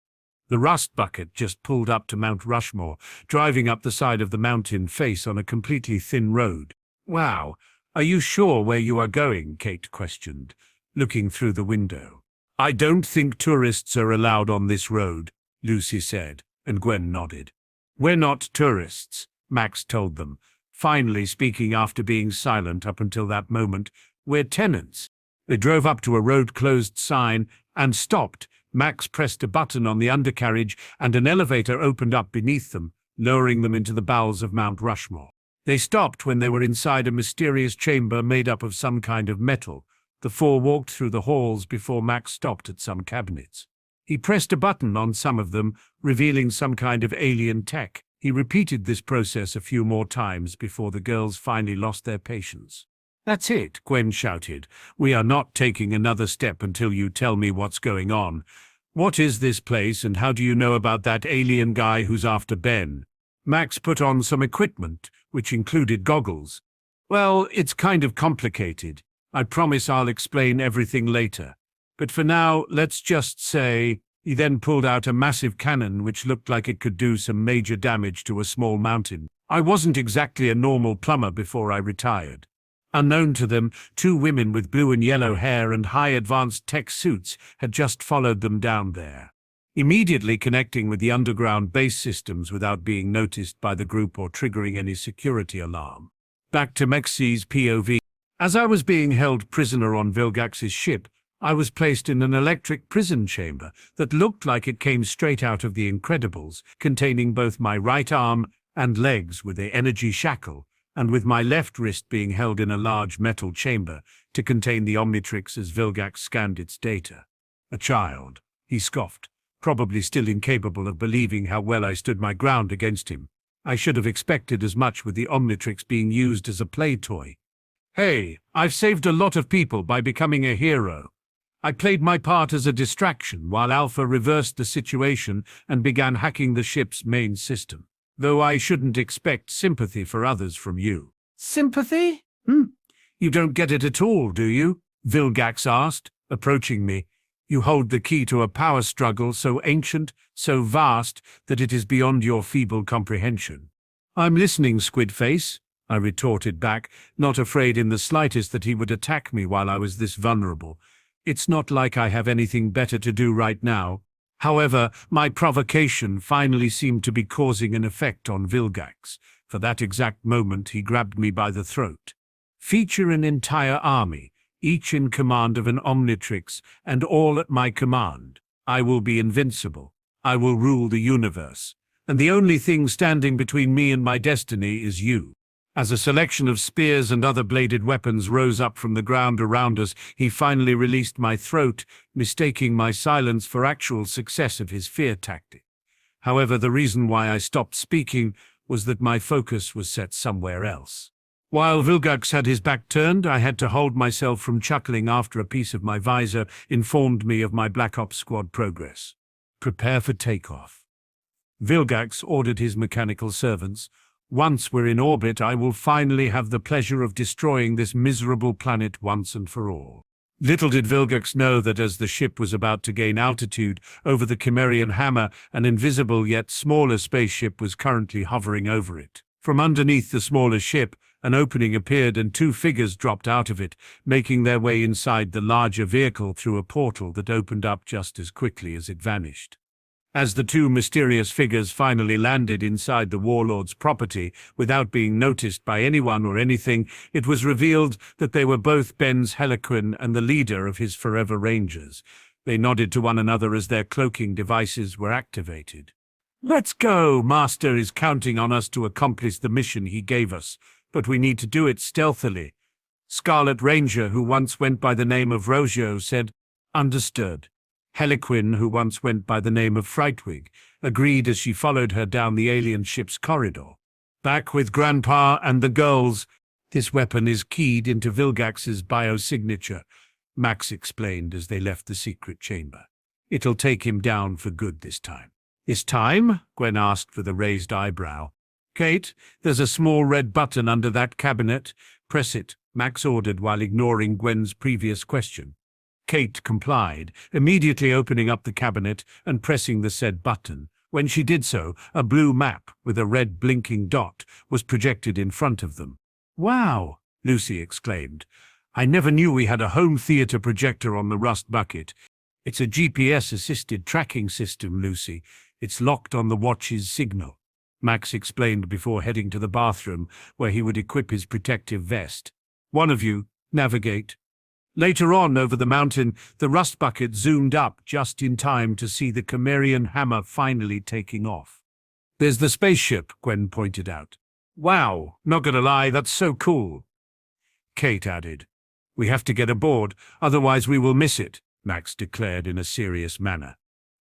The rust bucket just pulled up to Mount Rushmore, driving up the side of the mountain face on a completely thin road. Wow, are you sure where you are going? Kate questioned, looking through the window. I don't think tourists are allowed on this road, Lucy said, and Gwen nodded. We're not tourists, Max told them, finally speaking after being silent up until that moment. We're tenants. They drove up to a road-closed sign and stopped. Max pressed a button on the undercarriage and an elevator opened up beneath them, lowering them into the bowels of Mount Rushmore. They stopped when they were inside a mysterious chamber made up of some kind of metal. The four walked through the halls before Max stopped at some cabinets. He pressed a button on some of them, revealing some kind of alien tech. He repeated this process a few more times before the girls finally lost their patience. That's it, Gwen shouted. We are not taking another step until you tell me what's going on. What is this place and how do you know about that alien guy who's after Ben? Max put on some equipment, which included goggles. Well, it's kind of complicated. I promise I'll explain everything later. But for now, let's just say, he then pulled out a massive cannon which looked like it could do some major damage to a small mountain. I wasn't exactly a normal plumber before I retired. Unknown to them, two women with blue and yellow hair and high advanced tech suits had just followed them down there, immediately connecting with the underground base systems without being noticed by the group or triggering any security alarm. Back to Max's POV. As I was being held prisoner on Vilgax's ship, I was placed in an electric prison chamber that looked like it came straight out of The Incredibles, containing both my right arm and legs with an energy shackle, and with my left wrist being held in a large metal chamber to contain the Omnitrix as Vilgax scanned its data. A child, he scoffed, probably still incapable of believing how well I stood my ground against him. I should have expected as much with the Omnitrix being used as a play toy. Hey, I've saved a lot of people by becoming a hero. I played my part as a distraction while Alpha reversed the situation and began hacking the ship's main system. Though I shouldn't expect sympathy for others from you. Sympathy? You don't get it at all, do you? Vilgax asked, approaching me. You hold the key to a power struggle so ancient, so vast, that it is beyond your feeble comprehension. I'm listening, Squidface, I retorted back, not afraid in the slightest that he would attack me while I was this vulnerable. It's not like I have anything better to do right now. However, my provocation finally seemed to be causing an effect on Vilgax. For that exact moment, he grabbed me by the throat. Feature an entire army, each in command of an Omnitrix, and all at my command. I will be invincible. I will rule the universe. And the only thing standing between me and my destiny is you. As a selection of spears and other bladed weapons rose up from the ground around us, he finally released my throat, mistaking my silence for actual success of his fear tactic. However, the reason why I stopped speaking was that my focus was set somewhere else. While Vilgax had his back turned, I had to hold myself from chuckling after a piece of my visor informed me of my Black Ops squad progress. Prepare for takeoff. Vilgax ordered his mechanical servants. Once we're in orbit, I will finally have the pleasure of destroying this miserable planet once and for all. Little did Vilgax know that as the ship was about to gain altitude over the Cimmerian Hammer, an invisible yet smaller spaceship was currently hovering over it. From underneath the smaller ship, an opening appeared and two figures dropped out of it, making their way inside the larger vehicle through a portal that opened up just as quickly as it vanished. As the two mysterious figures finally landed inside the warlord's property without being noticed by anyone or anything, it was revealed that they were both Ben's Heloquin and the leader of his Forever Rangers. They nodded to one another as their cloaking devices were activated. "Let's go! Master is counting on us to accomplish the mission he gave us, but we need to do it stealthily." Scarlet Ranger, who once went by the name of Rojo, said, "Understood." Heloquin, who once went by the name of Frightwig, agreed as she followed her down the alien ship's corridor. "Back with Grandpa and the girls. This weapon is keyed into Vilgax's biosignature," Max explained as they left the secret chamber. "It'll take him down for good this time." "This time?" Gwen asked with a raised eyebrow. "Kate, there's a small red button under that cabinet. Press it," Max ordered while ignoring Gwen's previous question. Kate complied, immediately opening up the cabinet and pressing the said button. When she did so, a blue map with a red blinking dot was projected in front of them. "Wow!" Lucy exclaimed. "I never knew we had a home theater projector on the Rust Bucket. It's a GPS-assisted tracking system, Lucy. It's locked on the watch's signal," Max explained before heading to the bathroom, where he would equip his protective vest. "One of you, navigate." Later on, over the mountain, the Rust Bucket zoomed up just in time to see the Cimmerian Hammer finally taking off. "There's the spaceship," Gwen pointed out. "Wow, not gonna lie, that's so cool." Kate added, "We have to get aboard, otherwise we will miss it," Max declared in a serious manner.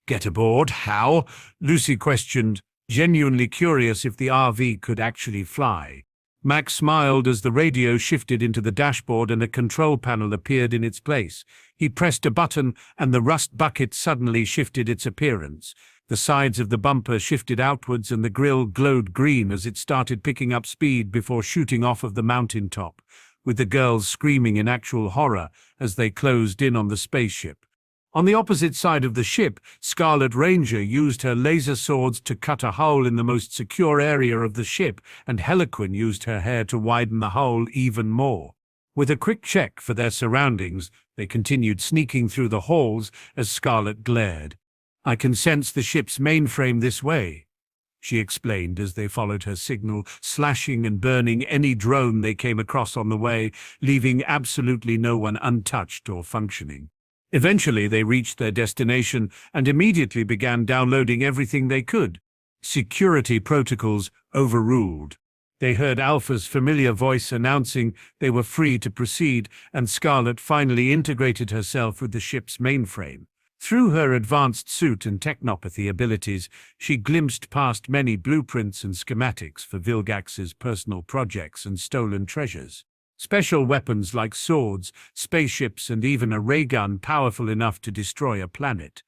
"Get aboard? How?" Lucy questioned, genuinely curious if the RV could actually fly. Max smiled as the radio shifted into the dashboard and a control panel appeared in its place. He pressed a button and the Rust Bucket suddenly shifted its appearance. The sides of the bumper shifted outwards and the grille glowed green as it started picking up speed before shooting off of the mountaintop, with the girls screaming in actual horror as they closed in on the spaceship. On the opposite side of the ship, Scarlet Ranger used her laser swords to cut a hole in the most secure area of the ship, and Heloquin used her hair to widen the hole even more. With a quick check for their surroundings, they continued sneaking through the halls as Scarlet glared. "I can sense the ship's mainframe this way," she explained as they followed her signal, slashing and burning any drone they came across on the way, leaving absolutely no one untouched or functioning. Eventually, they reached their destination and immediately began downloading everything they could. Security protocols overruled. They heard Alpha's familiar voice announcing they were free to proceed, and Scarlet finally integrated herself with the ship's mainframe. Through her advanced suit and technopathy abilities, she glimpsed past many blueprints and schematics for Vilgax's personal projects and stolen treasures. Special weapons like swords, spaceships, and even a ray gun powerful enough to destroy a planet.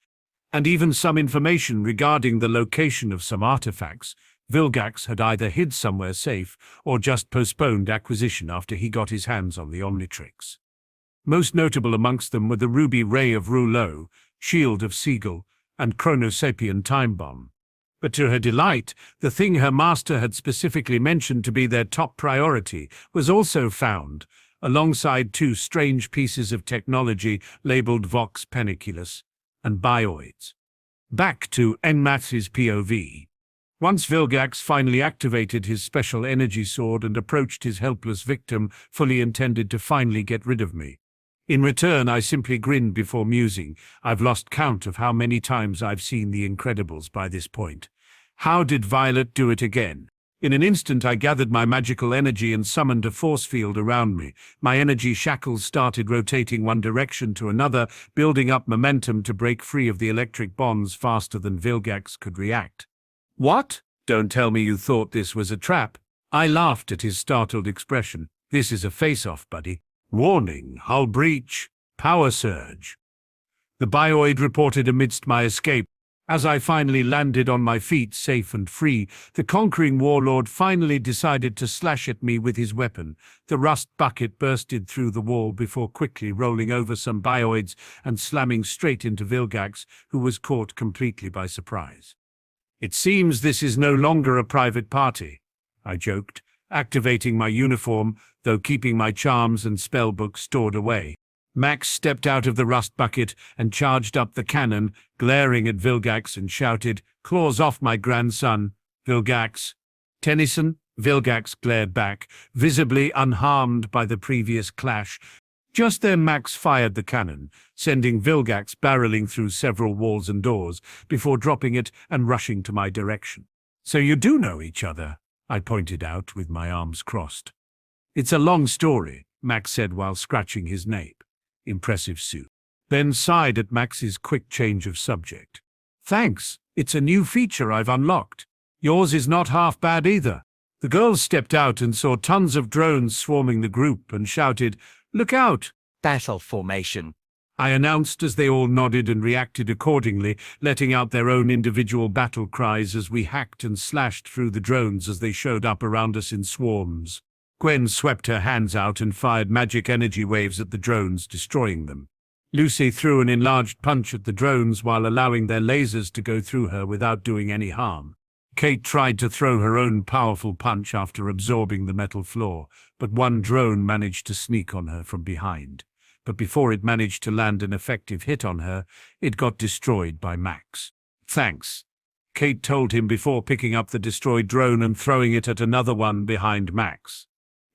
And even some information regarding the location of some artifacts Vilgax had either hid somewhere safe or just postponed acquisition after he got his hands on the Omnitrix. Most notable amongst them were the Ruby Ray of Rouleau, Shield of Seagull, and Chronosapien Time Bomb. But to her delight, the thing her master had specifically mentioned to be their top priority was also found, alongside two strange pieces of technology labeled Vox Peniculus and Bioids. Back to Enmax's POV. Once Vilgax finally activated his special energy sword and approached his helpless victim, fully intended to finally get rid of me. In return, I simply grinned before musing. I've lost count of how many times I've seen The Incredibles by this point. How did Violet do it again? In an instant, I gathered my magical energy and summoned a force field around me. My energy shackles started rotating one direction to another, building up momentum to break free of the electric bonds faster than Vilgax could react. What? Don't tell me you thought this was a trap. I laughed at his startled expression. This is a face-off, buddy. Warning, hull breach, power surge. The bioid reported amidst my escape. As I finally landed on my feet, safe and free, the conquering warlord finally decided to slash at me with his weapon. The rust bucket bursted through the wall before quickly rolling over some bioids and slamming straight into Vilgax, who was caught completely by surprise. It seems this is no longer a private party, I joked, activating my uniform, though keeping my charms and spellbook stored away. Max stepped out of the rust bucket and charged up the cannon, glaring at Vilgax and shouted, "Claws off, my grandson, Vilgax." Tennyson? Vilgax glared back, visibly unharmed by the previous clash. Just then Max fired the cannon, sending Vilgax barreling through several walls and doors, before dropping it and rushing to my direction. "So you do know each other," I pointed out with my arms crossed. "It's a long story," Max said while scratching his nape. Impressive suit. Ben sighed at Max's quick change of subject. "Thanks. It's a new feature I've unlocked. Yours is not half bad either." The girls stepped out and saw tons of drones swarming the group and shouted, "Look out!" Battle formation. I announced as they all nodded and reacted accordingly, letting out their own individual battle cries as we hacked and slashed through the drones as they showed up around us in swarms. Gwen swept her hands out and fired magic energy waves at the drones, destroying them. Lucy threw an enlarged punch at the drones while allowing their lasers to go through her without doing any harm. Kate tried to throw her own powerful punch after absorbing the metal floor, but one drone managed to sneak on her from behind. But before it managed to land an effective hit on her, it got destroyed by Max. "Thanks," Kate told him before picking up the destroyed drone and throwing it at another one behind Max.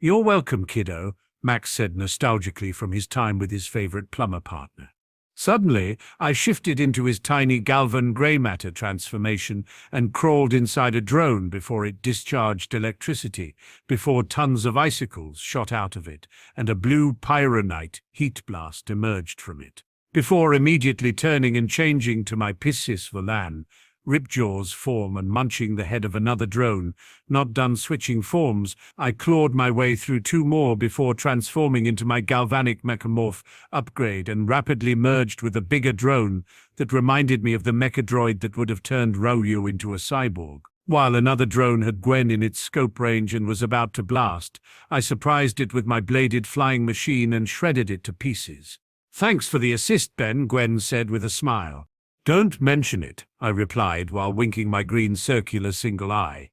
"You're welcome, kiddo," Max said nostalgically from his time with his favorite plumber partner. Suddenly, I shifted into his tiny Galvan grey matter transformation and crawled inside a drone before it discharged electricity, before tons of icicles shot out of it, and a blue pyronite heat blast emerged from it. Before immediately turning and changing to my Piscis Volan, Ripjaw's form and munching the head of another drone. Not done switching forms, I clawed my way through two more before transforming into my galvanic mechamorph upgrade and rapidly merged with a bigger drone that reminded me of the mechadroid that would have turned Ryu into a cyborg. While another drone had Gwen in its scope range and was about to blast, I surprised it with my bladed flying machine and shredded it to pieces. "Thanks for the assist, Ben," Gwen said with a smile. "Don't mention it," I replied while winking my green circular single eye.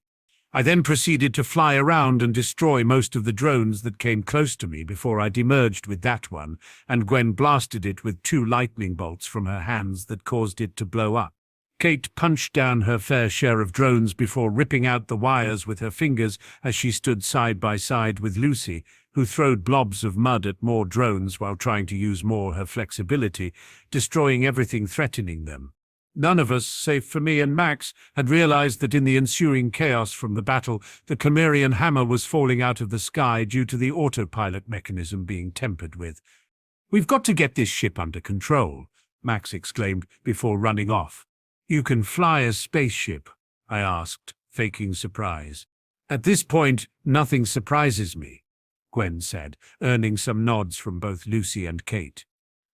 I then proceeded to fly around and destroy most of the drones that came close to me before I demerged with that one, and Gwen blasted it with two lightning bolts from her hands that caused it to blow up. Kate punched down her fair share of drones before ripping out the wires with her fingers as she stood side by side with Lucy, who throwed blobs of mud at more drones while trying to use more her flexibility, destroying everything threatening them. None of us, save for me and Max, had realized that in the ensuing chaos from the battle, the Chimerian hammer was falling out of the sky due to the autopilot mechanism being tempered with. "We've got to get this ship under control," Max exclaimed before running off. "You can fly a spaceship?" I asked, faking surprise. "At this point, nothing surprises me," Gwen said, earning some nods from both Lucy and Kate.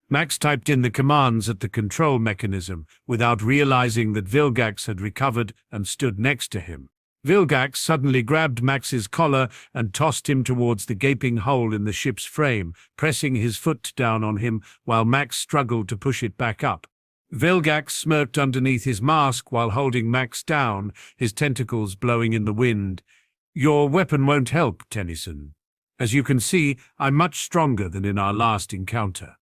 Max typed in the commands at the control mechanism without realizing that Vilgax had recovered and stood next to him. Vilgax suddenly grabbed Max's collar and tossed him towards the gaping hole in the ship's frame, pressing his foot down on him while Max struggled to push it back up. Vilgax smirked underneath his mask while holding Max down, his tentacles blowing in the wind. "Your weapon won't help, Tennyson. As you can see, I'm much stronger than in our last encounter."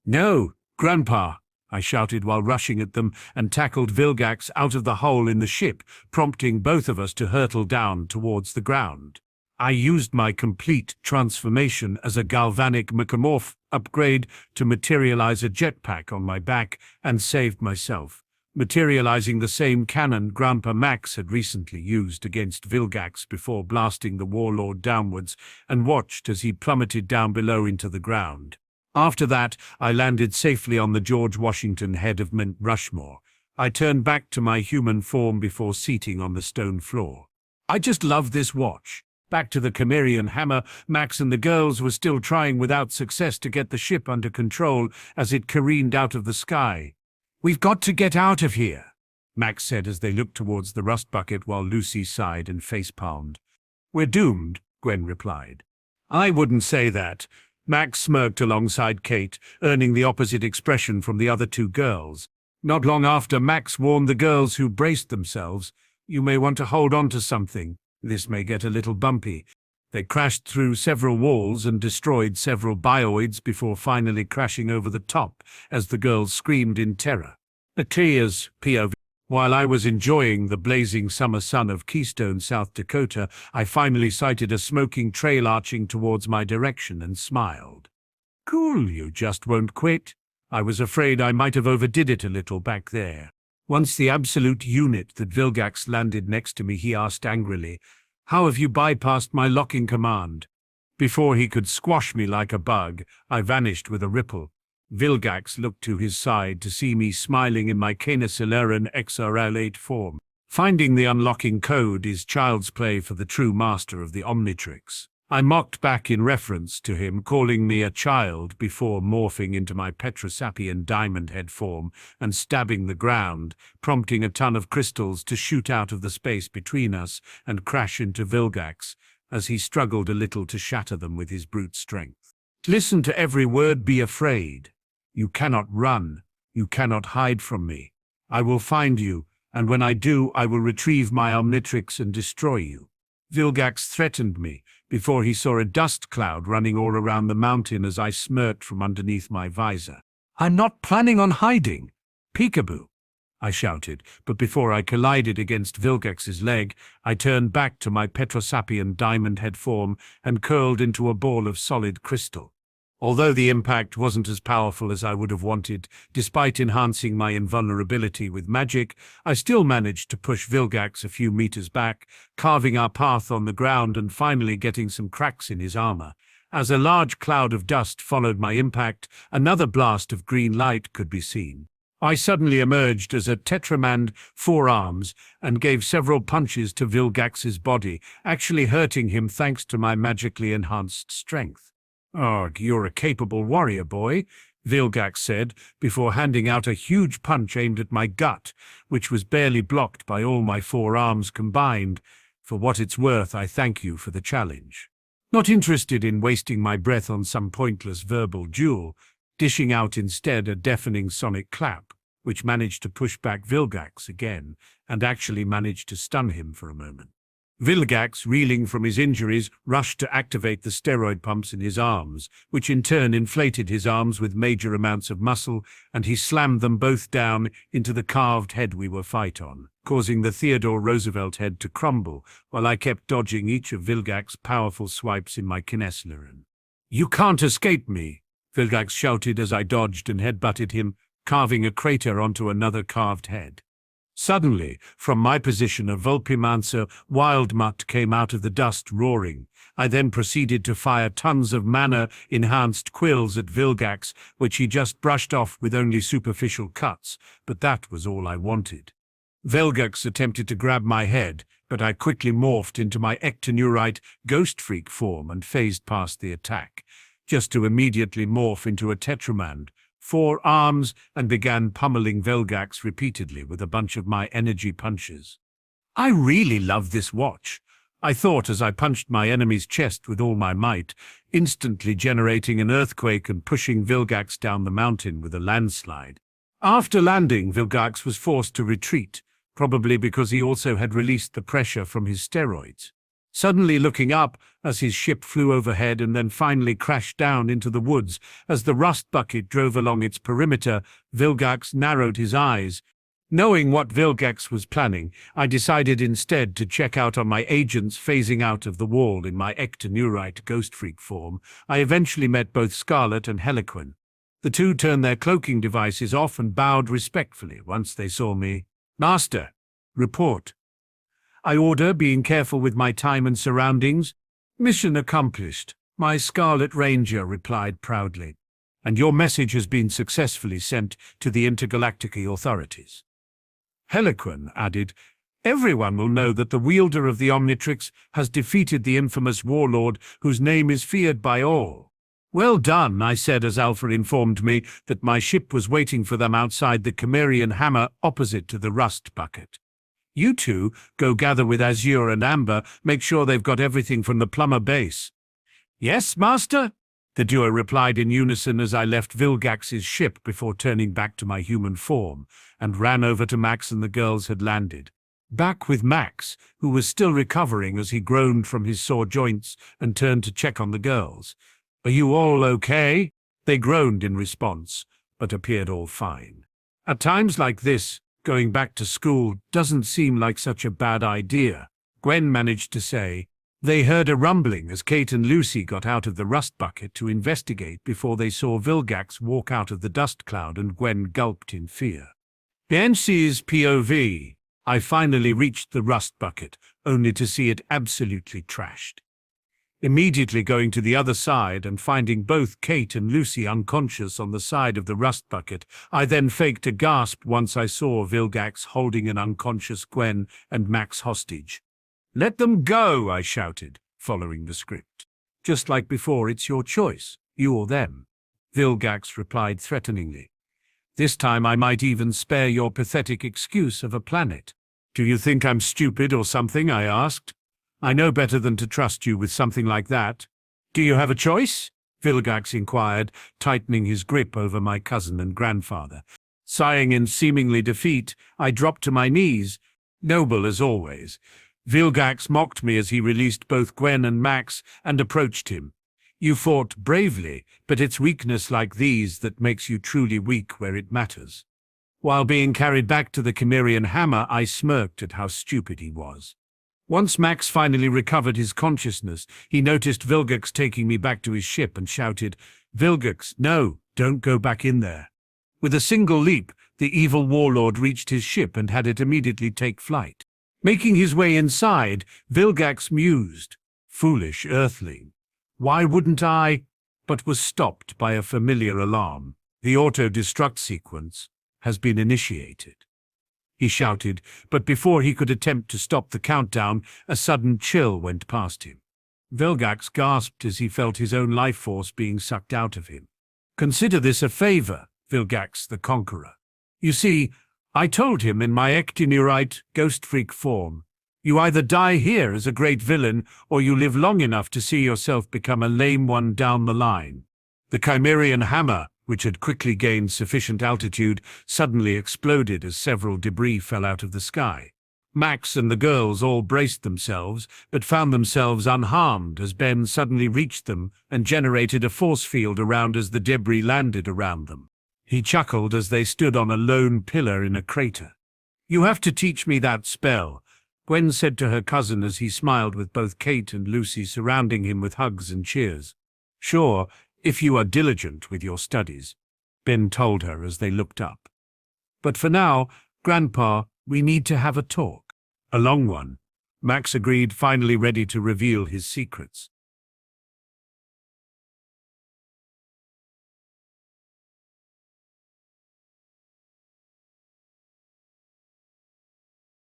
"No, Grandpa!" I shouted while rushing at them and tackled Vilgax out of the hole in the ship, prompting both of us to hurtle down towards the ground. I used my complete transformation as a galvanic mechamorph upgrade to materialize a jetpack on my back and saved myself, materializing the same cannon Grandpa Max had recently used against Vilgax before blasting the warlord downwards, and watched as he plummeted down below into the ground. After that, I landed safely on the George Washington head of Mount Rushmore. I turned back to my human form before seating on the stone floor. I just love this watch. Back to the Cimmerian hammer, Max and the girls were still trying without success to get the ship under control as it careened out of the sky. "We've got to get out of here," Max said as they looked towards the rust bucket while Lucy sighed and facepalmed. "We're doomed," Gwen replied. "I wouldn't say that." Max smirked alongside Kate, earning the opposite expression from the other two girls. Not long after, Max warned the girls who braced themselves, "You may want to hold on to something. This may get a little bumpy." They crashed through several walls and destroyed several bioids before finally crashing over the top as the girls screamed in terror. Atia's POV. While I was enjoying the blazing summer sun of Keystone, South Dakota, I finally sighted a smoking trail arching towards my direction and smiled. "Cool, you just won't quit." I was afraid I might have overdid it a little back there. Once the absolute unit that Vilgax landed next to me, he asked angrily, "How have you bypassed my locking command?" Before he could squash me like a bug, I vanished with a ripple. Vilgax looked to his side to see me smiling in my Caniceleran XRL8 form. Finding the unlocking code is child's play for the true master of the Omnitrix. I mocked back in reference to him calling me a child before morphing into my Petrosapian diamond head form and stabbing the ground, prompting a ton of crystals to shoot out of the space between us and crash into Vilgax, as he struggled a little to shatter them with his brute strength. "Listen to every word, be afraid. You cannot run, you cannot hide from me. I will find you, and when I do, I will retrieve my Omnitrix and destroy you." Vilgax threatened me, before he saw a dust cloud running all around the mountain as I smirked from underneath my visor. "I'm not planning on hiding. Peekaboo," I shouted, but before I collided against Vilgax's leg, I turned back to my Petrosapian diamond head form and curled into a ball of solid crystal. Although the impact wasn't as powerful as I would have wanted, despite enhancing my invulnerability with magic, I still managed to push Vilgax a few meters back, carving our path on the ground and finally getting some cracks in his armor. As a large cloud of dust followed my impact, another blast of green light could be seen. I suddenly emerged as a tetramand, 4 arms, and gave several punches to Vilgax's body, actually hurting him thanks to my magically enhanced strength. "Ugh, you're a capable warrior, boy," Vilgax said, before handing out a huge punch aimed at my gut, which was barely blocked by all my 4 arms combined. "For what it's worth, I thank you for the challenge." Not interested in wasting my breath on some pointless verbal duel, dishing out instead a deafening sonic clap, which managed to push back Vilgax again, and actually managed to stun him for a moment. Vilgax, reeling from his injuries, rushed to activate the steroid pumps in his arms, which in turn inflated his arms with major amounts of muscle, and he slammed them both down into the carved head we were fight on, causing the Theodore Roosevelt head to crumble, while I kept dodging each of Vilgax's powerful swipes in my Caniceleran. "You can't escape me," Vilgax shouted as I dodged and headbutted him, carving a crater onto another carved head. Suddenly, from my position, a Vulpimancer wild mutt came out of the dust roaring. I then proceeded to fire tons of mana-enhanced quills at Vilgax, which he just brushed off with only superficial cuts, but that was all I wanted. Vilgax attempted to grab my head, but I quickly morphed into my ectonurite ghost freak form and phased past the attack, just to immediately morph into a tetramand, 4 arms, and began pummeling Vilgax repeatedly with a bunch of my energy punches. "I really love this watch," I thought as I punched my enemy's chest with all my might, instantly generating an earthquake and pushing Vilgax down the mountain with a landslide. After landing, Vilgax was forced to retreat, probably because he also had released the pressure from his steroids. Suddenly looking up as his ship flew overhead and then finally crashed down into the woods as the rust bucket drove along its perimeter, Vilgax narrowed his eyes. Knowing what Vilgax was planning, I decided instead to check out on my agents phasing out of the wall in my ectonurite ghost freak form. I eventually met both Scarlet and Heloquin. The two turned their cloaking devices off and bowed respectfully once they saw me. "Master, report." I order, being careful with my time and surroundings. "Mission accomplished," my Scarlet Ranger replied proudly. "And your message has been successfully sent to the intergalactic authorities." Heloquin added, "Everyone will know that the wielder of the Omnitrix has defeated the infamous warlord whose name is feared by all." "Well done," I said as Alpha informed me that my ship was waiting for them outside the Cimmerian Hammer opposite to the rust bucket. "You two go gather with Azure and Amber, make sure they've got everything from the plumber base." "Yes, Master," the duo replied in unison as I left Vilgax's ship before turning back to my human form and ran over to Max and the girls had landed. Back with Max, who was still recovering as he groaned from his sore joints and turned to check on the girls. "Are you all okay?" They groaned in response, but appeared all fine. At times like this, going back to school doesn't seem like such a bad idea, Gwen managed to say. They heard a rumbling as Kate and Lucy got out of the rust bucket to investigate before they saw Vilgax walk out of the dust cloud and Gwen gulped in fear. "BNC's POV. I finally reached the rust bucket, only to see it absolutely trashed. Immediately going to the other side and finding both Kate and Lucy unconscious on the side of the rust bucket, I then faked a gasp once I saw Vilgax holding an unconscious Gwen and Max hostage. "Let them go," I shouted, following the script. "Just like before, it's your choice, you or them," Vilgax replied threateningly. "This time I might even spare your pathetic excuse of a planet." "Do you think I'm stupid or something?" I asked. "I know better than to trust you with something like that." "Do you have a choice?" Vilgax inquired, tightening his grip over my cousin and grandfather. Sighing in seemingly defeat, I dropped to my knees, noble as always. Vilgax mocked me as he released both Gwen and Max and approached him. "You fought bravely, but it's weakness like these that makes you truly weak where it matters." While being carried back to the Cimmerian Hammer, I smirked at how stupid he was. Once Max finally recovered his consciousness, he noticed Vilgax taking me back to his ship and shouted, "Vilgax, no, don't go back in there." With a single leap, the evil warlord reached his ship and had it immediately take flight. Making his way inside, Vilgax mused, "Foolish earthling. Why wouldn't I?" but was stopped by a familiar alarm. "The auto-destruct sequence has been initiated," he shouted, but before he could attempt to stop the countdown, a sudden chill went past him. Vilgax gasped as he felt his own life force being sucked out of him. "Consider this a favor, Vilgax the Conqueror. You see, I told him in my ectonurite ghost freak form, you either die here as a great villain or you live long enough to see yourself become a lame one down the line." The Cimmerian Hammer, which had quickly gained sufficient altitude, suddenly exploded as several debris fell out of the sky. Max and the girls all braced themselves, but found themselves unharmed as Ben suddenly reached them and generated a force field around as the debris landed around them. He chuckled as they stood on a lone pillar in a crater. "You have to teach me that spell," Gwen said to her cousin as he smiled with both Kate and Lucy surrounding him with hugs and cheers. "Sure, if you are diligent with your studies," Ben told her as they looked up. "But for now, Grandpa, we need to have a talk." "A long one," Max agreed, finally ready to reveal his secrets.